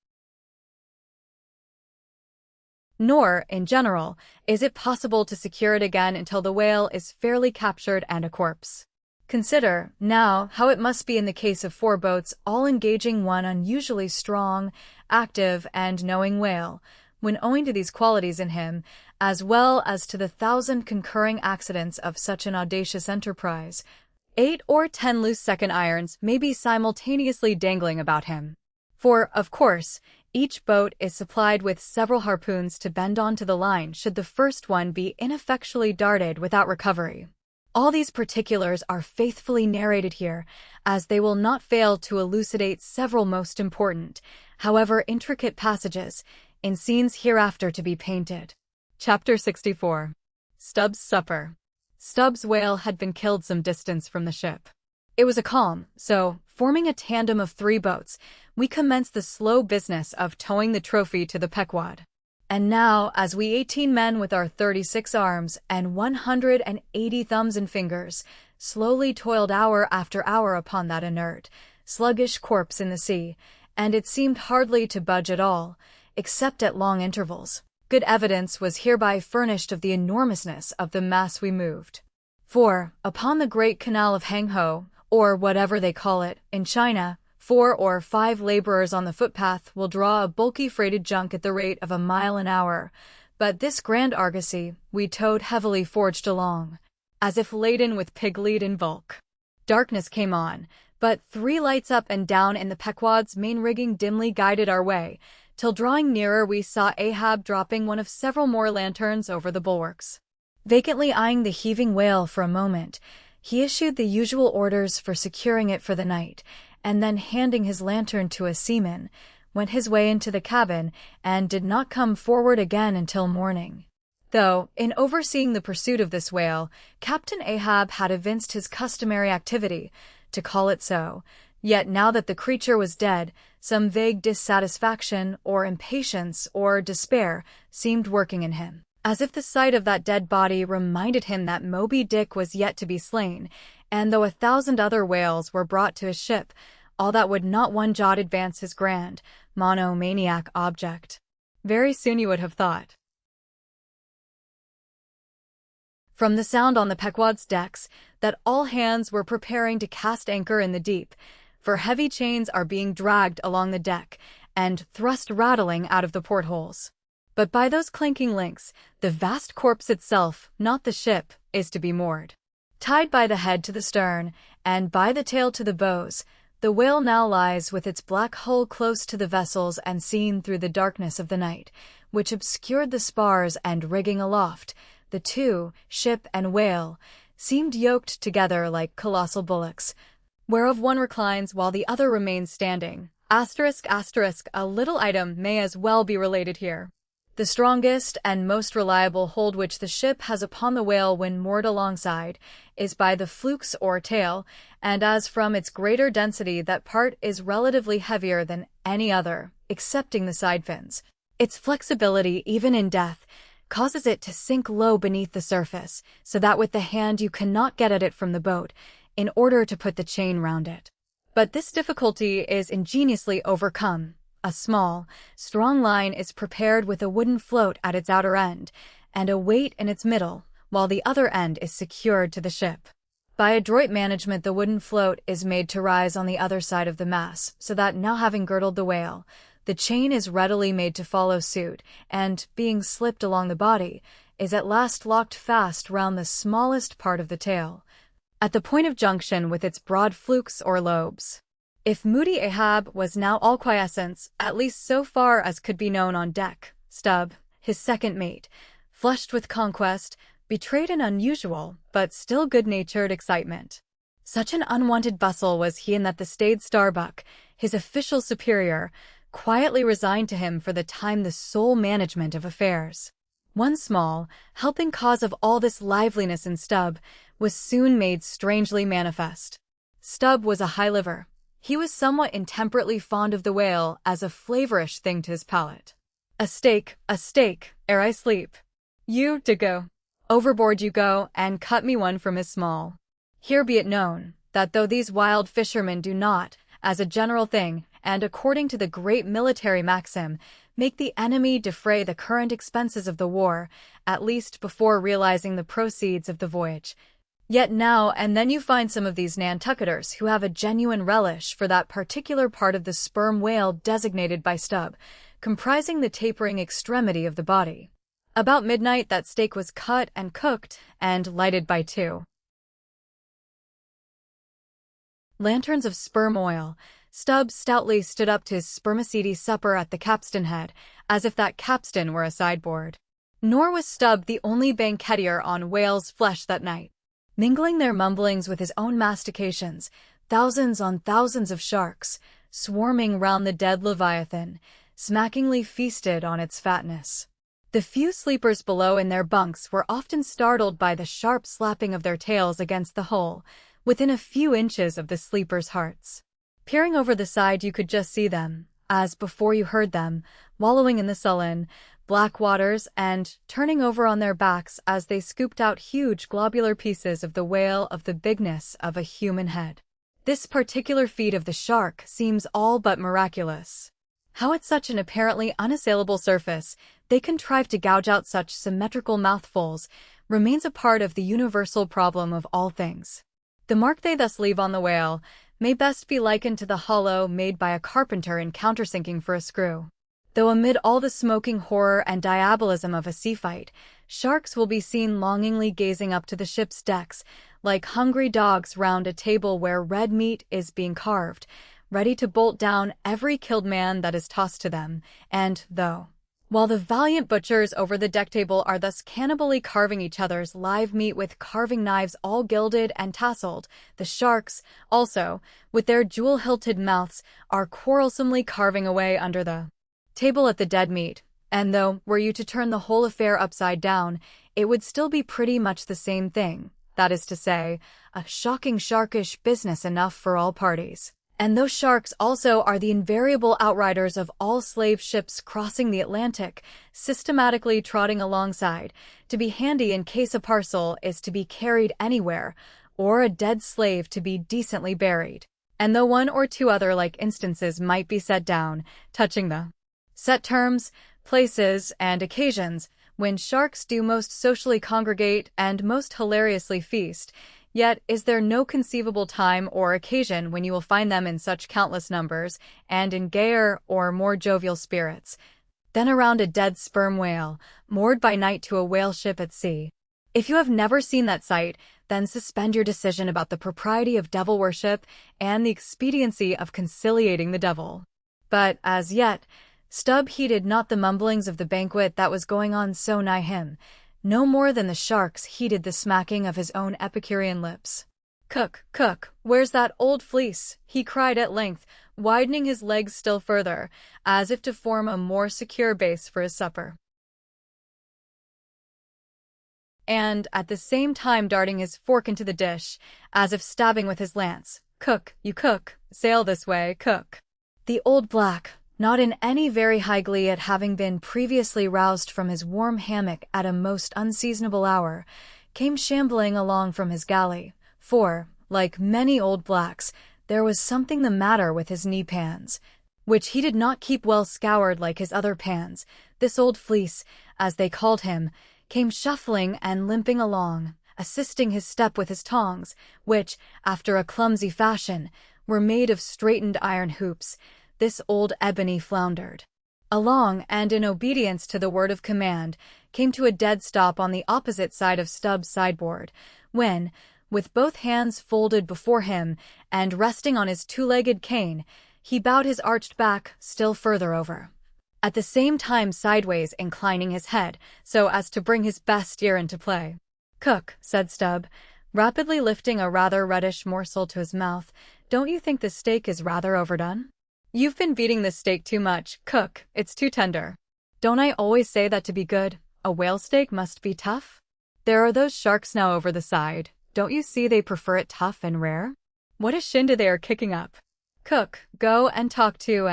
S1: Nor, in general, is it possible to secure it again until the whale is fairly captured and a corpse. Consider, now, how it must be in the case of 4 boats all engaging one unusually strong, active, and knowing whale, when owing to these qualities in him, as well as to the 1,000 concurring accidents of such an audacious enterprise, 8 or 10 loose second irons may be simultaneously dangling about him. For, of course, each boat is supplied with several harpoons to bend onto the line should the first one be ineffectually darted without recovery. All these particulars are faithfully narrated here, as they will not fail to elucidate several most important, however intricate passages, in scenes hereafter to be painted. Chapter 64. Stubbs' Supper. Stubbs' whale had been killed some distance from the ship. It was a calm, so, forming a tandem of 3 boats, we commenced the slow business of towing the trophy to the Pequod. And now, as we 18 men with our 36 arms and 180 thumbs and fingers, slowly toiled hour after hour upon that inert, sluggish corpse in the sea, and it seemed hardly to budge at all, except at long intervals. Good evidence was hereby furnished of the enormousness of the mass we moved. For, upon the great canal of Hangzhou, or whatever they call it, in China, 4 or 5 laborers on the footpath will draw a bulky freighted junk at the rate of a mile an hour, but this grand argosy we towed heavily forged along, as if laden with pig-lead in bulk. Darkness came on, but 3 lights up and down in the Pequod's main rigging dimly guided our way, till drawing nearer we saw Ahab dropping one of several more lanterns over the bulwarks. Vacantly eyeing the heaving whale for a moment, he issued the usual orders for securing it for the night, and then handing his lantern to a seaman, went his way into the cabin and did not come forward again until morning. Though, in overseeing the pursuit of this whale, Captain Ahab had evinced his customary activity, to call it so, yet now that the creature was dead, some vague dissatisfaction or impatience or despair seemed working in him, as if the sight of that dead body reminded him that Moby Dick was yet to be slain, and though 1,000 other whales were brought to his ship, all that would not one jot advance his grand, monomaniac object. Very soon you would have thought. From the sound on the Pequod's decks, that all hands were preparing to cast anchor in the deep, for heavy chains are being dragged along the deck and thrust rattling out of the portholes. But by those clinking links, the vast corpse itself, not the ship, is to be moored. Tied by the head to the stern, and by the tail to the bows, the whale now lies with its black hull close to the vessels and seen through the darkness of the night, which obscured the spars and rigging aloft. The two, ship and whale, seemed yoked together like colossal bullocks, whereof one reclines while the other remains standing. A little item may as well be related here. The strongest and most reliable hold which the ship has upon the whale when moored alongside is by the flukes or tail, and as from its greater density that part is relatively heavier than any other, excepting the side fins, its flexibility even in death causes it to sink low beneath the surface, so that with the hand you cannot get at it from the boat, in order to put the chain round it. But this difficulty is ingeniously overcome. A small, strong line is prepared with a wooden float at its outer end, and a weight in its middle, while the other end is secured to the ship. By adroit management the wooden float is made to rise on the other side of the mass, so that now having girdled the whale, the chain is readily made to follow suit, and, being slipped along the body, is at last locked fast round the smallest part of the tail, at the point of junction with its broad flukes or lobes. If moody Ahab was now all quiescence, at least so far as could be known on deck, Stubb, his second mate, flushed with conquest, betrayed an unusual, but still good-natured excitement. Such an unwonted bustle was he in that the staid Starbuck, his official superior, quietly resigned to him for the time the sole management of affairs. One small, helping cause of all this liveliness in Stubb was soon made strangely manifest. Stubb was a high liver. He was somewhat intemperately fond of the whale as a flavorish thing to his palate. A steak, ere I sleep. You, to go. Overboard you go, and cut me one from his small. Here be it known, that though these wild fishermen do not, as a general thing, and according to the great military maxim, make the enemy defray the current expenses of the war, at least before realizing the proceeds of the voyage, yet now and then you find some of these Nantucketers who have a genuine relish for that particular part of the sperm whale designated by Stubb, comprising the tapering extremity of the body. About midnight that steak was cut and cooked, and lighted by 2 lanterns of sperm oil. Stubb stoutly stood up to his spermaceti supper at the capstan head, as if that capstan were a sideboard. Nor was Stubb the only banqueteer on whale's flesh that night. Mingling their mumblings with his own mastications, thousands on thousands of sharks, swarming round the dead Leviathan, smackingly feasted on its fatness. The few sleepers below in their bunks were often startled by the sharp slapping of their tails against the hull, within a few inches of the sleepers' hearts. Peering over the side you could just see them, as before you heard them, wallowing in the sullen, black waters and turning over on their backs as they scooped out huge globular pieces of the whale of the bigness of a human head. This particular feat of the shark seems all but miraculous. How at such an apparently unassailable surface they contrive to gouge out such symmetrical mouthfuls remains a part of the universal problem of all things. The mark they thus leave on the whale may best be likened to the hollow made by a carpenter in countersinking for a screw. Though amid all the smoking horror and diabolism of a sea fight, sharks will be seen longingly gazing up to the ship's decks, like hungry dogs round a table where red meat is being carved, ready to bolt down every killed man that is tossed to them, and, while the valiant butchers over the deck table are thus cannibally carving each other's live meat with carving knives all gilded and tasseled, the sharks, also, with their jewel-hilted mouths, are quarrelsomely carving away under the table at the dead meat, and though, were you to turn the whole affair upside down, it would still be pretty much the same thing, that is to say, a shocking sharkish business enough for all parties. And those sharks also are the invariable outriders of all slave ships crossing the Atlantic, systematically trotting alongside, to be handy in case a parcel is to be carried anywhere, or a dead slave to be decently buried. And though one or two other like instances might be set down, touching the set terms, places, and occasions, when sharks do most socially congregate and most hilariously feast, yet is there no conceivable time or occasion when you will find them in such countless numbers, and in gayer or more jovial spirits, than around a dead sperm whale, moored by night to a whale ship at sea. If you have never seen that sight, then suspend your decision about the propriety of devil worship and the expediency of conciliating the devil. But, as yet, Stubb heeded not the mumblings of the banquet that was going on so nigh him, no more than the sharks heeded the smacking of his own Epicurean lips. "Cook, cook, where's that old fleece?" he cried at length, widening his legs still further, as if to form a more secure base for his supper, and at the same time darting his fork into the dish, as if stabbing with his lance. "Cook, you cook, sail this way, cook." The old black, not in any very high glee at having been previously roused from his warm hammock at a most unseasonable hour, came shambling along from his galley, for, like many old blacks, there was something the matter with his knee-pans, which he did not keep well scoured like his other pans. This old fleece, as they called him, came shuffling and limping along, assisting his step with his tongs, which, after a clumsy fashion, were made of straightened iron hoops. This old ebony floundered along, and in obedience to the word of command, came to a dead stop on the opposite side of Stubb's sideboard, when, with both hands folded before him and resting on his two-legged cane, he bowed his arched back still further over, at the same time sideways inclining his head so as to bring his best ear into play. "Cook," said Stubb, rapidly lifting a rather reddish morsel to his mouth, "don't you think the steak is rather overdone?" "You've been beating this steak too much, cook, it's too tender." "Don't I always say that to be good, a whale steak must be tough? There are those sharks now over the side, don't you see they prefer it tough and rare? What a shindy they are kicking up. Cook, go and talk to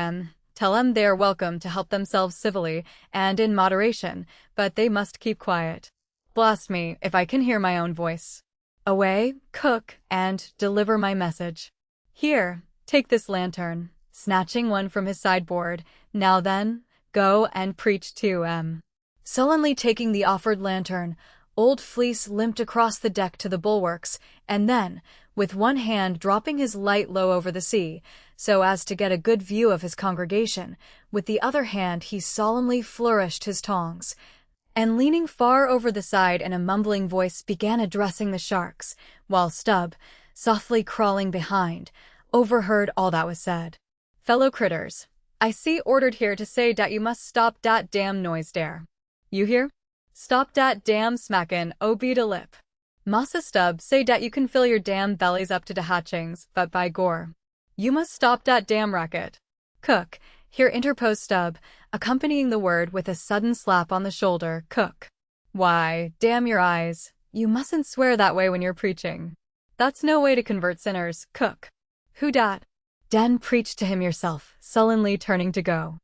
S1: tell them they are welcome to help themselves civilly and in moderation, but they must keep quiet. Blast me, if I can hear my own voice. Away, cook, and deliver my message. Here, take this lantern," snatching one from his sideboard. "Now then, go and preach to Sullenly taking the offered lantern, Old Fleece limped across the deck to the bulwarks, and then, with one hand dropping his light low over the sea, so as to get a good view of his congregation, with the other hand he solemnly flourished his tongs, and leaning far over the side in a mumbling voice began addressing the sharks, while Stubb, softly crawling behind, overheard all that was said. "Fellow critters, I see ordered here to say dat you must stop dat damn noise dere. You hear? Stop dat damn smackin', obey de lip. Massa Stubb say dat you can fill your damn bellies up to de hatchings, but by gore, you must stop dat damn racket." "Cook," here interposed Stubb, accompanying the word with a sudden slap on the shoulder. "Cook. Why, damn your eyes, you mustn't swear that way when you're preaching. That's no way to convert sinners, cook." "Who dat?" "Den preach to him yourself," sullenly turning to go.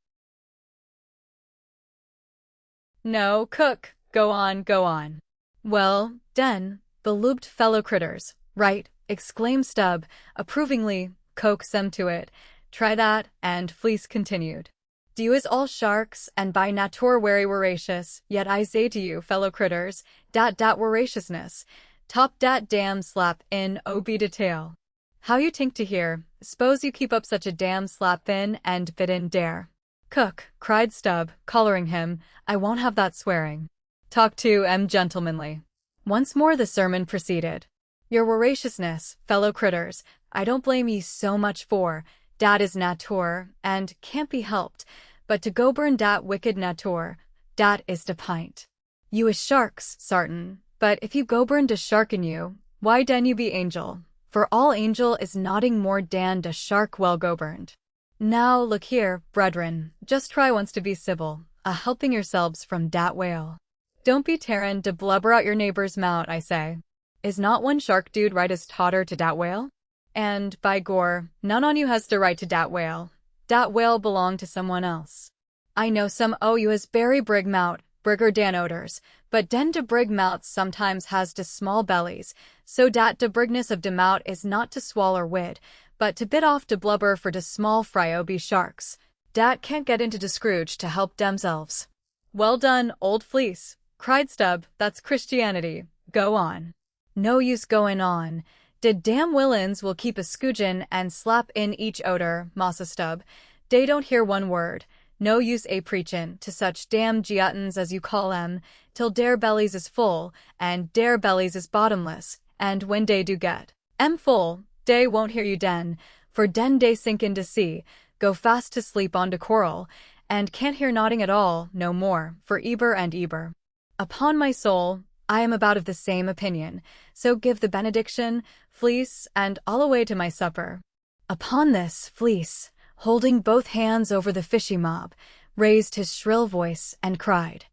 S1: "No, cook, go on, go on." "Well, den, beloobed fellow critters, right, exclaimed Stub, approvingly, coax them to it. Try that, and Fleece continued. Do you is all sharks, and by nature very voracious, yet I say to you, fellow critters, dat voraciousness, top dat damn slap in ob detail. How you tink to hear, s'pose you keep up such a damn slap in and bid in dare. Cook, cried Stub, collaring him, I won't have that swearing. Talk to gentlemanly. Once more the sermon proceeded. Your voraciousness, fellow critters, I don't blame ye so much for, dat is natur, and can't be helped, but to go burn dat wicked natur, dat is de pint. You is sharks, sartin, but if you go burn de shark in you, why den you be angel? For all angel is nodding more dan de shark well go burned. Now look here, brethren, just try once to be civil, helping yourselves from dat whale. Don't be tearin' to blubber out your neighbor's mouth, I say. Is not one shark dude right as totter to dat whale? And, by gore, none on you has the right to dat whale. Dat whale belong to someone else. I know some o' you has berry brig mout, brigger dan odors, but den de brig mouts sometimes has de small bellies, so dat de brigness of de mout is not to swaller wid, but to bit off de blubber for de small fry o' be sharks. Dat can't get into de Scrooge to help demselves. Well done, old Fleece, cried Stub, that's Christianity. Go on. No use goin' on. De damn villains will keep a scoogin' and slap in each odor, Massa Stub. Dey don't hear one word. No use preachin' to such damn giatans as you call 'em, till dare bellies is full, and dare bellies is bottomless, and when dey do get full, dey won't hear you den, for den dey sink into sea, go fast to sleep on de coral, and can't hear nodding at all, no more, for eber and eber. Upon my soul, I am about of the same opinion, so give the benediction, Fleece, and I'll away to my supper. Upon this, Fleece, holding both hands over the fishy mob, raised his shrill voice and cried,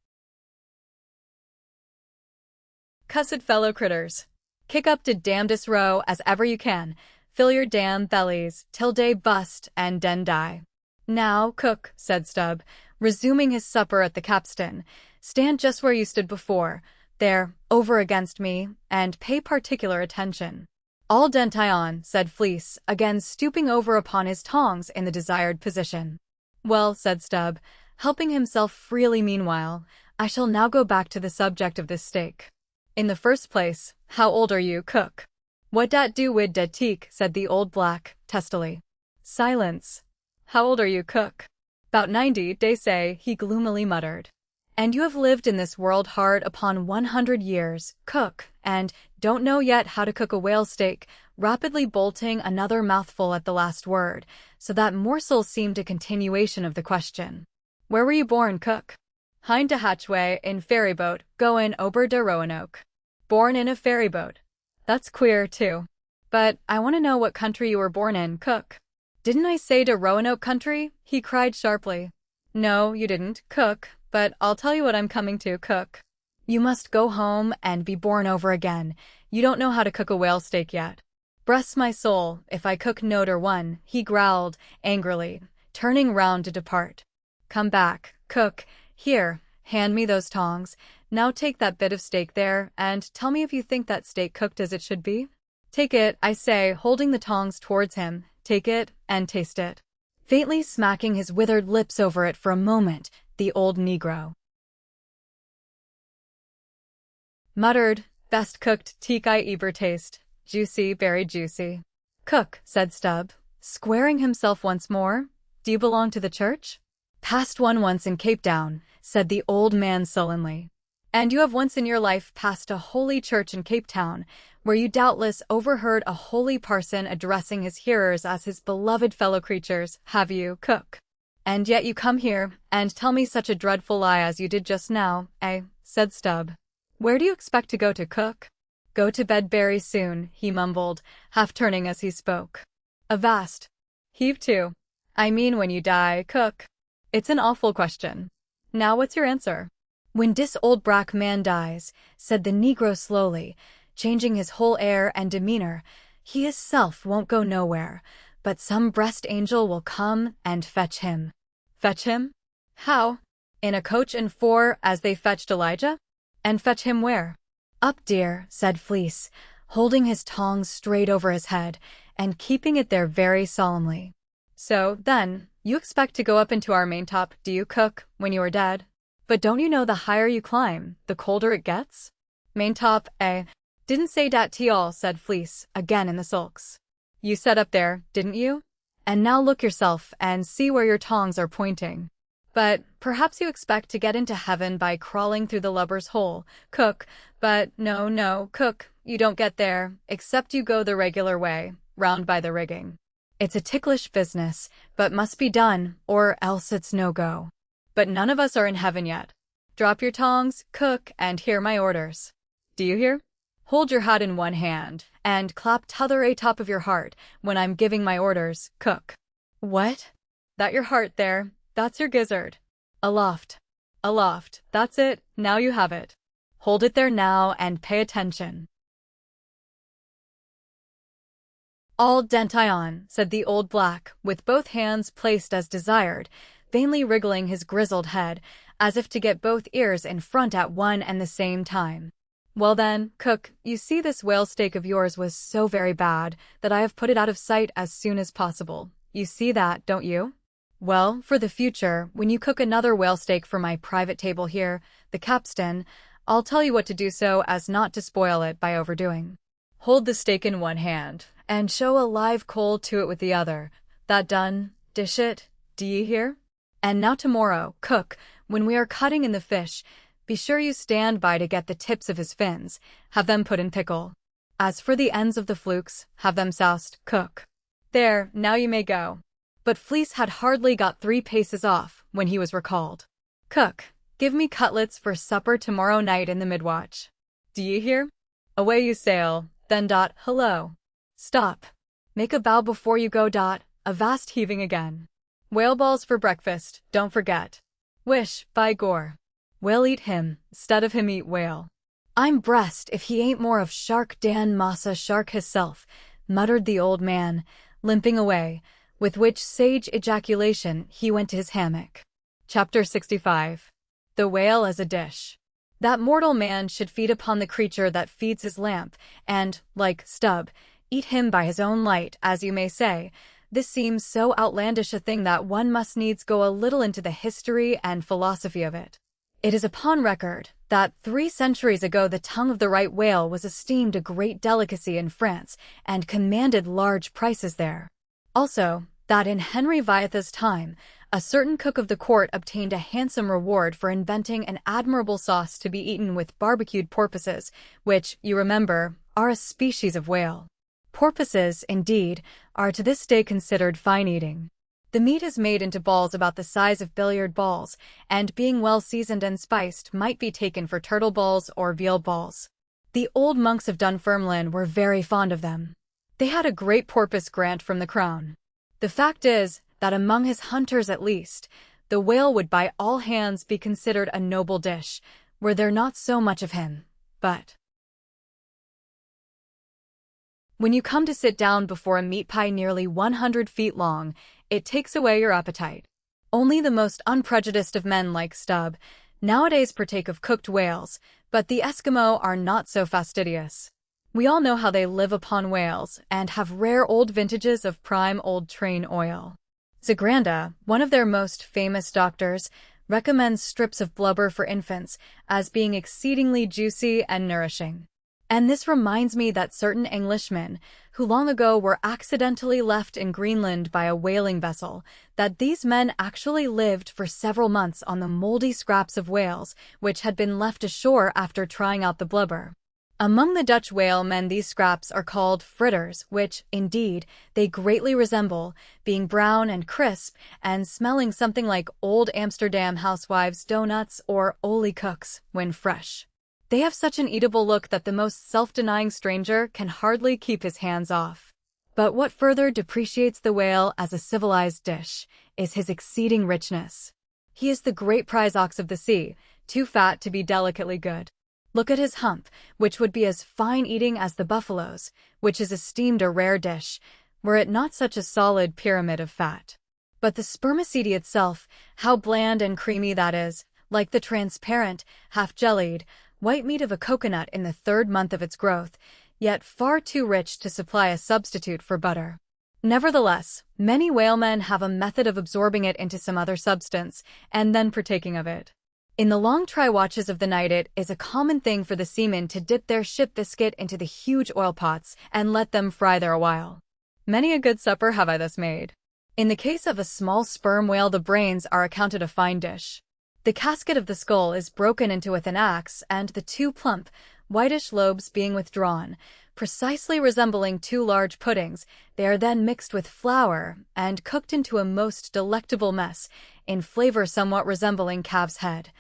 S1: Cussed fellow critters, kick up de damnedest row as ever you can, fill your damn bellies till dey bust and den die. Now, cook, said Stub, resuming his supper at the capstan, stand just where you stood before, there, over against me, and pay particular attention. All dentai on, said Fleece, again stooping over upon his tongs in the desired position. Well, said Stub, helping himself freely meanwhile, I shall now go back to the subject of this steak. In the first place, how old are you, cook? What dat do wid de teak, said the old black, testily. Silence. How old are you, cook? 'Bout 90, dey say, he gloomily muttered. And you have lived in this world hard upon 100 years, cook, and don't know yet how to cook a whale steak, rapidly bolting another mouthful at the last word, so that morsel seemed a continuation of the question. Where were you born, cook? Hind de hatchway, in ferryboat, goin' ober de Roanoke. Born in a ferryboat. That's queer, too. But I want to know what country you were born in, cook. Didn't I say de Roanoke country? He cried sharply. No, you didn't, cook. But I'll tell you what I'm coming to, cook. You must go home and be born over again. You don't know how to cook a whale steak yet. Bless my soul, if I cook noder one, he growled, angrily, turning round to depart. Come back, cook. Here, hand me those tongs. Now take that bit of steak there, and tell me if you think that steak cooked as it should be? Take it, I say, holding the tongs towards him. Take it, and taste it. Faintly smacking his withered lips over it for a moment, the old Negro muttered, best cooked teak I ever taste, juicy, very juicy. Cook, said Stub, squaring himself once more, do you belong to the church? Passed one once in Cape Town, said the old man sullenly. And you have once in your life passed a holy church in Cape Town, where you doubtless overheard a holy parson addressing his hearers as his beloved fellow creatures, have you, cook? And yet you come here, and tell me such a dreadful lie as you did just now, eh? Said Stub. Where do you expect to go to, cook? Go to bed very soon, he mumbled, half turning as he spoke. Avast. Heave to. I mean when you die, cook. It's an awful question. Now what's your answer? When dis old brack man dies, said the Negro slowly, changing his whole air and demeanor, he hisself won't go nowhere, but some breast angel will come and fetch him. Fetch him? How? In a coach and four, as they fetched Elijah? And fetch him where? Up, dear, said Fleece, holding his tongs straight over his head and keeping it there very solemnly. So, then, you expect to go up into our main top, do you, Cook, when you are dead? But don't you know the higher you climb, the colder it gets? Main top, eh? Didn't say dat to y'all, said Fleece, again in the sulks. You said up there, didn't you? And now look yourself and see where your tongs are pointing. But perhaps you expect to get into heaven by crawling through the lubber's hole, Cook, but no, Cook, you don't get there, except you go the regular way, round by the rigging. It's a ticklish business, but must be done, or else it's no go. But none of us are in heaven yet. Drop your tongs, Cook, and hear my orders. Do you hear? Hold your hat in one hand, and clap t'other a top of your heart when I'm giving my orders, Cook. What? That your heart there, that's your gizzard. Aloft. Aloft, that's it, now you have it. Hold it there now and pay attention. All denti-on, said the old black, with both hands placed as desired, vainly wriggling his grizzled head, as if to get both ears in front at one and the same time. Well then, Cook, you see this whale steak of yours was so very bad that I have put it out of sight as soon as possible. You see that, don't you? Well, for the future, when you cook another whale steak for my private table here, the capstan, I'll tell you what to do so as not to spoil it by overdoing. Hold the steak in one hand, and show a live coal to it with the other. That done, dish it, do ye hear? And now tomorrow, Cook, when we are cutting in the fish, be sure you stand by to get the tips of his fins, have them put in pickle. As for the ends of the flukes, have them soused, Cook. There, now you may go. But Fleece had hardly got 3 paces off when he was recalled. Cook, give me cutlets for supper tomorrow night in the midwatch. Do ye hear? Away you sail, then hello. Stop. Make a bow before you go. A vast heaving again. Whale balls for breakfast, don't forget. Wish, by gore. Whale eat him, 'stead of him eat whale. I'm breast if he ain't more of Shark Dan Massa Shark hisself, muttered the old man, limping away, with which sage ejaculation he went to his hammock. Chapter 65. The Whale as a Dish. That mortal man should feed upon the creature that feeds his lamp, and, like Stubb, eat him by his own light, as you may say. This seems so outlandish a thing that one must needs go a little into the history and philosophy of it. It is upon record that 3 centuries ago the tongue of the right whale was esteemed a great delicacy in France and commanded large prices there. Also, that in Henry Vyatha's time, a certain cook of the court obtained a handsome reward for inventing an admirable sauce to be eaten with barbecued porpoises, which, you remember, are a species of whale. Porpoises, indeed, are to this day considered fine eating. The meat is made into balls about the size of billiard balls, and being well seasoned and spiced might be taken for turtle balls or veal balls. The old monks of Dunfermline were very fond of them. They had a great porpoise grant from the crown. The fact is that among his hunters at least, the whale would by all hands be considered a noble dish, were there not so much of him. But when you come to sit down before a meat pie nearly 100 feet long, it takes away your appetite. Only the most unprejudiced of men like Stubb nowadays partake of cooked whales, but the Eskimo are not so fastidious. We all know how they live upon whales and have rare old vintages of prime old train oil. Zagranda, one of their most famous doctors, recommends strips of blubber for infants as being exceedingly juicy and nourishing. And this reminds me that certain Englishmen, who long ago were accidentally left in Greenland by a whaling vessel, that these men actually lived for several months on the moldy scraps of whales which had been left ashore after trying out the blubber. Among the Dutch whale men these scraps are called fritters, which, indeed, they greatly resemble, being brown and crisp and smelling something like old Amsterdam housewives' donuts or olie cooks when fresh. They have such an eatable look that the most self-denying stranger can hardly keep his hands off. But what further depreciates the whale as a civilized dish is his exceeding richness. He is the great prize ox of the sea, too fat to be delicately good. Look at his hump, which would be as fine eating as the buffalo's, which is esteemed a rare dish, were it not such a solid pyramid of fat. But the spermaceti itself, how bland and creamy that is, like the transparent, half-jellied, white meat of a coconut in the 3rd month of its growth, yet far too rich to supply a substitute for butter. Nevertheless, many whalemen have a method of absorbing it into some other substance and then partaking of it. In the long try watches of the night, it is a common thing for the seamen to dip their ship biscuit into the huge oil pots and let them fry there a while. Many a good supper have I thus made. In the case of a small sperm whale, the brains are accounted a fine dish. The casket of the skull is broken into with an axe, and the two plump, whitish lobes being withdrawn, precisely resembling two large puddings, they are then mixed with flour and cooked into a most delectable mess, in flavor somewhat resembling calf's head,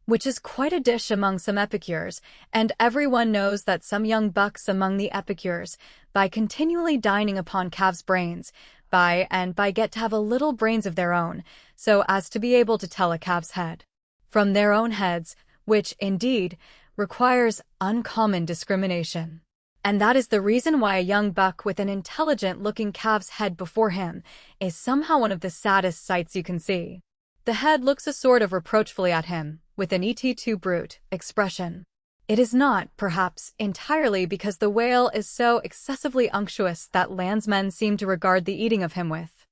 S1: which is quite a dish among some epicures, and everyone knows that some young bucks among the epicures, by continually dining upon calves' brains, by get to have a little brains of their own, so as to be able to tell a calf's head from their own heads, which, indeed, requires uncommon discrimination. And that is the reason why a young buck with an intelligent-looking calf's head before him is somehow one of the saddest sights you can see. The head looks a sort of reproachfully at him, with an "et tu brute" expression. It is not, perhaps, entirely because the whale is so excessively unctuous that landsmen seem to regard the eating of him with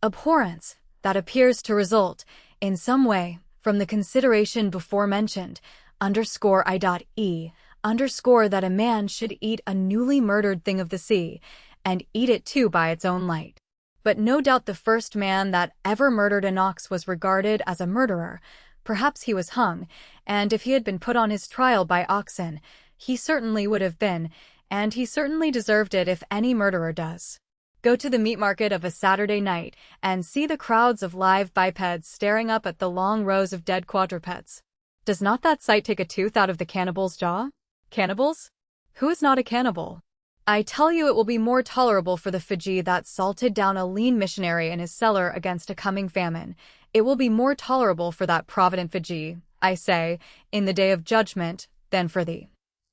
S1: abhorrence, that appears to result, in some way, from the consideration before mentioned, _I.e. that a man should eat a newly murdered thing of the sea, and eat it too by its own light. But no doubt the first man that ever murdered an ox was regarded as a murderer. Perhaps he was hung, and if he had been put on his trial by oxen, he certainly would have been, and he certainly deserved it if any murderer does. Go to the meat market of a Saturday night and see the crowds of live bipeds staring up at the long rows of dead quadrupeds. Does not that sight take a tooth out of the cannibal's jaw? Cannibals? Who is not a cannibal? I tell you, it will be more tolerable for the Fiji that salted down a lean missionary in his cellar against a coming famine. It will be more tolerable for that provident Fiji, I say, in the day of judgment, than for thee.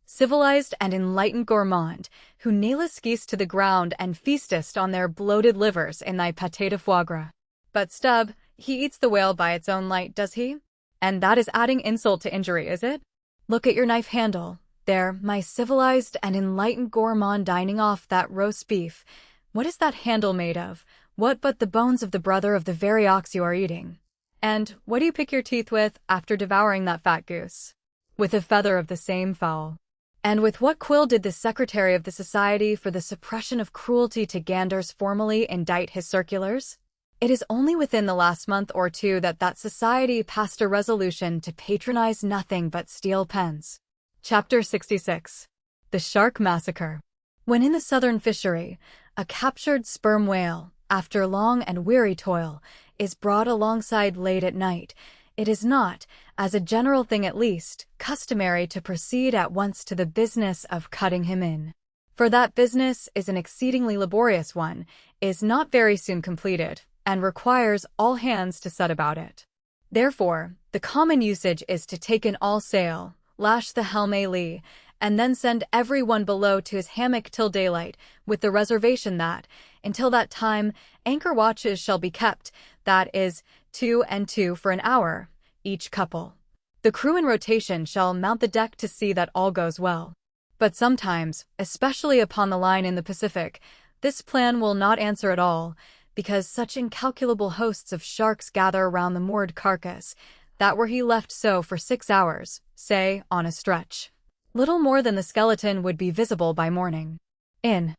S1: Civilized and enlightened gourmand, who nailest skis to the ground and feastest on their bloated livers in thy pâté de foie gras. But Stubb, he eats the whale by its own light, does he? And that is adding insult to injury, is it? Look at your knife handle. There, my civilized and enlightened gourmand dining off that roast beef. What is that handle made of? What but the bones of the brother of the very ox you are eating? And what do you pick your teeth with after devouring that fat goose? With a feather of the same fowl. And with what quill did the Secretary of the Society for the Suppression of Cruelty to Ganders formally indite his circulars? It is only within the last month or two that that society passed a resolution to patronize nothing but steel pens. Chapter 66. The Shark Massacre. When in the southern fishery, a captured sperm whale, after long and weary toil, is brought alongside late at night, it is not, as a general thing at least, customary to proceed at once to the business of cutting him in. For that business is an exceedingly laborious one, is not very soon completed, and requires all hands to set about it. Therefore, the common usage is to take in all sail, lash the helm a lee, and then send every one below to his hammock till daylight, with the reservation that, until that time, anchor watches shall be kept, that is, 2 and 2 for an hour, each couple. The crew in rotation shall mount the deck to see that all goes well. But sometimes, especially upon the line in the Pacific, this plan will not answer at all, because such incalculable hosts of sharks gather around the moored carcass, that were he left so for 6 hours, say, on a stretch, little more than the skeleton would be visible by morning. In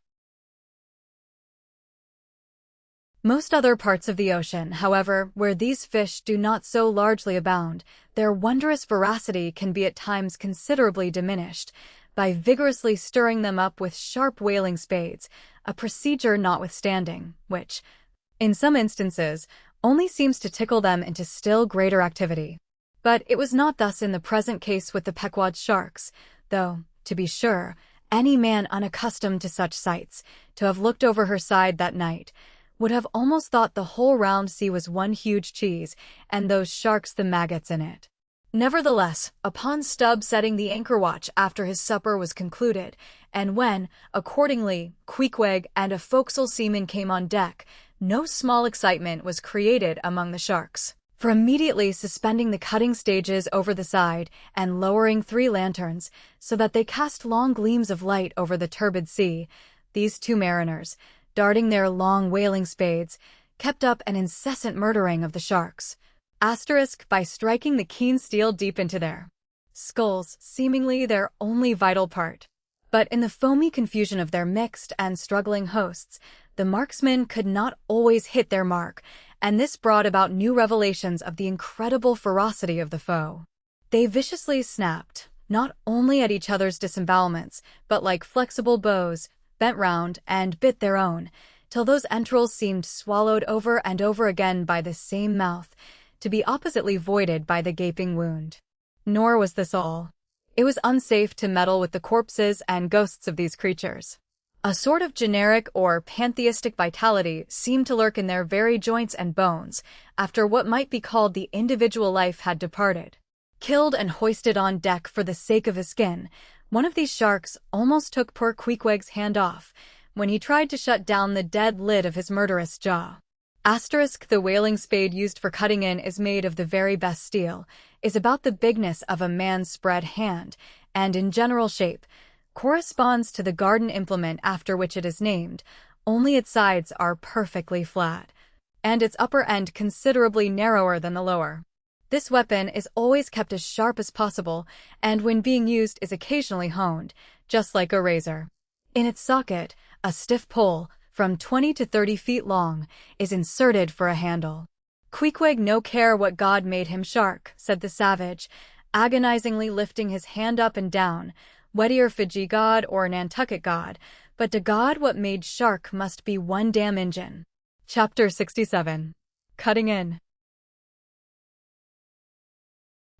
S1: most other parts of the ocean, however, where these fish do not so largely abound, their wondrous voracity can be at times considerably diminished by vigorously stirring them up with sharp whaling spades, a procedure notwithstanding, which, in some instances, only seems to tickle them into still greater activity. But it was not thus in the present case with the Pequod sharks, though, to be sure, any man unaccustomed to such sights, to have looked over her side that night, would have almost thought the whole round sea was one huge cheese, and those sharks the maggots in it. Nevertheless, upon Stubb setting the anchor watch after his supper was concluded, and when, accordingly, Queequeg and a forecastle seaman came on deck, no small excitement was created among the sharks. for immediately suspending the cutting stages over the side and lowering 3 lanterns so that they cast long gleams of light over the turbid sea. These 2 mariners, darting their long whaling spades, kept up an incessant murdering of the sharks, by striking the keen steel deep into their skulls, seemingly their only vital part. But in the foamy confusion of their mixed and struggling hosts, the marksmen could not always hit their mark, and this brought about new revelations of the incredible ferocity of the foe. They viciously snapped, not only at each other's disembowelments, but like flexible bows, bent round and bit their own, till those entrails seemed swallowed over and over again by the same mouth, to be oppositely voided by the gaping wound. Nor was this all. It was unsafe to meddle with the corpses and ghosts of these creatures. A sort of generic or pantheistic vitality seemed to lurk in their very joints and bones, after what might be called the individual life had departed. Killed and hoisted on deck for the sake of his skin, one of these sharks almost took poor Queequeg's hand off, when he tried to shut down the dead lid of his murderous jaw. The whaling spade used for cutting in is made of the very best steel, is about the bigness of a man's spread hand, and in general shape, corresponds to the garden implement after which it is named, only its sides are perfectly flat, and its upper end considerably narrower than the lower. This weapon is always kept as sharp as possible, and when being used is occasionally honed, just like a razor. In its socket, a stiff pole, from 20 to 30 feet long, is inserted for a handle. "Queequeg no care what God made him shark," said the savage, agonizingly lifting his hand up and down, "whether Fiji God or Nantucket God, but to God what made shark must be one damn Injun." Chapter 67. Cutting in.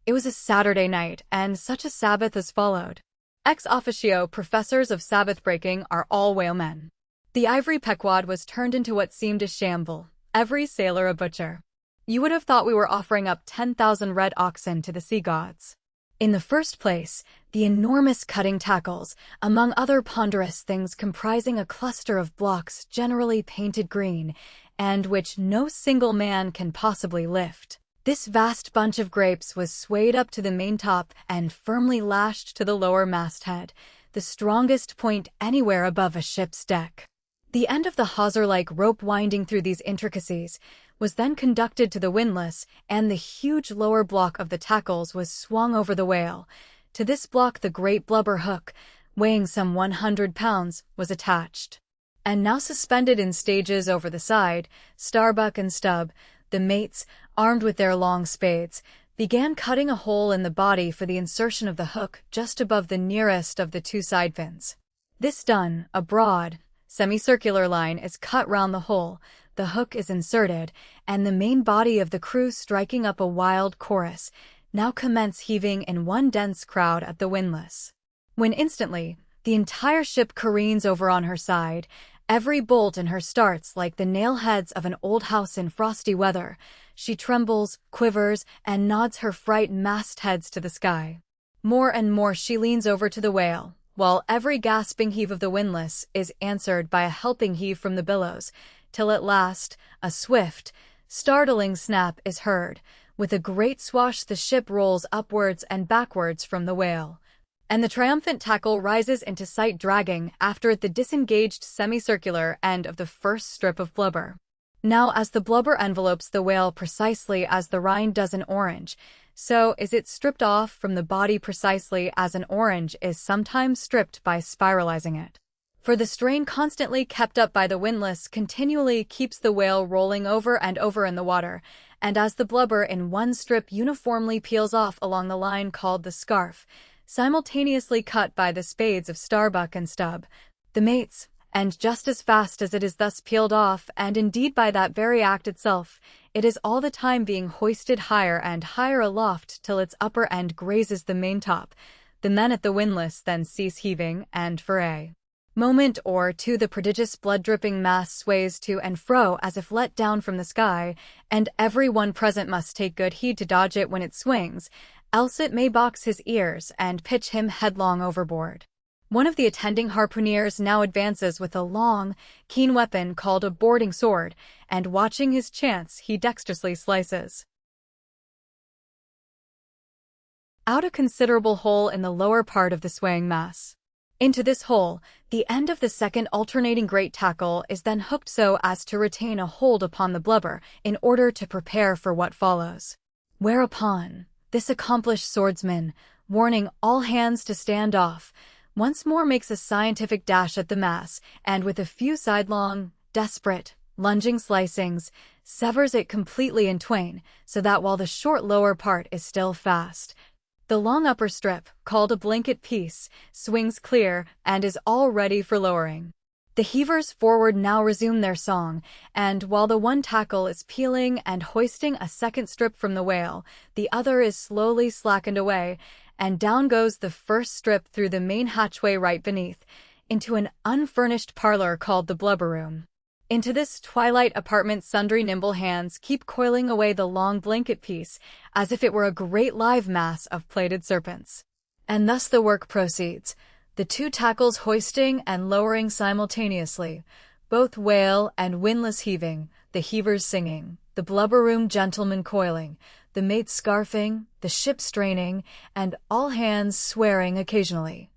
S1: It was a Saturday night, and such a Sabbath as followed. Ex officio professors of Sabbath breaking are all whalemen. The ivory Pequod was turned into what seemed a shamble, every sailor a butcher. You would have thought we were offering up 10,000 red oxen to the sea gods. In the first place, the enormous cutting tackles, among other ponderous things comprising a cluster of blocks generally painted green, and which no single man can possibly lift. This vast bunch of grapes was swayed up to the maintop and firmly lashed to the lower masthead, the strongest point anywhere above a ship's deck. The end of the hawser-like rope winding through these intricacies was then conducted to the windlass, and the huge lower block of the tackles was swung over the whale. To this block the great blubber hook, weighing some 100 pounds, was attached. And now suspended in stages over the side, Starbuck and Stubb, the mates, armed with their long spades, began cutting a hole in the body for the insertion of the hook just above the nearest of the 2 side fins. This done, a broad, semicircular line is cut round the hole, the hook is inserted, and the main body of the crew, striking up a wild chorus, now commence heaving in one dense crowd at the windlass. When instantly, the entire ship careens over on her side, every bolt in her starts like the nail-heads of an old house in frosty weather. She trembles, quivers, and nods her frightened mastheads to the sky. More and more she leans over to the whale, while every gasping heave of the windlass is answered by a helping heave from the billows, till at last, a swift, startling snap is heard. With a great swash the ship rolls upwards and backwards from the whale, and the triumphant tackle rises into sight, dragging after it the disengaged semicircular end of the first strip of blubber. Now as the blubber envelopes the whale precisely as the rind does an orange, so is it stripped off from the body precisely as an orange is sometimes stripped by spiralizing it. For the strain constantly kept up by the windlass continually keeps the whale rolling over and over in the water, and as the blubber in one strip uniformly peels off along the line called the scarf, simultaneously cut by the spades of Starbuck and Stubb, the mates, and just as fast as it is thus peeled off, and indeed by that very act itself, it is all the time being hoisted higher and higher aloft till its upper end grazes the maintop. The men at the windlass then cease heaving, and for a moment or two the prodigious blood-dripping mass sways to and fro as if let down from the sky, and every one present must take good heed to dodge it when it swings, else it may box his ears and pitch him headlong overboard. One of the attending harpooneers now advances with a long, keen weapon called a boarding sword, and watching his chance he dexterously slices out a considerable hole in the lower part of the swaying mass. Into this hole, the end of the second alternating great tackle is then hooked so as to retain a hold upon the blubber in order to prepare for what follows. Whereupon, this accomplished swordsman, warning all hands to stand off, once more makes a scientific dash at the mass, and with a few sidelong, desperate, lunging slicings, severs it completely in twain, so that while the short lower part is still fast, the long upper strip, called a blanket piece, swings clear and is all ready for lowering. The heavers forward now resume their song, and while the one tackle is peeling and hoisting a second strip from the whale, the other is slowly slackened away, and down goes the first strip through the main hatchway right beneath, into an unfurnished parlor called the blubber room. Into this twilight apartment sundry nimble hands keep coiling away the long blanket piece, as if it were a great live mass of plaited serpents. And thus the work proceeds, the two tackles hoisting and lowering simultaneously, both whale and windlass heaving, the heavers singing, the blubber room gentlemen coiling, the mate scarfing, the ship straining, and all hands swearing occasionally,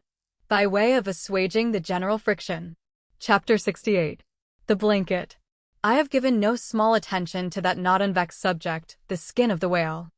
S1: by way of assuaging the general friction. Chapter 68. The blanket. I have given no small attention to that not unvexed subject, the skin of the whale.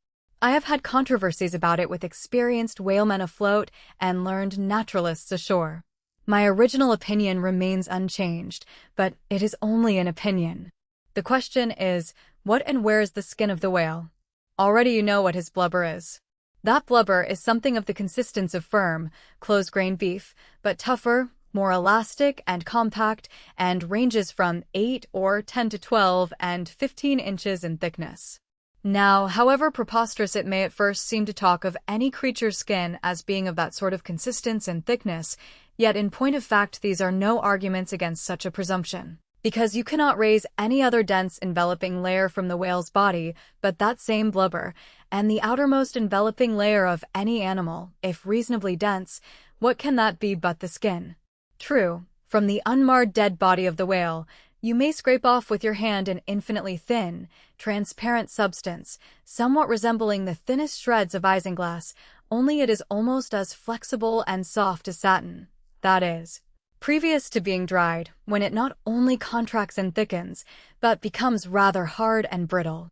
S1: I have had controversies about it with experienced whalemen afloat and learned naturalists ashore. My original opinion remains unchanged, but it is only an opinion. The question is, what and where is the skin of the whale? Already you know what his blubber is. That blubber is something of the consistence of firm, close-grained beef, but tougher, more elastic and compact, and ranges from 8 or 10 to 12 and 15 inches in thickness. Now, however preposterous it may at first seem to talk of any creature's skin as being of that sort of consistence and thickness, yet in point of fact these are no arguments against such a presumption, because you cannot raise any other dense enveloping layer from the whale's body but that same blubber, and the outermost enveloping layer of any animal, if reasonably dense, what can that be but the skin? True, from the unmarred dead body of the whale, you may scrape off with your hand an infinitely thin, transparent substance, somewhat resembling the thinnest shreds of isinglass, only it is almost as flexible and soft as satin. That is, previous to being dried, when it not only contracts and thickens, but becomes rather hard and brittle.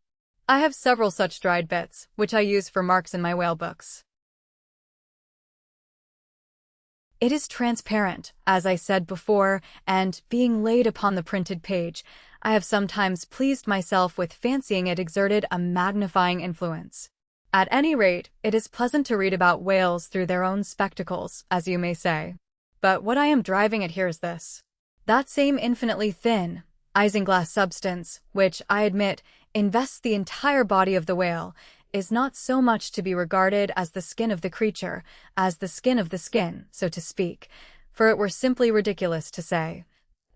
S1: I have several such dried bits, which I use for marks in my whale books. It is transparent, as I said before, and, being laid upon the printed page, I have sometimes pleased myself with fancying it exerted a magnifying influence. At any rate, it is pleasant to read about whales through their own spectacles, as you may say. But what I am driving at here is this. That same infinitely thin, isinglass substance, which, I admit, invests the entire body of the whale, is not so much to be regarded as the skin of the creature, as the skin of the skin, so to speak, for it were simply ridiculous to say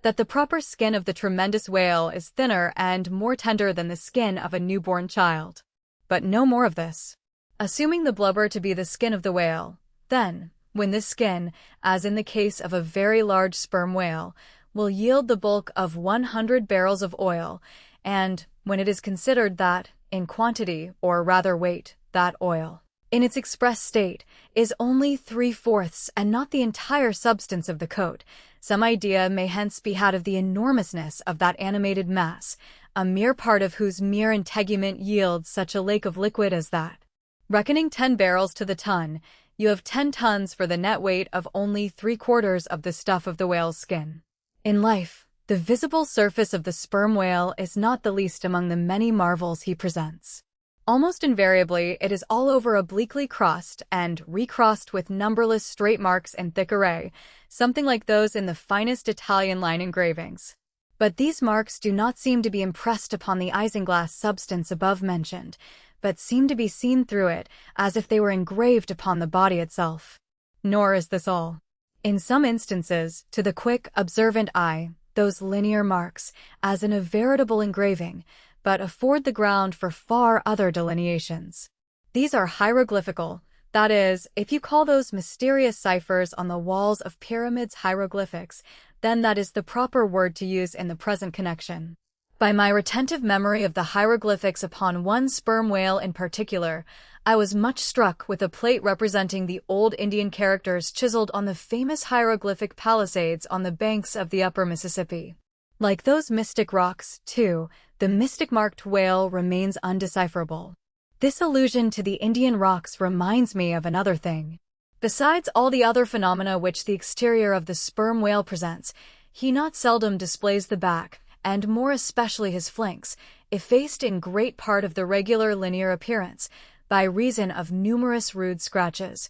S1: that the proper skin of the tremendous whale is thinner and more tender than the skin of a newborn child. But no more of this. Assuming the blubber to be the skin of the whale, then, when this skin, as in the case of a very large sperm whale, will yield the bulk of 100 barrels of oil, and, when it is considered that, in quantity, or rather weight, that oil, in its express state, is only 3/4 and not the entire substance of the coat, some idea may hence be had of the enormousness of that animated mass, a mere part of whose mere integument yields such a lake of liquid as that. Reckoning 10 barrels to the ton, you have 10 tons for the net weight of only 3/4 of the stuff of the whale's skin. In life, the visible surface of the sperm whale is not the least among the many marvels he presents. Almost invariably, it is all over obliquely crossed and recrossed with numberless straight marks in thick array, something like those in the finest Italian line engravings. But these marks do not seem to be impressed upon the isinglass substance above mentioned, but seem to be seen through it, as if they were engraved upon the body itself. Nor is this all. In some instances, to the quick, observant eye, those linear marks, as in a veritable engraving, but afford the ground for far other delineations. These are hieroglyphical, that is, if you call those mysterious ciphers on the walls of pyramids hieroglyphics, then that is the proper word to use in the present connection. By my retentive memory of the hieroglyphics upon one sperm whale in particular, I was much struck with a plate representing the old Indian characters chiseled on the famous hieroglyphic palisades on the banks of the upper Mississippi. Like those mystic rocks, too, the mystic-marked whale remains undecipherable. This allusion to the Indian rocks reminds me of another thing. Besides all the other phenomena which the exterior of the sperm whale presents, he not seldom displays the back, and more especially his flanks, effaced in great part of the regular linear appearance, by reason of numerous rude scratches,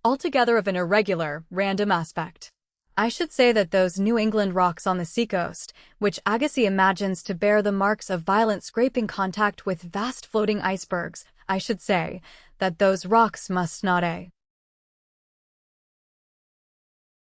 S1: altogether of an irregular, random aspect. I should say that those New England rocks on the seacoast, which Agassiz imagines to bear the marks of violent scraping contact with vast floating icebergs, I should say that those rocks must not a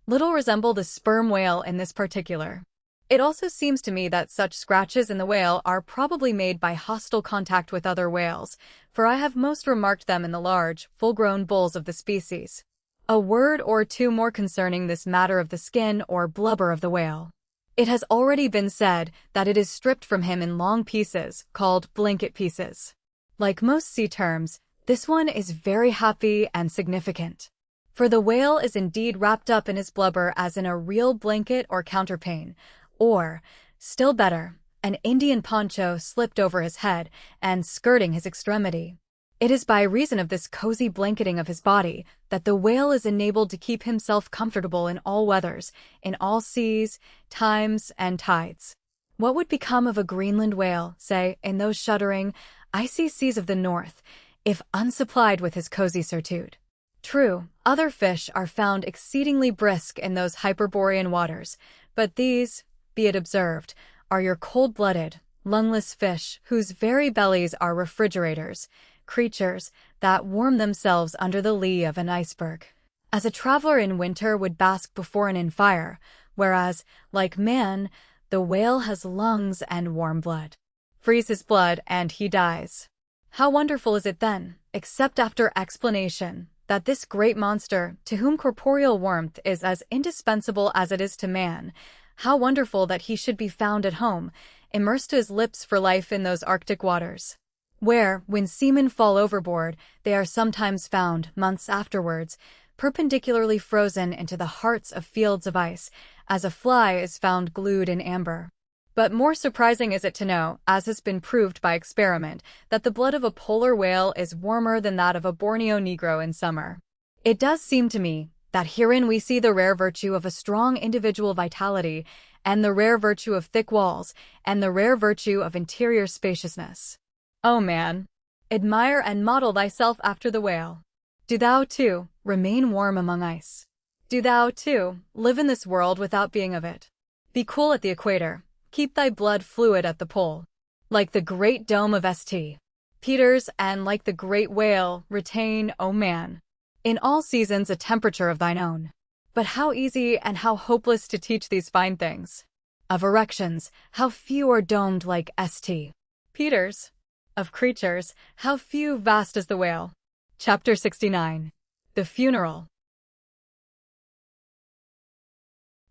S1: little resemble the sperm whale in this particular. It also seems to me that such scratches in the whale are probably made by hostile contact with other whales, for I have most remarked them in the large, full-grown bulls of the species. A word or two more concerning this matter of the skin or blubber of the whale. It has already been said that it is stripped from him in long pieces, called blanket pieces. Like most sea terms, this one is very happy and significant. For the whale is indeed wrapped up in his blubber as in a real blanket or counterpane, or, still better, an Indian poncho slipped over his head and skirting his extremity. It is by reason of this cozy blanketing of his body that the whale is enabled to keep himself comfortable in all weathers, in all seas, times, and tides. What would become of a Greenland whale, say, in those shuddering, icy seas of the north, if unsupplied with his cozy surtout? True, other fish are found exceedingly brisk in those Hyperborean waters, but these, be it observed, are your cold-blooded, lungless fish whose very bellies are refrigerators, creatures that warm themselves under the lee of an iceberg, as a traveler in winter would bask before an inn fire, whereas, like man, the whale has lungs and warm blood. Freeze his blood and he dies. How wonderful is it then, except after explanation, that this great monster, to whom corporeal warmth is as indispensable as it is to man, how wonderful that he should be found at home, immersed to his lips for life in those Arctic waters, where, when seamen fall overboard, they are sometimes found, months afterwards, perpendicularly frozen into the hearts of fields of ice, as a fly is found glued in amber. But more surprising is it to know, as has been proved by experiment, that the blood of a polar whale is warmer than that of a Borneo Negro in summer. It does seem to me that herein we see the rare virtue of a strong individual vitality, and the rare virtue of thick walls, and the rare virtue of interior spaciousness. O man, admire and model thyself after the whale. Do thou, too, remain warm among ice. Do thou, too, live in this world without being of it. Be cool at the equator. Keep thy blood fluid at the pole. Like the great dome of St. Peter's and like the great whale, retain, O man, in all seasons a temperature of thine own. But how easy and how hopeless to teach these fine things. Of erections, how few are domed like St. Peter's. Of creatures, how few vast as the whale. Chapter 69. The Funeral.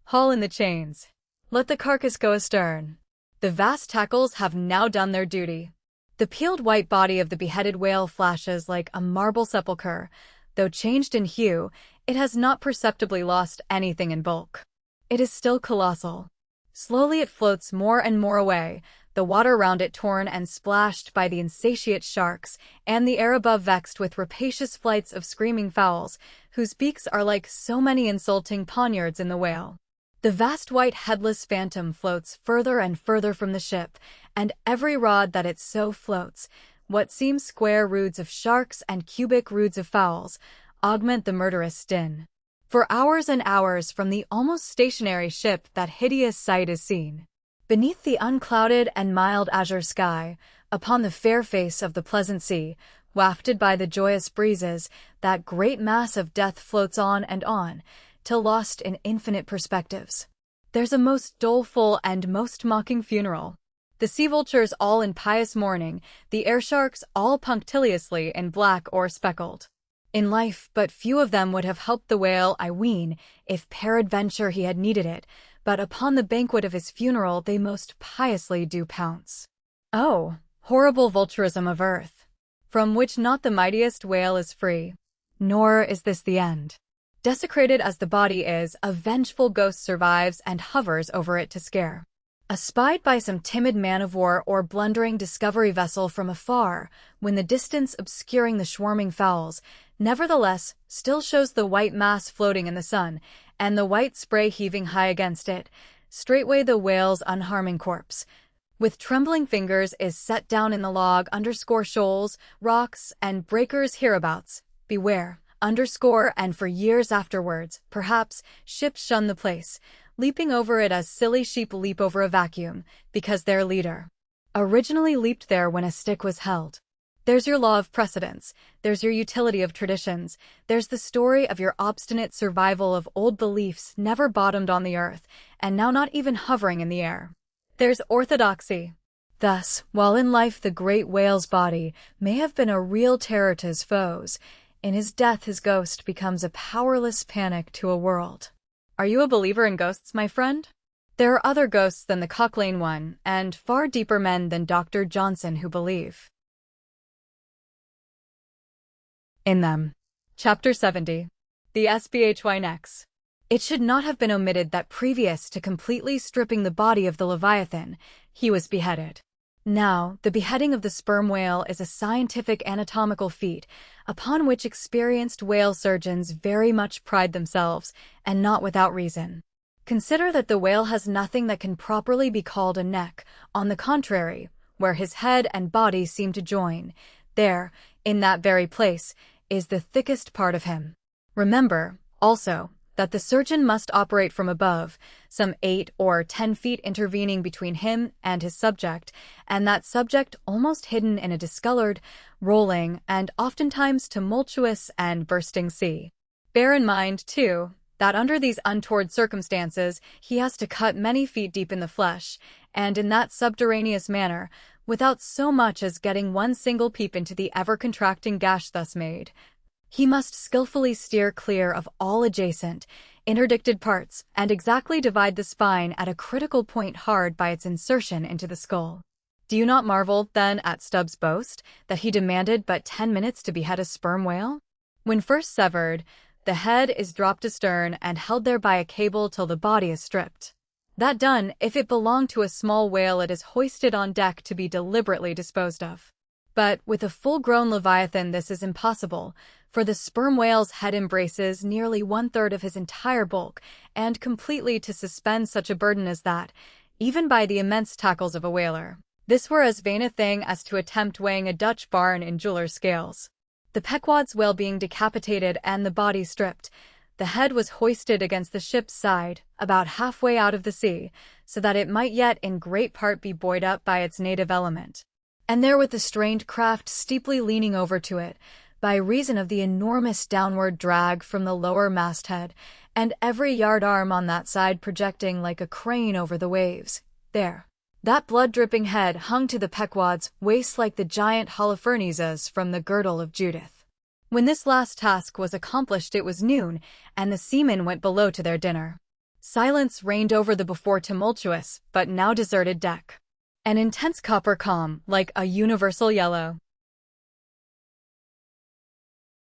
S1: Haul in the chains. Let the carcass go astern. The vast tackles have now done their duty. The peeled white body of the beheaded whale flashes like a marble sepulchre. Though changed in hue, it has not perceptibly lost anything in bulk. It is still colossal. Slowly it floats more and more away, the water round it torn and splashed by the insatiate sharks, and the air above vexed with rapacious flights of screaming fowls, whose beaks are like so many insulting poniards in the whale. The vast white headless phantom floats further and further from the ship, and every rod that it so floats, what seem square roods of sharks and cubic roods of fowls, augment the murderous din. For hours and hours from the almost stationary ship that hideous sight is seen. Beneath the unclouded and mild azure sky, upon the fair face of the pleasant sea, wafted by the joyous breezes, that great mass of death floats on, till lost in infinite perspectives. There's a most doleful and most mocking funeral. The sea vultures all in pious mourning, the air sharks all punctiliously in black or speckled. In life but few of them would have helped the whale, I ween, if peradventure he had needed it, but upon the banquet of his funeral they most piously do pounce. Oh, horrible vulturism of earth, from which not the mightiest whale is free. Nor is this the end. Desecrated as the body is, a vengeful ghost survives and hovers over it to scare. Espied by some timid man-of-war or blundering discovery vessel from afar, when the distance obscuring the swarming fowls, nevertheless still shows the white mass floating in the sun, and the white spray heaving high against it, straightway the whale's unharming corpse, with trembling fingers, is set down in the log underscore shoals, rocks, and breakers hereabouts. Beware, underscore, and for years afterwards, perhaps, ships shun the place, leaping over it as silly sheep leap over a vacuum, because their leader originally leaped there when a stick was held. There's your law of precedence, there's your utility of traditions, there's the story of your obstinate survival of old beliefs never bottomed on the earth, and now not even hovering in the air. There's orthodoxy. Thus, while in life the great whale's body may have been a real terror to his foes, in his death his ghost becomes a powerless panic to a world. Are you a believer in ghosts, my friend? There are other ghosts than the Cochlane one, and far deeper men than Dr. Johnson who believe in them. Chapter 70. The SBHY Nex. It should not have been omitted that previous to completely stripping the body of the Leviathan, he was beheaded. Now, the beheading of the sperm whale is a scientific anatomical feat upon which experienced whale surgeons very much pride themselves, and not without reason. Consider that the whale has nothing that can properly be called a neck. On the contrary, where his head and body seem to join, there, in that very place, is the thickest part of him. Remember, also, that the surgeon must operate from above, some 8 or 10 feet intervening between him and his subject, and that subject almost hidden in a discolored, rolling, and oftentimes tumultuous and bursting sea. Bear in mind, too, that under these untoward circumstances he has to cut many feet deep in the flesh, and in that subterraneous manner, without so much as getting one single peep into the ever-contracting gash thus made. He must skillfully steer clear of all adjacent, interdicted parts, and exactly divide the spine at a critical point hard by its insertion into the skull. Do you not marvel, then, at Stubbs' boast, that he demanded but 10 minutes to behead a sperm whale? When first severed, the head is dropped astern and held there by a cable till the body is stripped. That done, if it belong to a small whale it is hoisted on deck to be deliberately disposed of. But with a full-grown Leviathan this is impossible, for the sperm whale's head embraces nearly 1/3 of his entire bulk, and completely to suspend such a burden as that, even by the immense tackles of a whaler, this were as vain a thing as to attempt weighing a Dutch barn in jeweller's scales. The Pequod's whale being decapitated and the body stripped, the head was hoisted against the ship's side, about halfway out of the sea, so that it might yet in great part be buoyed up by its native element. And there with the strained craft steeply leaning over to it, by reason of the enormous downward drag from the lower masthead, and every yardarm on that side projecting like a crane over the waves, there, that blood-dripping head hung to the Pequod's waist like the giant Holofernes's from the girdle of Judith. When this last task was accomplished it was noon, and the seamen went below to their dinner. Silence reigned over the before tumultuous, but now deserted deck. An intense copper calm, like a universal yellow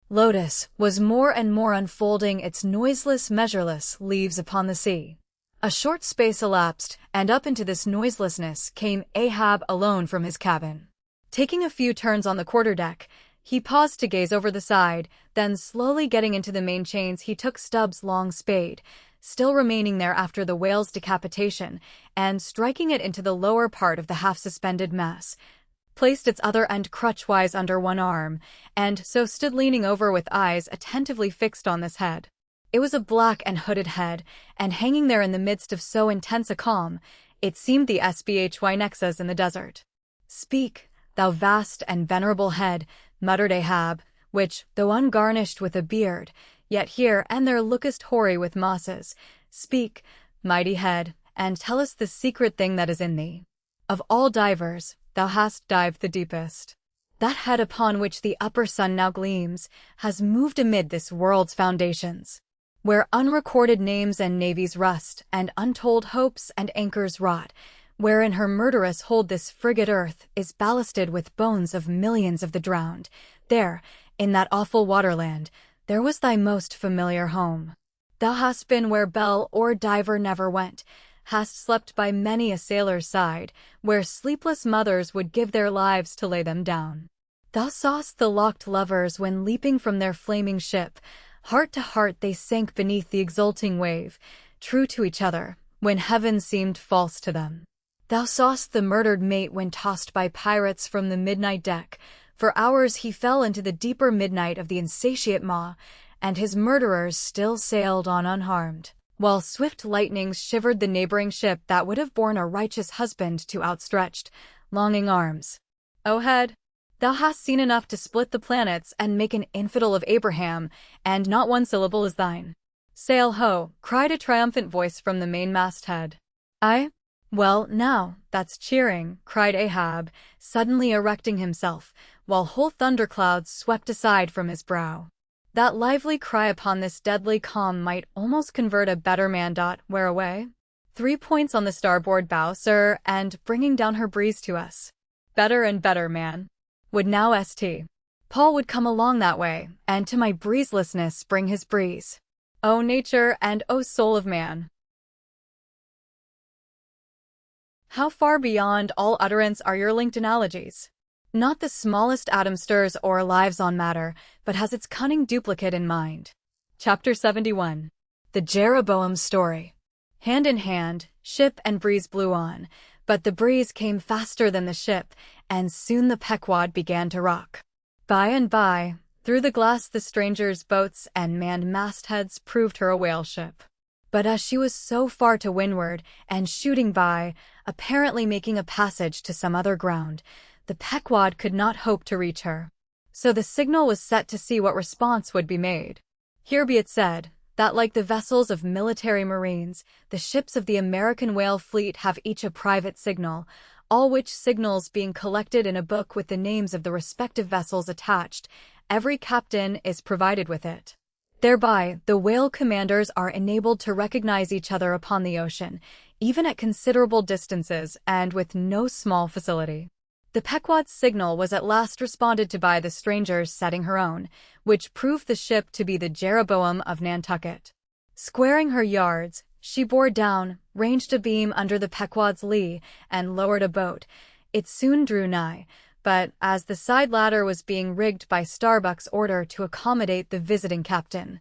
S1: lotus, was more and more unfolding its noiseless, measureless leaves upon the sea. A short space elapsed, and up into this noiselessness came Ahab alone from his cabin. Taking a few turns on the quarterdeck, he paused to gaze over the side, then slowly getting into the main chains he took Stubbs' long spade, still remaining there after the whale's decapitation, and striking it into the lower part of the half-suspended mass, placed its other end crutchwise under one arm, and so stood leaning over with eyes attentively fixed on this head. It was a black and hooded head, and hanging there in the midst of so intense a calm, it seemed the SBHY Nexus in the desert. "Speak, thou vast and venerable head," muttered Ahab, which, though ungarnished with a beard, yet here and there lookest hoary with mosses. "Speak, mighty head, and tell us the secret thing that is in thee. Of all divers, thou hast dived the deepest. That head upon which the upper sun now gleams has moved amid this world's foundations. where unrecorded names and navies rust, and untold hopes and anchors rot, wherein her murderous hold this frigate earth is ballasted with bones of millions of the drowned. There, in that awful waterland, there was thy most familiar home. Thou hast been where bell or diver never went, hast slept by many a sailor's side, where sleepless mothers would give their lives to lay them down. Thou saw'st the locked lovers when leaping from their flaming ship, heart to heart they sank beneath the exulting wave, true to each other, when heaven seemed false to them. Thou saw'st the murdered mate when tossed by pirates from the midnight deck. For hours he fell into the deeper midnight of the insatiate maw, and his murderers still sailed on unharmed, while swift lightnings shivered the neighboring ship that would have borne a righteous husband to outstretched, longing arms. O head, thou hast seen enough to split the planets and make an infidel of Abraham, and not one syllable is thine. Sail ho, cried a triumphant voice from the mainmast-head. Aye? Well, now, that's cheering, cried Ahab, suddenly erecting himself, while whole thunderclouds swept aside from his brow. That lively cry upon this deadly calm might almost convert a better man. Where away? 3 points on the starboard bow, sir, and bringing down her breeze to us. Better and better, man. Would now St. Paul would come along that way, and to my breezelessness bring his breeze. O nature and O soul of man! How far beyond all utterance are your linked analogies! Not the smallest atom stirs or lives on matter, but has its cunning duplicate in mind. Chapter 71. The Jeroboam's Story. Hand in hand, ship and breeze blew on, but the breeze came faster than the ship, and soon the Pequod began to rock. By and by, through the glass the strangers' boats and manned mastheads proved her a whale ship. But as she was so far to windward, and shooting by, apparently making a passage to some other ground, the Pequod could not hope to reach her. So the signal was set to see what response would be made. Here be it said, that like the vessels of military marines, the ships of the American whale fleet have each a private signal, all which signals being collected in a book with the names of the respective vessels attached, every captain is provided with it. Thereby, the whale commanders are enabled to recognize each other upon the ocean, even at considerable distances and with no small facility. The Pequod's signal was at last responded to by the strangers setting her own, which proved the ship to be the Jeroboam of Nantucket. Squaring her yards, she bore down, ranged a beam under the Pequod's lee, and lowered a boat. It soon drew nigh, but as the side ladder was being rigged by Starbuck's order to accommodate the visiting captain,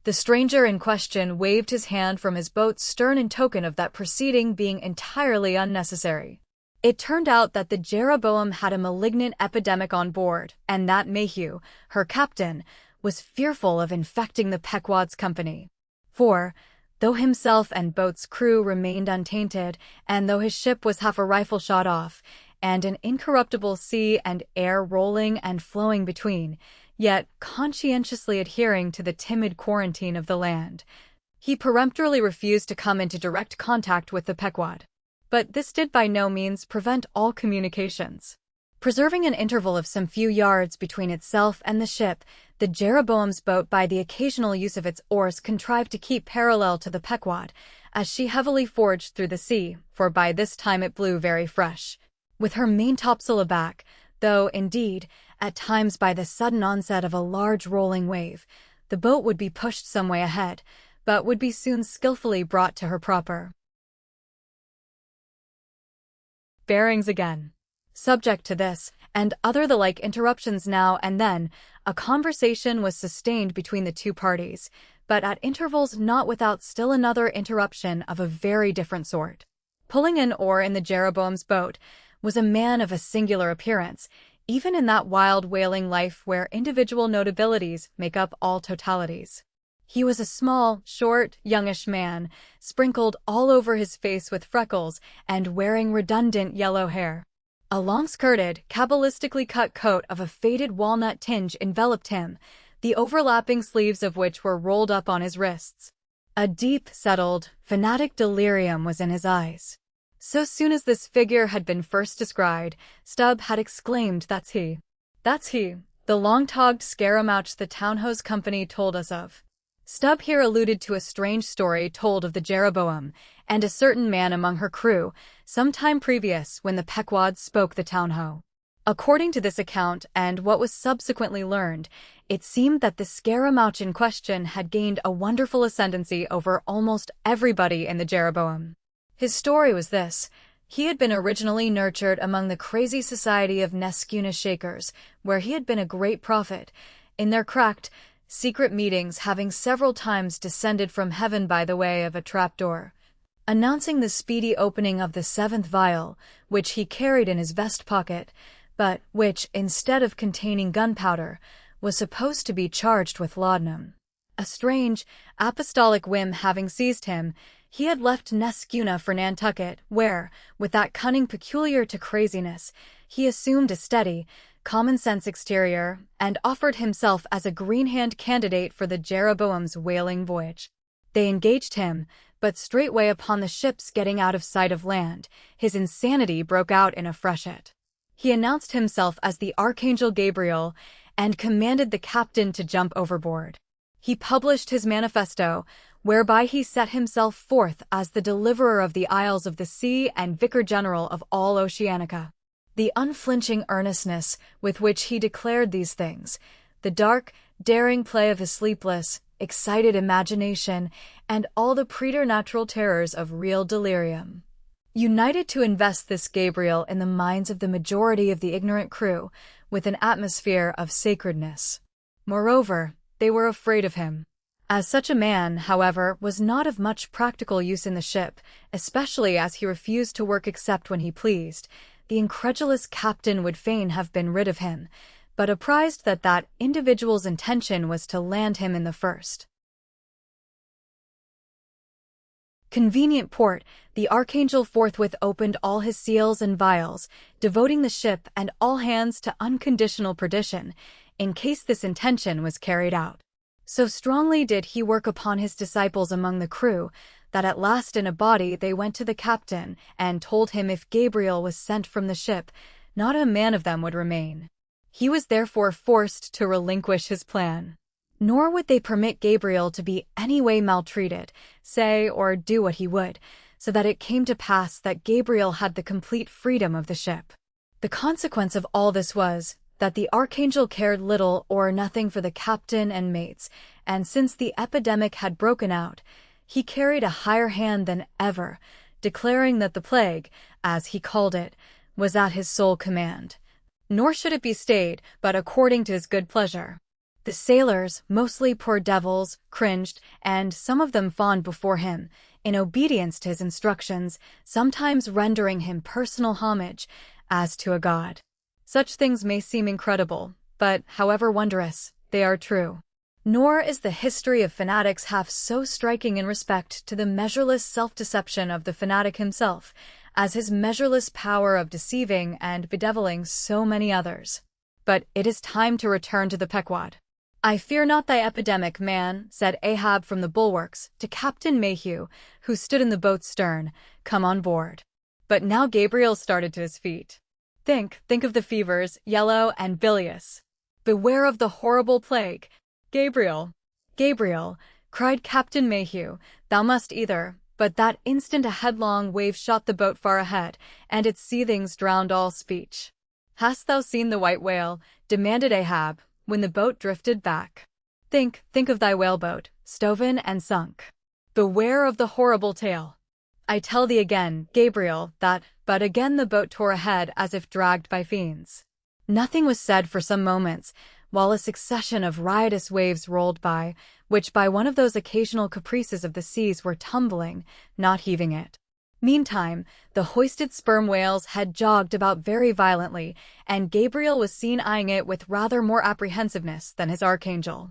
S1: the stranger in question waved his hand from his boat's stern in token of that proceeding being entirely unnecessary. It turned out that the Jeroboam had a malignant epidemic on board, and that Mayhew, her captain, was fearful of infecting the Pequod's company. For, though himself and boat's crew remained untainted, and though his ship was half a rifle shot off, and an incorruptible sea and air rolling and flowing between, yet conscientiously adhering to the timid quarantine of the land, he peremptorily refused to come into direct contact with the Pequod. But this did by no means prevent all communications. Preserving an interval of some few yards between itself and the ship, the Jeroboam's boat by the occasional use of its oars contrived to keep parallel to the Pequod, as she heavily forged through the sea, for by this time it blew very fresh. With her main topsail aback, though, indeed, at times by the sudden onset of a large rolling wave, the boat would be pushed some way ahead, but would be soon skillfully brought to her proper bearings again. Subject to this, and other the like interruptions now and then, a conversation was sustained between the two parties, but at intervals not without still another interruption of a very different sort. Pulling an oar in the Jeroboam's boat was a man of a singular appearance, even in that wild whaling life where individual notabilities make up all totalities. He was a small, short, youngish man, sprinkled all over his face with freckles and wearing redundant yellow hair. A long-skirted, cabalistically cut coat of a faded walnut tinge enveloped him, the overlapping sleeves of which were rolled up on his wrists. A deep, settled, fanatic delirium was in his eyes. So soon as this figure had been first descried, Stubb had exclaimed, "That's he. That's he, the long-togged scaramouch the town hose company told us of." Stubb here alluded to a strange story told of the Jeroboam and a certain man among her crew, some time previous when the Pequods spoke the town-ho. According to this account and what was subsequently learned, it seemed that the Scaramouch in question had gained a wonderful ascendancy over almost everybody in the Jeroboam. His story was this. He had been originally nurtured among the crazy society of Neskuna Shakers, where he had been a great prophet, in their cracked, secret meetings having several times descended from heaven by the way of a trapdoor, announcing the speedy opening of the 7th vial, which he carried in his vest pocket, but which, instead of containing gunpowder, was supposed to be charged with laudanum. A strange, apostolic whim having seized him, he had left Neskuna for Nantucket, where, with that cunning peculiar to craziness, he assumed a steady, common-sense exterior and offered himself as a green-hand candidate for the Jeroboam's whaling voyage. They engaged him, but straightway upon the ship's getting out of sight of land, his insanity broke out in a freshet. He announced himself as the Archangel Gabriel and commanded the captain to jump overboard. He published his manifesto, whereby he set himself forth as the deliverer of the Isles of the Sea and Vicar General of all Oceanica. The unflinching earnestness with which he declared these things, the dark, daring play of his sleepless, excited imagination, and all the preternatural terrors of real delirium, united to invest this Gabriel in the minds of the majority of the ignorant crew with an atmosphere of sacredness. Moreover, they were afraid of him. As such a man, however, was not of much practical use in the ship, especially as he refused to work except when he pleased, the incredulous captain would fain have been rid of him, but apprised that that individual's intention was to land him in the first convenient port, the Archangel forthwith opened all his seals and vials, devoting the ship and all hands to unconditional perdition, in case this intention was carried out. So strongly did he work upon his disciples among the crew, that at last in a body they went to the captain and told him if Gabriel was sent from the ship, not a man of them would remain. He was therefore forced to relinquish his plan. Nor would they permit Gabriel to be any way maltreated, say or do what he would, so that it came to pass that Gabriel had the complete freedom of the ship. The consequence of all this was that the Archangel cared little or nothing for the captain and mates, and since the epidemic had broken out, he carried a higher hand than ever, declaring that the plague, as he called it, was at his sole command. Nor should it be stayed, but according to his good pleasure. The sailors, mostly poor devils, cringed, and some of them fawned before him, in obedience to his instructions, sometimes rendering him personal homage, as to a god. Such things may seem incredible, but, however wondrous, they are true. Nor is the history of fanatics half so striking in respect to the measureless self-deception of the fanatic himself, as his measureless power of deceiving and bedeviling so many others. But it is time to return to the Pequod. "I fear not thy epidemic, man," said Ahab from the bulwarks to Captain Mayhew, who stood in the boat's stern. "Come on board." But now Gabriel started to his feet. Think of the fevers, yellow and bilious. Beware of the horrible plague. Gabriel, Gabriel, cried Captain Mayhew, thou must either. But that instant a headlong wave shot the boat far ahead, and its seethings drowned all speech. "Hast thou seen the white whale?" demanded Ahab, when the boat drifted back. Think of thy whaleboat, stoven and sunk. Beware of the horrible tale. I tell thee again, Gabriel, that, but again the boat tore ahead as if dragged by fiends. Nothing was said for some moments, while a succession of riotous waves rolled by, which by one of those occasional caprices of the seas were tumbling, not heaving it. Meantime, the hoisted sperm whales had jogged about very violently, and Gabriel was seen eyeing it with rather more apprehensiveness than his archangel.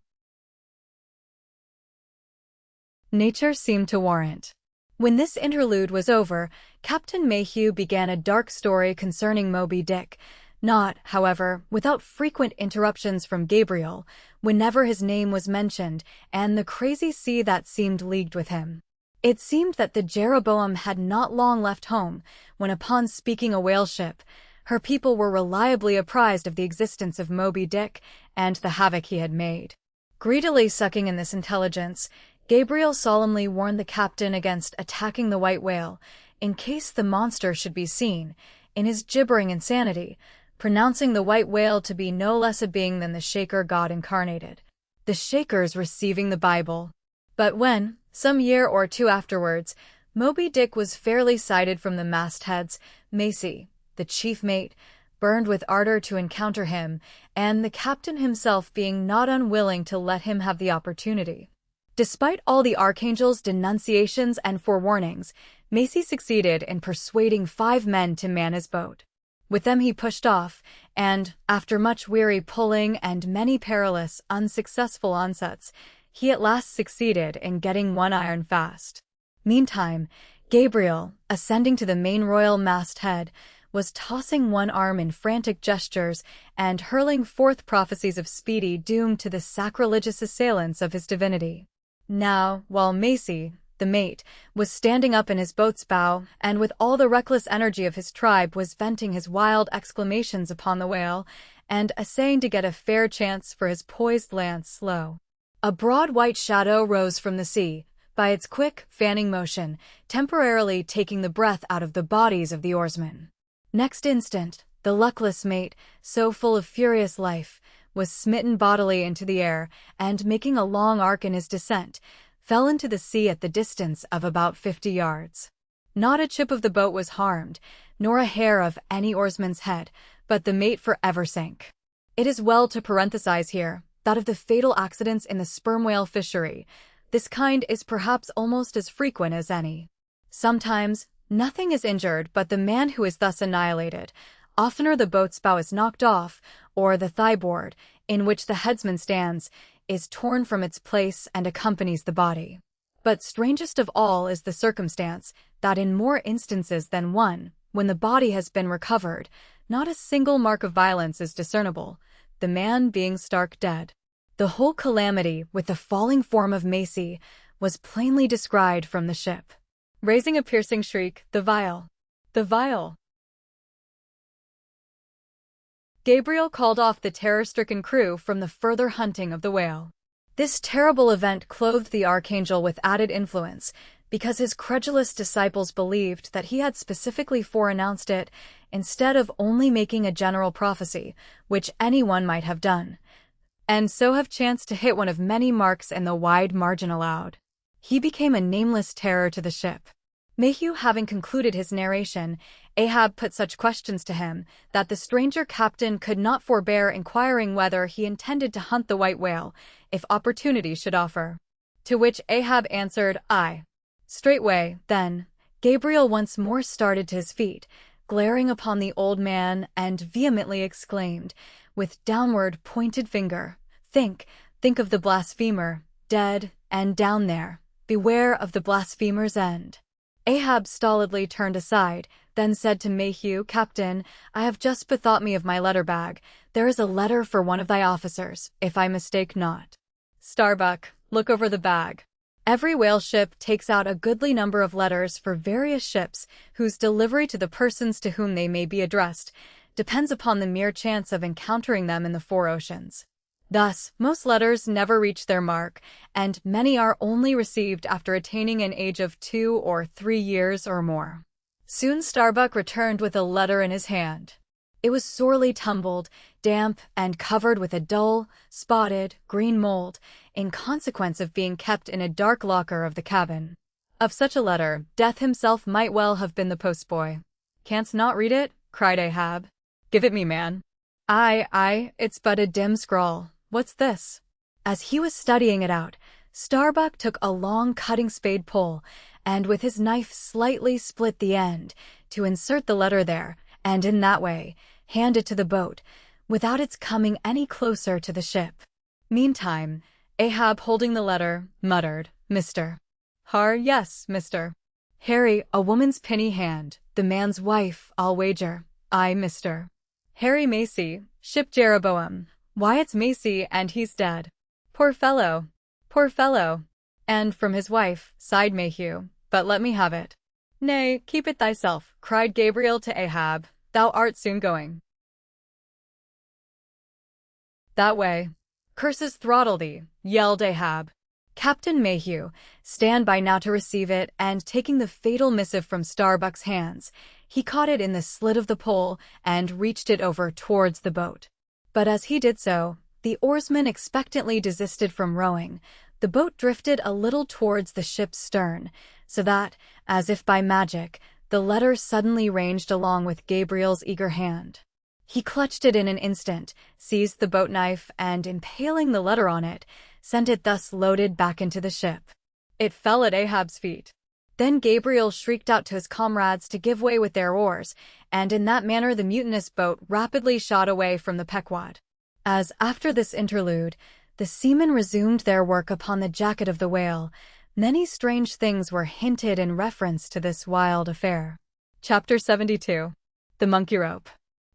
S1: Nature seemed to warrant. When this interlude was over, Captain Mayhew began a dark story concerning Moby Dick, not, however, without frequent interruptions from Gabriel, whenever his name was mentioned, and the crazy sea that seemed leagued with him. It seemed that the Jeroboam had not long left home, when upon speaking a whale ship, her people were reliably apprised of the existence of Moby Dick and the havoc he had made. Greedily sucking in this intelligence, Gabriel solemnly warned the captain against attacking the white whale, in case the monster should be seen, in his gibbering insanity, pronouncing the white whale to be no less a being than the Shaker god incarnated. The Shakers receiving the Bible. But when, some year or two afterwards, Moby Dick was fairly sighted from the mastheads, Macy, the chief mate, burned with ardor to encounter him, and the captain himself being not unwilling to let him have the opportunity. Despite all the Archangel's denunciations and forewarnings, Macy succeeded in persuading 5 men to man his boat. With them he pushed off, and, after much weary pulling and many perilous, unsuccessful onsets, he at last succeeded in getting one iron fast. Meantime, Gabriel, ascending to the main royal masthead, was tossing one arm in frantic gestures and hurling forth prophecies of speedy doom to the sacrilegious assailants of his divinity. Now, while Macy, the mate, was standing up in his boat's bow, and with all the reckless energy of his tribe was venting his wild exclamations upon the whale, and essaying to get a fair chance for his poised lance slow. A broad white shadow rose from the sea, by its quick, fanning motion, temporarily taking the breath out of the bodies of the oarsmen. Next instant, the luckless mate, so full of furious life, was smitten bodily into the air, and making a long arc in his descent, fell into the sea at the distance of about 50 yards. Not a chip of the boat was harmed, nor a hair of any oarsman's head, but the mate forever sank. It is well to parenthesize here that of the fatal accidents in the sperm whale fishery, this kind is perhaps almost as frequent as any. Sometimes, nothing is injured but the man who is thus annihilated. Oftener the boat's bow is knocked off, or the thigh-board, in which the headsman stands, is torn from its place and accompanies the body. But strangest of all is the circumstance that in more instances than one, when the body has been recovered, not a single mark of violence is discernible, the man being stark dead. The whole calamity, with the falling form of Macy, was plainly descried from the ship. Raising a piercing shriek, the vial! The vial! Gabriel called off the terror-stricken crew from the further hunting of the whale. This terrible event clothed the Archangel with added influence, because his credulous disciples believed that he had specifically foreannounced it, instead of only making a general prophecy, which anyone might have done, and so have chanced to hit one of many marks in the wide margin allowed. He became a nameless terror to the ship. Mayhew having concluded his narration, Ahab put such questions to him that the stranger captain could not forbear inquiring whether he intended to hunt the white whale, if opportunity should offer. To which Ahab answered, "Aye." Straightway, then, Gabriel once more started to his feet, glaring upon the old man, and vehemently exclaimed, with downward pointed finger, think of the blasphemer, dead, and down there, beware of the blasphemer's end." Ahab stolidly turned aside, then said to Mayhew, "Captain, I have just bethought me of my letter-bag. There is a letter for one of thy officers, if I mistake not." Starbuck, look over the bag. Every whale ship takes out a goodly number of letters for various ships, whose delivery to the persons to whom they may be addressed depends upon the mere chance of encountering them in the 4 oceans. Thus, most letters never reach their mark, and many are only received after attaining an age of 2 or 3 years or more. Soon Starbuck returned with a letter in his hand. It was sorely tumbled, damp, and covered with a dull, spotted, green mold, in consequence of being kept in a dark locker of the cabin. Of such a letter, Death himself might well have been the postboy. "Canst not read it?" cried Ahab. "Give it me, man." Aye, it's but a dim scrawl. What's this?" As he was studying it out, Starbuck took a long cutting spade pole, and with his knife slightly split the end, to insert the letter there, and in that way, hand it to the boat, without its coming any closer to the ship. Meantime, Ahab, holding the letter, muttered, "Mr. Yes, Mr. Harry, a woman's pinny hand, the man's wife, I'll wager. Aye, Mr. Harry Macy, ship Jeroboam. Why, it's Macy, and he's dead. Poor fellow, poor fellow." "And from his wife," sighed Mayhew, "but let me have it." "Nay, keep it thyself," cried Gabriel to Ahab, "thou art soon going that way." "Curses throttle thee," yelled Ahab. Captain Mayhew, stand by now to receive it, and taking the fatal missive from Starbuck's hands, he caught it in the slit of the pole and reached it over towards the boat. But as he did so, the oarsman expectantly desisted from rowing. The boat drifted a little towards the ship's stern, so that, as if by magic, the letter suddenly ranged along with Gabriel's eager hand. He clutched it in an instant, seized the boat knife, and impaling the letter on it, sent it thus loaded back into the ship. It fell at Ahab's feet. Then Gabriel shrieked out to his comrades to give way with their oars, and in that manner the mutinous boat rapidly shot away from the Pequod. As, after this interlude, the seamen resumed their work upon the jacket of the whale, many strange things were hinted in reference to this wild affair. Chapter 72. The Monkey Rope.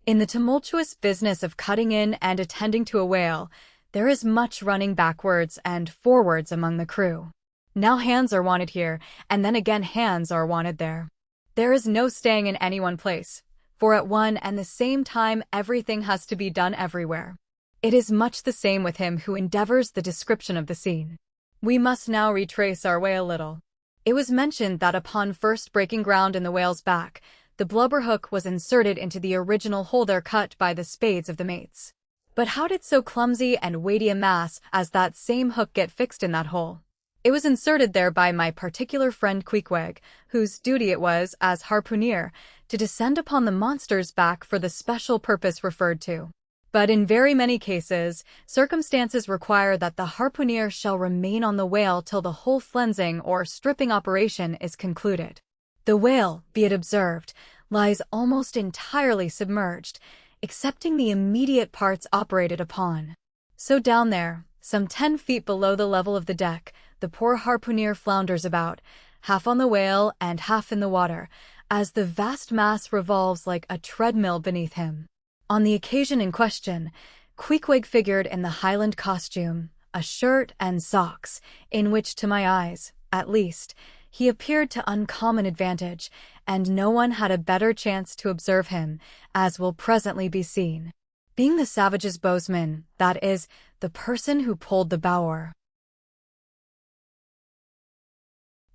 S1: In the tumultuous business of cutting in and attending to a whale, there is much running backwards and forwards among the crew. Now hands are wanted here, and then again hands are wanted there. There is no staying in any one place, for at one and the same time everything has to be done everywhere. It is much the same with him who endeavors the description of the scene. We must now retrace our way a little. It was mentioned that upon first breaking ground in the whale's back, the blubber hook was inserted into the original hole there cut by the spades of the mates. But how did so clumsy and weighty a mass as that same hook get fixed in that hole? It was inserted there by my particular friend Queequeg, whose duty it was, as harpooner, to descend upon the monster's back for the special purpose referred to. But in very many cases, circumstances require that the harpooner shall remain on the whale till the whole flensing or stripping operation is concluded. The whale, be it observed, lies almost entirely submerged, excepting the immediate parts operated upon. So down there, some 10 feet below the level of the deck, the poor harpooner flounders about, half on the whale and half in the water, as the vast mass revolves like a treadmill beneath him. On the occasion in question, Queequeg figured in the Highland costume, a shirt and socks, in which, to my eyes, at least, he appeared to uncommon advantage, and no one had a better chance to observe him, as will presently be seen. Being the savage's bowsman, that is, the person who pulled the bow oar.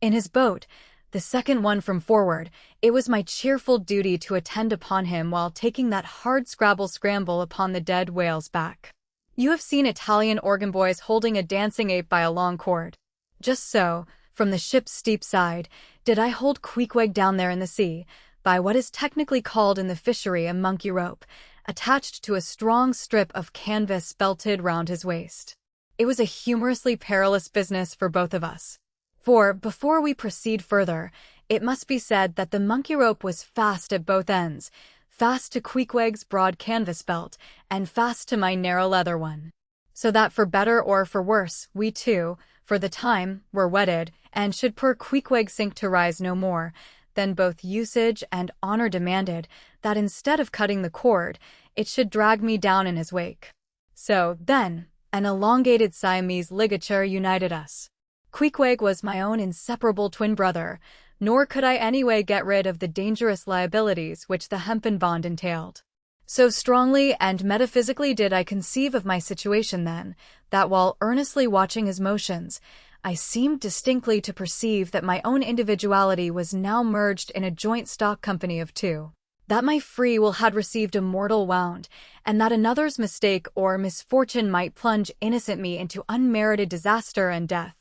S1: In his boat, the second one from forward, it was my cheerful duty to attend upon him while taking that hard scramble upon the dead whale's back. You have seen Italian organ boys holding a dancing ape by a long cord. Just so, from the ship's steep side, did I hold Queequeg down there in the sea, by what is technically called in the fishery a monkey rope, attached to a strong strip of canvas belted round his waist. It was a humorously perilous business for both of us. For, before we proceed further, it must be said that the monkey rope was fast at both ends, fast to Queequeg's broad canvas belt, and fast to my narrow leather one. So that for better or for worse, we two, for the time, were wedded, and should poor Queequeg sink to rise no more, then both usage and honor demanded that instead of cutting the cord, it should drag me down in his wake. So, then, an elongated Siamese ligature united us. Queequeg was my own inseparable twin brother, nor could I anyway get rid of the dangerous liabilities which the hempen bond entailed. So strongly and metaphysically did I conceive of my situation then, that while earnestly watching his motions, I seemed distinctly to perceive that my own individuality was now merged in a joint stock company of two, that my free will had received a mortal wound, and that another's mistake or misfortune might plunge innocent me into unmerited disaster and death.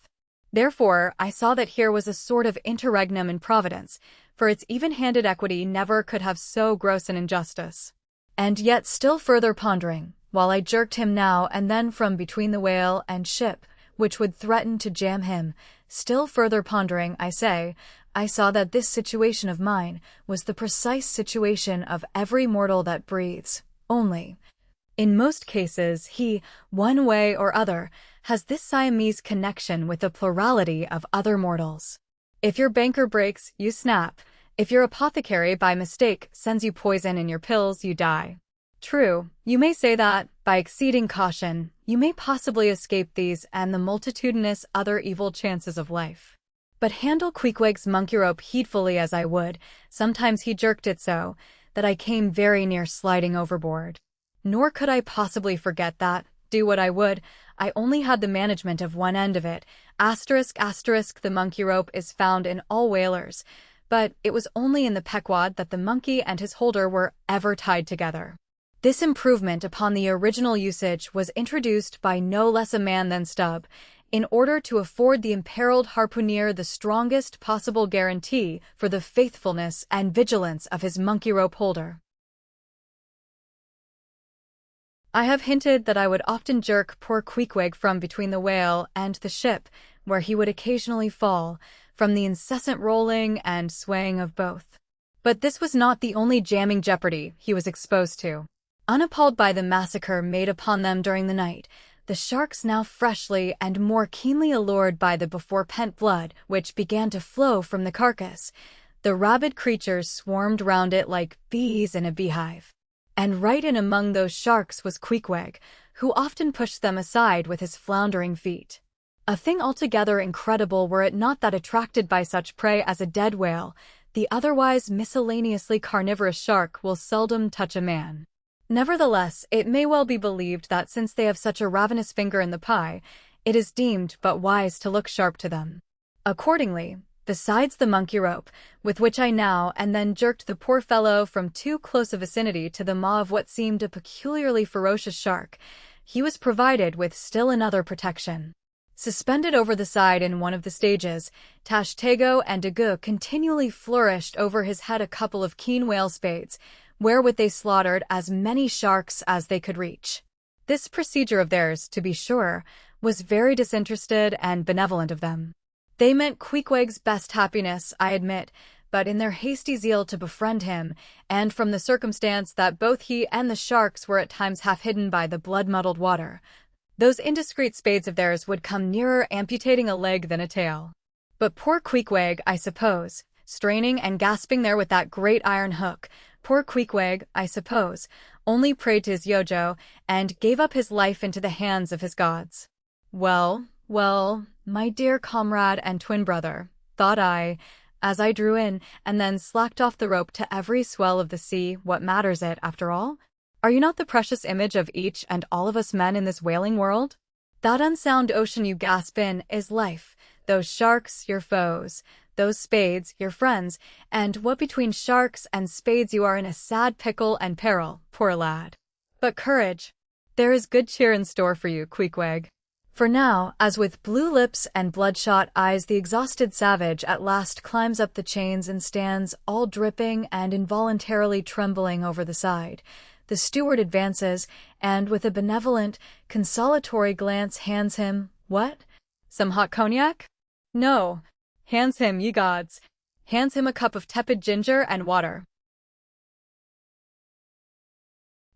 S1: Therefore, I saw that here was a sort of interregnum in Providence, for its even-handed equity never could have so gross an injustice. And yet still further pondering, while I jerked him now and then from between the whale and ship, which would threaten to jam him, still further pondering, I say, I saw that this situation of mine was the precise situation of every mortal that breathes, only, in most cases, he, one way or other, has this Siamese connection with a plurality of other mortals. If your banker breaks, you snap. If your apothecary by mistake sends you poison in your pills, you die. True, you may say that, by exceeding caution, you may possibly escape these and the multitudinous other evil chances of life. But handle Queequeg's monkey rope heedfully as I would, sometimes he jerked it so, that I came very near sliding overboard. Nor could I possibly forget that, do what I would, I only had the management of one end of it. Asterisk, asterisk, the monkey rope is found in all whalers, but it was only in the Pequod that the monkey and his holder were ever tied together. This improvement upon the original usage was introduced by no less a man than Stubb, in order to afford the imperiled harpooner the strongest possible guarantee for the faithfulness and vigilance of his monkey rope holder. I have hinted that I would often jerk poor Queequeg from between the whale and the ship, where he would occasionally fall, from the incessant rolling and swaying of both. But this was not the only jamming jeopardy he was exposed to. Unappalled by the massacre made upon them during the night, the sharks now freshly and more keenly allured by the before-pent blood which began to flow from the carcass, the rabid creatures swarmed round it like bees in a beehive. And right in among those sharks was Queequeg, who often pushed them aside with his floundering feet. A thing altogether incredible were it not that attracted by such prey as a dead whale, the otherwise miscellaneously carnivorous shark will seldom touch a man. Nevertheless, it may well be believed that since they have such a ravenous finger in the pie, it is deemed but wise to look sharp to them. Accordingly, besides the monkey rope, with which I now and then jerked the poor fellow from too close a vicinity to the maw of what seemed a peculiarly ferocious shark, he was provided with still another protection. Suspended over the side in one of the stages, Tashtego and Dagu continually flourished over his head a couple of keen whale spades, wherewith they slaughtered as many sharks as they could reach. This procedure of theirs, to be sure, was very disinterested and benevolent of them. They meant Queequeg's best happiness, I admit, but in their hasty zeal to befriend him, and from the circumstance that both he and the sharks were at times half hidden by the blood-muddled water, those indiscreet spades of theirs would come nearer amputating a leg than a tail. But poor Queequeg, I suppose, straining and gasping there with that great iron hook, poor Queequeg, I suppose, only prayed to his Yojo, and gave up his life into the hands of his gods. Well, well, my dear comrade and twin brother, thought I, as I drew in and then slacked off the rope to every swell of the sea, what matters it, after all? Are you not the precious image of each and all of us men in this whaling world? That unsound ocean you gasp in is life, those sharks your foes, those spades your friends, and what between sharks and spades you are in a sad pickle and peril, poor lad. But courage! There is good cheer in store for you, Queequeg. For now, as with blue lips and bloodshot eyes the exhausted savage at last climbs up the chains and stands all dripping and involuntarily trembling over the side, the steward advances, and with a benevolent, consolatory glance hands him, what? Some hot cognac? No. Hands him, ye gods. Hands him a cup of tepid ginger and water.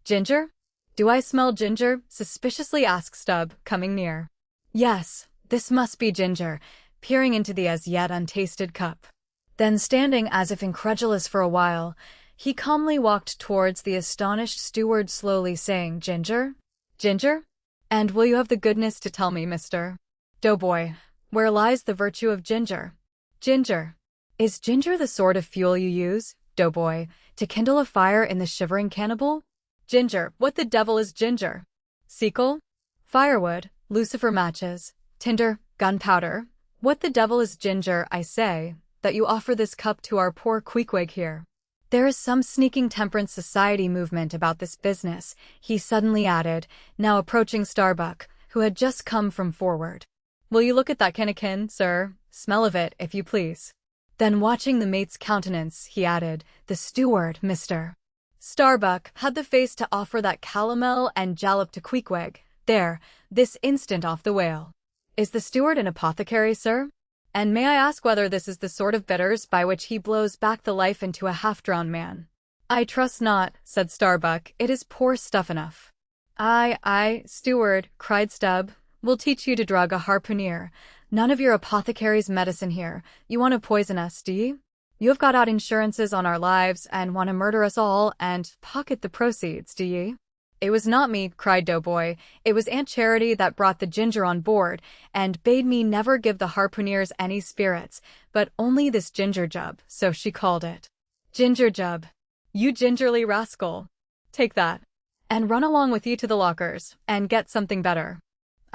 S1: Ginger? Do I smell ginger? Suspiciously asked Stubb, coming near. Yes, this must be ginger, peering into the as yet untasted cup. Then standing as if incredulous for a while, he calmly walked towards the astonished steward slowly saying, Ginger? Ginger? And will you have the goodness to tell me, Mr. Doughboy, where lies the virtue of ginger? Ginger. Is ginger the sort of fuel you use, Doughboy, to kindle a fire in the shivering cannibal? Ginger, what the devil is ginger? Sequel? Firewood, lucifer matches, tinder, gunpowder. What the devil is ginger, I say, that you offer this cup to our poor Queequeg here? There is some sneaking temperance society movement about this business, he suddenly added, now approaching Starbuck, who had just come from forward. Will you look at that kinnikin, sir? Smell of it, if you please. Then watching the mate's countenance, he added, the steward, Mr. Starbuck, had the face to offer that calomel and jalap to Queequeg, there, this instant off the whale. Is the steward an apothecary, sir? And may I ask whether this is the sort of bitters by which he blows back the life into a half-drowned man? I trust not, said Starbuck, it is poor stuff enough. Aye, steward, cried Stubb, we'll teach you to drug a harpooner. None of your apothecary's medicine here. You want to poison us, do ye? You have got out insurances on our lives and want to murder us all and pocket the proceeds, do ye? It was not me, cried Doughboy. It was Aunt Charity that brought the ginger on board and bade me never give the harpooneers any spirits, but only this ginger jub, so she called it. Ginger jub. You gingerly rascal. Take that. And run along with ye to the lockers, and get something better.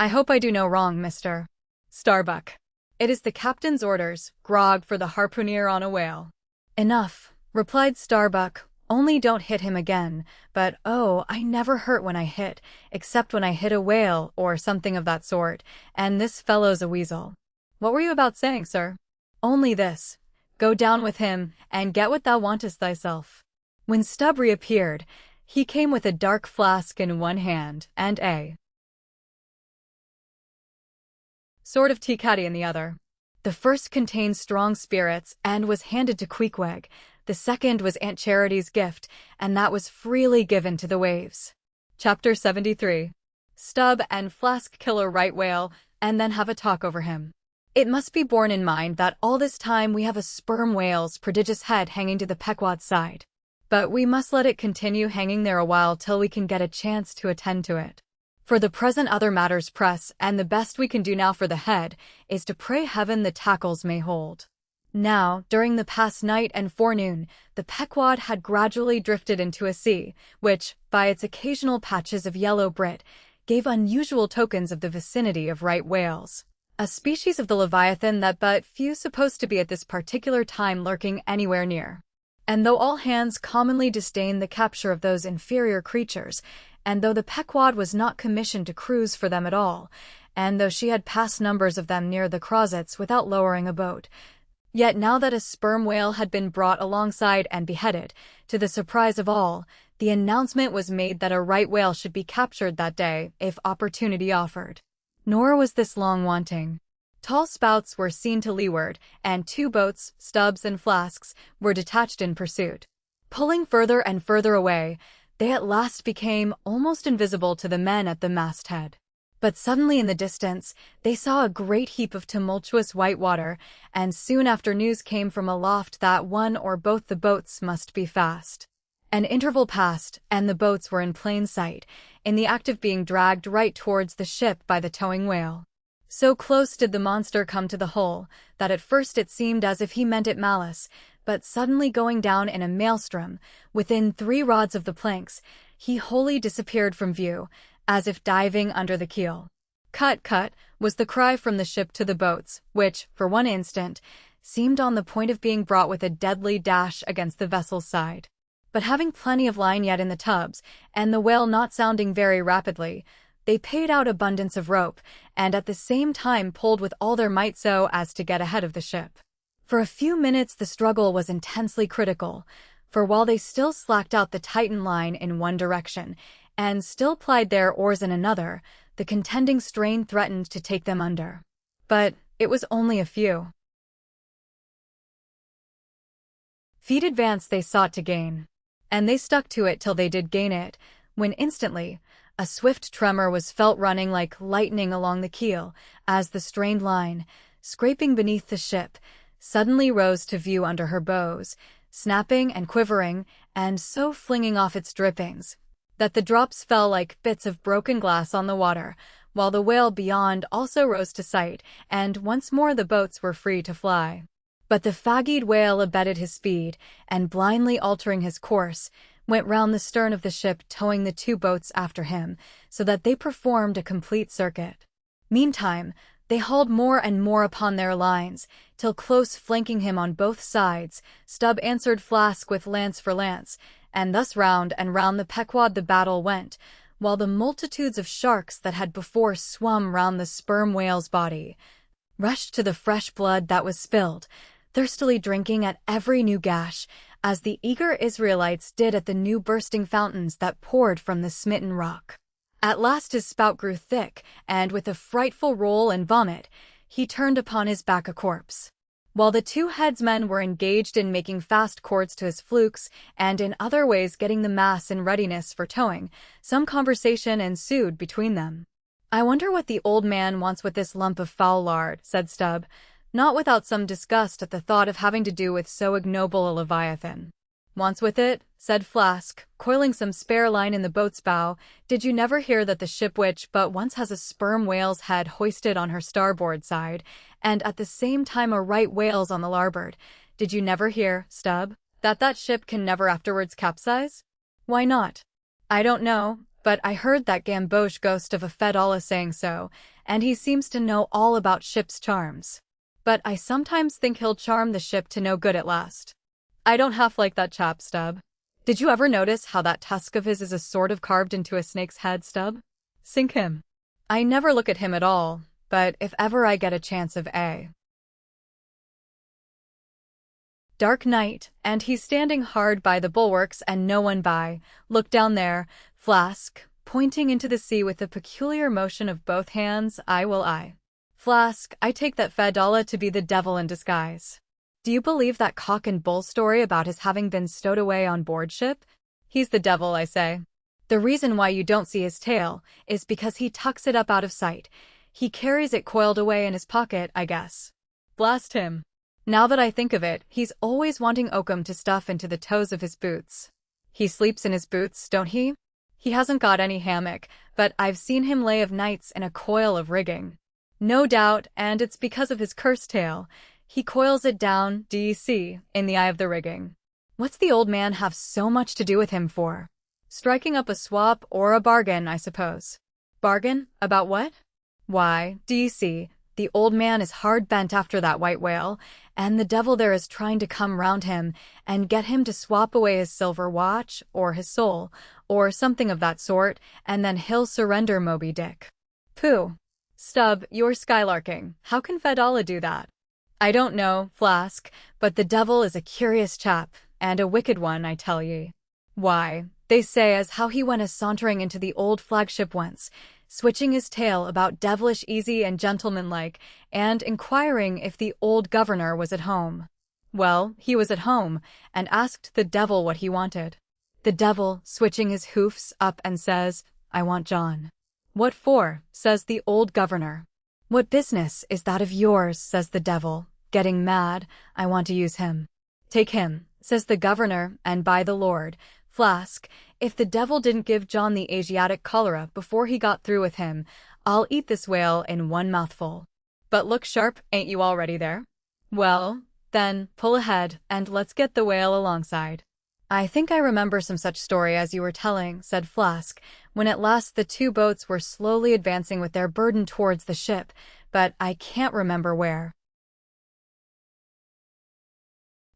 S1: I hope I do no wrong, Mr. Starbuck. It is the captain's orders, grog for the harpooner on a whale. Enough, replied Starbuck. Only don't hit him again. But oh, I never hurt when I hit, except when I hit a whale or something of that sort, and this fellow's a weasel. What were you about saying, sir? Only this. Go down with him, and get what thou wantest thyself. When Stubb reappeared, he came with a dark flask in one hand, and a sort of tea caddy in the other. The first contained strong spirits and was handed to Queequeg. The second was Aunt Charity's gift, and that was freely given to the waves. Chapter 73. Stubb and Flask kill a right whale, and then have a talk over him. It must be borne in mind that all this time we have a sperm whale's prodigious head hanging to the Pequod's side. But we must let it continue hanging there a while till we can get a chance to attend to it. For the present other matters press, and the best we can do now for the head is to pray heaven the tackles may hold. Now, during the past night and forenoon, the Pequod had gradually drifted into a sea, which, by its occasional patches of yellow brit, gave unusual tokens of the vicinity of right whales, a species of the leviathan that but few supposed to be at this particular time lurking anywhere near. And though all hands commonly disdain the capture of those inferior creatures, and though the Pequod was not commissioned to cruise for them at all, and though she had passed numbers of them near the Crozets without lowering a boat, yet now that a sperm whale had been brought alongside and beheaded, to the surprise of all, the announcement was made that a right whale should be captured that day if opportunity offered. Nor was this long wanting. Tall spouts were seen to leeward, and 2 boats, Stubbs and Flasks, were detached in pursuit. Pulling further and further away, they at last became almost invisible to the men at the masthead. But suddenly in the distance, they saw a great heap of tumultuous white water, and soon after news came from aloft that one or both the boats must be fast. An interval passed, and the boats were in plain sight, in the act of being dragged right towards the ship by the towing whale. So close did the monster come to the hull, that at first it seemed as if he meant it malice, but suddenly going down in a maelstrom, within 3 rods of the planks, he wholly disappeared from view, as if diving under the keel. "Cut, cut," was the cry from the ship to the boats, which, for one instant, seemed on the point of being brought with a deadly dash against the vessel's side. But having plenty of line yet in the tubs, and the whale not sounding very rapidly, they paid out abundance of rope, and at the same time pulled with all their might so as to get ahead of the ship. For a few minutes the struggle was intensely critical, for while they still slacked out the Titan line in one direction, and still plied their oars in another, the contending strain threatened to take them under. But it was only a few feet advance they sought to gain, and they stuck to it till they did gain it, when instantly a swift tremor was felt running like lightning along the keel, as the strained line, scraping beneath the ship, suddenly rose to view under her bows, snapping and quivering, and so flinging off its drippings, that the drops fell like bits of broken glass on the water, while the whale beyond also rose to sight, and once more the boats were free to fly. But the fagged whale abated his speed, and blindly altering his course, went round the stern of the ship towing the 2 boats after him, so that they performed a complete circuit. Meantime, they hauled more and more upon their lines, till close flanking him on both sides, Stubb answered Flask with lance for lance, and thus round and round the Pequod the battle went, while the multitudes of sharks that had before swum round the sperm whale's body rushed to the fresh blood that was spilled, thirstily drinking at every new gash, as the eager Israelites did at the new bursting fountains that poured from the smitten rock. At last his spout grew thick, and with a frightful roll and vomit, he turned upon his back a corpse. While the 2 headsmen were engaged in making fast cords to his flukes, and in other ways getting the mass in readiness for towing, some conversation ensued between them. "I wonder what the old man wants with this lump of foul lard," said Stubb, not without some disgust at the thought of having to do with so ignoble a leviathan. "Wants with it?" said Flask, coiling some spare line in the boat's bow. "Did you never hear that the ship which but once has a sperm whale's head hoisted on her starboard side, and at the same time a right whale's on the larboard, did you never hear, Stubb, that ship can never afterwards capsize?" "Why not?" "I don't know. But I heard that gamboge ghost of a Fedallah saying so, and he seems to know all about ship's charms. But I sometimes think he'll charm the ship to no good at last. I don't half like that chap, Stub. Did you ever notice how that tusk of his is a sort of carved into a snake's head, Stub? Sink him. I never look at him at all, but if ever I get a chance of a dark night, and he's standing hard by the bulwarks and no one by, look down there, Flask, pointing into the sea with a peculiar motion of both hands, I. Flask, I take that Fedallah to be the devil in disguise. Do you believe that cock and bull story about his having been stowed away on board ship? He's the devil, I say. The reason why you don't see his tail is because he tucks it up out of sight. He carries it coiled away in his pocket, I guess. Blast him. Now that I think of it, he's always wanting oakum to stuff into the toes of his boots. He sleeps in his boots, don't he? He hasn't got any hammock, but I've seen him lay of nights in a coil of rigging. No doubt, and it's because of his cursed tail. He coils it down, d.c., in the eye of the rigging. What's the old man have so much to do with him for? Striking up a swap or a bargain, I suppose. Bargain? About what? Why, d.c., the old man is hard bent after that white whale, and the devil there is trying to come round him and get him to swap away his silver watch, or his soul, or something of that sort, and then he'll surrender Moby Dick. Pooh. Stub, you're skylarking. How can Fedallah do that? I don't know, Flask, but the devil is a curious chap, and a wicked one, I tell ye. Why, they say as how he went a-sauntering into the old flagship once, switching his tail about devilish easy and gentlemanlike, and inquiring if the old governor was at home. Well, he was at home, and asked the devil what he wanted. The devil, switching his hoofs up, and says, I want John. What for? Says the old governor. What business is that of yours? Says the devil, getting mad. I want to use him. Take him, says the governor, and by the Lord, Flask, if the devil didn't give John the Asiatic cholera before he got through with him, I'll eat this whale in one mouthful. But look sharp, ain't you already there? Well, then, pull ahead, and let's get the whale alongside. I think I remember some such story as you were telling, said Flask, when at last the two boats were slowly advancing with their burden towards the ship, but I can't remember where.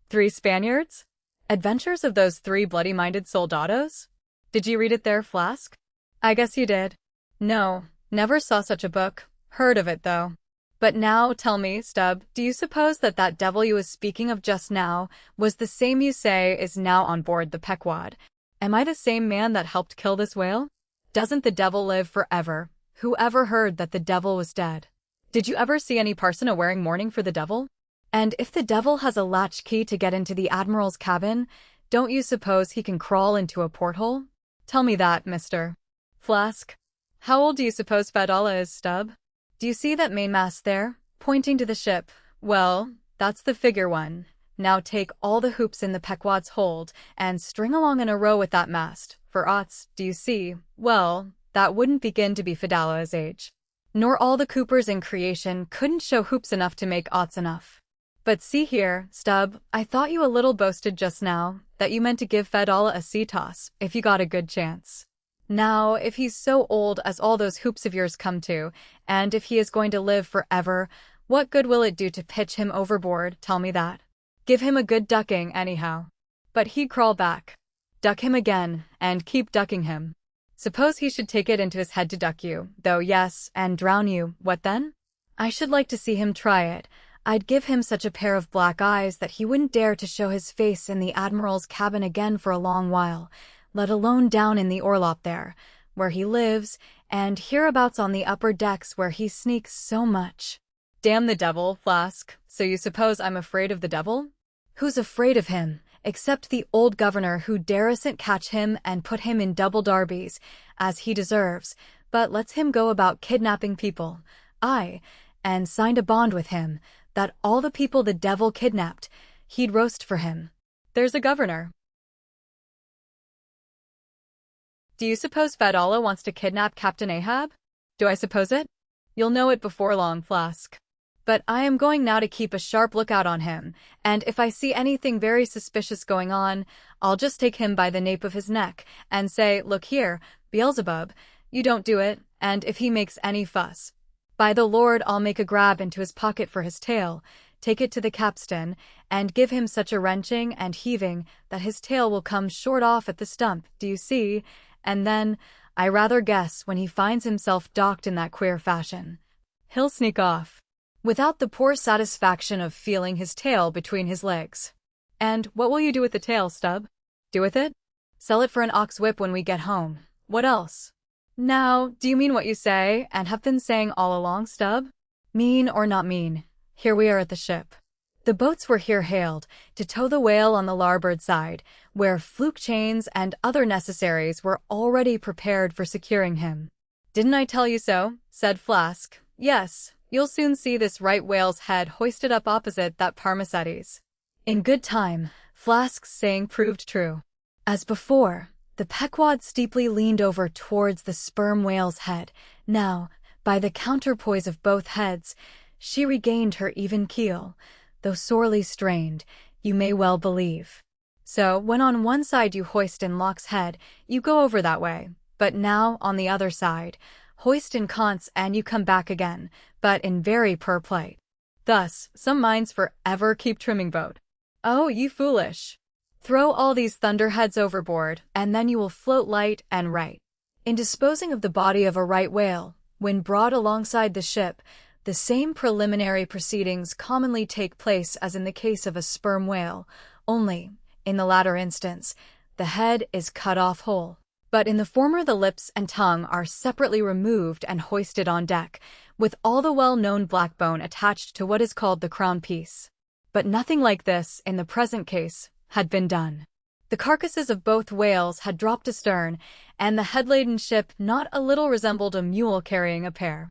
S1: 3 Spaniards? Adventures of those 3 bloody-minded soldados? Did you read it there, Flask? I guess you did. No, never saw such a book. Heard of it, though. But now, tell me, Stub, do you suppose that that devil you was speaking of just now was the same you say is now on board the Pequod? Am I the same man that helped kill this whale? Doesn't the devil live forever? Who ever heard that the devil was dead? Did you ever see any parson a-wearing mourning for the devil? And if the devil has a latchkey to get into the admiral's cabin, don't you suppose he can crawl into a porthole? Tell me that, mister. Flask. How old do you suppose Fedallah is, Stub? Do you see that mainmast there, pointing to the ship? Well, that's the figure one. Now take all the hoops in the Pequod's hold, and string along in a row with that mast, for oughts, do you see? Well, that wouldn't begin to be Fedallah's age. Nor all the coopers in creation couldn't show hoops enough to make oughts enough. But see here, Stub, I thought you a little boasted just now, that you meant to give Fedallah a sea toss, if you got a good chance. Now, if he's so old as all those hoops of yours come to, and if he is going to live forever, what good will it do to pitch him overboard, tell me that? Give him a good ducking, anyhow. But he'd crawl back. Duck him again, and keep ducking him. Suppose he should take it into his head to duck you, though yes, and drown you, what then? I should like to see him try it. I'd give him such a pair of black eyes that he wouldn't dare to show his face in the admiral's cabin again for a long while, let alone down in the orlop there, where he lives, and hereabouts on the upper decks where he sneaks so much. Damn the devil, Flask. So you suppose I'm afraid of the devil? Who's afraid of him, except the old governor who daresn't catch him and put him in double darbies, as he deserves, but lets him go about kidnapping people. Aye, and signed a bond with him, that all the people the devil kidnapped, he'd roast for him. There's a governor. Do you suppose Fedallah wants to kidnap Captain Ahab? Do I suppose it? You'll know it before long, Flask. But I am going now to keep a sharp lookout on him, and if I see anything very suspicious going on, I'll just take him by the nape of his neck, and say, look here, Beelzebub, you don't do it, and if he makes any fuss, by the Lord, I'll make a grab into his pocket for his tail, take it to the capstan, and give him such a wrenching and heaving that his tail will come short off at the stump, do you see? And then, I rather guess when he finds himself docked in that queer fashion, he'll sneak off, without the poor satisfaction of feeling his tail between his legs. And what will you do with the tail, Stub? Do with it? Sell it for an ox whip when we get home. What else? Now, do you mean what you say, and have been saying all along, Stub? Mean or not mean, here we are at the ship. The boats were here hailed, to tow the whale on the larboard side, where fluke chains and other necessaries were already prepared for securing him. Didn't I tell you so? Said Flask. Yes, you'll soon see this right whale's head hoisted up opposite that Parmacetes. In good time, Flask's saying proved true. As before, the Pequod steeply leaned over towards the sperm whale's head. Now, by the counterpoise of both heads, she regained her even keel, though sorely strained, you may well believe. So, when on one side you hoist in Locke's head, you go over that way, but now, on the other side, hoist in Kant's and you come back again, but in very poor plight. Thus, some minds for ever keep trimming boat. Oh, you foolish! Throw all these thunderheads overboard, and then you will float light and right. In disposing of the body of a right whale, when brought alongside the ship, the same preliminary proceedings commonly take place as in the case of a sperm whale, only, in the latter instance, the head is cut off whole. But in the former the lips and tongue are separately removed and hoisted on deck, with all the well-known black bone attached to what is called the crown piece. But nothing like this, in the present case, had been done. The carcasses of both whales had dropped astern, and the head-laden ship not a little resembled a mule carrying a pair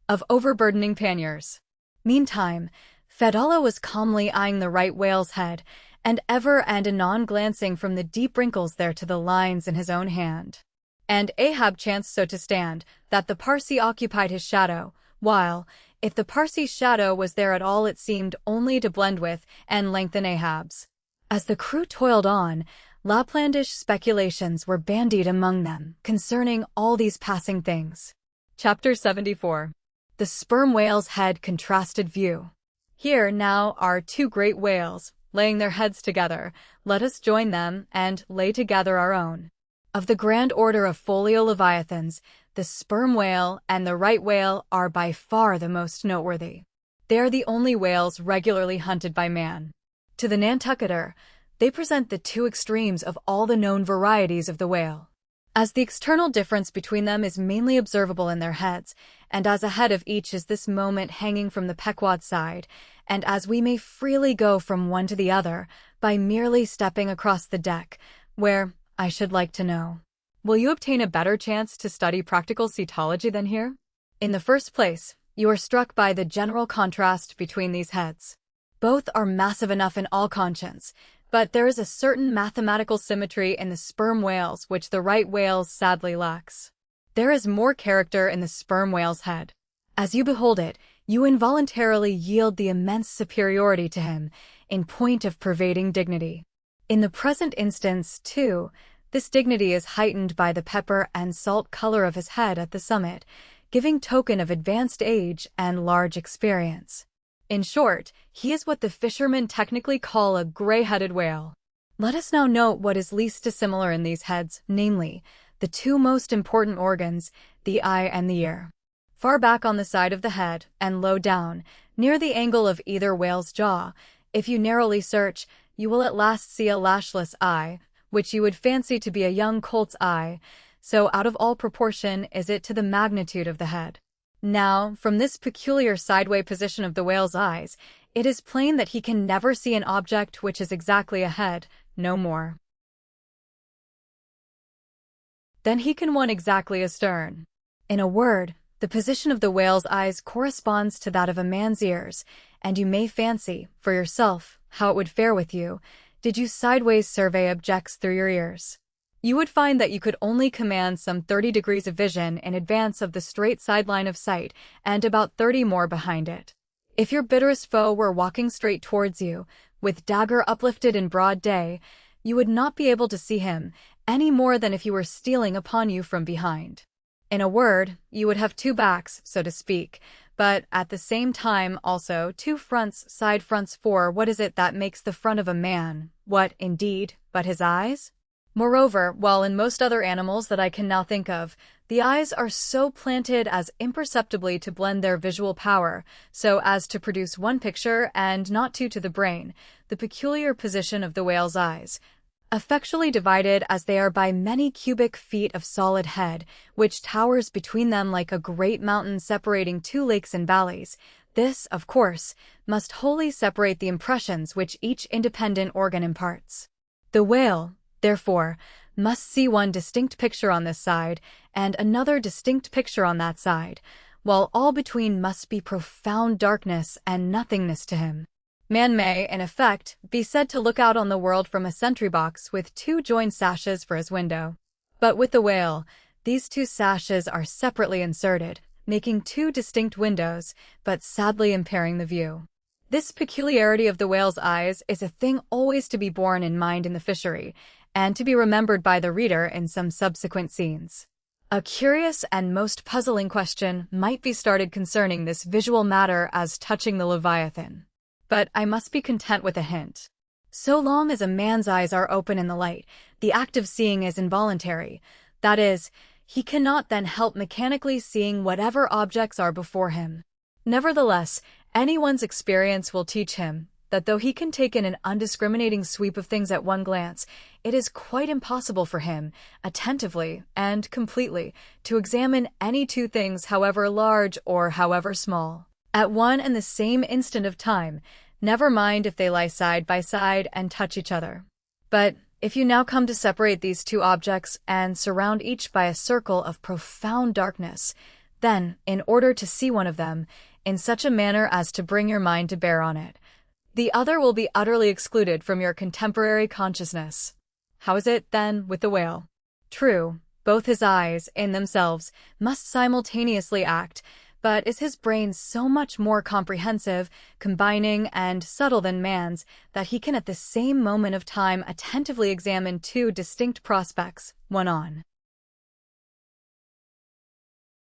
S1: of overburdening panniers. Meantime, Fedallah was calmly eyeing the right whale's head, and ever and anon glancing from the deep wrinkles there to the lines in his own hand. And Ahab chanced so to stand, that the Parsee occupied his shadow, while, if the Parsee's shadow was there at all, it seemed only to blend with and lengthen Ahab's. As the crew toiled on, Laplandish speculations were bandied among them concerning all these passing things. Chapter 74. The Sperm Whale's Head Contrasted View. Here now are two great whales, laying their heads together. Let us join them and lay together our own. Of the grand order of folio leviathans, the sperm whale and the right whale are by far the most noteworthy. They are the only whales regularly hunted by man. To the Nantucketer, they present the two extremes of all the known varieties of the whale. As the external difference between them is mainly observable in their heads, and as a head of each is this moment hanging from the Pequod side, and as we may freely go from one to the other by merely stepping across the deck, where, I should like to know, will you obtain a better chance to study practical cetology than here? In the first place, you are struck by the general contrast between these heads. Both are massive enough in all conscience, but there is a certain mathematical symmetry in the sperm whales which the right whale sadly lacks. There is more character in the sperm whale's head. As you behold it, you involuntarily yield the immense superiority to him in point of pervading dignity. In the present instance, too, this dignity is heightened by the pepper and salt color of his head at the summit, giving token of advanced age and large experience. In short, he is what the fishermen technically call a gray-headed whale. Let us now note what is least dissimilar in these heads, namely, the two most important organs, the eye and the ear. Far back on the side of the head, and low down, near the angle of either whale's jaw, if you narrowly search, you will at last see a lashless eye, which you would fancy to be a young colt's eye, so out of all proportion is it to the magnitude of the head. Now, from this peculiar sideway position of the whale's eyes, it is plain that he can never see an object which is exactly ahead, no more than he can one exactly astern. In a word, the position of the whale's eyes corresponds to that of a man's ears, and you may fancy, for yourself, how it would fare with you, did you sideways survey objects through your ears. You would find that you could only command some 30 degrees of vision in advance of the straight sideline of sight, and about 30 more behind it. If your bitterest foe were walking straight towards you, with dagger uplifted in broad day, You would not be able to see him, any more than if he were stealing upon you from behind. In a word, you would have two backs, so to speak, but at the same time also two fronts, side fronts, for what is it that makes the front of a man? What, indeed, but his eyes? Moreover, while in most other animals that I can now think of, the eyes are so planted as imperceptibly to blend their visual power, so as to produce one picture and not two to the brain, the peculiar position of the whale's eyes, effectually divided as they are by many cubic feet of solid head, which towers between them like a great mountain separating two lakes and valleys. This, of course, must wholly separate the impressions which each independent organ imparts. The whale, therefore, must see one distinct picture on this side, and another distinct picture on that side, while all between must be profound darkness and nothingness to him. Man may, in effect, be said to look out on the world from a sentry box with two joined sashes for his window. But with the whale, these two sashes are separately inserted, making two distinct windows, but sadly impairing the view. This peculiarity of the whale's eyes is a thing always to be borne in mind in the fishery, and to be remembered by the reader in some subsequent scenes. A curious and most puzzling question might be started concerning this visual matter as touching the Leviathan. But I must be content with a hint. So long as a man's eyes are open in the light, the act of seeing is involuntary. That is, he cannot then help mechanically seeing whatever objects are before him. Nevertheless, anyone's experience will teach him that though he can take in an undiscriminating sweep of things at one glance, it is quite impossible for him, attentively and completely, to examine any two things, however large or however small, at one and the same instant of time, never mind if they lie side by side and touch each other. But if you now come to separate these two objects and surround each by a circle of profound darkness, then, in order to see one of them, in such a manner as to bring your mind to bear on it, the other will be utterly excluded from your contemporary consciousness. How is it, then, with the whale? True, both his eyes, in themselves, must simultaneously act, but is his brain so much more comprehensive, combining, and subtle than man's, that he can at the same moment of time attentively examine two distinct prospects, one on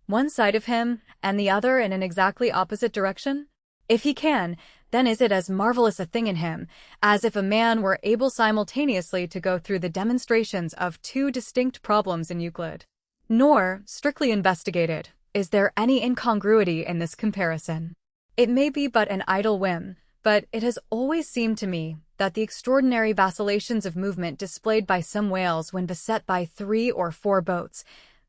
S1: one side of him, and the other in an exactly opposite direction? If he can, then is it as marvelous a thing in him, as if a man were able simultaneously to go through the demonstrations of two distinct problems in Euclid. Nor, strictly investigated, is there any incongruity in this comparison. It may be but an idle whim, but it has always seemed to me that the extraordinary vacillations of movement displayed by some whales when beset by 3 or 4 boats,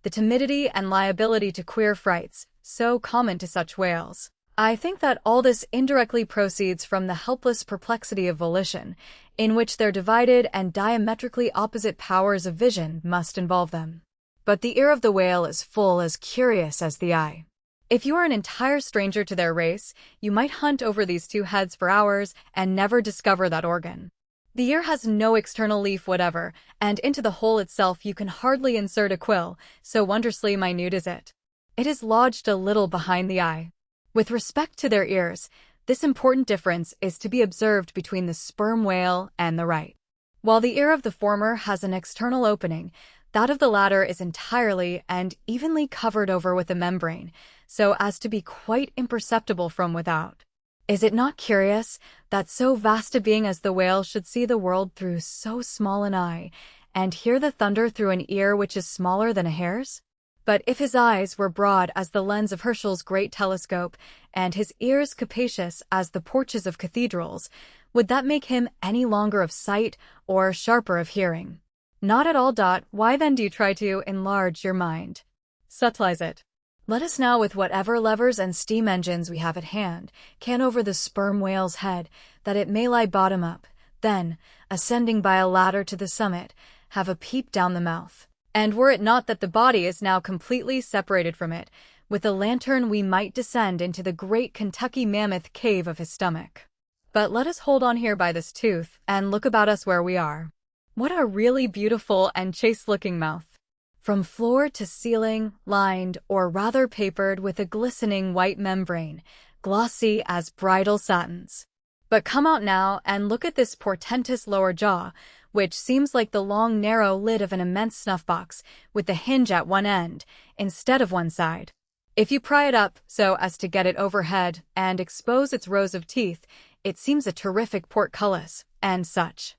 S1: the timidity and liability to queer frights, so common to such whales, I think that all this indirectly proceeds from the helpless perplexity of volition, in which their divided and diametrically opposite powers of vision must involve them. But the ear of the whale is full as curious as the eye. If you are an entire stranger to their race, you might hunt over these two heads for hours and never discover that organ. The ear has no external leaf whatever, and into the hole itself you can hardly insert a quill, so wondrously minute is it. It is lodged a little behind the eye. With respect to their ears, this important difference is to be observed between the sperm whale and the right. While the ear of the former has an external opening, that of the latter is entirely and evenly covered over with a membrane, so as to be quite imperceptible from without. Is it not curious that so vast a being as the whale should see the world through so small an eye, and hear the thunder through an ear which is smaller than a hare's? But if his eyes were broad as the lens of Herschel's great telescope, and his ears capacious as the porches of cathedrals, would that make him any longer of sight or sharper of hearing? Not at all. Why then do you try to enlarge your mind? Subtilize it. Let us now, with whatever levers and steam engines we have at hand, can over the sperm whale's head, that it may lie bottom up, then, ascending by a ladder to the summit, have a peep down the mouth. And were it not that the body is now completely separated from it, with a lantern we might descend into the great Kentucky mammoth cave of his stomach. But let us hold on here by this tooth, and look about us where we are. What a really beautiful and chaste-looking mouth! From floor to ceiling, lined, or rather papered with a glistening white membrane, glossy as bridal satins. But come out now and look at this portentous lower jaw, which seems like the long, narrow lid of an immense snuff box, with the hinge at one end, instead of one side. If you pry it up so as to get it overhead and expose its rows of teeth, it seems a terrific portcullis, and such.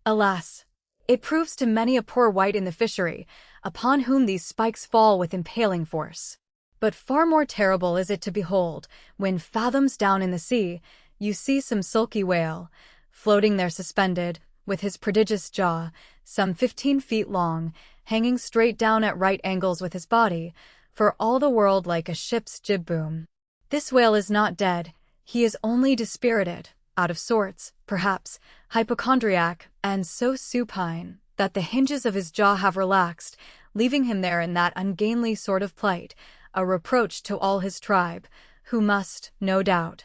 S1: Alas, it proves to many a poor wight in the fishery, upon whom these spikes fall with impaling force. But far more terrible is it to behold, when fathoms down in the sea, you see some sulky whale, floating there suspended, with his prodigious jaw, some 15 feet long, hanging straight down at right angles with his body, for all the world like a ship's jib-boom. This whale is not dead, he is only dispirited, out of sorts, perhaps, hypochondriac, and so supine that the hinges of his jaw have relaxed, leaving him there in that ungainly sort of plight, a reproach to all his tribe, who must, no doubt,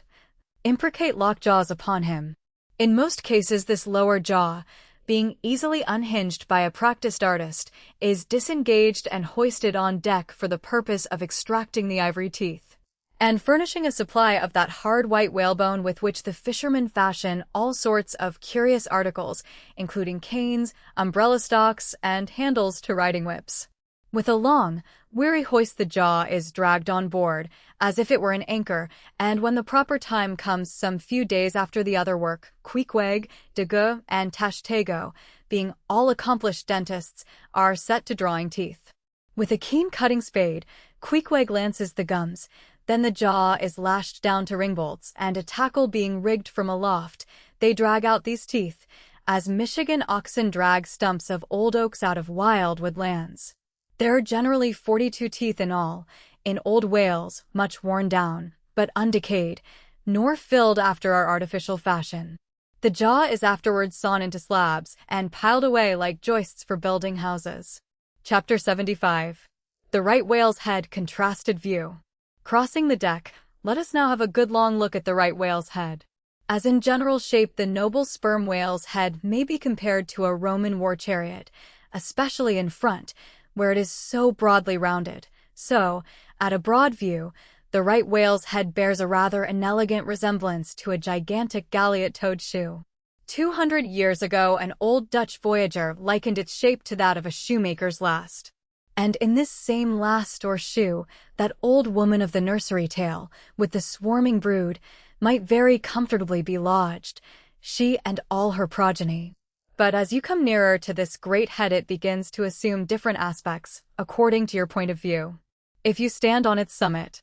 S1: imprecate lockjaws upon him. In most cases this lower jaw, being easily unhinged by a practiced artist, is disengaged and hoisted on deck for the purpose of extracting the ivory teeth, and furnishing a supply of that hard white whalebone with which the fishermen fashion all sorts of curious articles, including canes, umbrella stalks, and handles to riding whips. With a long, weary hoist the jaw is dragged on board, as if it were an anchor, and when the proper time comes some few days after the other work, Queequeg, Daguerre, and Tashtego, being all accomplished dentists, are set to drawing teeth. With a keen cutting spade, Queequeg lances the gums, then the jaw is lashed down to ringbolts, and a tackle being rigged from aloft, they drag out these teeth, as Michigan oxen drag stumps of old oaks out of wild woodlands. There are generally 42 teeth in all, in old whales, much worn down, but undecayed, nor filled after our artificial fashion. The jaw is afterwards sawn into slabs and piled away like joists for building houses. Chapter 75. The right whale's head contrasted view. Crossing the deck, let us now have a good long look at the right whale's head. As in general shape the noble sperm whale's head may be compared to a Roman war chariot, especially in front, where it is so broadly rounded, so, at a broad view, the right whale's head bears a rather inelegant resemblance to a gigantic galliot-toed shoe. 200 years ago an old Dutch voyager likened its shape to that of a shoemaker's last. And in this same last or shoe, that old woman of the nursery tale, with the swarming brood, might very comfortably be lodged, she and all her progeny. But as you come nearer to this great head it begins to assume different aspects, according to your point of view. If you stand on its summit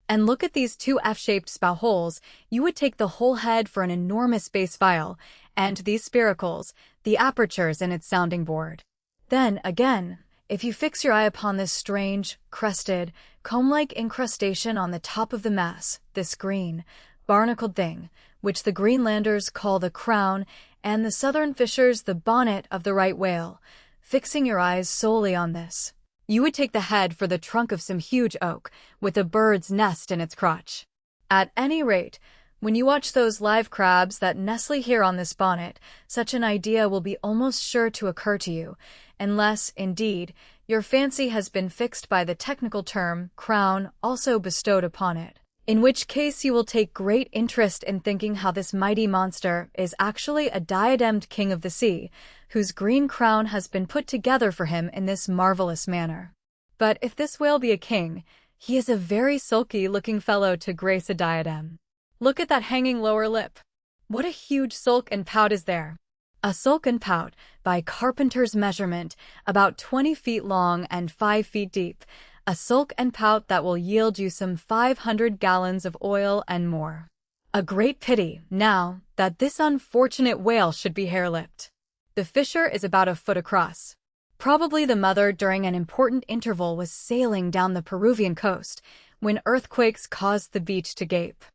S1: and look at these two F-shaped spout holes, you would take the whole head for an enormous bass viol, and these spiracles, the apertures in its sounding board. Then, again, if you fix your eye upon this strange, crested, comb-like incrustation on the top of the mass, this green, barnacled thing, which the Greenlanders call the crown, and the southern fishers the bonnet of the right whale, fixing your eyes solely on this, you would take the head for the trunk of some huge oak, with a bird's nest in its crotch. At any rate, when you watch those live crabs that nestle here on this bonnet, such an idea will be almost sure to occur to you, unless, indeed, your fancy has been fixed by the technical term crown also bestowed upon it, in which case you will take great interest in thinking how this mighty monster is actually a diademed king of the sea, whose green crown has been put together for him in this marvelous manner. But if this whale be a king, he is a very sulky-looking fellow to grace a diadem. Look at that hanging lower lip. What a huge sulk and pout is there! A sulk and pout, by carpenter's measurement, about 20 feet long and 5 feet deep, a sulk and pout that will yield you some 500 gallons of oil and more. A great pity, now, that this unfortunate whale should be hair-lipped. The fissure is about a foot across. Probably the mother during an important interval was sailing down the Peruvian coast, when earthquakes caused the beach to gape.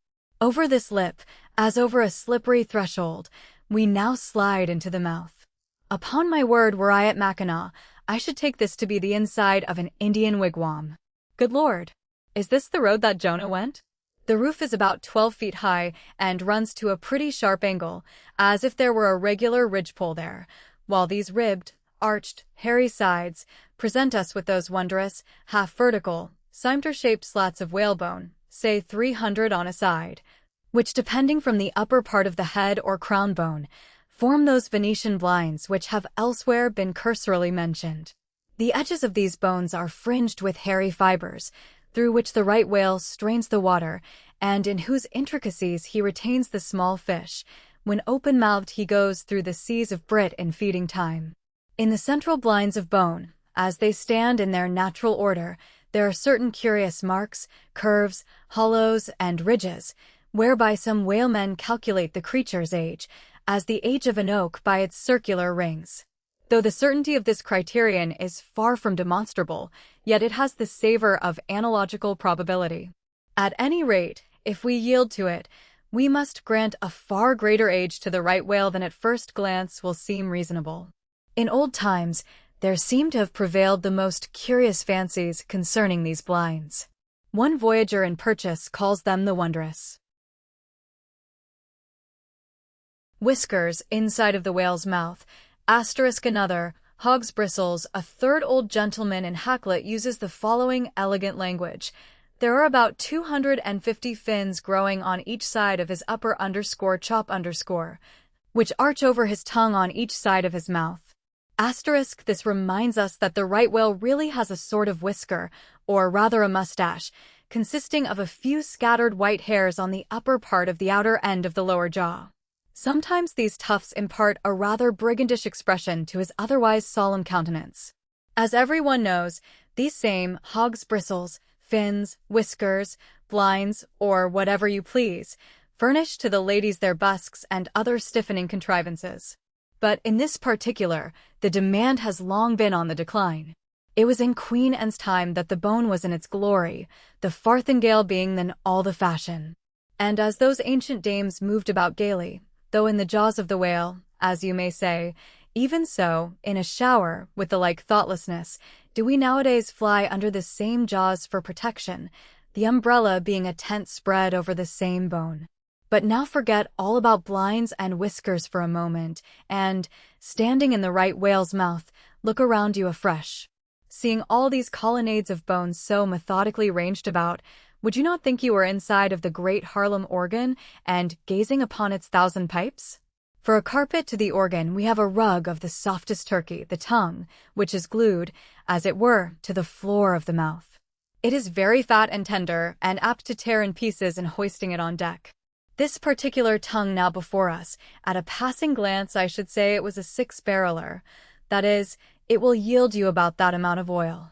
S1: Over this lip, as over a slippery threshold, we now slide into the mouth. Upon my word, were I at Mackinac, I should take this to be the inside of an Indian wigwam. Good Lord! Is this the road that Jonah went? The roof is about 12 feet high and runs to a pretty sharp angle, as if there were a regular ridgepole there, while these ribbed, arched, hairy sides present us with those wondrous, half-vertical, cimeter-shaped slats of whalebone, say 300 on a side, which, depending from the upper part of the head or crown bone, form those Venetian blinds which have elsewhere been cursorily mentioned. The edges of these bones are fringed with hairy fibers, through which the right whale strains the water, and in whose intricacies he retains the small fish. When open-mouthed he goes through the seas of brit in feeding time. In the central blinds of bone, as they stand in their natural order, there are certain curious marks, curves, hollows, and ridges, whereby some whalemen calculate the creature's age, as the age of an oak by its circular rings. Though the certainty of this criterion is far from demonstrable, yet it has the savor of analogical probability. At any rate, if we yield to it, we must grant a far greater age to the right whale than at first glance will seem reasonable. In old times, there seem to have prevailed the most curious fancies concerning these blinds. One voyager in Purchas calls them the wondrous whiskers inside of the whale's mouth, * another, hog's bristles. A third old gentleman in Hakluyt uses the following elegant language. There are about 250 fins growing on each side of his upper _chop_, which arch over his tongue on each side of his mouth. This reminds us that the right whale really has a sort of whisker, or rather a mustache, consisting of a few scattered white hairs on the upper part of the outer end of the lower jaw. Sometimes these tufts impart a rather brigandish expression to his otherwise solemn countenance. As everyone knows, these same hog's bristles, fins, whiskers, blinds, or whatever you please, furnish to the ladies their busks and other stiffening contrivances. But in this particular, the demand has long been on the decline. It was in Queen Anne's time that the bone was in its glory, the farthingale being then all the fashion. And as those ancient dames moved about gaily, though in the jaws of the whale, as you may say, even so, in a shower, with the like thoughtlessness, do we nowadays fly under the same jaws for protection, the umbrella being a tent spread over the same bone. But now forget all about blinds and whiskers for a moment, and, standing in the right whale's mouth, look around you afresh. Seeing all these colonnades of bones so methodically ranged about, would you not think you were inside of the great Haarlem organ and gazing upon its 1,000 pipes? For a carpet to the organ we have a rug of the softest turkey, the tongue, which is glued, as it were, to the floor of the mouth. It is very fat and tender, and apt to tear in pieces in hoisting it on deck. This particular tongue now before us, at a passing glance I should say it was a 6-barreler, that is, it will yield you about that amount of oil.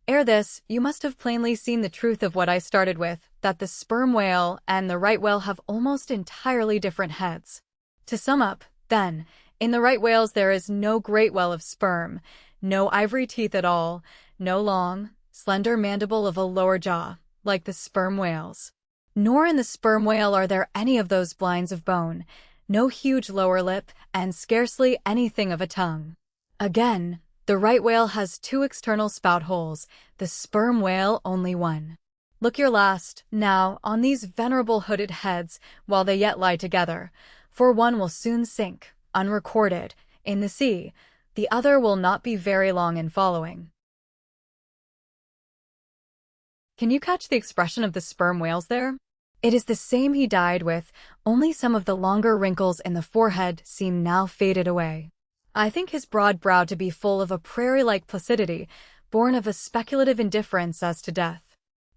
S1: Ere this, you must have plainly seen the truth of what I started with, that the sperm whale and the right whale have almost entirely different heads. To sum up, then, in the right whales there is no great well of sperm, no ivory teeth at all, no long, slender mandible of a lower jaw, like the sperm whales. Nor in the sperm whale are there any of those blinds of bone, no huge lower lip, and scarcely anything of a tongue. Again, the right whale has 2 external spout holes, the sperm whale only 1. Look your last, now, on these venerable hooded heads, while they yet lie together, for one will soon sink, unrecorded, in the sea, the other will not be very long in following. Can you catch the expression of the sperm whales there? It is the same he died with, only some of the longer wrinkles in the forehead seem now faded away. I think his broad brow to be full of a prairie-like placidity, born of a speculative indifference as to death.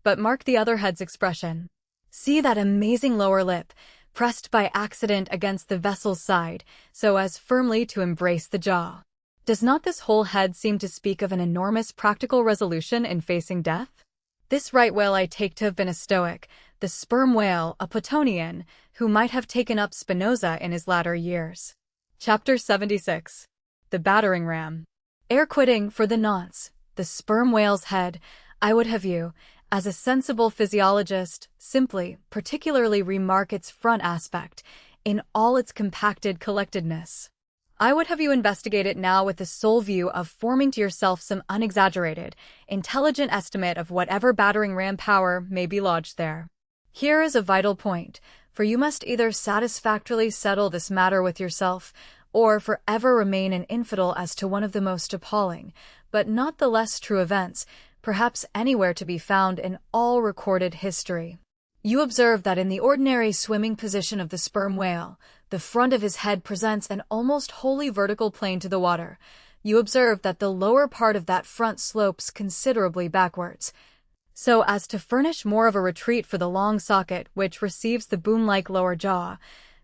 S1: But mark the other head's expression. See that amazing lower lip, pressed by accident against the vessel's side, so as firmly to embrace the jaw. Does not this whole head seem to speak of an enormous practical resolution in facing death? This right whale I take to have been a Stoic, the sperm whale a Platonian, who might have taken up Spinoza in his latter years. Chapter 76. The Battering Ram. Ere quitting, for the nonce, the sperm whale's head, I would have you, as a sensible physiologist, simply, particularly remark its front aspect, in all its compacted collectedness. I would have you investigate it now with the sole view of forming to yourself some unexaggerated, intelligent estimate of whatever battering ram power may be lodged there. Here is a vital point, for you must either satisfactorily settle this matter with yourself, or forever remain an infidel as to one of the most appalling, but not the less true events, perhaps anywhere to be found in all recorded history. You observe that in the ordinary swimming position of the sperm whale, the front of his head presents an almost wholly vertical plane to the water. You observe that the lower part of that front slopes considerably backwards, so as to furnish more of a retreat for the long socket which receives the boom-like lower jaw.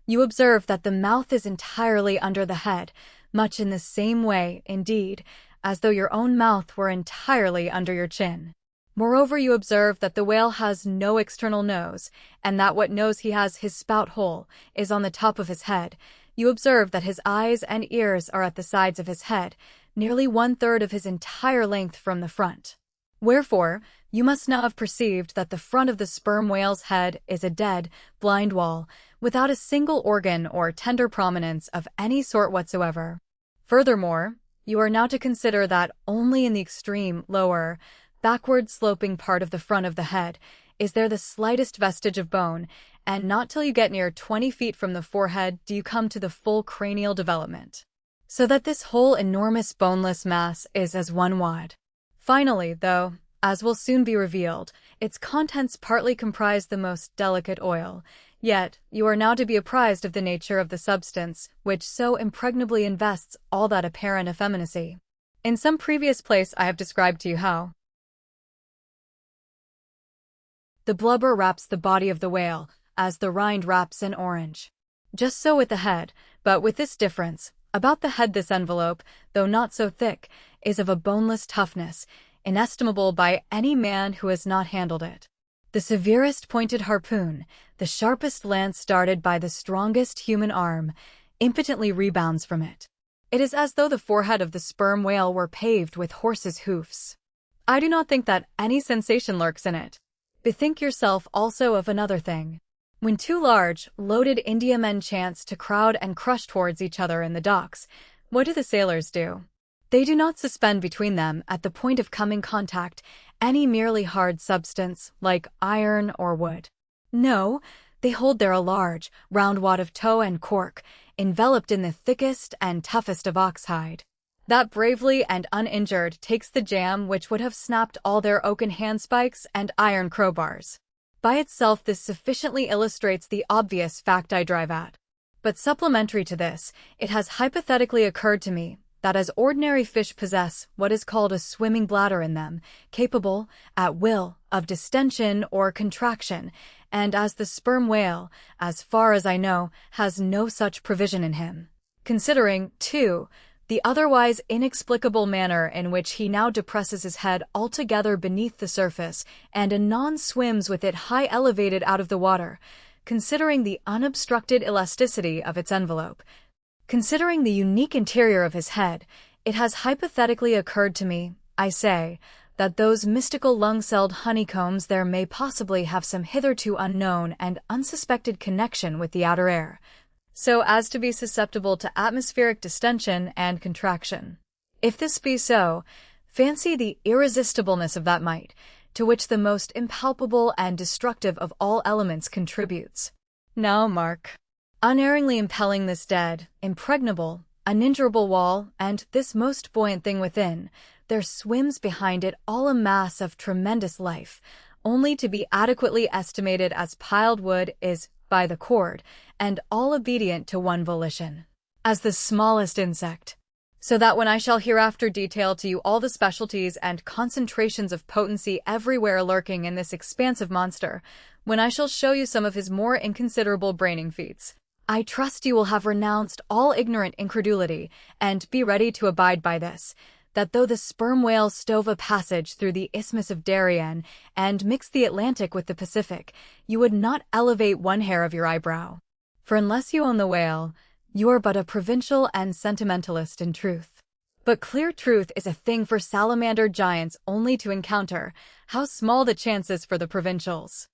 S1: You observe that the mouth is entirely under the head, much in the same way, indeed, as though your own mouth were entirely under your chin. Moreover, you observe that the whale has no external nose, and that what nose he has, his spout hole, is on the top of his head. You observe that his eyes and ears are at the sides of his head, nearly 1/3 of his entire length from the front. Wherefore, you must now have perceived that the front of the sperm whale's head is a dead, blind wall, without a single organ or tender prominence of any sort whatsoever. Furthermore, you are now to consider that only in the extreme, lower, backward-sloping part of the front of the head is there the slightest vestige of bone, and not till you get near 20 feet from the forehead do you come to the full cranial development. So that this whole enormous boneless mass is as one wad. Finally, though, as will soon be revealed, its contents partly comprise the most delicate oil, yet you are now to be apprised of the nature of the substance which so impregnably invests all that apparent effeminacy. In some previous place I have described to you how the blubber wraps the body of the whale, as the rind wraps an orange. Just so with the head, but with this difference. About the head this envelope, though not so thick, is of a boneless toughness, inestimable by any man who has not handled it. The severest pointed harpoon, the sharpest lance darted by the strongest human arm, impotently rebounds from it. It is as though the forehead of the sperm whale were paved with horses' hoofs. I do not think that any sensation lurks in it. Bethink yourself also of another thing. When two large, loaded Indiamen chance to crowd and crush towards each other in the docks, what do the sailors do? They do not suspend between them, at the point of coming contact, any merely hard substance, like iron or wood. No, they hold there a large, round wad of tow and cork, enveloped in the thickest and toughest of oxhide. That bravely and uninjured takes the jam which would have snapped all their oaken handspikes and iron crowbars. By itself this sufficiently illustrates the obvious fact I drive at. But supplementary to this, it has hypothetically occurred to me that as ordinary fish possess what is called a swimming bladder in them, capable, at will, of distension or contraction, and as the sperm whale, as far as I know, has no such provision in him. Considering, too, the otherwise inexplicable manner in which he now depresses his head altogether beneath the surface and anon swims with it high elevated out of the water, considering the unobstructed elasticity of its envelope, considering the unique interior of his head, it has hypothetically occurred to me, I say, that those mystical lung-celled honeycombs there may possibly have some hitherto unknown and unsuspected connection with the outer air, so as to be susceptible to atmospheric distension and contraction. If this be so, fancy the irresistibleness of that might, to which the most impalpable and destructive of all elements contributes. Now mark. Unerringly impelling this dead, impregnable, uninjurable wall, and this most buoyant thing within, there swims behind it all a mass of tremendous life, only to be adequately estimated as piled wood is by the cord, and all obedient to one volition, as the smallest insect. So that when I shall hereafter detail to you all the specialties and concentrations of potency everywhere lurking in this expansive monster, when I shall show you some of his more inconsiderable braining feats, I trust you will have renounced all ignorant incredulity, and be ready to abide by this, that though the sperm whale stove a passage through the Isthmus of Darien and mixed the Atlantic with the Pacific, you would not elevate one hair of your eyebrow. For unless you own the whale, you are but a provincial and sentimentalist in truth. But clear truth is a thing for salamander giants only to encounter. How small the chances for the provincials!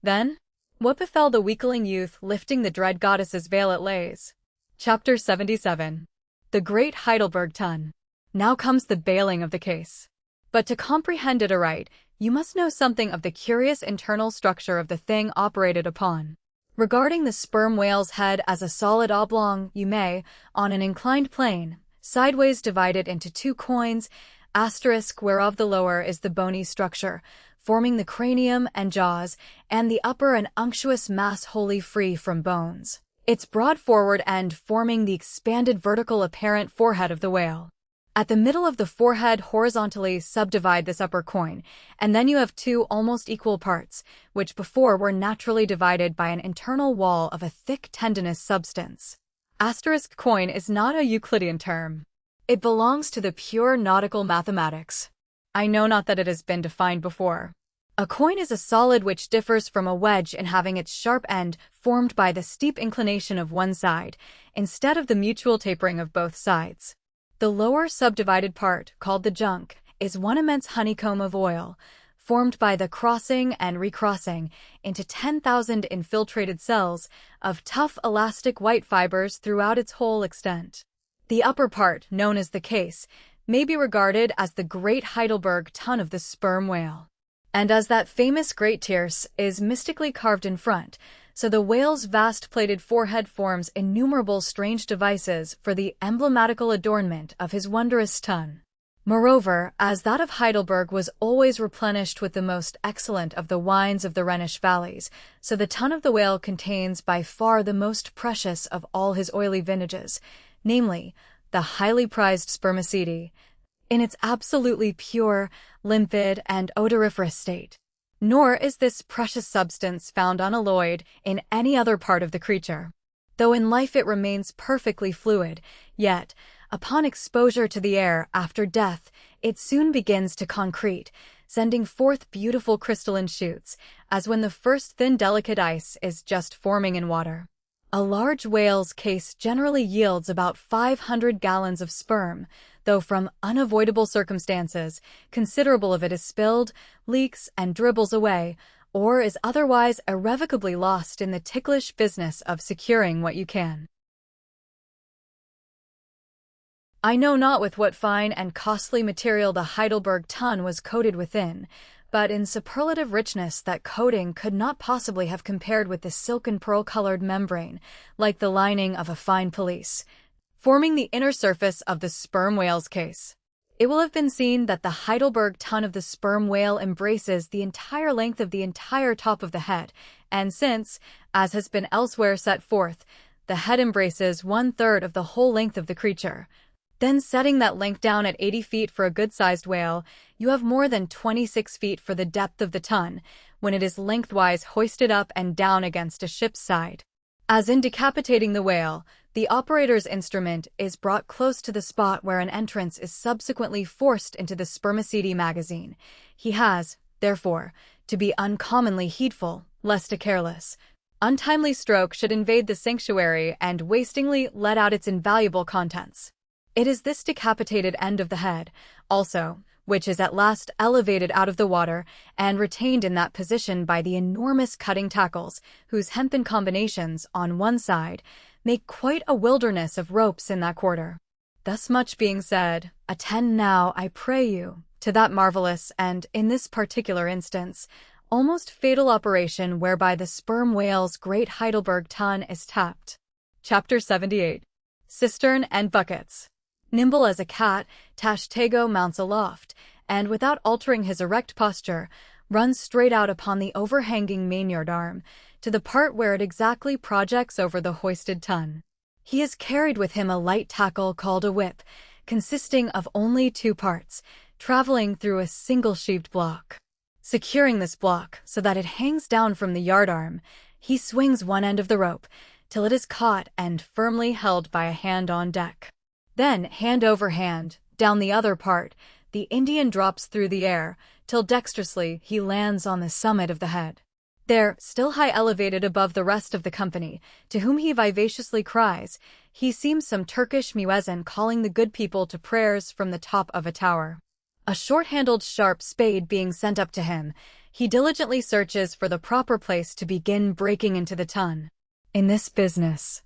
S1: Then, what befell the weakling youth lifting the dread goddess's veil at Lays? Chapter 77. The Great Heidelberg Tun. Now comes the bailing of the case. But to comprehend it aright, you must know something of the curious internal structure of the thing operated upon. Regarding the sperm whale's head as a solid oblong, you may, on an inclined plane, sideways divide it into two coins, asterisk whereof the lower is the bony structure, forming the cranium and jaws, and the upper an unctuous mass wholly free from bones. Its broad forward end forming the expanded vertical apparent forehead of the whale. At the middle of the forehead horizontally subdivide this upper coin, and then you have two almost equal parts, which before were naturally divided by an internal wall of a thick tendinous substance. Asterisk coin is not a Euclidean term. It belongs to the pure nautical mathematics. I know not that it has been defined before. A coin is a solid which differs from a wedge in having its sharp end formed by the steep inclination of one side, instead of the mutual tapering of both sides. The lower subdivided part, called the junk, is one immense honeycomb of oil, formed by the crossing and recrossing into 10,000 infiltrated cells of tough elastic white fibers throughout its whole extent. The upper part, known as the case, may be regarded as the great Heidelberg tun of the sperm whale. And as that famous great tierce is mystically carved in front, so the whale's vast plated forehead forms innumerable strange devices for the emblematical adornment of his wondrous tun. Moreover, as that of Heidelberg was always replenished with the most excellent of the wines of the Rhenish valleys, so the tun of the whale contains by far the most precious of all his oily vintages, namely, the highly prized spermaceti, in its absolutely pure, limpid, and odoriferous state. Nor is this precious substance found unalloyed in any other part of the creature. Though in life it remains perfectly fluid, yet, upon exposure to the air after death, it soon begins to concrete, sending forth beautiful crystalline shoots, as when the first thin delicate ice is just forming in water. A large whale's case generally yields about 500 gallons of sperm, though from unavoidable circumstances, considerable of it is spilled, leaks, and dribbles away, or is otherwise irrevocably lost in the ticklish business of securing what you can. I know not with what fine and costly material the Heidelberg tun was coated within, but in superlative richness that coating could not possibly have compared with the silken pearl-colored membrane, like the lining of a fine pelisse, forming the inner surface of the sperm whale's case. It will have been seen that the Heidelberg tun of the sperm whale embraces the entire length of the entire top of the head, and since, as has been elsewhere set forth, the head embraces 1/3 of the whole length of the creature, then setting that length down at 80 feet for a good-sized whale, you have more than 26 feet for the depth of the tun, when it is lengthwise hoisted up and down against a ship's side. As in decapitating the whale, the operator's instrument is brought close to the spot where an entrance is subsequently forced into the spermaceti magazine. He has, therefore, to be uncommonly heedful, lest a careless, untimely stroke should invade the sanctuary and wastingly let out its invaluable contents. It is this decapitated end of the head, also, which is at last elevated out of the water and retained in that position by the enormous cutting tackles, whose hempen combinations, on one side, make quite a wilderness of ropes in that quarter. Thus much being said, attend now, I pray you, to that marvelous and, in this particular instance, almost fatal operation whereby the sperm whale's great Heidelberg tun is tapped. Chapter 78. Cistern and Buckets. Nimble as a cat, Tashtego mounts aloft, and without altering his erect posture, runs straight out upon the overhanging mainyard arm, to the part where it exactly projects over the hoisted tun. He has carried with him a light tackle called a whip, consisting of only 2 parts, traveling through a single-sheaved block. Securing this block so that it hangs down from the yardarm, he swings one end of the rope, till it is caught and firmly held by a hand on deck. Then, hand over hand, down the other part, the Indian drops through the air, till dexterously he lands on the summit of the head. There, still high elevated above the rest of the company, to whom he vivaciously cries, he seems some Turkish muezzin calling the good people to prayers from the top of a tower. A short-handled sharp spade being sent up to him, he diligently searches for the proper place to begin breaking into the tun. In this business,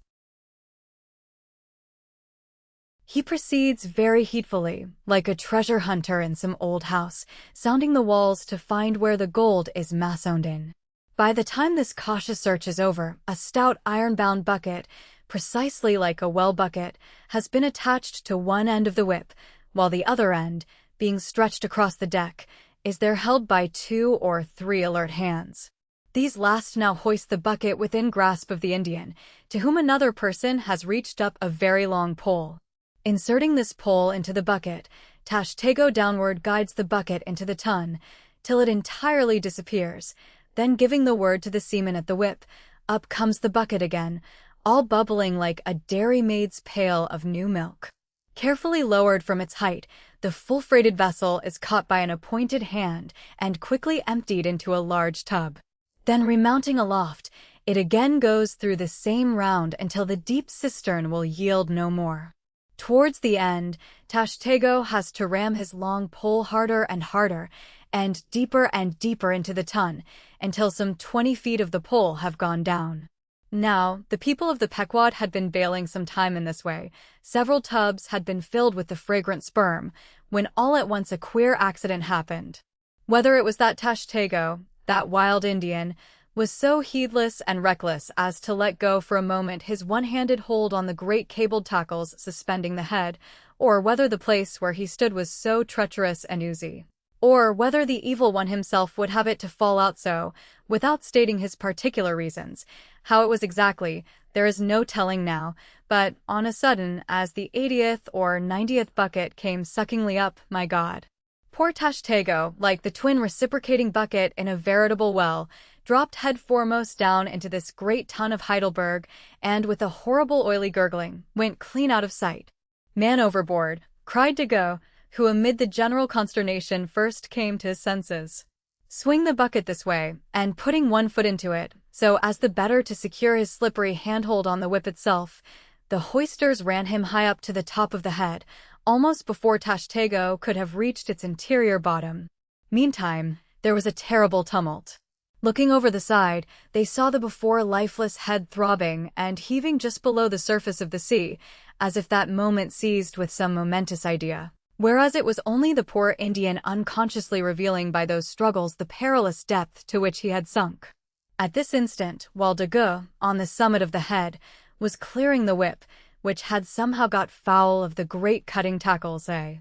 S1: he proceeds very heedfully, like a treasure hunter in some old house, sounding the walls to find where the gold is massoned in. By the time this cautious search is over, a stout iron-bound bucket, precisely like a well bucket, has been attached to one end of the whip, while the other end, being stretched across the deck, is there held by 2 or 3 alert hands. These last now hoist the bucket within grasp of the Indian, to whom another person has reached up a very long pole. Inserting this pole into the bucket, Tashtego downward guides the bucket into the tun, till it entirely disappears, then giving the word to the seaman at the whip, up comes the bucket again, all bubbling like a dairy-maid's pail of new milk. Carefully lowered from its height, the full-freighted vessel is caught by an appointed hand and quickly emptied into a large tub. Then remounting aloft, it again goes through the same round until the deep cistern will yield no more. Towards the end, Tashtego has to ram his long pole harder and harder, and deeper into the tun, until some 20 feet of the pole have gone down. Now, the people of the Pequod had been bailing some time in this way. Several tubs had been filled with the fragrant sperm, when all at once a queer accident happened. Whether it was that Tashtego, that wild Indian, was so heedless and reckless as to let go for a moment his one-handed hold on the great cabled tackles suspending the head, or whether the place where he stood was so treacherous and oozy, or whether the evil one himself would have it to fall out so, without stating his particular reasons. How it was exactly, there is no telling now, but on a sudden, as the 80th or 90th bucket came suckingly up, my God! Poor Tashtego, like the twin reciprocating bucket in a veritable well, dropped head foremost down into this great tun of Heidelberg, and with a horrible oily gurgling, went clean out of sight. "Man overboard!" cried Dago, who amid the general consternation first came to his senses. "Swing the bucket this way," and putting one foot into it, so as the better to secure his slippery handhold on the whip itself, the hoisters ran him high up to the top of the head, almost before Tashtego could have reached its interior bottom. Meantime, there was a terrible tumult. Looking over the side, they saw the before lifeless head throbbing and heaving just below the surface of the sea, as if that moment seized with some momentous idea. Whereas it was only the poor Indian unconsciously revealing by those struggles the perilous depth to which he had sunk. At this instant, while Dago, on the summit of the head, was clearing the whip, which had somehow got foul of the great cutting tackles, a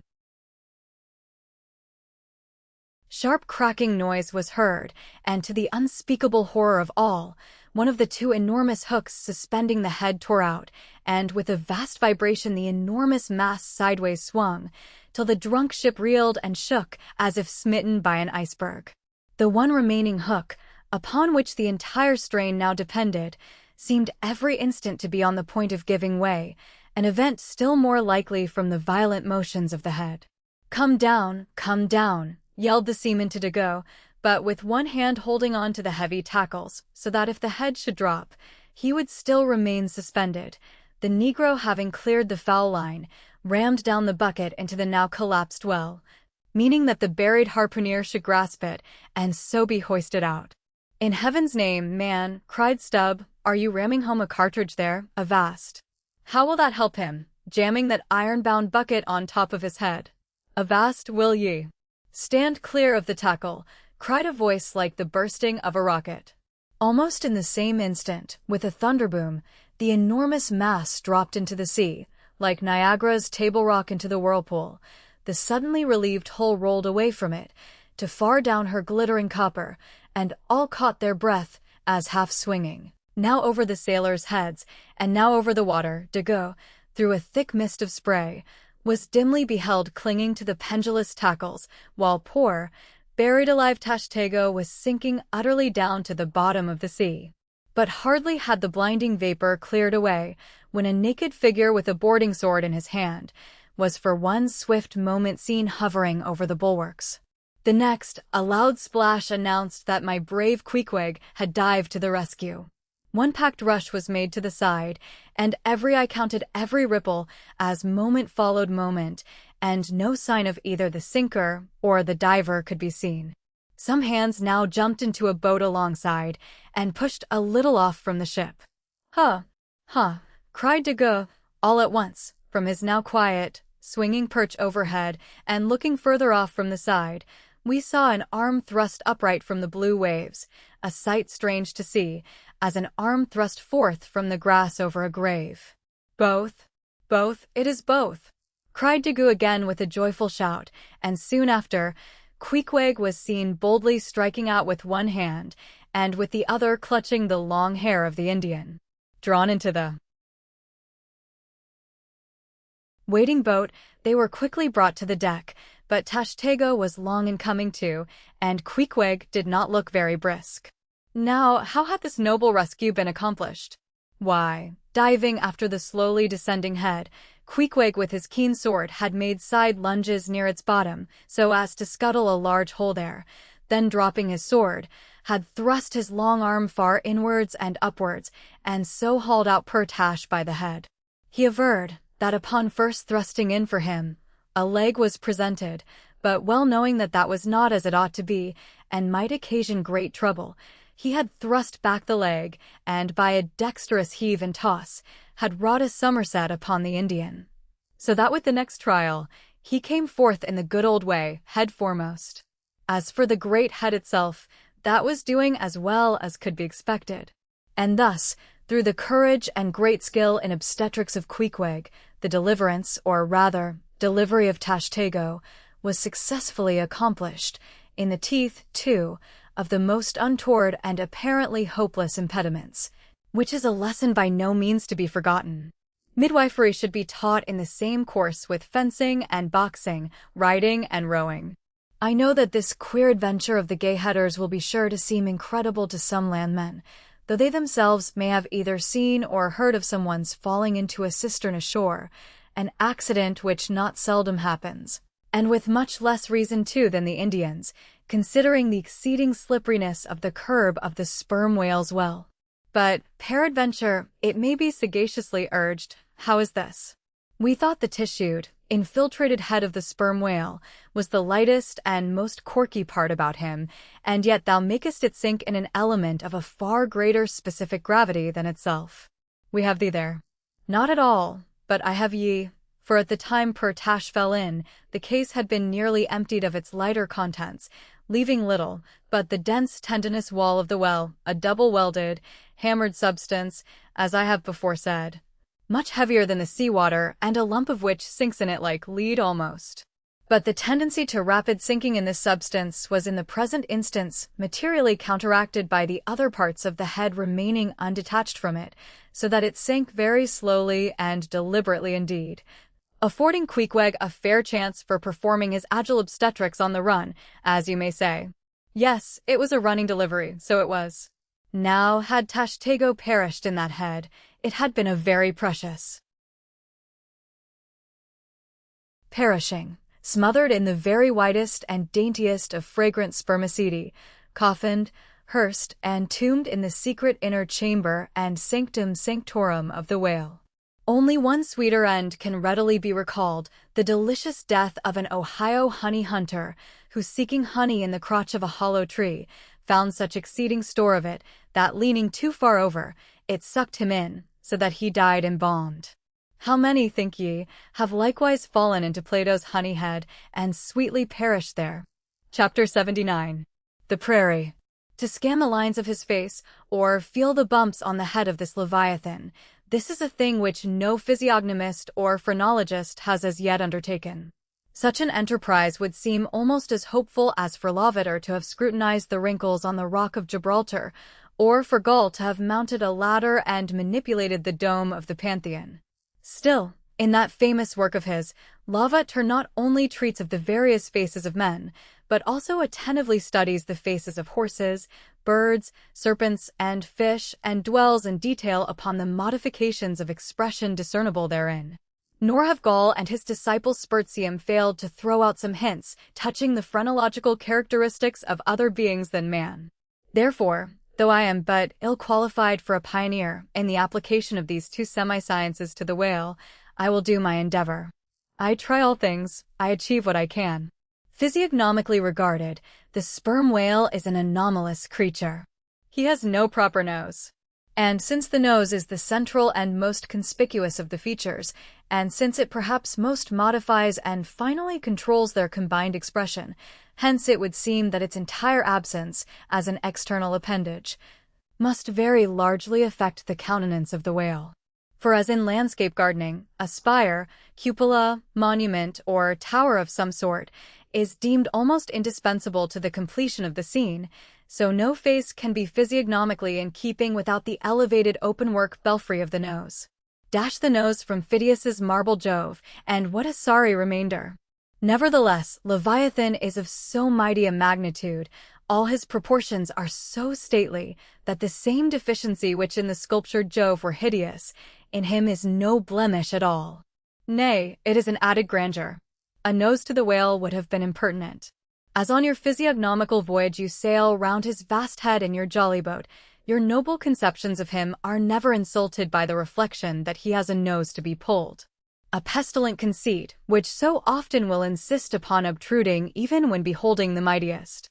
S1: sharp cracking noise was heard, and to the unspeakable horror of all, one of the 2 enormous hooks suspending the head tore out, and with a vast vibration the enormous mast sideways swung, till the drunk ship reeled and shook as if smitten by an iceberg. The one remaining hook, upon which the entire strain now depended, seemed every instant to be on the point of giving way, an event still more likely from the violent motions of the head. Come down," yelled the seaman to Dago, but with one hand holding on to the heavy tackles, so that if the head should drop, he would still remain suspended. The negro, having cleared the foul line, rammed down the bucket into the now collapsed well, meaning that the buried harpooner should grasp it, and so be hoisted out. "In heaven's name, man," cried Stubb, "are you ramming home a cartridge there? Avast! How will that help him, jamming that iron-bound bucket on top of his head? Avast, will ye? Stand clear of the tackle," cried a voice like the bursting of a rocket. Almost in the same instant, with a thunderboom, the enormous mass dropped into the sea, like Niagara's Table Rock into the whirlpool. The suddenly relieved hull rolled away from it, to far down her glittering copper, and all caught their breath, as half swinging, now over the sailors' heads, and now over the water, Dago, through a thick mist of spray, was dimly beheld clinging to the pendulous tackles, while poor, buried alive Tashtego was sinking utterly down to the bottom of the sea. But hardly had the blinding vapor cleared away, when a naked figure with a boarding sword in his hand was for one swift moment seen hovering over the bulwarks. The next, a loud splash announced that my brave Queequeg had dived to the rescue. One packed rush was made to the side, and every eye counted every ripple as moment followed moment, and no sign of either the sinker or the diver could be seen. Some hands now jumped into a boat alongside and pushed a little off from the ship. "Huh! Huh!" cried Dago, all at once, from his now quiet, swinging perch overhead, and looking further off from the side, we saw an arm thrust upright from the blue waves, a sight strange to see, as an arm thrust forth from the grass over a grave. "Both! Both! It is both!" cried Dago again with a joyful shout, and soon after, Queequeg was seen boldly striking out with one hand, and with the other clutching the long hair of the Indian. Drawn into the waiting boat, they were quickly brought to the deck, but Tashtego was long in coming to, and Queequeg did not look very brisk. Now, how had this noble rescue been accomplished? Why, diving after the slowly descending head, Queequeg with his keen sword had made side lunges near its bottom so as to scuttle a large hole there, then dropping his sword, had thrust his long arm far inwards and upwards, and so hauled out poor Tash by the head. He averred that upon first thrusting in for him, a leg was presented, but well knowing that that was not as it ought to be, and might occasion great trouble, he had thrust back the leg, and by a dexterous heave and toss, had wrought a somerset upon the Indian. So that with the next trial, he came forth in the good old way, head foremost. As for the great head itself, that was doing as well as could be expected. And thus, through the courage and great skill in obstetrics of Queequeg, the deliverance, or rather, delivery of Tashtego, was successfully accomplished, in the teeth, too, of the most untoward and apparently hopeless impediments, which is a lesson by no means to be forgotten. Midwifery should be taught in the same course with fencing and boxing, riding and rowing. I know that this queer adventure of the gay headers will be sure to seem incredible to some landmen, though they themselves may have either seen or heard of someone's falling into a cistern ashore, an accident which not seldom happens, and with much less reason too than the Indians, considering the exceeding slipperiness of the curb of the sperm whale's well. But, peradventure, it may be sagaciously urged, how is this? We thought the tissued, infiltrated head of the sperm whale was the lightest and most corky part about him, and yet thou makest it sink in an element of a far greater specific gravity than itself. We have thee there. Not at all, but I have ye, for at the time poor Tash fell in, the case had been nearly emptied of its lighter contents, leaving little but the dense tendinous wall of the well, a double-welded, hammered substance, as I have before said, much heavier than the sea-water, and a lump of which sinks in it like lead almost. But the tendency to rapid sinking in this substance was in the present instance materially counteracted by the other parts of the head remaining undetached from it, so that it sank very slowly and deliberately indeed, affording Queequeg a fair chance for performing his agile obstetrics on the run, as you may say. Yes, it was a running delivery, so it was. Now, had Tashtego perished in that head, it had been a very precious perishing, smothered in the very whitest and daintiest of fragrant spermaceti, coffined, hearsed, and tombed in the secret inner chamber and sanctum sanctorum of the whale. Only one sweeter end can readily be recalled, the delicious death of an Ohio honey hunter, who, seeking honey in the crotch of a hollow tree, found such exceeding store of it, that leaning too far over, it sucked him in, so that he died embalmed. How many, think ye, have likewise fallen into Plato's honey head, and sweetly perished there? Chapter 79. The Prairie. To scan the lines of his face, or feel the bumps on the head of this leviathan, this is a thing which no physiognomist or phrenologist has as yet undertaken. Such an enterprise would seem almost as hopeful as for Lavater to have scrutinized the wrinkles on the rock of Gibraltar, or for Gaul to have mounted a ladder and manipulated the dome of the Pantheon. Still, in that famous work of his, Lavater not only treats of the various faces of men, but also attentively studies the faces of horses, birds, serpents, and fish, and dwells in detail upon the modifications of expression discernible therein. Nor have Gall and his disciple Spurzheim failed to throw out some hints touching the phrenological characteristics of other beings than man. Therefore, though I am but ill-qualified for a pioneer in the application of these two semi-sciences to the whale, I will do my endeavor. I try all things, I achieve what I can. Physiognomically regarded, the sperm whale is an anomalous creature. He has no proper nose. And since the nose is the central and most conspicuous of the features, and since it perhaps most modifies and finally controls their combined expression, hence it would seem that its entire absence, as an external appendage, must very largely affect the countenance of the whale. For as in landscape gardening, a spire, cupola, monument, or tower of some sort, is deemed almost indispensable to the completion of the scene, so no face can be physiognomically in keeping without the elevated openwork belfry of the nose. Dash the nose from Phidias's marble Jove, and what a sorry remainder. Nevertheless, Leviathan is of so mighty a magnitude, all his proportions are so stately, that the same deficiency which in the sculptured Jove were hideous, in him is no blemish at all. Nay, it is an added grandeur. A nose to the whale would have been impertinent. As on your physiognomical voyage you sail round his vast head in your jolly boat, your noble conceptions of him are never insulted by the reflection that he has a nose to be pulled. A pestilent conceit, which so often will insist upon obtruding even when beholding the mightiest.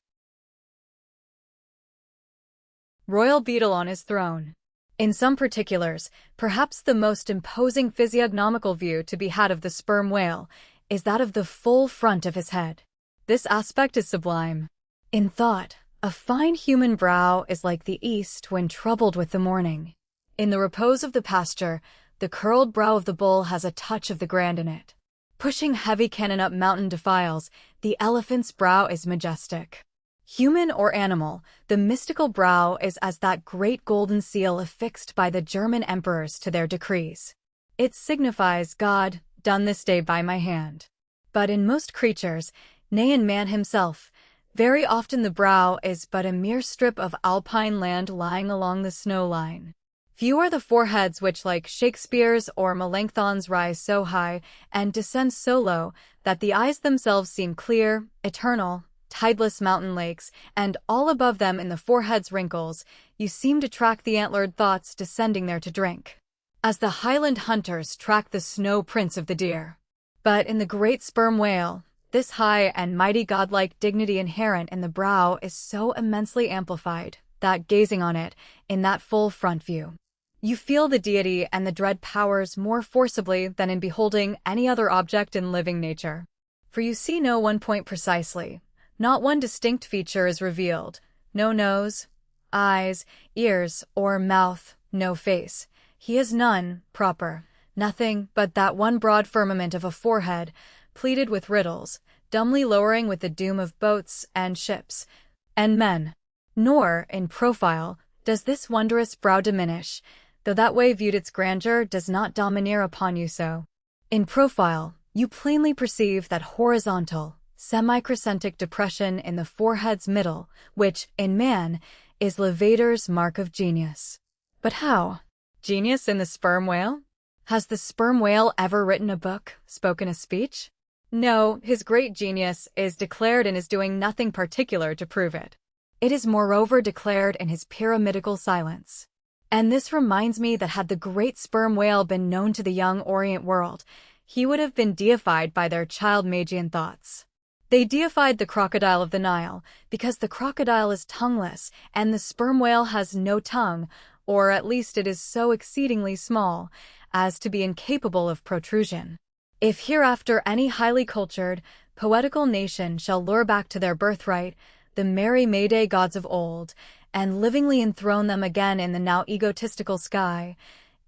S1: Royal beetle on his throne. In some particulars, perhaps the most imposing physiognomical view to be had of the sperm whale is that of the full front of his head. This aspect is sublime. In thought, a fine human brow is like the east when troubled with the morning. In the repose of the pasture, the curled brow of the bull has a touch of the grand in it. Pushing heavy cannon up mountain defiles, the elephant's brow is majestic. Human or animal, the mystical brow is as that great golden seal affixed by the German emperors to their decrees. It signifies God, done this day by my hand. But in most creatures, nay in man himself, very often the brow is but a mere strip of alpine land lying along the snow line. Few are the foreheads which, like Shakespeare's or Melanchthon's, rise so high and descend so low that the eyes themselves seem clear, eternal, tideless mountain lakes, and all above them in the forehead's wrinkles, you seem to track the antlered thoughts descending there to drink, as the Highland hunters track the snow prints of the deer. But in the great sperm whale, this high and mighty godlike dignity inherent in the brow is so immensely amplified that, gazing on it, in that full front view, you feel the deity and the dread powers more forcibly than in beholding any other object in living nature. For you see no one point precisely, not one distinct feature is revealed, no nose, eyes, ears, or mouth, no face. He has none, proper, nothing but that one broad firmament of a forehead, pleated with riddles, dumbly lowering with the doom of boats and ships and men. Nor, in profile, does this wondrous brow diminish, though that way viewed its grandeur does not domineer upon you so. In profile, you plainly perceive that horizontal, semi-crescentic depression in the forehead's middle, which, in man, is levator's mark of genius. But how? Genius in the sperm whale? Has the sperm whale ever written a book, spoken a speech? No, his great genius is declared in his doing nothing particular to prove it. It is moreover declared in his pyramidical silence. And this reminds me that had the great sperm whale been known to the young Orient world, he would have been deified by their child Magian thoughts. They deified the crocodile of the Nile because the crocodile is tongueless and the sperm whale has no tongue, or at least it is so exceedingly small as to be incapable of protrusion. If hereafter any highly cultured, poetical nation shall lure back to their birthright the merry May-Day gods of old, and livingly enthrone them again in the now egotistical sky,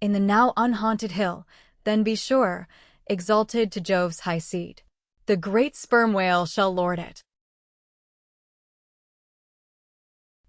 S1: in the now unhaunted hill, then be sure, exalted to Jove's high seat, the great sperm whale shall lord it.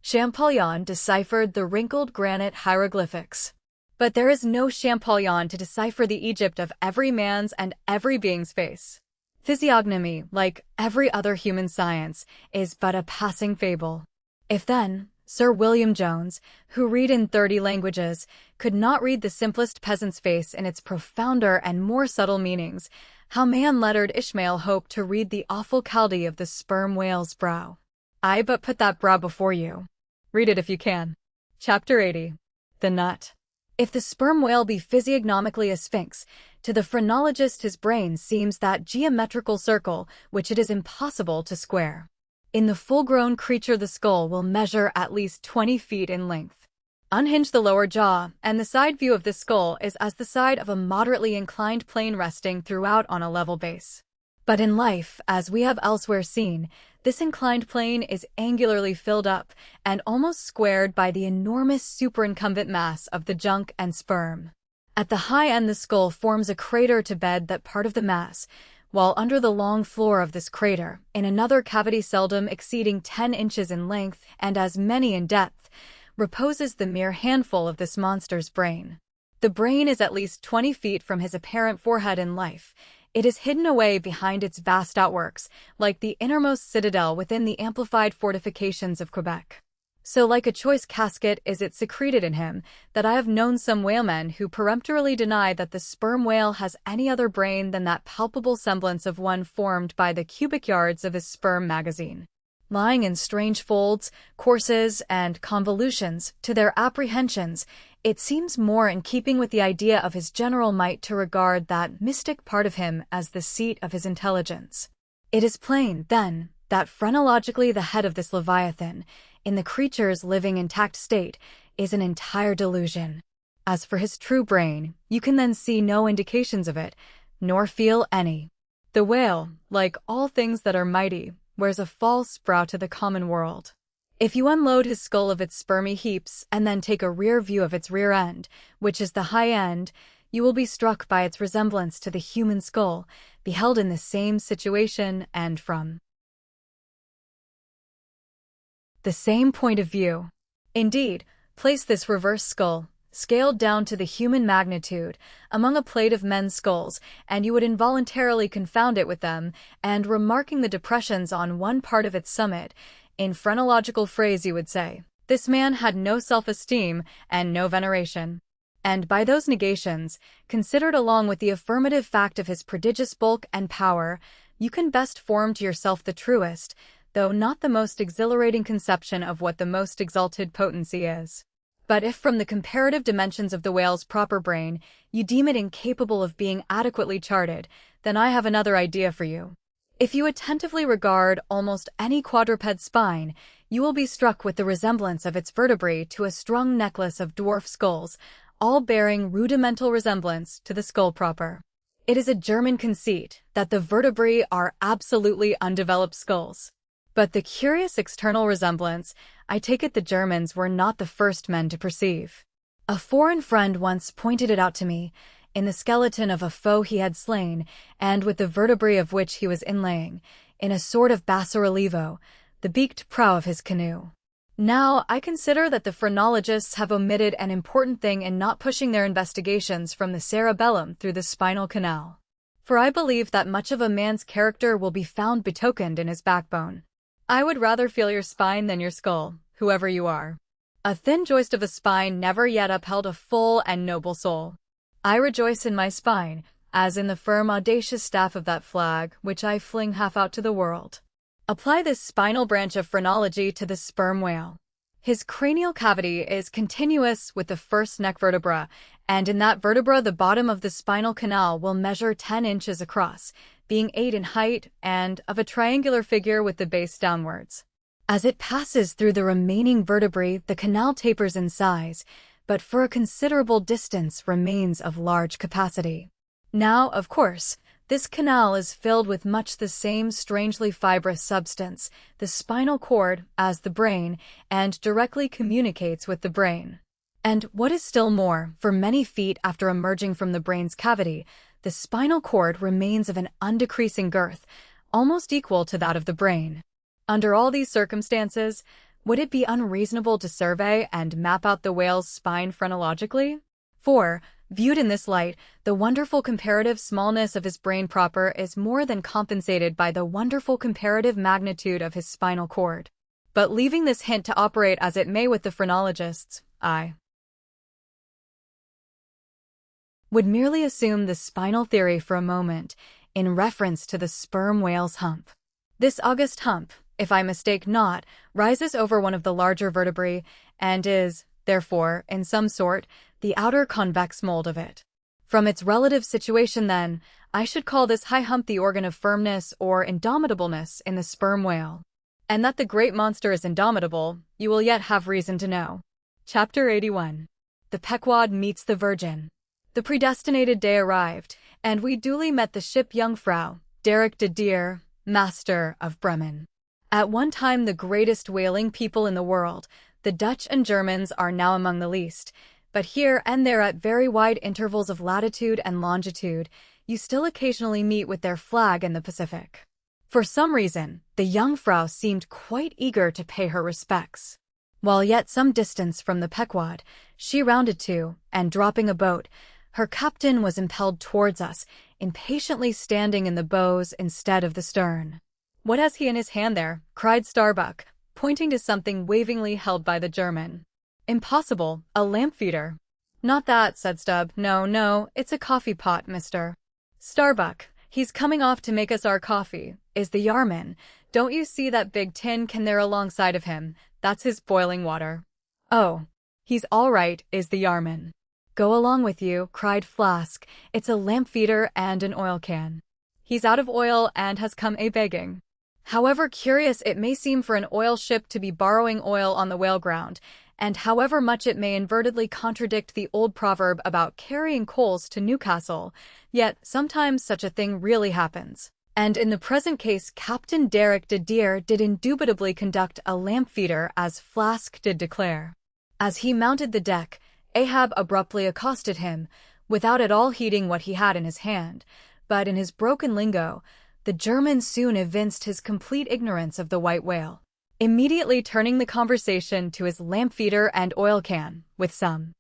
S1: Champollion deciphered the wrinkled granite hieroglyphics. But there is no Champollion to decipher the Egypt of every man's and every being's face. Physiognomy, like every other human science, is but a passing fable. If then, Sir William Jones, who read in 30 languages, could not read the simplest peasant's face in its profounder and more subtle meanings, how may unlettered Ishmael hope to read the awful Chaldee of the sperm whale's brow? I but put that brow before you. Read it if you can. Chapter 80. The Nut. If the sperm whale be physiognomically a sphinx, to the phrenologist his brain seems that geometrical circle which it is impossible to square. In the full-grown creature the skull will measure at least 20 feet in length. Unhinge the lower jaw, and the side view of the skull is as the side of a moderately inclined plane resting throughout on a level base. But in life, as we have elsewhere seen, this inclined plane is angularly filled up and almost squared by the enormous superincumbent mass of the junk and sperm. At the high end the skull forms a crater to bed that part of the mass, while under the long floor of this crater, in another cavity seldom exceeding 10 inches in length and as many in depth, reposes the mere handful of this monster's brain. The brain is at least 20 feet from his apparent forehead in life. It is hidden away behind its vast outworks, like the innermost citadel within the amplified fortifications of Quebec. So like a choice casket is it secreted in him, that I have known some whalemen who peremptorily deny that the sperm whale has any other brain than that palpable semblance of one formed by the cubic yards of his sperm magazine. Lying in strange folds, courses, and convolutions, to their apprehensions, it seems more in keeping with the idea of his general might to regard that mystic part of him as the seat of his intelligence. It is plain, then, that phrenologically the head of this Leviathan, in the creature's living intact state, is an entire delusion. As for his true brain, you can then see no indications of it, nor feel any. The whale, like all things that are mighty, wears a false brow to the common world. If you unload his skull of its spermy heaps and then take a rear view of its rear end, which is the high end, you will be struck by its resemblance to the human skull, beheld in the same situation and from the same point of view. Indeed, place this reverse skull, scaled down to the human magnitude, among a plate of men's skulls, and you would involuntarily confound it with them, and remarking the depressions on one part of its summit, in phrenological phrase you would say, this man had no self-esteem and no veneration. And by those negations, considered along with the affirmative fact of his prodigious bulk and power, you can best form to yourself the truest, though not the most exhilarating conception of what the most exalted potency is. But if from the comparative dimensions of the whale's proper brain you deem it incapable of being adequately charted, then I have another idea for you. If you attentively regard almost any quadruped spine, you will be struck with the resemblance of its vertebrae to a strung necklace of dwarf skulls, all bearing rudimental resemblance to the skull proper. It is a German conceit that the vertebrae are absolutely undeveloped skulls. But the curious external resemblance, I take it the Germans were not the first men to perceive. A foreign friend once pointed it out to me, in the skeleton of a foe he had slain, and with the vertebrae of which he was inlaying, in a sort of basso-relievo, the beaked prow of his canoe. Now, I consider that the phrenologists have omitted an important thing in not pushing their investigations from the cerebellum through the spinal canal. For I believe that much of a man's character will be found betokened in his backbone. I would rather feel your spine than your skull, whoever you are. A thin joist of a spine never yet upheld a full and noble soul. I rejoice in my spine, as in the firm audacious staff of that flag which I fling half out to the world. Apply this spinal branch of phrenology to the sperm whale. His cranial cavity is continuous with the first neck vertebra, and in that vertebra the bottom of the spinal canal will measure 10 inches across, being 8 in height and of a triangular figure with the base downwards. As it passes through the remaining vertebrae, the canal tapers in size, but for a considerable distance remains of large capacity. Now, of course, this canal is filled with much the same strangely fibrous substance, the spinal cord, as the brain, and directly communicates with the brain. And what is still more, for many feet after emerging from the brain's cavity, the spinal cord remains of an undecreasing girth, almost equal to that of the brain. Under all these circumstances, would it be unreasonable to survey and map out the whale's spine phrenologically? For, viewed in this light, the wonderful comparative smallness of his brain proper is more than compensated by the wonderful comparative magnitude of his spinal cord. But leaving this hint to operate as it may with the phrenologists, I would merely assume the spinal theory for a moment, in reference to the sperm whale's hump. This august hump, if I mistake not, rises over one of the larger vertebrae, and is, therefore, in some sort, the outer convex mold of it. From its relative situation, then, I should call this high hump the organ of firmness or indomitableness in the sperm whale. And that the great monster is indomitable, you will yet have reason to know. Chapter 81. The Pequod meets the Virgin. The predestinated day arrived, and we duly met the ship Jungfrau, Derrick de Deer, master of Bremen. At one time the greatest whaling people in the world, the Dutch and Germans are now among the least, but here and there at very wide intervals of latitude and longitude, you still occasionally meet with their flag in the Pacific. For some reason, the Jungfrau seemed quite eager to pay her respects. While yet some distance from the Pequod, she rounded to, and dropping a boat, her captain was impelled towards us, impatiently standing in the bows instead of the stern. "What has he in his hand there?" cried Starbuck, pointing to something wavingly held by the German. "Impossible, a lamp feeder." "Not that," said Stubb. No, it's a coffee pot, mister." "Starbuck, he's coming off to make us our coffee, is the Yarman. Don't you see that big tin can there alongside of him? That's his boiling water." "Oh, he's all right, is the Yarman." "Go along with you," cried Flask. "It's a lamp feeder and an oil can. He's out of oil and has come a-begging." However curious it may seem for an oil ship to be borrowing oil on the whale ground, and however much it may inadvertently contradict the old proverb about carrying coals to Newcastle, yet sometimes such a thing really happens. And in the present case, Captain Derrick de Deer did indubitably conduct a lamp feeder, as Flask did declare. As he mounted the deck, Ahab abruptly accosted him, without at all heeding what he had in his hand, but in his broken lingo, the German soon evinced his complete ignorance of the white whale, immediately turning the conversation to his lamp feeder and oil can, with some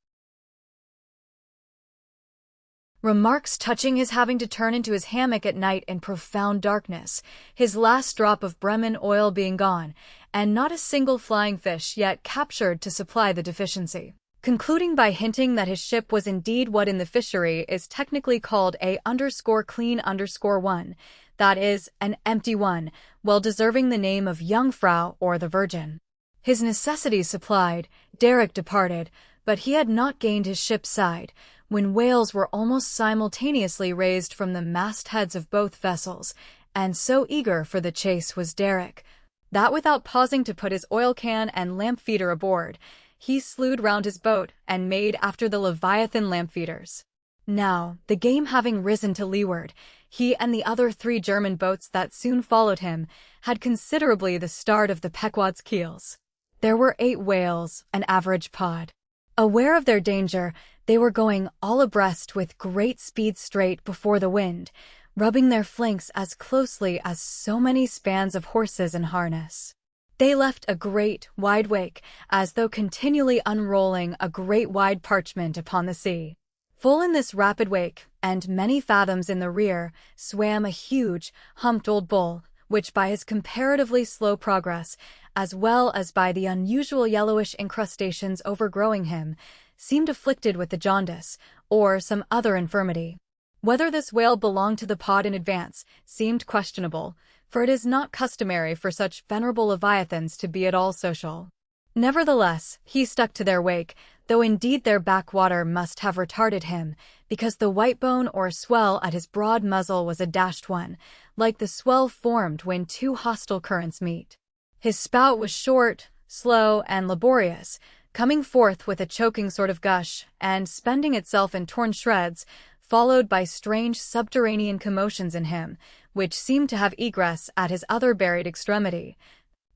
S1: remarks touching his having to turn into his hammock at night in profound darkness, his last drop of Bremen oil being gone, and not a single flying fish yet captured to supply the deficiency, concluding by hinting that his ship was indeed what in the fishery is technically called a_clean_1, that is, an empty one, well deserving the name of Jungfrau or the Virgin. His necessities supplied, Derrick departed, but he had not gained his ship's side, when whales were almost simultaneously raised from the mastheads of both vessels, and so eager for the chase was Derrick, that without pausing to put his oil can and lamp feeder aboard, he slewed round his boat and made after the Leviathan lamp feeders. Now, the game having risen to leeward, he and the other 3 German boats that soon followed him had considerably the start of the Pequod's keels. There were 8 whales, an average pod. Aware of their danger, they were going all abreast with great speed straight before the wind, rubbing their flanks as closely as so many spans of horses in harness. They left a great, wide wake, as though continually unrolling a great wide parchment upon the sea. Full in this rapid wake, and many fathoms in the rear, swam a huge, humped old bull, which by his comparatively slow progress, as well as by the unusual yellowish incrustations overgrowing him, seemed afflicted with the jaundice, or some other infirmity. Whether this whale belonged to the pod in advance seemed questionable, for it is not customary for such venerable leviathans to be at all social. Nevertheless, he stuck to their wake, though indeed their backwater must have retarded him, because the whitebone or swell at his broad muzzle was a dashed one, like the swell formed when 2 hostile currents meet. His spout was short, slow, and laborious, coming forth with a choking sort of gush, and spending itself in torn shreds, followed by strange subterranean commotions in him, which seemed to have egress at his other buried extremity,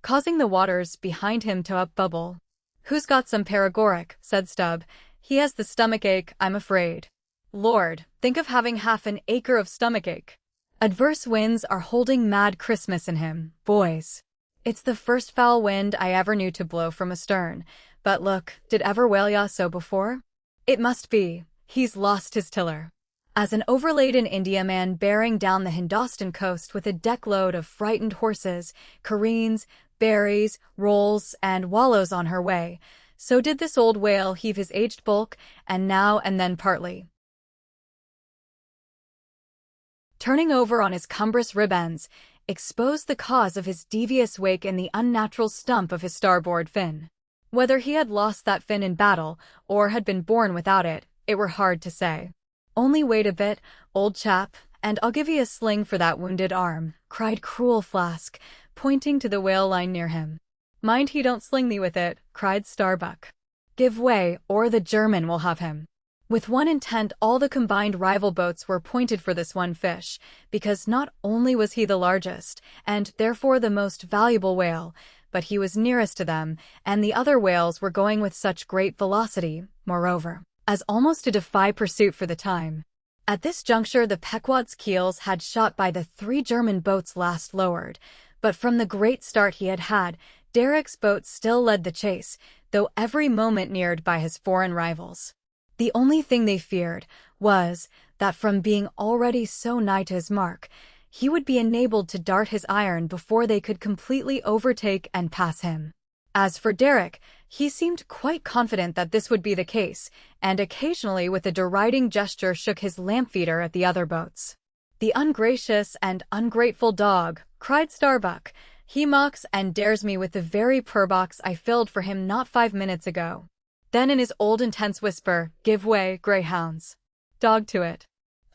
S1: causing the waters behind him to upbubble. "Who's got some paregoric?" said Stubb. "He has the stomachache, I'm afraid." "Lord, think of having half an acre of stomachache." "Adverse winds are holding mad Christmas in him, boys. It's the first foul wind I ever knew to blow from astern, but look, did ever whale yaw so before? It must be, he's lost his tiller." As an overladen Indiaman bearing down the Hindostan coast with a deck-load of frightened horses, careens, berries, rolls, and wallows on her way, so did this old whale heave his aged bulk, and now and then partly turning over on his cumbrous rib ends, exposed the cause of his devious wake in the unnatural stump of his starboard fin. Whether he had lost that fin in battle, or had been born without it, it were hard to say. "Only wait a bit, old chap, and I'll give ye a sling for that wounded arm," cried cruel Flask, pointing to the whale line near him. "Mind he don't sling thee with it," cried Starbuck. "Give way, or the German will have him." With one intent all the combined rival boats were pointed for this one fish, because not only was he the largest, and therefore the most valuable whale, but he was nearest to them, and the other whales were going with such great velocity, moreover, as almost to defy pursuit for the time. At this juncture, the Pequod's keels had shot by the 3 German boats last lowered, but from the great start he had had, Derek's boat still led the chase, though every moment neared by his foreign rivals. The only thing they feared was that from being already so nigh to his mark, he would be enabled to dart his iron before they could completely overtake and pass him. As for Derek, he seemed quite confident that this would be the case, and occasionally with a deriding gesture shook his lamp-feeder at the other boats. "The ungracious and ungrateful dog," cried Starbuck. "He mocks and dares me with the very purbox I filled for him not 5 minutes ago." Then in his old intense whisper, "Give way, greyhounds. Dog to it."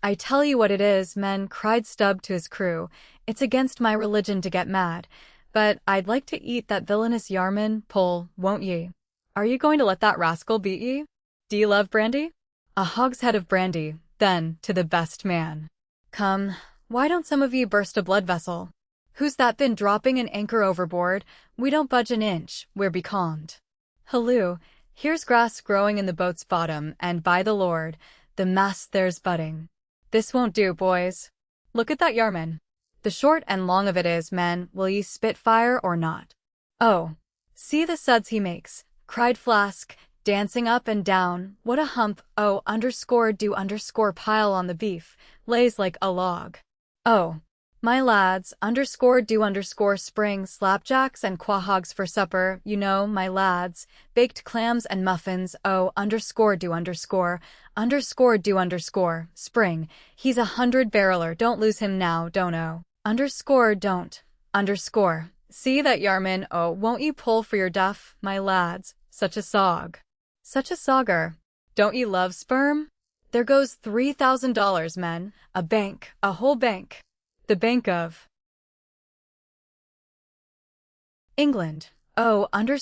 S1: "I tell you what it is, men," cried Stubb to his crew, "it's against my religion to get mad, but I'd like to eat that villainous Yarman, Pull, won't ye? Are ye going to let that rascal beat ye? Do ye love brandy? A hogshead of brandy, then, to the best man. Come, why don't some of ye burst a blood vessel? Who's that been dropping an anchor overboard? We don't budge an inch, we're becalmed. Halloo, here's grass growing in the boat's bottom, and by the Lord, the mast there's budding. This won't do, boys. Look at that Yarman. The short and long of it is, men, will ye spit fire or not?" "Oh, see the suds he makes," cried Flask, dancing up and down. "What a hump, oh, _do_ pile on the beef, lays like a log. Oh, my lads, _do_ spring slapjacks and quahogs for supper, you know, my lads, baked clams and muffins, oh, _do_ spring, he's a 100-barreler, don't lose him now, don't. See that Yarman, oh, won't ye pull for your duff, my lads, such a sog. Such a sogger. Don't ye love sperm? There goes $3,000, men, a bank, a whole bank. The Bank of England. Oh, _do_.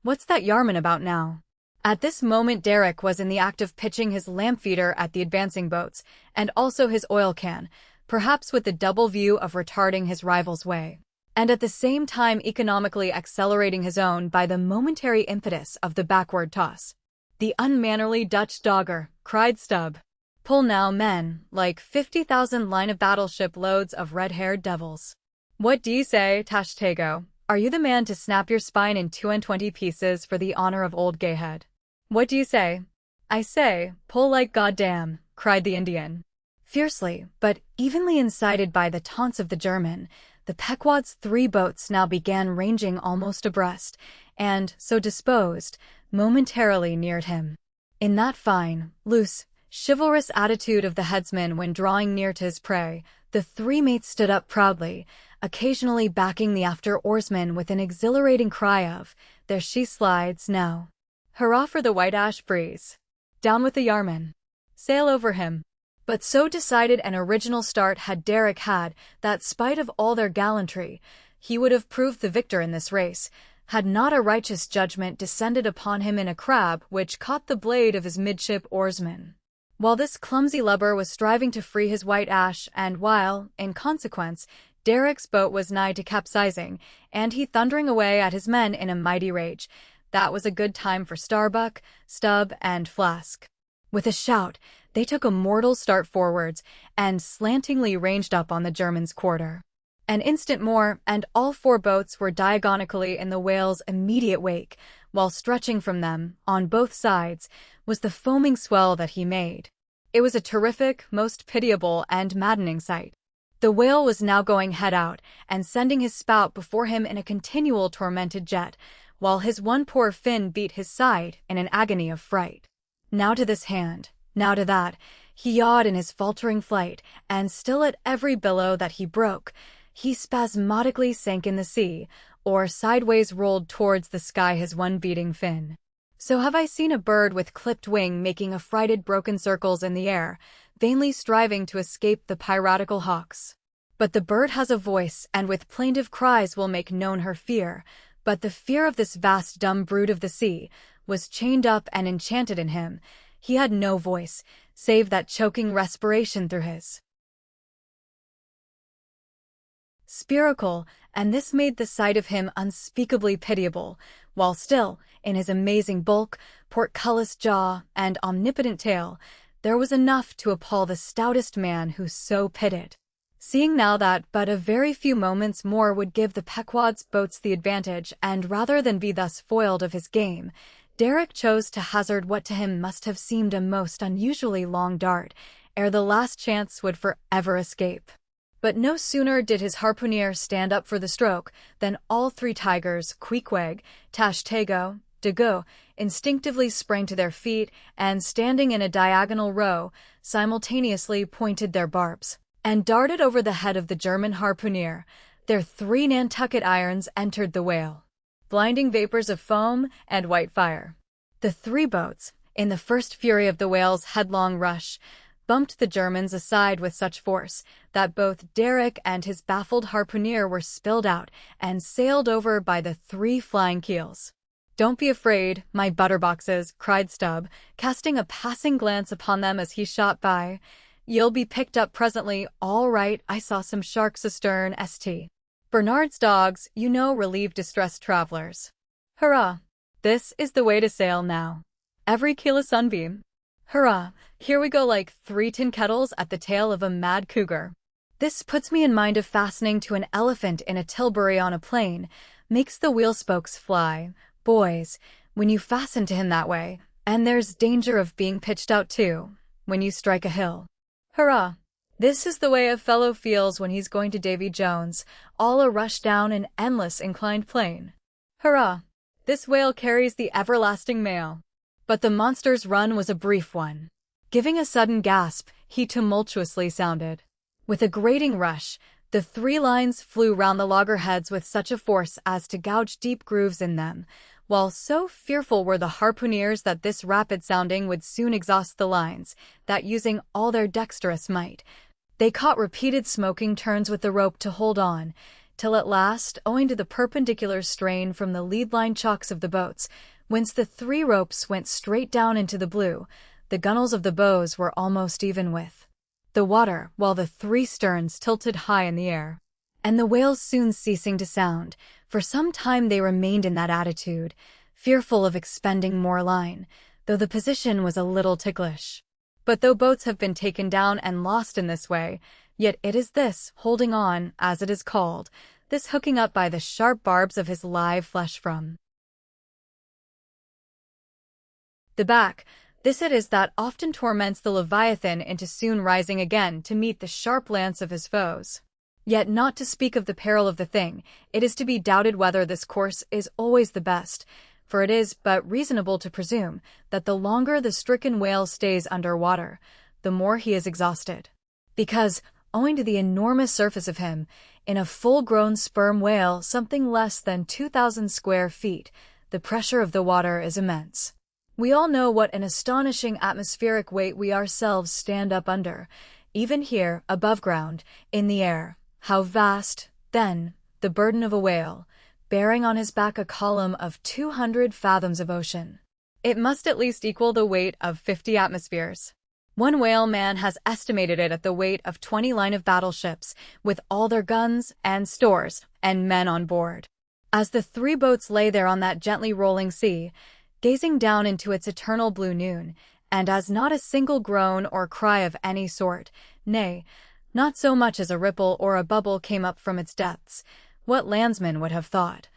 S1: What's that Yarman about now?" At this moment Derek was in the act of pitching his lamp-feeder at the advancing boats, and also his oil can, perhaps with the double view of retarding his rival's way, and at the same time economically accelerating his own by the momentary impetus of the backward toss. "The unmannerly Dutch dogger," cried Stubb. "Pull now, men, like 50,000 line-of-battleship loads of red-haired devils. What d'ye say, Tashtego? Are you the man to snap your spine in 22 pieces for the honor of old Gayhead? What d'ye say?" "I say, pull like goddamn," cried the Indian. Fiercely, but evenly incited by the taunts of the German, the Pequod's 3 boats now began ranging almost abreast, and, so disposed, momentarily neared him. In that fine, loose, chivalrous attitude of the headsman when drawing near to his prey, the 3 mates stood up proudly, occasionally backing the after-oarsman with an exhilarating cry of, "There she slides, now. Hurrah for the white ash breeze. Down with the Yarman. Sail over him." But so decided an original start had Derek had that, spite of all their gallantry, he would have proved the victor in this race, had not a righteous judgment descended upon him in a crab which caught the blade of his midship oarsman. While this clumsy lubber was striving to free his white ash, and while, in consequence, Derek's boat was nigh to capsizing, and he thundering away at his men in a mighty rage, that was a good time for Starbuck, Stubb, and Flask. With a shout, they took a mortal start forwards, and slantingly ranged up on the German's quarter. An instant more, and all 4 boats were diagonically in the whale's immediate wake, while stretching from them, on both sides, was the foaming swell that he made. It was a terrific, most pitiable, and maddening sight. The whale was now going head out, and sending his spout before him in a continual tormented jet, while his one poor fin beat his side in an agony of fright. Now to this hand, now to that, he yawed in his faltering flight, and still at every billow that he broke, he spasmodically sank in the sea, or sideways rolled towards the sky his one beating fin. So have I seen a bird with clipped wing making affrighted broken circles in the air, vainly striving to escape the piratical hawks. But the bird has a voice, and with plaintive cries will make known her fear, but the fear of this vast dumb brute of the sea was chained up and enchanted in him. He had no voice, save that choking respiration through his spiracle, and this made the sight of him unspeakably pitiable, while still, in his amazing bulk, portcullis jaw, and omnipotent tail, there was enough to appall the stoutest man who so pitted. Seeing now that but a very few moments more would give the Pequod's boats the advantage, and rather than be thus foiled of his game, Derek chose to hazard what to him must have seemed a most unusually long dart, ere the last chance would forever escape. But no sooner did his harpooner stand up for the stroke than all three tigers, Queequeg, Tashtego, Dago, instinctively sprang to their feet and, standing in a diagonal row, simultaneously pointed their barbs and darted over the head of the German harpooner. Their 3 Nantucket irons entered the whale, blinding vapors of foam and white fire. The 3 boats, in the first fury of the whale's headlong rush, bumped the Germans aside with such force that both Derek and his baffled harpooner were spilled out and sailed over by the 3 flying keels. "Don't be afraid, my butterboxes," cried Stubb, casting a passing glance upon them as he shot by. "You'll be picked up presently, all right. I saw some sharks astern, St. Bernard's dogs, you know, relieve distressed travelers. Hurrah! This is the way to sail now. Every keel a sunbeam. Hurrah! Here we go like 3 tin kettles at the tail of a mad cougar. This puts me in mind of fastening to an elephant in a tilbury on a plain, makes the wheel spokes fly. Boys, when you fasten to him that way, and there's danger of being pitched out too, when you strike a hill. Hurrah! This is the way a fellow feels when he's going to Davy Jones, all a rush down an endless inclined plane. Hurrah! This whale carries the everlasting mail." But the monster's run was a brief one. Giving a sudden gasp, he tumultuously sounded. With a grating rush, the 3 lines flew round the loggerheads with such a force as to gouge deep grooves in them, while so fearful were the harpooneers that this rapid sounding would soon exhaust the lines, that using all their dexterous might, they caught repeated smoking turns with the rope to hold on, till at last, owing to the perpendicular strain from the lead-line chocks of the boats, whence the 3 ropes went straight down into the blue, the gunwales of the bows were almost even with the water, while the 3 sterns tilted high in the air. And the whales soon ceasing to sound, for some time they remained in that attitude, fearful of expending more line, though the position was a little ticklish. But though boats have been taken down and lost in this way, yet it is this holding on, as it is called, this hooking up by the sharp barbs of his live flesh from the back, this it is that often torments the Leviathan into soon rising again to meet the sharp lance of his foes. Yet not to speak of the peril of the thing, it is to be doubted whether this course is always the best, for it is but reasonable to presume that the longer the stricken whale stays under water, the more he is exhausted. Because, owing to the enormous surface of him, in a full-grown sperm whale something less than 2,000 square feet, the pressure of the water is immense. We all know what an astonishing atmospheric weight we ourselves stand up under, even here, above ground, in the air. How vast, then, the burden of a whale, bearing on his back a column of 200 fathoms of ocean. It must at least equal the weight of 50 atmospheres. One whale man has estimated it at the weight of 20 line-of-battle ships, with all their guns and stores and men on board. As the 3 boats lay there on that gently rolling sea, gazing down into its eternal blue noon, and as not a single groan or cry of any sort, nay, not so much as a ripple or a bubble came up from its depths, what landsman would have thought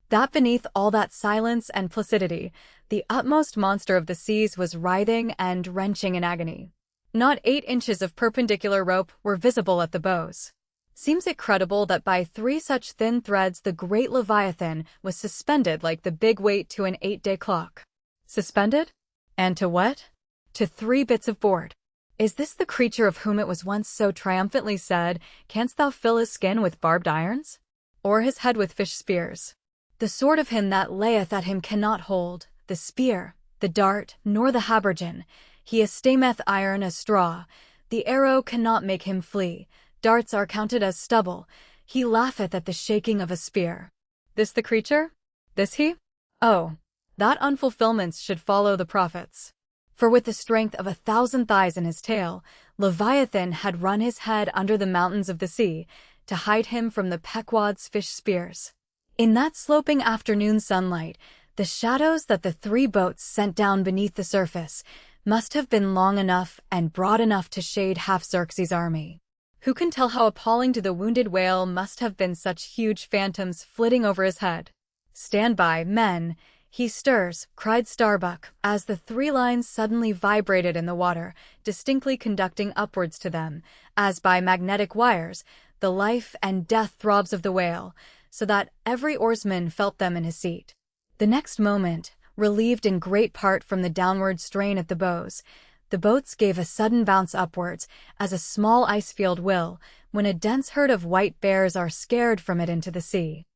S1: that beneath all that silence and placidity, the utmost monster of the seas was writhing and wrenching in agony? Not 8 inches of perpendicular rope were visible at the bows. Seems it credible that by 3 such thin threads the great Leviathan was suspended like the big weight to an 8-day clock? Suspended? And to what? To 3 bits of board. Is this the creature of whom it was once so triumphantly said, "Canst thou fill his skin with barbed irons? Or his head with fish spears? The sword of him that layeth at him cannot hold, the spear, the dart, nor the habergeon. He estameth iron as straw. The arrow cannot make him flee. Darts are counted as stubble. He laugheth at the shaking of a spear." This the creature? This he? Oh, that unfulfillments should follow the prophets. For with the strength of 1,000 thighs in his tail, Leviathan had run his head under the mountains of the sea, to hide him from the Pequod's fish spears. In that sloping afternoon sunlight, The shadows that the three boats sent down beneath the surface must have been long enough and broad enough to shade half Xerxes' army. Who can tell how appalling to the wounded whale must have been such huge phantoms flitting over his head? "Stand by, men! He stirs," cried Starbuck, as the three lines suddenly vibrated in the water, distinctly conducting upwards to them, as by magnetic wires, the life and death throbs of the whale, so that every oarsman felt them in his seat. The next moment, relieved in great part from the downward strain at the bows, the boats gave a sudden bounce upwards, as a small ice field will, when a dense herd of white bears are scared from it into the sea.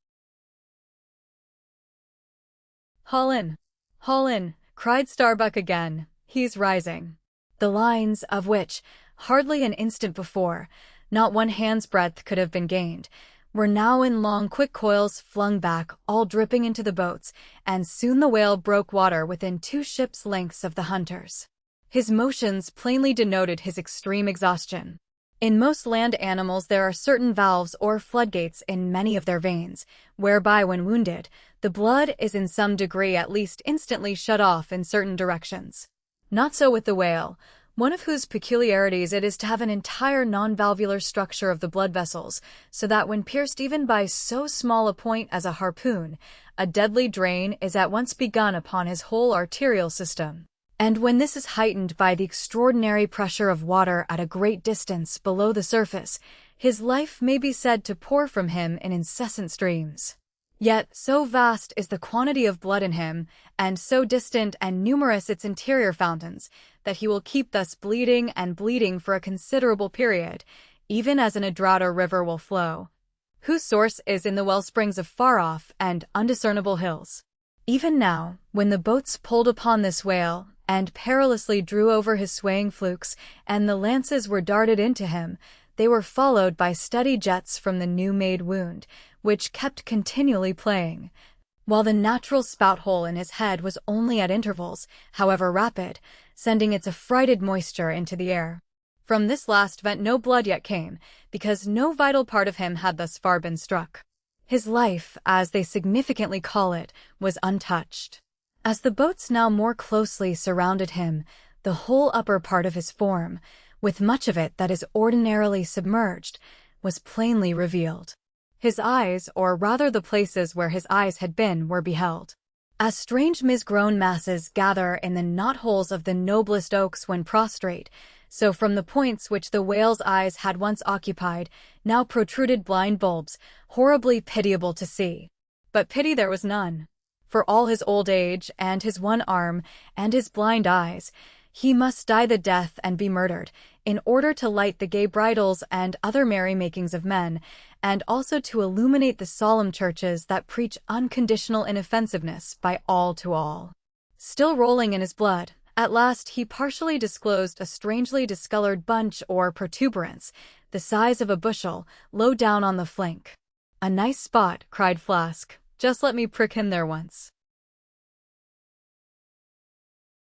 S1: "Haul in! Haul in!" cried Starbuck again. "He's rising." The lines, of which, hardly an instant before, not one hand's breadth could have been gained, were now in long quick coils flung back, all dripping into the boats, and soon the whale broke water within 2 ships' lengths of the hunters. His motions plainly denoted his extreme exhaustion. In most land animals there are certain valves or floodgates in many of their veins, whereby when wounded, the blood is in some degree at least instantly shut off in certain directions. Not so with the whale, one of whose peculiarities it is to have an entire non-valvular structure of the blood vessels, so that when pierced even by so small a point as a harpoon, a deadly drain is at once begun upon his whole arterial system. And when this is heightened by the extraordinary pressure of water at a great distance below the surface, his life may be said to pour from him in incessant streams. Yet so vast is the quantity of blood in him, and so distant and numerous its interior fountains, that he will keep thus bleeding and bleeding for a considerable period, even as in a drought a river will flow, whose source is in the wellsprings of far-off and undiscernible hills. Even now, when the boats pulled upon this whale, and perilously drew over his swaying flukes, and the lances were darted into him, they were followed by steady jets from the new-made wound, which kept continually playing, while the natural spout-hole in his head was only at intervals, however rapid, sending its affrighted moisture into the air. From this last vent no blood yet came, because no vital part of him had thus far been struck. His life, as they significantly call it, was untouched. As the boats now more closely surrounded him, the whole upper part of his form, with much of it that is ordinarily submerged, was plainly revealed. His eyes, or rather the places where his eyes had been, were beheld. As strange mizgrown masses gather in the knot-holes of the noblest oaks when prostrate, so from the points which the whale's eyes had once occupied, now protruded blind bulbs, horribly pitiable to see. But pity there was none. For all his old age, and his one arm, and his blind eyes, he must die the death and be murdered, in order to light the gay bridals and other merry-makings of men, and also to illuminate the solemn churches that preach unconditional inoffensiveness by all to all. Still rolling in his blood, at last he partially disclosed a strangely discolored bunch or protuberance, the size of a bushel, low down on the flank. "A nice spot," cried Flask. "Just let me prick him there once."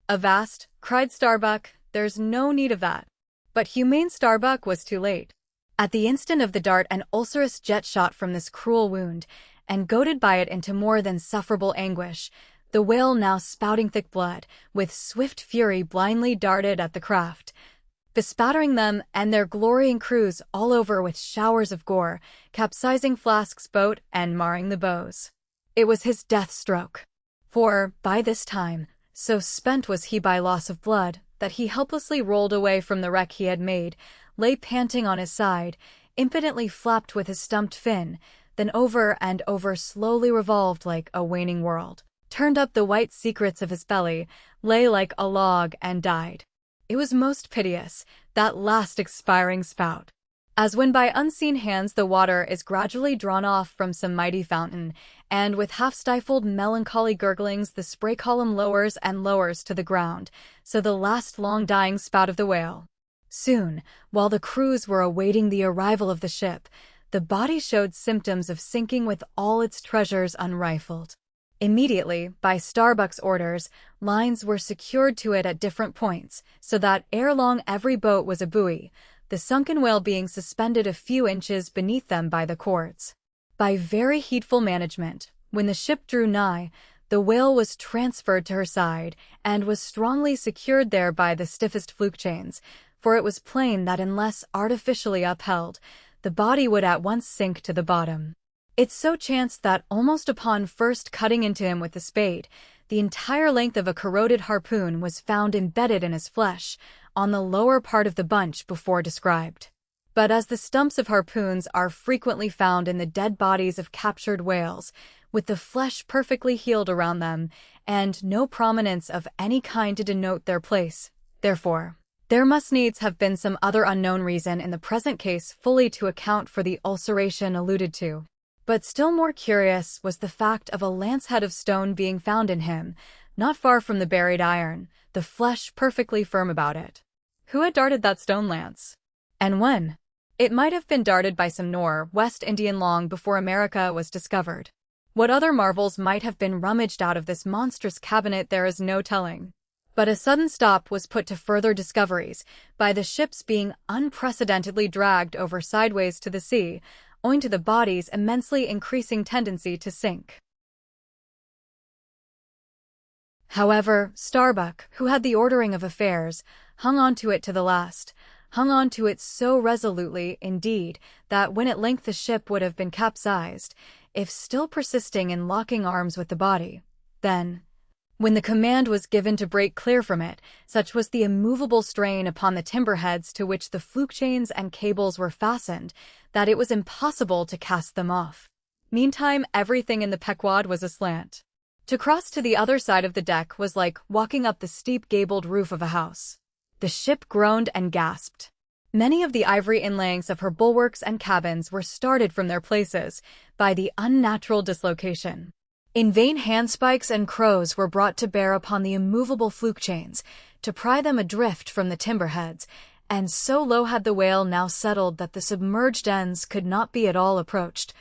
S1: "Avast," cried Starbuck, "there's no need of that." But humane Starbuck was too late. At the instant of the dart an ulcerous jet shot from this cruel wound, and goaded by it into more than sufferable anguish, the whale, now spouting thick blood, with swift fury blindly darted at the craft, bespattering them and their glorying crews all over with showers of gore, capsizing Flask's boat and marring the bows. It was his death stroke. For, by this time, so spent was he by loss of blood, that he helplessly rolled away from the wreck he had made, lay panting on his side, impotently flapped with his stumped fin, then over and over slowly revolved like a waning world, turned up the white secrets of his belly, lay like a log, and died. It was most piteous, that last expiring spout. As when by unseen hands the water is gradually drawn off from some mighty fountain, and with half-stifled melancholy gurglings the spray column lowers and lowers to the ground, so the last long-dying spout of the whale. Soon, while the crews were awaiting the arrival of the ship, the body showed symptoms of sinking with all its treasures unrifled. Immediately, by Starbuck's orders, lines were secured to it at different points, so that ere long every boat was a buoy, the sunken whale being suspended a few inches beneath them by the cords. By very heedful management, when the ship drew nigh, The whale was transferred to her side and was strongly secured there by the stiffest fluke chains, for it was plain that unless artificially upheld, the body would at once sink to the bottom. It so chanced that almost upon first cutting into him with the spade, the entire length of a corroded harpoon was found embedded in his flesh, on the lower part of the bunch before described. But as the stumps of harpoons are frequently found in the dead bodies of captured whales, with the flesh perfectly healed around them, and no prominence of any kind to denote their place, therefore, there must needs have been some other unknown reason in the present case fully to account for the ulceration alluded to. But still more curious was the fact of a lance-head of stone being found in him, not far from the buried iron, the flesh perfectly firm about it. Who had darted that stone lance? And when? It might have been darted by some West Indian long before America was discovered. What other marvels might have been rummaged out of this monstrous cabinet there is no telling. But a sudden stop was put to further discoveries by the ships being unprecedentedly dragged over sideways to the sea, owing to the body's immensely increasing tendency to sink. However, Starbuck, who had the ordering of affairs, hung on to it to the last, hung on to it so resolutely, indeed, that when at length the ship would have been capsized, if still persisting in locking arms with the body, then, when the command was given to break clear from it, such was the immovable strain upon the timber heads to which the fluke chains and cables were fastened, that it was impossible to cast them off. Meantime, everything in the Pequod was aslant. To cross to the other side of the deck was like walking up the steep gabled roof of a house. The ship groaned and gasped. Many of the ivory inlayings of her bulwarks and cabins were started from their places by the unnatural dislocation. In vain handspikes and crows were brought to bear upon the immovable fluke chains to pry them adrift from the timber heads, and so low had the whale now settled that the submerged ends could not be at all approached,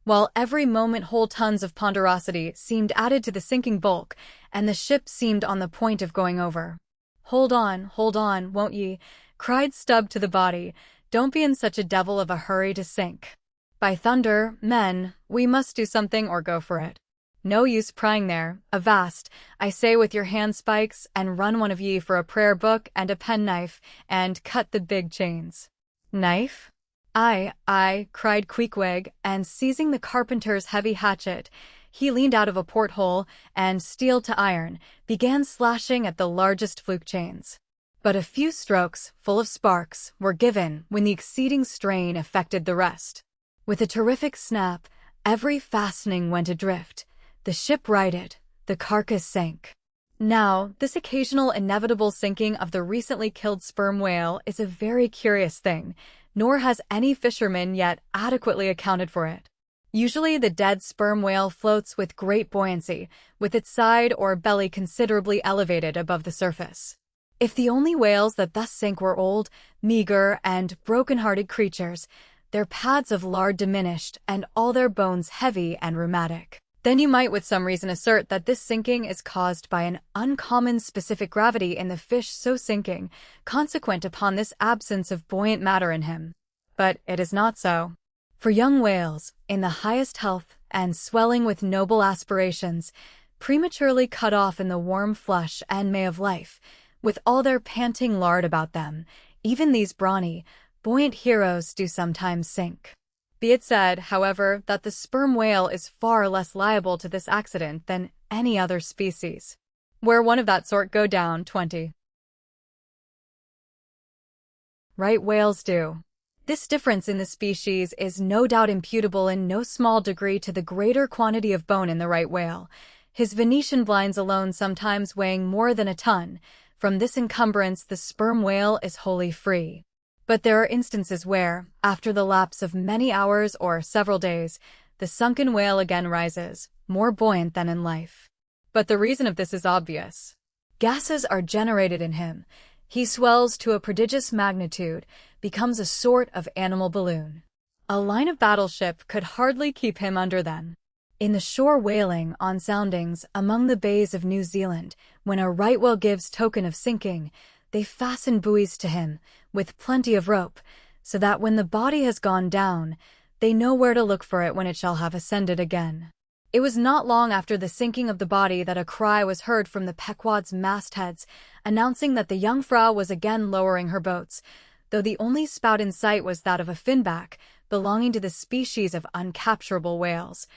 S1: while every moment whole tons of ponderosity seemed added to the sinking bulk, and the ship seemed on the point of going over. Hold on, won't ye?" cried Stubb to the body. "Don't be in such a devil of a hurry to sink. By thunder, men, we must do something or go for it. No use prying there, avast, I say, with your handspikes, and run one of ye for a prayer book and a penknife, and cut the big chains." "Knife? Aye," cried Queequeg, and seizing the carpenter's heavy hatchet, he leaned out of a porthole, and, steel to iron, began slashing at the largest fluke chains. But a few strokes, full of sparks, were given when the exceeding strain affected the rest. With a terrific snap, every fastening went adrift. The ship righted, the carcass sank. Now, this occasional inevitable sinking of the recently killed sperm whale is a very curious thing, nor has any fisherman yet adequately accounted for it. Usually the dead sperm whale floats with great buoyancy, with its side or belly considerably elevated above the surface. If the only whales that thus sink were old, meager, and broken-hearted creatures, their pads of lard diminished and all their bones heavy and rheumatic, then you might with some reason assert that this sinking is caused by an uncommon specific gravity in the fish so sinking, consequent upon this absence of buoyant matter in him. But it is not so. For young whales, in the highest health and swelling with noble aspirations, prematurely cut off in the warm flush and May of life, with all their panting lard about them, even these brawny, buoyant heroes do sometimes sink. Be it said, however, that the sperm whale is far less liable to this accident than any other species. Where one of that sort go down, 20 right whales do. This difference in the species is no doubt imputable in no small degree to the greater quantity of bone in the right whale, his Venetian blinds alone sometimes weighing more than a ton. From this encumbrance the sperm whale is wholly free. But there are instances where, after the lapse of many hours or several days, the sunken whale again rises, more buoyant than in life. But the reason of this is obvious. Gases are generated in him. He swells to a prodigious magnitude, becomes a sort of animal balloon. A line of battleship could hardly keep him under then. In the shore whaling on soundings among the bays of New Zealand, when a right whale gives token of sinking, they fasten buoys to him, with plenty of rope, so that when the body has gone down, they know where to look for it when it shall have ascended again. It was not long after the sinking of the body that a cry was heard from the Pequod's mastheads, announcing that the Jungfrau was again lowering her boats, though the only spout in sight was that of a finback, belonging to the species of uncapturable whales,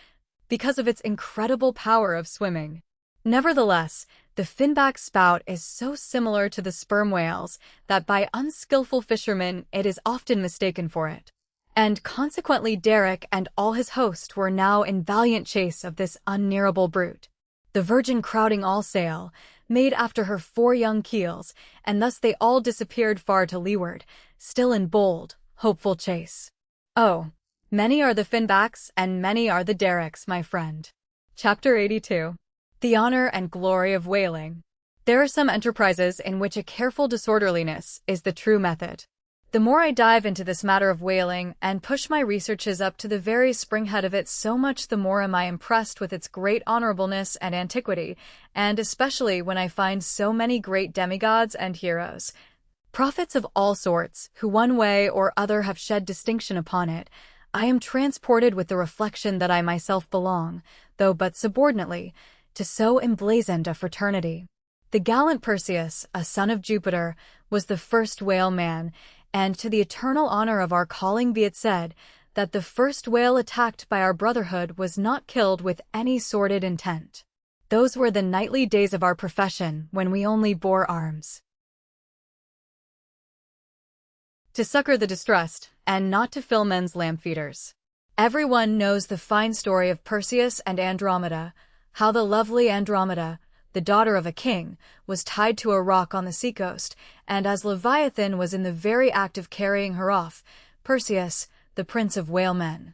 S1: because of its incredible power of swimming. Nevertheless, the finback spout is so similar to the sperm whales that by unskillful fishermen it is often mistaken for it. And consequently Derek and all his host were now in valiant chase of this unnearable brute. The Virgin crowding all sail, made after her 4 young keels, and thus they all disappeared far to leeward, still in bold, hopeful chase. Oh, many are the finbacks and many are the Derricks, my friend. Chapter 82. The Honor and Glory of Whaling. There are some enterprises in which a careful disorderliness is the true method. The more I dive into this matter of whaling and push my researches up to the very springhead of it, so much the more am I impressed with its great honorableness and antiquity, and especially when I find so many great demigods and heroes, prophets of all sorts, who one way or other have shed distinction upon it. I am transported with the reflection that I myself belong, though but subordinately, to so emblazoned a fraternity. The gallant Perseus, a son of Jupiter, was the first whale man, and to the eternal honor of our calling be it said, that the first whale attacked by our brotherhood was not killed with any sordid intent. Those were the knightly days of our profession, when we only bore arms to succor the distressed, and not to fill men's lamp feeders. Everyone knows the fine story of Perseus and Andromeda, how the lovely Andromeda, the daughter of a king, was tied to a rock on the seacoast, and as Leviathan was in the very act of carrying her off, Perseus, the prince of whalemen,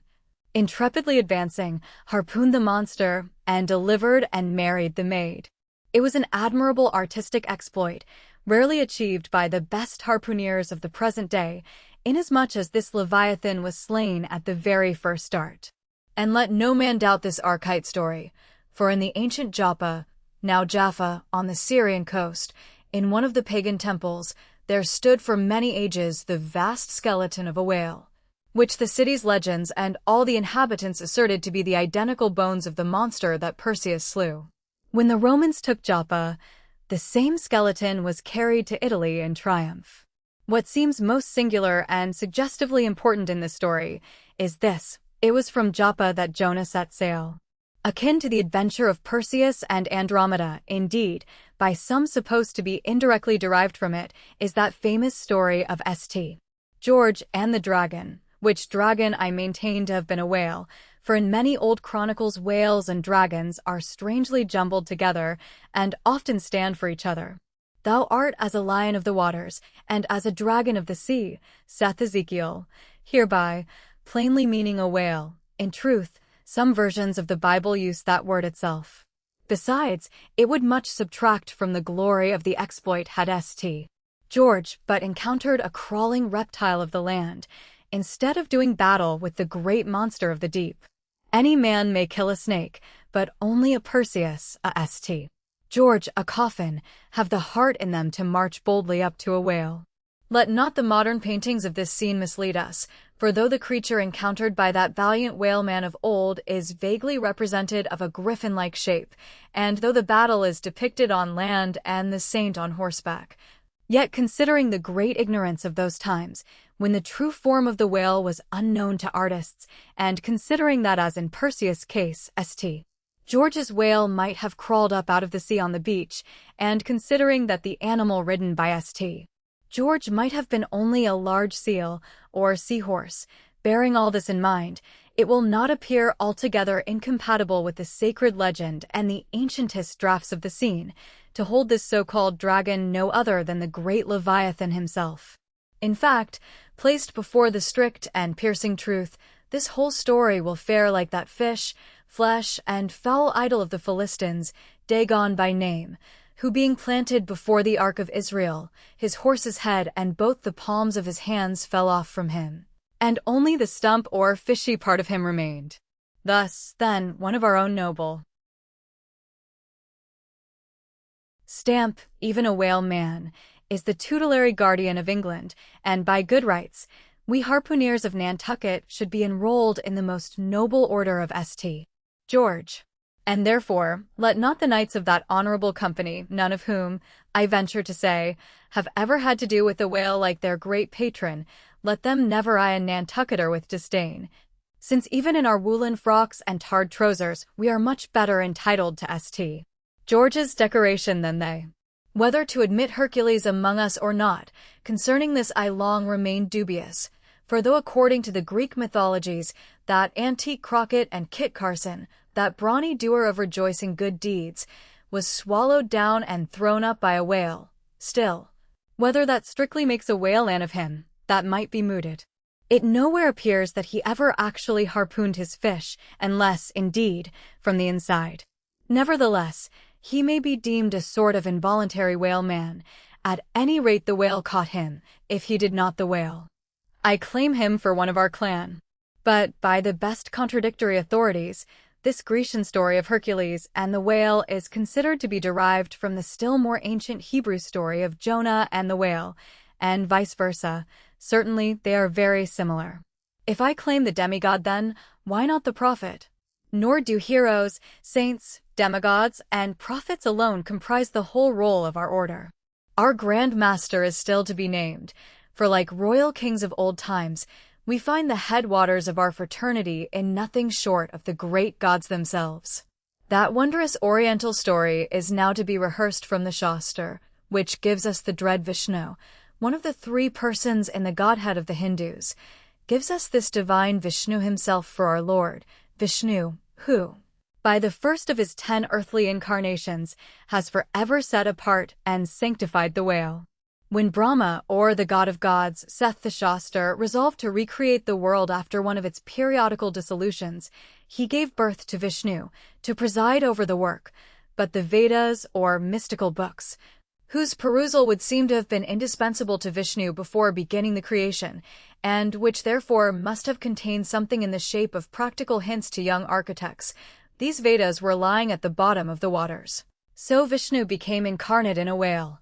S1: intrepidly advancing, harpooned the monster, and delivered and married the maid. It was an admirable artistic exploit, rarely achieved by the best harpooneers of the present day, inasmuch as this Leviathan was slain at the very first start. And let no man doubt this archite story, for in the ancient Joppa, now Jaffa, on the Syrian coast, in one of the pagan temples, there stood for many ages the vast skeleton of a whale, which the city's legends and all the inhabitants asserted to be the identical bones of the monster that Perseus slew. When the Romans took Joppa, the same skeleton was carried to Italy in triumph. What seems most singular and suggestively important in this story is this: it was from Joppa that Jonah set sail. Akin to the adventure of Perseus and Andromeda, indeed, by some supposed to be indirectly derived from it, is that famous story of St. George and the dragon, which dragon I maintain to have been a whale, for in many old chronicles whales and dragons are strangely jumbled together, and often stand for each other. Thou art as a lion of the waters, and as a dragon of the sea, saith Ezekiel, hereby, plainly meaning a whale. In truth, some versions of the Bible use that word itself. Besides, it would much subtract from the glory of the exploit had St. George but encountered a crawling reptile of the land, instead of doing battle with the great monster of the deep. Any man may kill a snake, but only a Perseus, a St. George, a coffin, have the heart in them to march boldly up to a whale. Let not the modern paintings of this scene mislead us, for though the creature encountered by that valiant whaleman of old is vaguely represented of a griffin-like shape, and though the battle is depicted on land and the saint on horseback, yet considering the great ignorance of those times, when the true form of the whale was unknown to artists, and considering that as in Perseus' case, St. George's whale might have crawled up out of the sea on the beach, and considering that the animal ridden by St. George might have been only a large seal, or seahorse, bearing all this in mind, it will not appear altogether incompatible with the sacred legend and the ancientest drafts of the scene, to hold this so-called dragon no other than the great Leviathan himself. In fact, placed before the strict and piercing truth, this whole story will fare like that fish, flesh, and foul idol of the Philistines, Dagon by name, who being planted before the ark of Israel, his horse's head and both the palms of his hands fell off from him, and only the stump or fishy part of him remained. Thus, then, one of our own noble stamp, even a whale man, is the tutelary guardian of England, and by good rights, we harpooneers of Nantucket should be enrolled in the most noble order of St. George. And therefore, let not the knights of that honorable company, none of whom, I venture to say, have ever had to do with the whale like their great patron, let them never eye a Nantucketer with disdain, since even in our woolen frocks and tarred trousers we are much better entitled to St. George's decoration than they. Whether to admit Hercules among us or not, concerning this I long remained dubious, for though according to the Greek mythologies, that antique Crockett and Kit Carson, that brawny doer of rejoicing good deeds, was swallowed down and thrown up by a whale, still, whether that strictly makes a whaleman of him, that might be mooted. It nowhere appears that he ever actually harpooned his fish, unless, indeed, from the inside. Nevertheless, he may be deemed a sort of involuntary whaleman. At any rate the whale caught him, if he did not the whale. I claim him for one of our clan. But, by the best contradictory authorities, this Grecian story of Hercules and the whale is considered to be derived from the still more ancient Hebrew story of Jonah and the whale, and vice versa. Certainly, they are very similar. If I claim the demigod then, why not the prophet? Nor do heroes, saints, demigods, and prophets alone comprise the whole roll of our order. Our Grand Master is still to be named, for like royal kings of old times, we find the headwaters of our fraternity in nothing short of the great gods themselves. That wondrous oriental story is now to be rehearsed from the Shastra, which gives us the dread Vishnu, one of the three persons in the Godhead of the Hindus, gives us this divine Vishnu himself for our Lord, Vishnu, who, by the first of his 10 earthly incarnations, has forever set apart and sanctified the whale. When Brahma, or the god of gods, saith the Shastra, resolved to recreate the world after one of its periodical dissolutions, he gave birth to Vishnu, to preside over the work, but the Vedas, or mystical books, whose perusal would seem to have been indispensable to Vishnu before beginning the creation, and which therefore must have contained something in the shape of practical hints to young architects, these Vedas were lying at the bottom of the waters. So Vishnu became incarnate in a whale,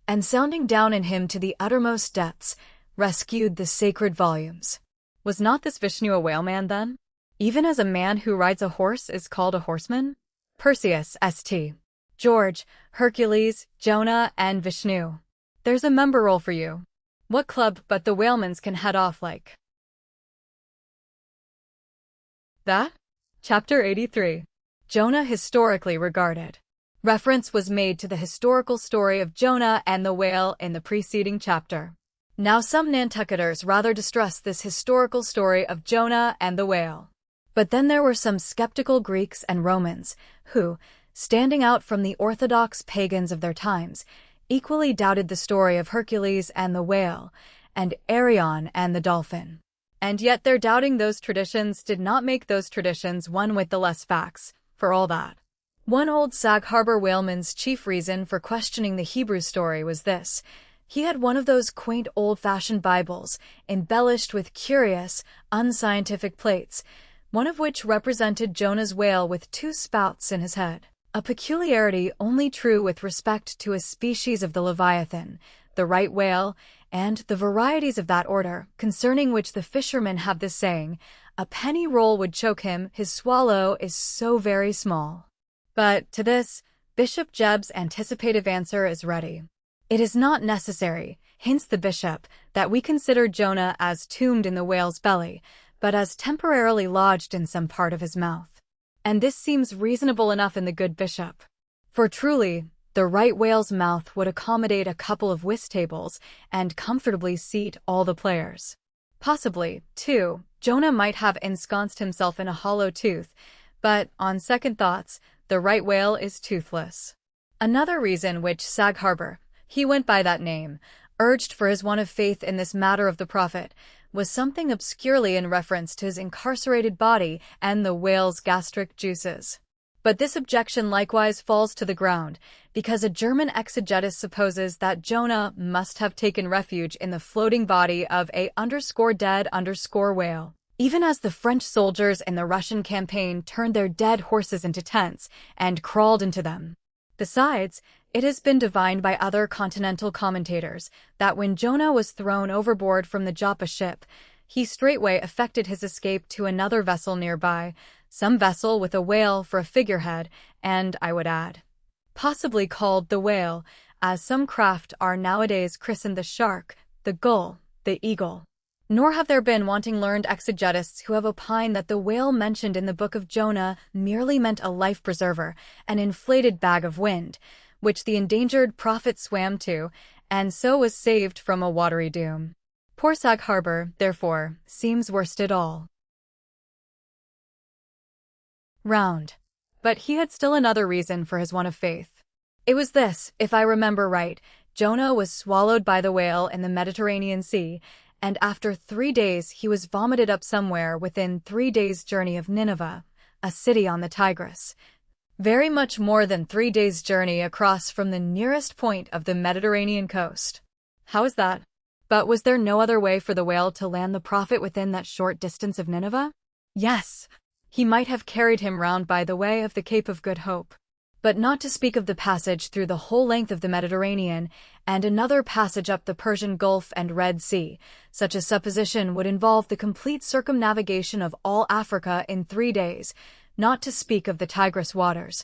S1: and sounding down in him to the uttermost depths, rescued the sacred volumes. Was not this Vishnu a whaleman then? Even as a man who rides a horse is called a horseman? Perseus, St. George, Hercules, Jonah, and Vishnu. There's a member roll for you. What club but the whalemans can head off like that? Chapter 83. Jonah historically regarded. Reference was made to the historical story of Jonah and the whale in the preceding chapter. Now some Nantucketers rather distrust this historical story of Jonah and the whale. But then there were some skeptical Greeks and Romans who, standing out from the orthodox pagans of their times, equally doubted the story of Hercules and the whale, and Arion and the dolphin. And yet their doubting those traditions did not make those traditions one with the less facts, for all that. One old Sag Harbor whaleman's chief reason for questioning the Hebrew story was this. He had one of those quaint old-fashioned Bibles, embellished with curious, unscientific plates, one of which represented Jonah's whale with 2 spouts in his head, a peculiarity only true with respect to a species of the Leviathan, the right whale, and the varieties of that order, concerning which the fishermen have this saying, a penny roll would choke him, his swallow is so very small. But to this, Bishop Jebb's anticipative answer is ready. It is not necessary, hints the bishop, that we consider Jonah as tombed in the whale's belly, but as temporarily lodged in some part of his mouth. And this seems reasonable enough in the good bishop. For truly, the right whale's mouth would accommodate a couple of whist tables and comfortably seat all the players. Possibly, too, Jonah might have ensconced himself in a hollow tooth, but, on second thoughts, the right whale is toothless. Another reason which Sag Harbor, he went by that name, urged for his want of faith in this matter of the prophet, was something obscurely in reference to his incarcerated body and the whale's gastric juices. But this objection likewise falls to the ground, because a German exegetus supposes that Jonah must have taken refuge in the floating body of a_dead_ whale. Even as the French soldiers in the Russian campaign turned their dead horses into tents and crawled into them. Besides, it has been divined by other continental commentators that when Jonah was thrown overboard from the Joppa ship, he straightway effected his escape to another vessel nearby, some vessel with a whale for a figurehead, and, I would add, possibly called the whale, as some craft are nowadays christened the shark, the gull, the eagle. Nor have there been wanting learned exegetists who have opined that the whale mentioned in the Book of Jonah merely meant a life preserver, an inflated bag of wind, which the endangered prophet swam to, and so was saved from a watery doom. Poor Sag Harbor, therefore, seems worst at all. Round. But he had still another reason for his want of faith. It was this: if I remember right, Jonah was swallowed by the whale in the Mediterranean Sea, and after 3 days he was vomited up somewhere within 3 days' journey of Nineveh, a city on the Tigris. Very much more than 3 days' journey across from the nearest point of the Mediterranean coast. How is that? But was there no other way for the whale to land the prophet within that short distance of Nineveh? Yes. He might have carried him round by the way of the Cape of Good Hope. But not to speak of the passage through the whole length of the Mediterranean, and another passage up the Persian Gulf and Red Sea, such a supposition would involve the complete circumnavigation of all Africa in 3 days, not to speak of the Tigris waters,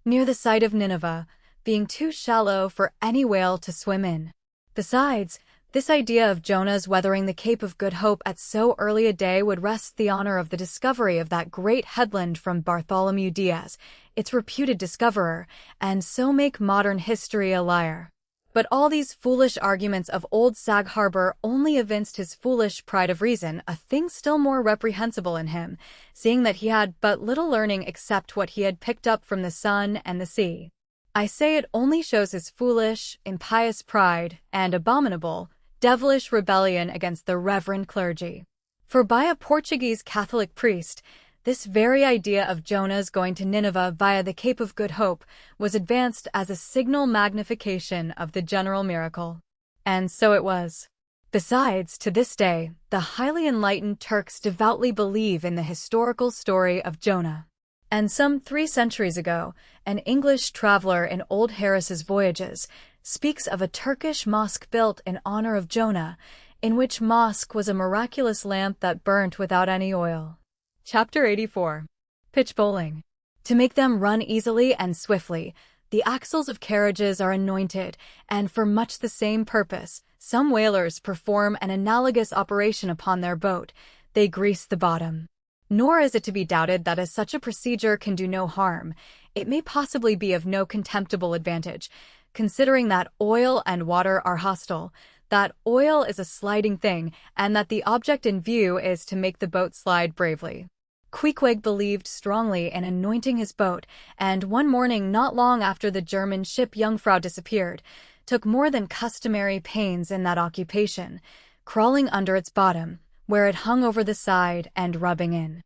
S1: near the site of Nineveh, being too shallow for any whale to swim in. Besides, this idea of Jonah's weathering the Cape of Good Hope at so early a day would wrest the honor of the discovery of that great headland from Bartholomew Diaz, its reputed discoverer, and so make modern history a liar. But all these foolish arguments of old Sag Harbor only evinced his foolish pride of reason, a thing still more reprehensible in him, seeing that he had but little learning except what he had picked up from the sun and the sea. I say it only shows his foolish, impious pride, and abominable, devilish rebellion against the reverend clergy. For by a Portuguese Catholic priest, this very idea of Jonah's going to Nineveh via the Cape of Good Hope was advanced as a signal magnification of the general miracle. And so it was. Besides, to this day, the highly enlightened Turks devoutly believe in the historical story of Jonah. And some 3 centuries ago, an English traveler in Old Harris's Voyages speaks of a Turkish mosque built in honor of Jonah, in which mosque was a miraculous lamp that burnt without any oil. Chapter 84. Pitch bowling. To make them run easily and swiftly, the axles of carriages are anointed, and for much the same purpose, some whalers perform an analogous operation upon their boat. They grease the bottom. Nor is it to be doubted that as such a procedure can do no harm, it may possibly be of no contemptible advantage, considering that oil and water are hostile, that oil is a sliding thing, and that the object in view is to make the boat slide bravely. Queequeg believed strongly in anointing his boat, and one morning not long after the German ship Jungfrau disappeared, took more than customary pains in that occupation, crawling under its bottom, where it hung over the side, and rubbing in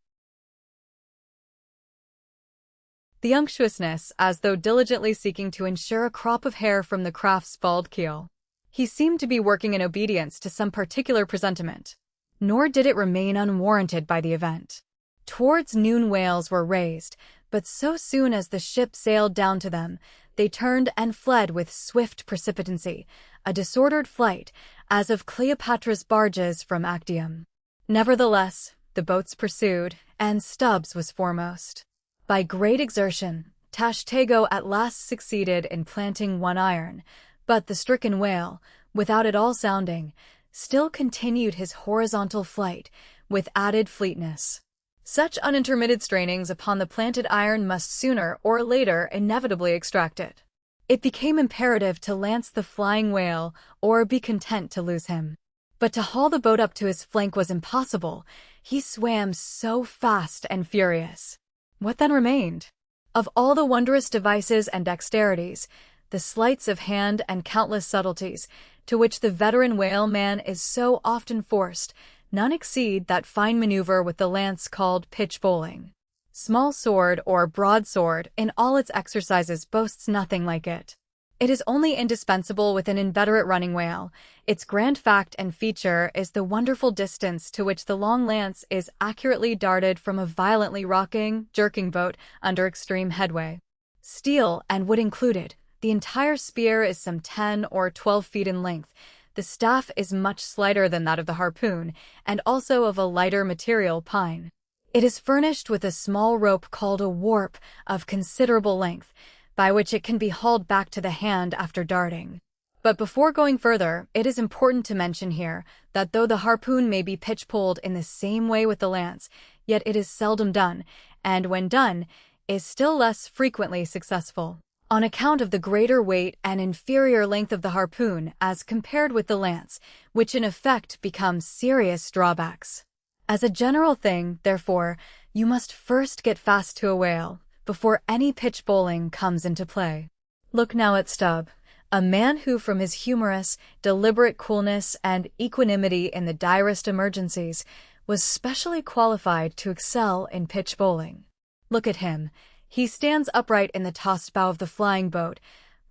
S1: the unctuousness, as though diligently seeking to ensure a crop of hair from the craft's bald keel. He seemed to be working in obedience to some particular presentiment. Nor did it remain unwarranted by the event. Towards noon whales were raised, but so soon as the ship sailed down to them, they turned and fled with swift precipitancy, a disordered flight, as of Cleopatra's barges from Actium. Nevertheless, the boats pursued, and Stubbs was foremost. By great exertion, Tashtego at last succeeded in planting one iron, but the stricken whale, without at all sounding, still continued his horizontal flight, with added fleetness. Such unintermitted strainings upon the planted iron must sooner or later inevitably extract it. It became imperative to lance the flying whale, or be content to lose him. But to haul the boat up to his flank was impossible. He swam so fast and furious. What then remained? Of all the wondrous devices and dexterities, the sleights of hand and countless subtleties, to which the veteran whaleman is so often forced, none exceed that fine maneuver with the lance called pitch bowling. Small sword or broadsword in all its exercises boasts nothing like it. It is only indispensable with an inveterate running whale. Its grand fact and feature is the wonderful distance to which the long lance is accurately darted from a violently rocking, jerking boat under extreme headway. Steel and wood included, the entire spear is some 10 or 12 feet in length. The staff is much slighter than that of the harpoon, and also of a lighter material, pine. It is furnished with a small rope called a warp of considerable length, by which it can be hauled back to the hand after darting. But before going further, it is important to mention here that though the harpoon may be pitch-poled in the same way with the lance, yet it is seldom done, and when done, is still less frequently successful, on account of the greater weight and inferior length of the harpoon as compared with the lance, which in effect becomes serious drawbacks. As a general thing, therefore, you must first get fast to a whale before any pitch bowling comes into play. Look now at Stubb, a man who, from his humorous, deliberate coolness and equanimity in the direst emergencies, was specially qualified to excel in pitch bowling. Look at him. He stands upright in the tossed bow of the flying boat,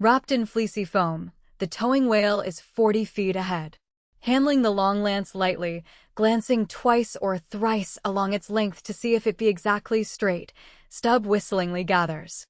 S1: wrapped in fleecy foam. The towing whale is 40 feet ahead. Handling the long lance lightly, glancing twice or thrice along its length to see if it be exactly straight, Stubb whistlingly gathers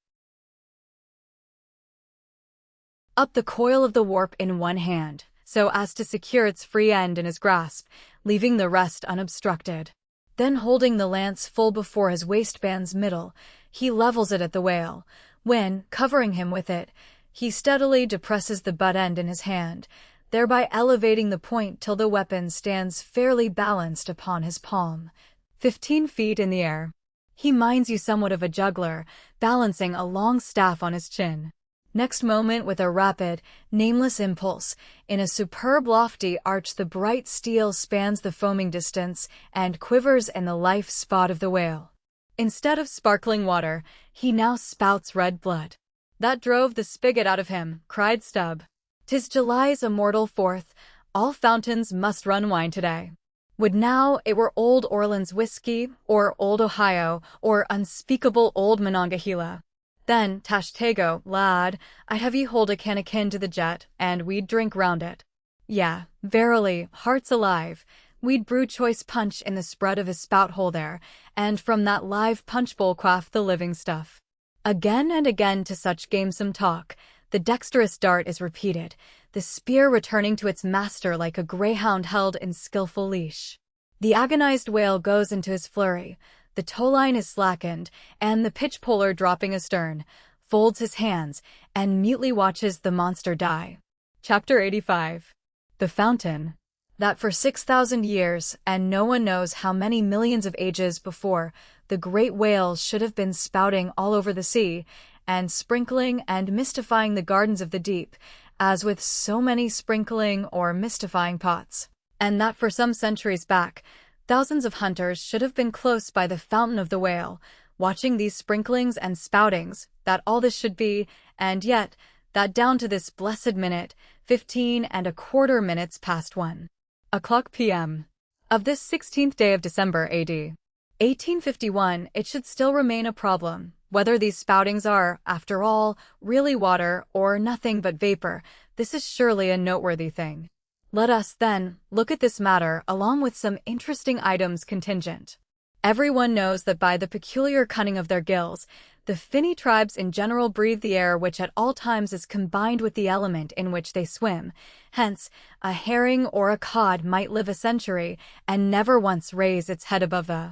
S1: up the coil of the warp in one hand, so as to secure its free end in his grasp, leaving the rest unobstructed. Then, holding the lance full before his waistband's middle, he levels it at the whale, when, covering him with it, he steadily depresses the butt end in his hand, thereby elevating the point till the weapon stands fairly balanced upon his palm, 15 feet in the air. He minds you somewhat of a juggler, balancing a long staff on his chin. Next moment, with a rapid, nameless impulse, in a superb lofty arch the bright steel spans the foaming distance and quivers in the life spot of the whale. Instead of sparkling water, he now spouts red blood. "That drove the spigot out of him," cried Stubb. "'Tis July's immortal 4th, all fountains must run wine today. Would now it were Old Orleans whiskey, or Old Ohio, or unspeakable Old Monongahela. Then, Tashtego, lad, I'd have ye hold a cannikin to the jet, and we'd drink round it. Yeah, verily, hearts alive, we'd brew choice punch in the spread of his spout-hole there, and from that live punch-bowl quaff the living stuff." Again and again to such gamesome talk, the dexterous dart is repeated, the spear returning to its master like a greyhound held in skillful leash. The agonized whale goes into his flurry, the towline is slackened, and the pitch-poler dropping astern, folds his hands, and mutely watches the monster die. Chapter 85. The Fountain. That for 6,000 years, and no one knows how many millions of ages before, the great whales should have been spouting all over the sea, and sprinkling and mystifying the gardens of the deep, as with so many sprinkling or mystifying pots. And that for some centuries back, thousands of hunters should have been close by the fountain of the whale, watching these sprinklings and spoutings, that all this should be, and yet, that down to this blessed minute, 15¼ minutes past 1:00 p.m. of this 16th day of December A.D. 1851, it should still remain a problem, whether these spoutings are, after all, really water or nothing but vapor. This is surely a noteworthy thing. Let us, then, look at this matter along with some interesting items contingent. Everyone knows that by the peculiar cunning of their gills, the finny tribes in general breathe the air which at all times is combined with the element in which they swim. Hence, a herring or a cod might live a century and never once raise its head above the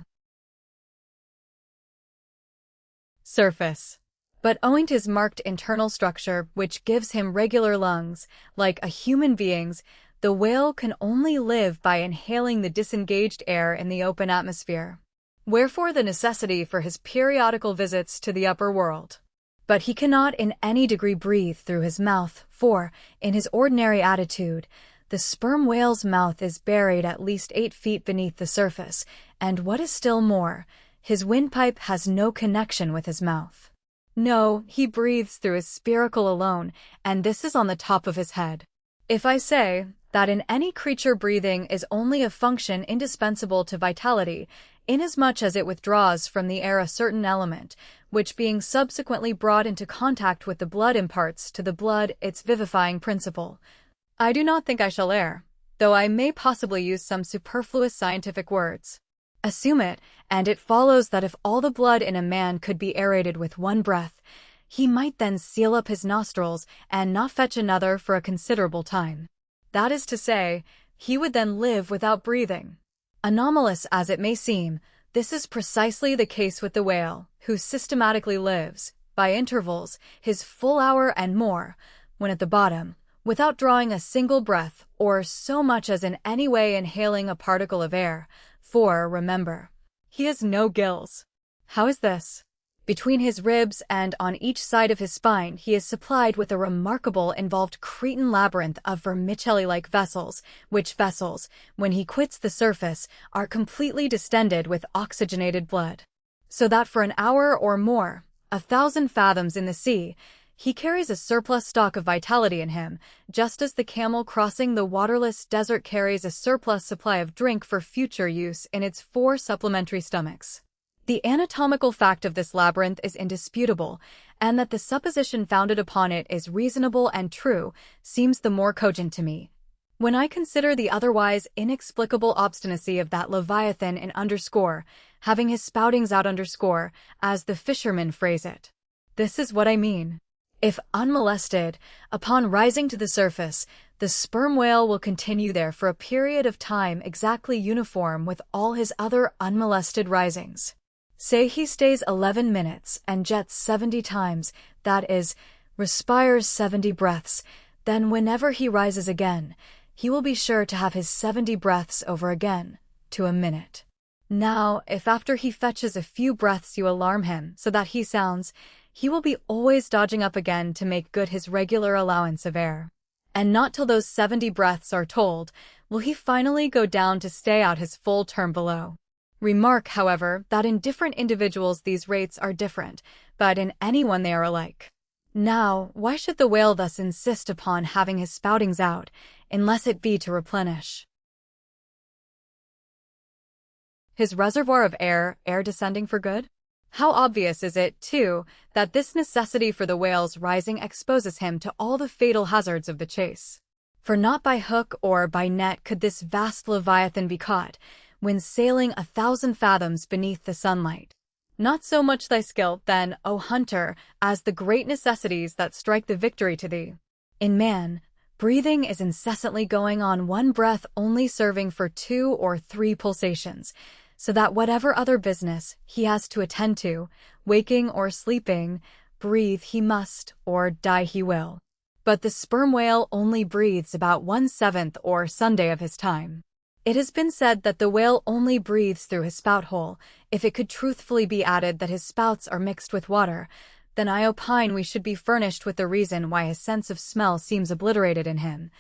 S1: surface. But owing to his marked internal structure, which gives him regular lungs, like a human being's, the whale can only live by inhaling the disengaged air in the open atmosphere. Wherefore the necessity for his periodical visits to the upper world. But he cannot in any degree breathe through his mouth, for, in his ordinary attitude, the sperm whale's mouth is buried at least 8 feet beneath the surface, and what is still more, his windpipe has no connection with his mouth. No, he breathes through his spiracle alone, and this is on the top of his head. If I say that in any creature breathing is only a function indispensable to vitality, inasmuch as it withdraws from the air a certain element, which being subsequently brought into contact with the blood imparts to the blood its vivifying principle, I do not think I shall err, though I may possibly use some superfluous scientific words. Assume it, and it follows that if all the blood in a man could be aerated with one breath, he might then seal up his nostrils and not fetch another for a considerable time. That is to say, he would then live without breathing. Anomalous as it may seem, This is precisely the case with the whale, who systematically lives, by intervals, his full hour and more, when at the bottom, without drawing a single breath or so much as in any way inhaling a particle of air, for, remember, he has no gills. How is this? Between his ribs and on each side of his spine he is supplied with a remarkable involved Cretan labyrinth of vermicelli-like vessels, which vessels, when he quits the surface, are completely distended with oxygenated blood. So that for an hour or more, 1,000 fathoms in the sea, he carries a surplus stock of vitality in him, just as the camel crossing the waterless desert carries a surplus supply of drink for future use in its 4 supplementary stomachs. The anatomical fact of this labyrinth is indisputable, and that the supposition founded upon it is reasonable and true seems the more cogent to me, when I consider the otherwise inexplicable obstinacy of that Leviathan in underscore, having his spoutings out underscore, as the fishermen phrase it. This is what I mean. If unmolested, upon rising to the surface, the sperm whale will continue there for a period of time exactly uniform with all his other unmolested risings. Say he stays 11 minutes and jets 70 times, that is, respires 70 breaths, then whenever he rises again, he will be sure to have his 70 breaths over again, to a minute. Now, if after he fetches a few breaths you alarm him so that he sounds, he will be always dodging up again to make good his regular allowance of air. And not till those 70 breaths are told will he finally go down to stay out his full term below. Remark, however, that in different individuals these rates are different, but in anyone they are alike. Now, why should the whale thus insist upon having his spoutings out, unless it be to replenish his reservoir of air descending for good? How obvious is it, too, that this necessity for the whale's rising exposes him to all the fatal hazards of the chase. For not by hook or by net could this vast Leviathan be caught, when sailing 1,000 fathoms beneath the sunlight. Not so much thy skill, then, O hunter, as the great necessities that strike the victory to thee. In man, breathing is incessantly going on, one breath only serving for 2 or 3 pulsations, so that whatever other business he has to attend to, waking or sleeping, breathe he must, or die he will. But the sperm whale only breathes about 1/7 or Sunday of his time. It has been said that the whale only breathes through his spout hole. If it could truthfully be added that his spouts are mixed with water, then I opine we should be furnished with the reason why his sense of smell seems obliterated in him.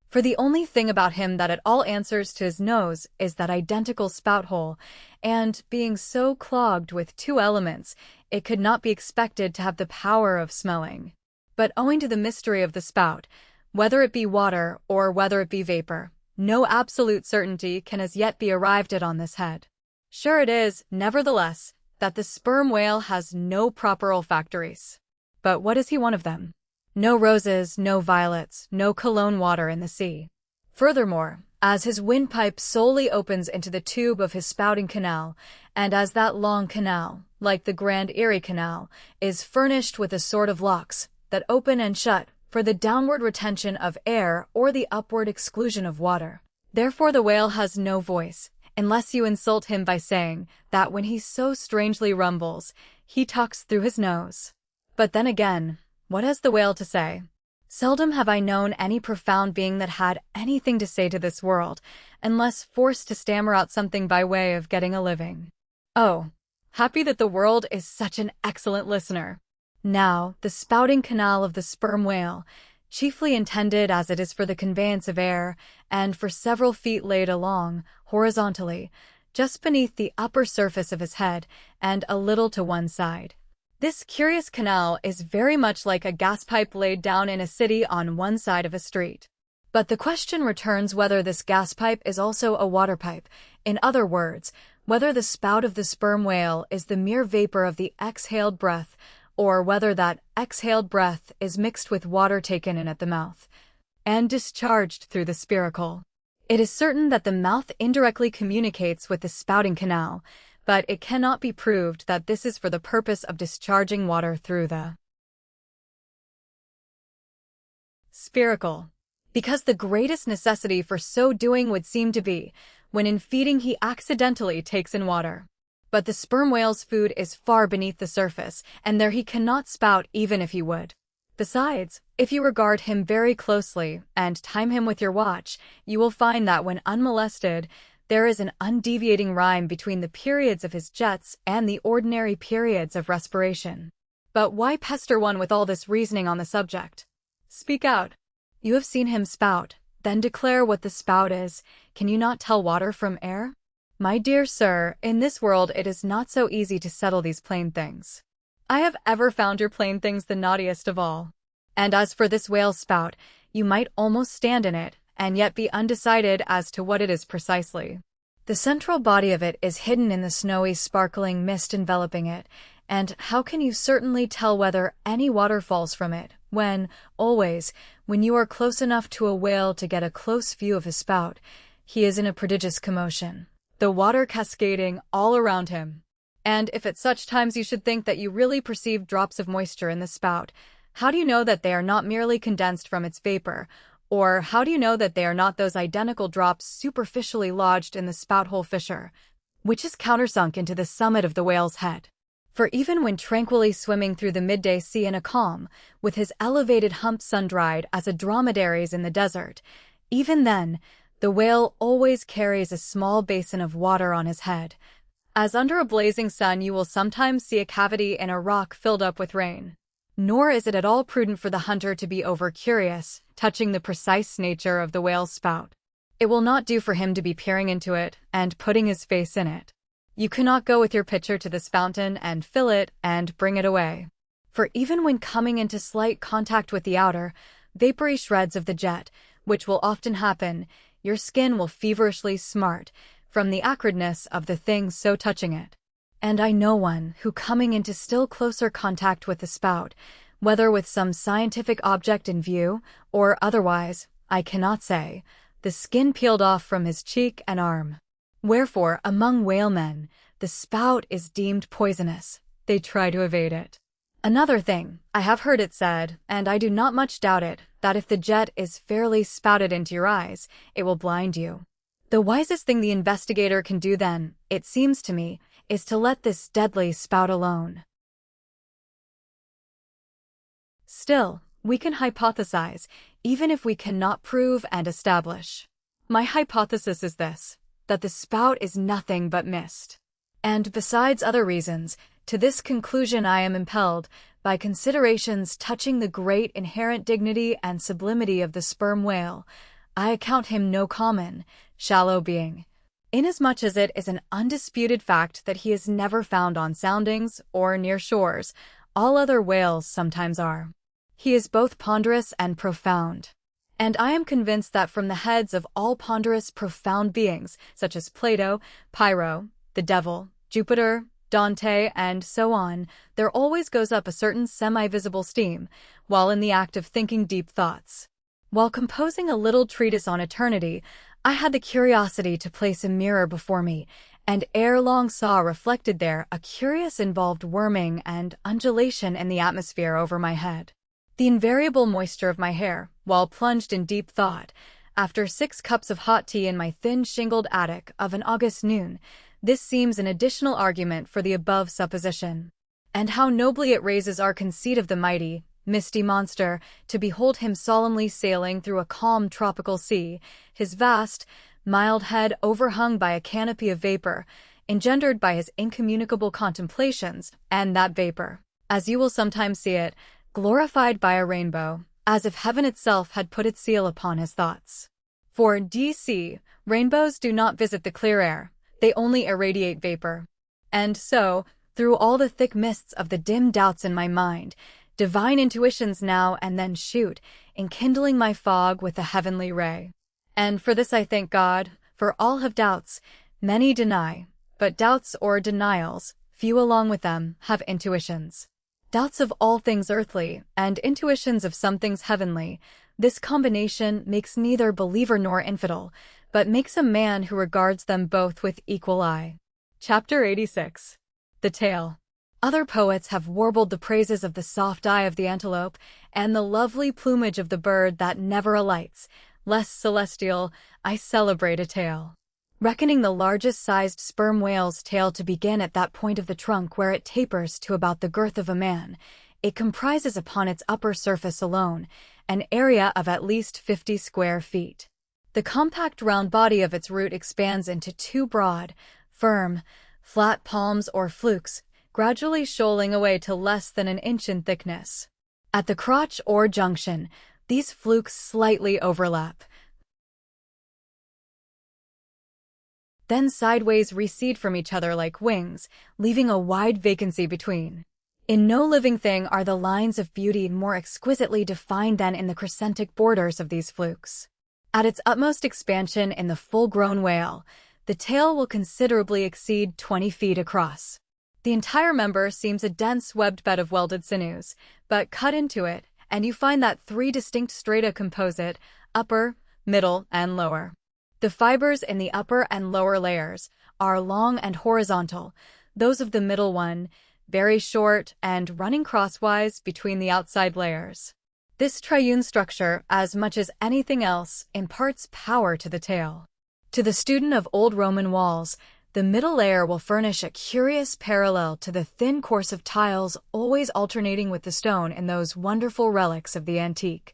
S1: For the only thing about him that at all answers to his nose is that identical spout hole, and, being so clogged with 2 elements, it could not be expected to have the power of smelling. But owing to the mystery of the spout, whether it be water or whether it be vapor, no absolute certainty can as yet be arrived at on this head. Sure it is, nevertheless, that the sperm whale has no proper olfactories. But what is he one of them? No roses, no violets, no cologne water in the sea. Furthermore, as his windpipe solely opens into the tube of his spouting canal, and as that long canal, like the Grand Erie Canal, is furnished with a sort of locks that open and shut for the downward retention of air or the upward exclusion of water. Therefore the whale has no voice, unless you insult him by saying that when he so strangely rumbles, he talks through his nose. But then again, what has the whale to say? Seldom have I known any profound being that had anything to say to this world, unless forced to stammer out something by way of getting a living. Oh, happy that the world is such an excellent listener. Now, the spouting canal of the sperm whale, chiefly intended as it is for the conveyance of air, and for several feet laid along, horizontally, just beneath the upper surface of his head, and a little to one side. This curious canal is very much like a gas pipe laid down in a city on one side of a street. But the question returns whether this gas pipe is also a water pipe, in other words, whether the spout of the sperm whale is the mere vapor of the exhaled breath, or whether that exhaled breath is mixed with water taken in at the mouth, and discharged through the spiracle. It is certain that the mouth indirectly communicates with the spouting canal, but it cannot be proved that this is for the purpose of discharging water through the spiracle, because the greatest necessity for so doing would seem to be when in feeding he accidentally takes in water. But the sperm whale's food is far beneath the surface, and there he cannot spout even if he would. Besides, if you regard him very closely and time him with your watch, you will find that when unmolested, there is an undeviating rhyme between the periods of his jets and the ordinary periods of respiration. But why pester one with all this reasoning on the subject? Speak out. You have seen him spout, then declare what the spout is. Can you not tell water from air? My dear sir, in this world it is not so easy to settle these plain things. I have ever found your plain things the naughtiest of all. And as for this whale's spout, you might almost stand in it, and yet be undecided as to what it is precisely. The central body of it is hidden in the snowy, sparkling mist enveloping it, and how can you certainly tell whether any water falls from it, when, always, when you are close enough to a whale to get a close view of his spout, he is in a prodigious commotion, the water cascading all around him. And if at such times you should think that you really perceive drops of moisture in the spout, how do you know that they are not merely condensed from its vapor? Or how do you know that they are not those identical drops superficially lodged in the spout-hole fissure, which is countersunk into the summit of the whale's head? For even when tranquilly swimming through the midday sea in a calm, with his elevated hump sun-dried as a dromedary's in the desert, even then, the whale always carries a small basin of water on his head, as under a blazing sun you will sometimes see a cavity in a rock filled up with rain. Nor is it at all prudent for the hunter to be over-curious, touching the precise nature of the whale's spout. It will not do for him to be peering into it and putting his face in it. You cannot go with your pitcher to this fountain and fill it and bring it away. For even when coming into slight contact with the outer, vapory shreds of the jet, which will often happen, your skin will feverishly smart from the acridness of the thing so touching it. And I know one who, coming into still closer contact with the spout, whether with some scientific object in view, or otherwise, I cannot say, the skin peeled off from his cheek and arm. Wherefore, among whalemen, the spout is deemed poisonous. They try to evade it. Another thing, I have heard it said, and I do not much doubt it, that if the jet is fairly spouted into your eyes, it will blind you. The wisest thing the investigator can do then, it seems to me, is to let this deadly spout alone. Still, we can hypothesize, even if we cannot prove and establish. My hypothesis is this, that the spout is nothing but mist. And besides other reasons, to this conclusion I am impelled by considerations touching the great inherent dignity and sublimity of the sperm whale. I account him no common, shallow being, inasmuch as it is an undisputed fact that he is never found on soundings or near shores. All other whales sometimes are. He is both ponderous and profound. And I am convinced that from the heads of all ponderous, profound beings, such as Plato, Pyrrho, the devil, Jupiter, Dante, and so on, there always goes up a certain semi-visible steam, while in the act of thinking deep thoughts. While composing a little treatise on eternity, I had the curiosity to place a mirror before me, and ere long saw reflected there a curious involved worming and undulation in the atmosphere over my head. The invariable moisture of my hair, while plunged in deep thought, after 6 cups of hot tea in my thin shingled attic of an August noon, this seems an additional argument for the above supposition. And how nobly it raises our conceit of the mighty, misty monster, to behold him solemnly sailing through a calm tropical sea, his vast, mild head overhung by a canopy of vapor, engendered by his incommunicable contemplations, and that vapor, as you will sometimes see it, glorified by a rainbow, as if heaven itself had put its seal upon his thoughts. For, d.c., rainbows do not visit the clear air, they only irradiate vapor. And so, through all the thick mists of the dim doubts in my mind, divine intuitions now and then shoot, enkindling my fog with a heavenly ray. And for this I thank God, for all have doubts, many deny, but doubts or denials, few along with them, have intuitions. Doubts of all things earthly, and intuitions of some things heavenly, this combination makes neither believer nor infidel, but makes a man who regards them both with equal eye. Chapter 86. The Tale. Other poets have warbled the praises of the soft eye of the antelope, and the lovely plumage of the bird that never alights. Less celestial, I celebrate a tale. reckoning the largest-sized sperm whale's tail to begin at that point of the trunk where it tapers to about the girth of a man. It comprises upon its upper surface alone an area of at least 50 square feet. The compact round body of its root expands into two broad, firm, flat palms or flukes, gradually shoaling away to less than an inch in thickness. At the crotch or junction, these flukes slightly overlap, then sideways recede from each other like wings, leaving a wide vacancy between. In no living thing are the lines of beauty more exquisitely defined than in the crescentic borders of these flukes. At its utmost expansion in the full-grown whale, the tail will considerably exceed 20 feet across. The entire member seems a dense webbed bed of welded sinews, but cut into it, and you find that three distinct strata compose it: upper, middle, and lower. The fibers in the upper and lower layers are long and horizontal, those of the middle one very short and running crosswise between the outside layers. This triune structure, as much as anything else, imparts power to the tail. To the student of old Roman walls, the middle layer will furnish a curious parallel to the thin course of tiles always alternating with the stone in those wonderful relics of the antique,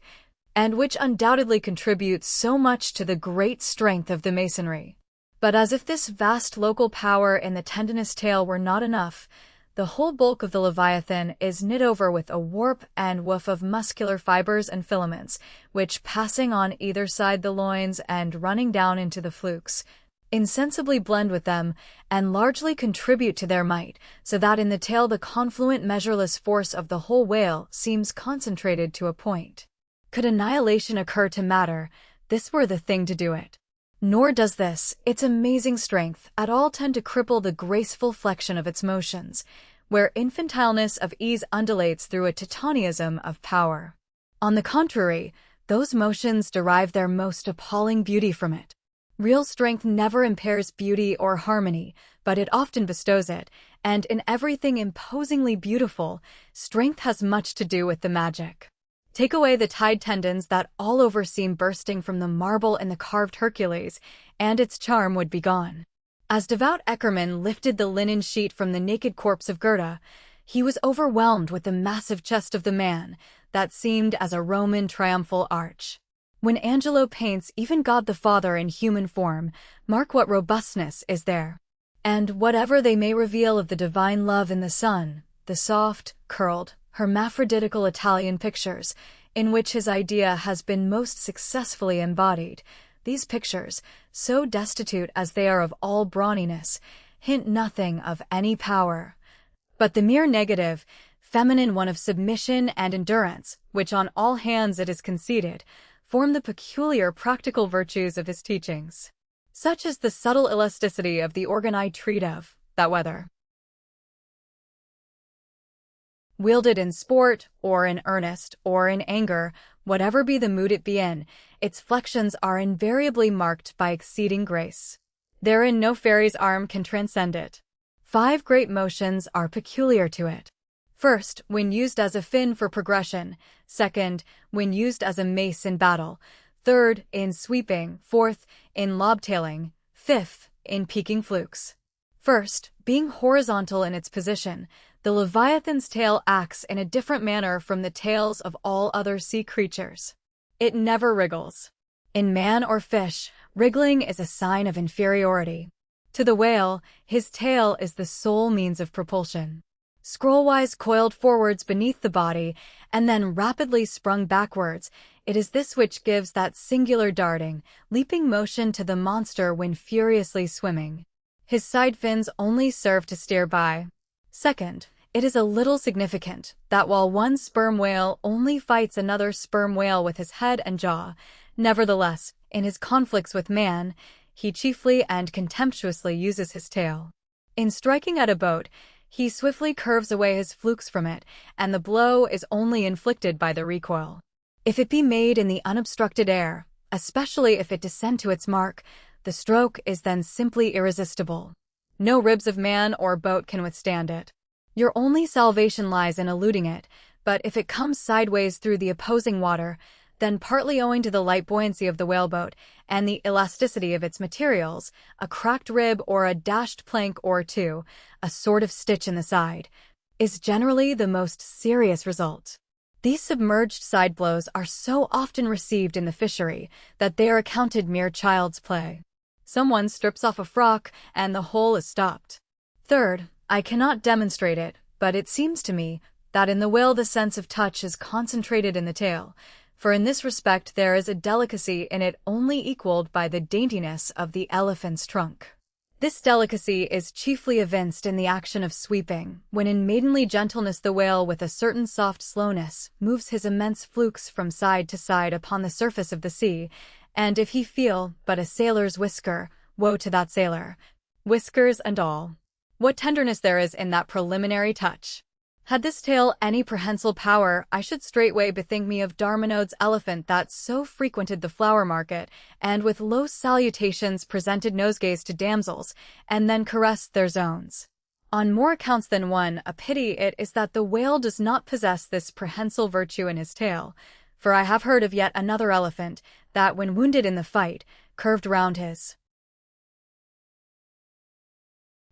S1: and which undoubtedly contributes so much to the great strength of the masonry. But as if this vast local power in the tendinous tail were not enough, the whole bulk of the Leviathan is knit over with a warp and woof of muscular fibers and filaments, which, passing on either side the loins and running down into the flukes, insensibly blend with them and largely contribute to their might, so that in the tail the confluent measureless force of the whole whale seems concentrated to a point. Could annihilation occur to matter, this were the thing to do it. Nor does this, its amazing strength, at all tend to cripple the graceful flexion of its motions, where infantileness of ease undulates through a titanism of power. On the contrary, those motions derive their most appalling beauty from it. Real strength never impairs beauty or harmony, but it often bestows it, and in everything imposingly beautiful, strength has much to do with the magic. Take away the tied tendons that all over seem bursting from the marble in the carved Hercules, and its charm would be gone. As devout Eckermann lifted the linen sheet from the naked corpse of Goethe, he was overwhelmed with the massive chest of the man, that seemed as a Roman triumphal arch. When Angelo paints even God the Father in human form, mark what robustness is there. And whatever they may reveal of the divine love in the Son, the soft, curled, hermaphroditical Italian pictures, in which his idea has been most successfully embodied, these pictures, so destitute as they are of all brawniness, hint nothing of any power, but the mere negative, feminine one of submission and endurance, which on all hands it is conceded, form the peculiar practical virtues of his teachings. Such is the subtle elasticity of the organ I treat of, that whether wielded in sport, or in earnest, or in anger, whatever be the mood it be in, its flexions are invariably marked by exceeding grace. Therein no fairy's arm can transcend it. 5 great motions are peculiar to it. First, when used as a fin for progression. Second, when used as a mace in battle. Third, in sweeping. Fourth, in lobtailing. Fifth, in peaking flukes. First, being horizontal in its position, the Leviathan's tail acts in a different manner from the tails of all other sea creatures. It never wriggles. In man or fish, wriggling is a sign of inferiority. To the whale, his tail is the sole means of propulsion. Scrollwise coiled forwards beneath the body, and then rapidly sprung backwards, it is this which gives that singular darting, leaping motion to the monster when furiously swimming. His side fins only serve to steer by. Second, it is a little significant that while one sperm whale only fights another sperm whale with his head and jaw, nevertheless, in his conflicts with man, he chiefly and contemptuously uses his tail. In striking at a boat, he swiftly curves away his flukes from it, and the blow is only inflicted by the recoil. If it be made in the unobstructed air, especially if it descend to its mark, the stroke is then simply irresistible. No ribs of man or boat can withstand it. Your only salvation lies in eluding it, but if it comes sideways through the opposing water, Then, partly owing to the light buoyancy of the whaleboat and the elasticity of its materials, a cracked rib or a dashed plank or two, a sort of stitch in the side, is generally the most serious result. These submerged side blows are so often received in the fishery that they are accounted mere child's play. Someone strips off a frock and the hole is stopped. Third, I cannot demonstrate it, but it seems to me that in the whale the sense of touch is concentrated in the tail, for in this respect there is a delicacy in it only equaled by the daintiness of the elephant's trunk. This delicacy is chiefly evinced in the action of sweeping, when in maidenly gentleness the whale with a certain soft slowness moves his immense flukes from side to side upon the surface of the sea, and if he feel but a sailor's whisker, woe to that sailor, whiskers and all. What tenderness there is in that preliminary touch! Had this tale any prehensile power, I should straightway bethink me of Darminode's elephant that so frequented the flower market, and with low salutations presented nosegays to damsels, and then caressed their zones. On more accounts than one, a pity it is that the whale does not possess this prehensile virtue in his tail, for I have heard of yet another elephant, that when wounded in the fight, curved round his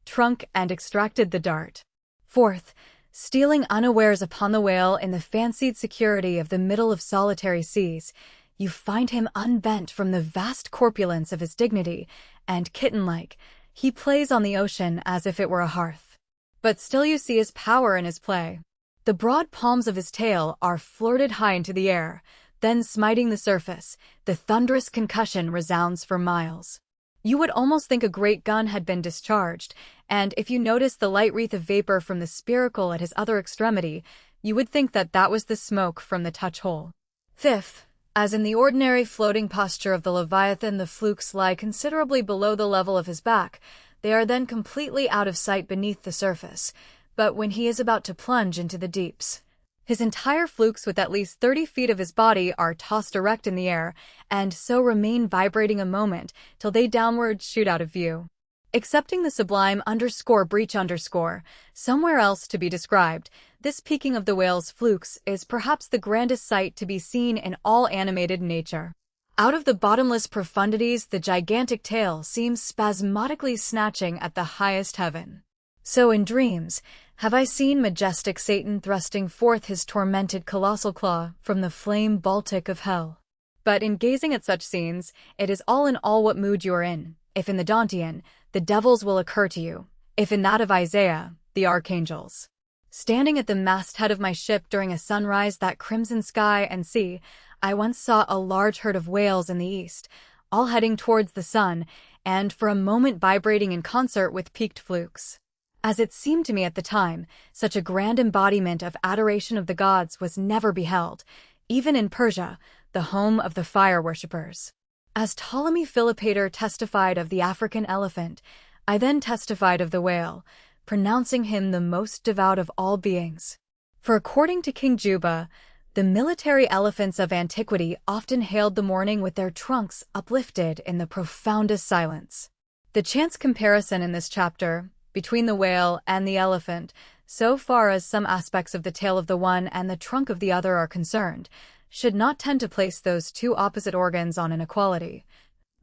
S1: trunk and extracted the dart. Fourth, stealing unawares upon the whale in the fancied security of the middle of solitary seas, you find him unbent from the vast corpulence of his dignity, and kitten-like, he plays on the ocean as if it were a hearth. But still you see his power in his play. The broad palms of his tail are flirted high into the air, then smiting the surface, the thunderous concussion resounds for miles. You would almost think a great gun had been discharged, and if you noticed the light wreath of vapor from the spiracle at his other extremity, you would think that that was the smoke from the touch-hole. Fifth, as in the ordinary floating posture of the Leviathan, the flukes lie considerably below the level of his back. They are then completely out of sight beneath the surface, but when he is about to plunge into the deeps, his entire flukes with at least 30 feet of his body are tossed erect in the air, and so remain vibrating a moment till they downward shoot out of view. Excepting the sublime _breach somewhere else to be described, this peaking of the whale's flukes is perhaps the grandest sight to be seen in all animated nature. Out of the bottomless profundities the gigantic tail seems spasmodically snatching at the highest heaven. So in dreams have I seen majestic Satan thrusting forth his tormented colossal claw from the flame Baltic of hell. But in gazing at such scenes, it is all in all what mood you are in. If in the Dantean, the devils will occur to you; if in that of Isaiah, the archangels. Standing at the masthead of my ship during a sunrise that crimson sky and sea, I once saw a large herd of whales in the east, all heading towards the sun, and for a moment vibrating in concert with peaked flukes. As it seemed to me at the time, such a grand embodiment of adoration of the gods was never beheld, even in Persia, the home of the fire worshippers. As Ptolemy Philopater testified of the African elephant, I then testified of the whale, pronouncing him the most devout of all beings. For according to King Juba, the military elephants of antiquity often hailed the morning with their trunks uplifted in the profoundest silence. The chance comparison in this chapter between the whale and the elephant, so far as some aspects of the tail of the one and the trunk of the other are concerned, should not tend to place those two opposite organs on an equality,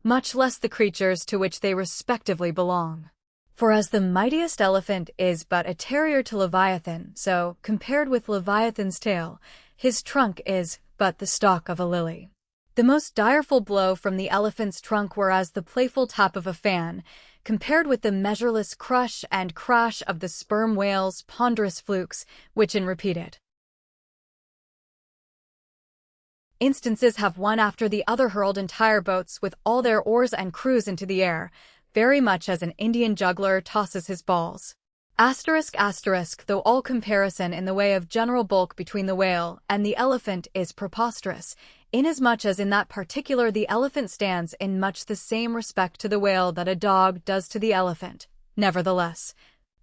S1: much less the creatures to which they respectively belong. For as the mightiest elephant is but a terrier to Leviathan, so, compared with Leviathan's tail, his trunk is but the stalk of a lily. The most direful blow from the elephant's trunk were as the playful tap of a fan, compared with the measureless crush and crash of the sperm whale's ponderous flukes, which in repeated instances have one after the other hurled entire boats with all their oars and crews into the air, very much as an Indian juggler tosses his balls. Though all comparison in the way of general bulk between the whale and the elephant is preposterous, inasmuch as in that particular the elephant stands in much the same respect to the whale that a dog does to the elephant. Nevertheless,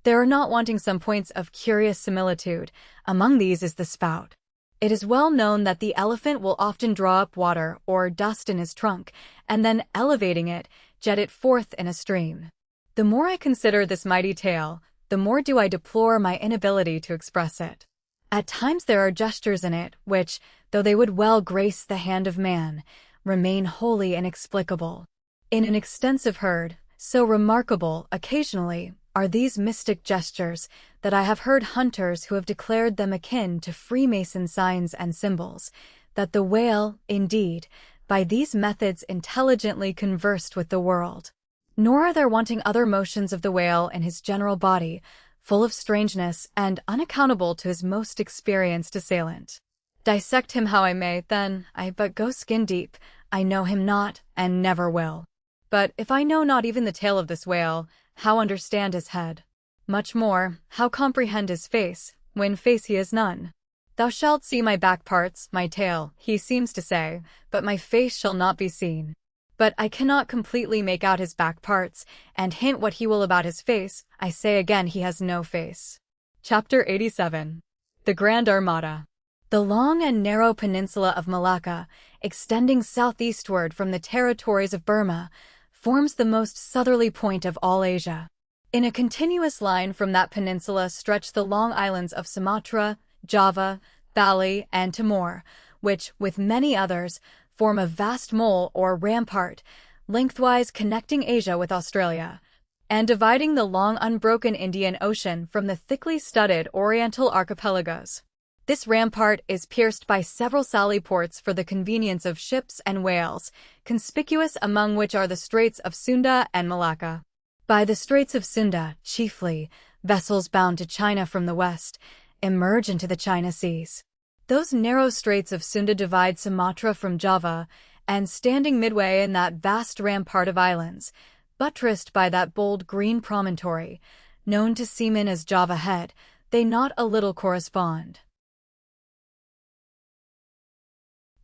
S1: there are not wanting some points of curious similitude. Among these is the spout. It is well known that the elephant will often draw up water or dust in his trunk, and then, elevating it, jet it forth in a stream. The more I consider this mighty tail, the more do I deplore my inability to express it. At times there are gestures in it which, though they would well grace the hand of man, remain wholly inexplicable. In an extensive herd, so remarkable occasionally are these mystic gestures that I have heard hunters who have declared them akin to Freemason signs and symbols, that the whale, indeed, by these methods intelligently conversed with the world. Nor are there wanting other motions of the whale in his general body, full of strangeness and unaccountable to his most experienced assailant. Dissect him how I may, then, I but go skin deep, I know him not, and never will. But if I know not even the tail of this whale, how understand his head? Much more, how comprehend his face, when face he has none? Thou shalt see my back parts, my tail, he seems to say, but my face shall not be seen. But I cannot completely make out his back parts, and hint what he will about his face, I say again he has no face. Chapter 87. The Grand Armada. The long and narrow peninsula of Malacca, extending southeastward from the territories of Burma, forms the most southerly point of all Asia. In a continuous line from that peninsula stretch the long islands of Sumatra, Java, Bali, and Timor, which, with many others, form a vast mole or rampart, lengthwise connecting Asia with Australia, and dividing the long unbroken Indian Ocean from the thickly studded Oriental archipelagos. This rampart is pierced by several sally ports for the convenience of ships and whales, conspicuous among which are the Straits of Sunda and Malacca. By the Straits of Sunda, chiefly, vessels bound to China from the west emerge into the China Seas. Those narrow Straits of Sunda divide Sumatra from Java, and standing midway in that vast rampart of islands, buttressed by that bold green promontory, known to seamen as Java Head, they not a little correspond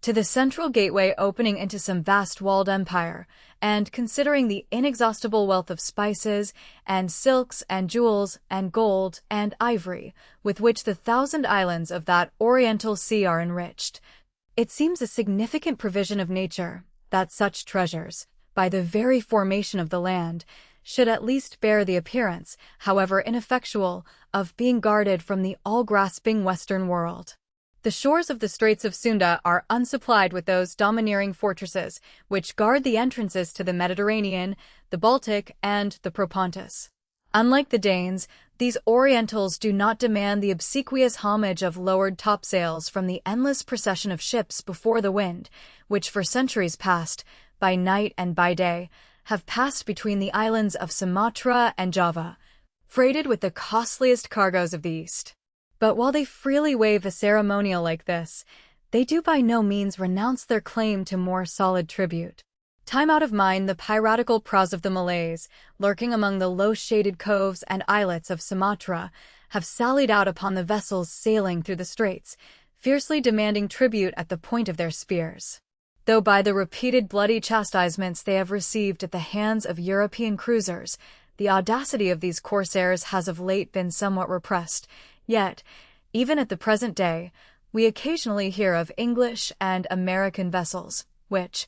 S1: to the central gateway opening into some vast walled empire, and considering the inexhaustible wealth of spices, and silks, and jewels, and gold, and ivory, with which the 1,000 islands of that Oriental Sea are enriched, it seems a significant provision of nature that such treasures, by the very formation of the land, should at least bear the appearance, however ineffectual, of being guarded from the all-grasping Western world. The shores of the Straits of Sunda are unsupplied with those domineering fortresses which guard the entrances to the Mediterranean, the Baltic, and the Propontis. Unlike the Danes, these Orientals do not demand the obsequious homage of lowered topsails from the endless procession of ships before the wind, which for centuries past, by night and by day, have passed between the islands of Sumatra and Java, freighted with the costliest cargoes of the East. But while they freely waive a ceremonial like this, they do by no means renounce their claim to more solid tribute. Time out of mind, the piratical prows of the Malays, lurking among the low-shaded coves and islets of Sumatra, have sallied out upon the vessels sailing through the straits, fiercely demanding tribute at the point of their spears. Though by the repeated bloody chastisements they have received at the hands of European cruisers, the audacity of these corsairs has of late been somewhat repressed, yet, even at the present day, we occasionally hear of English and American vessels, which,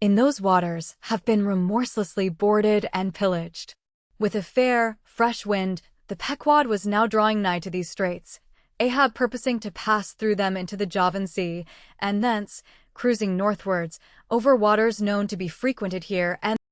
S1: in those waters, have been remorselessly boarded and pillaged. With a fair, fresh wind, the Pequod was now drawing nigh to these straits, Ahab purposing to pass through them into the Javan Sea, and thence, cruising northwards, over waters known to be frequented here and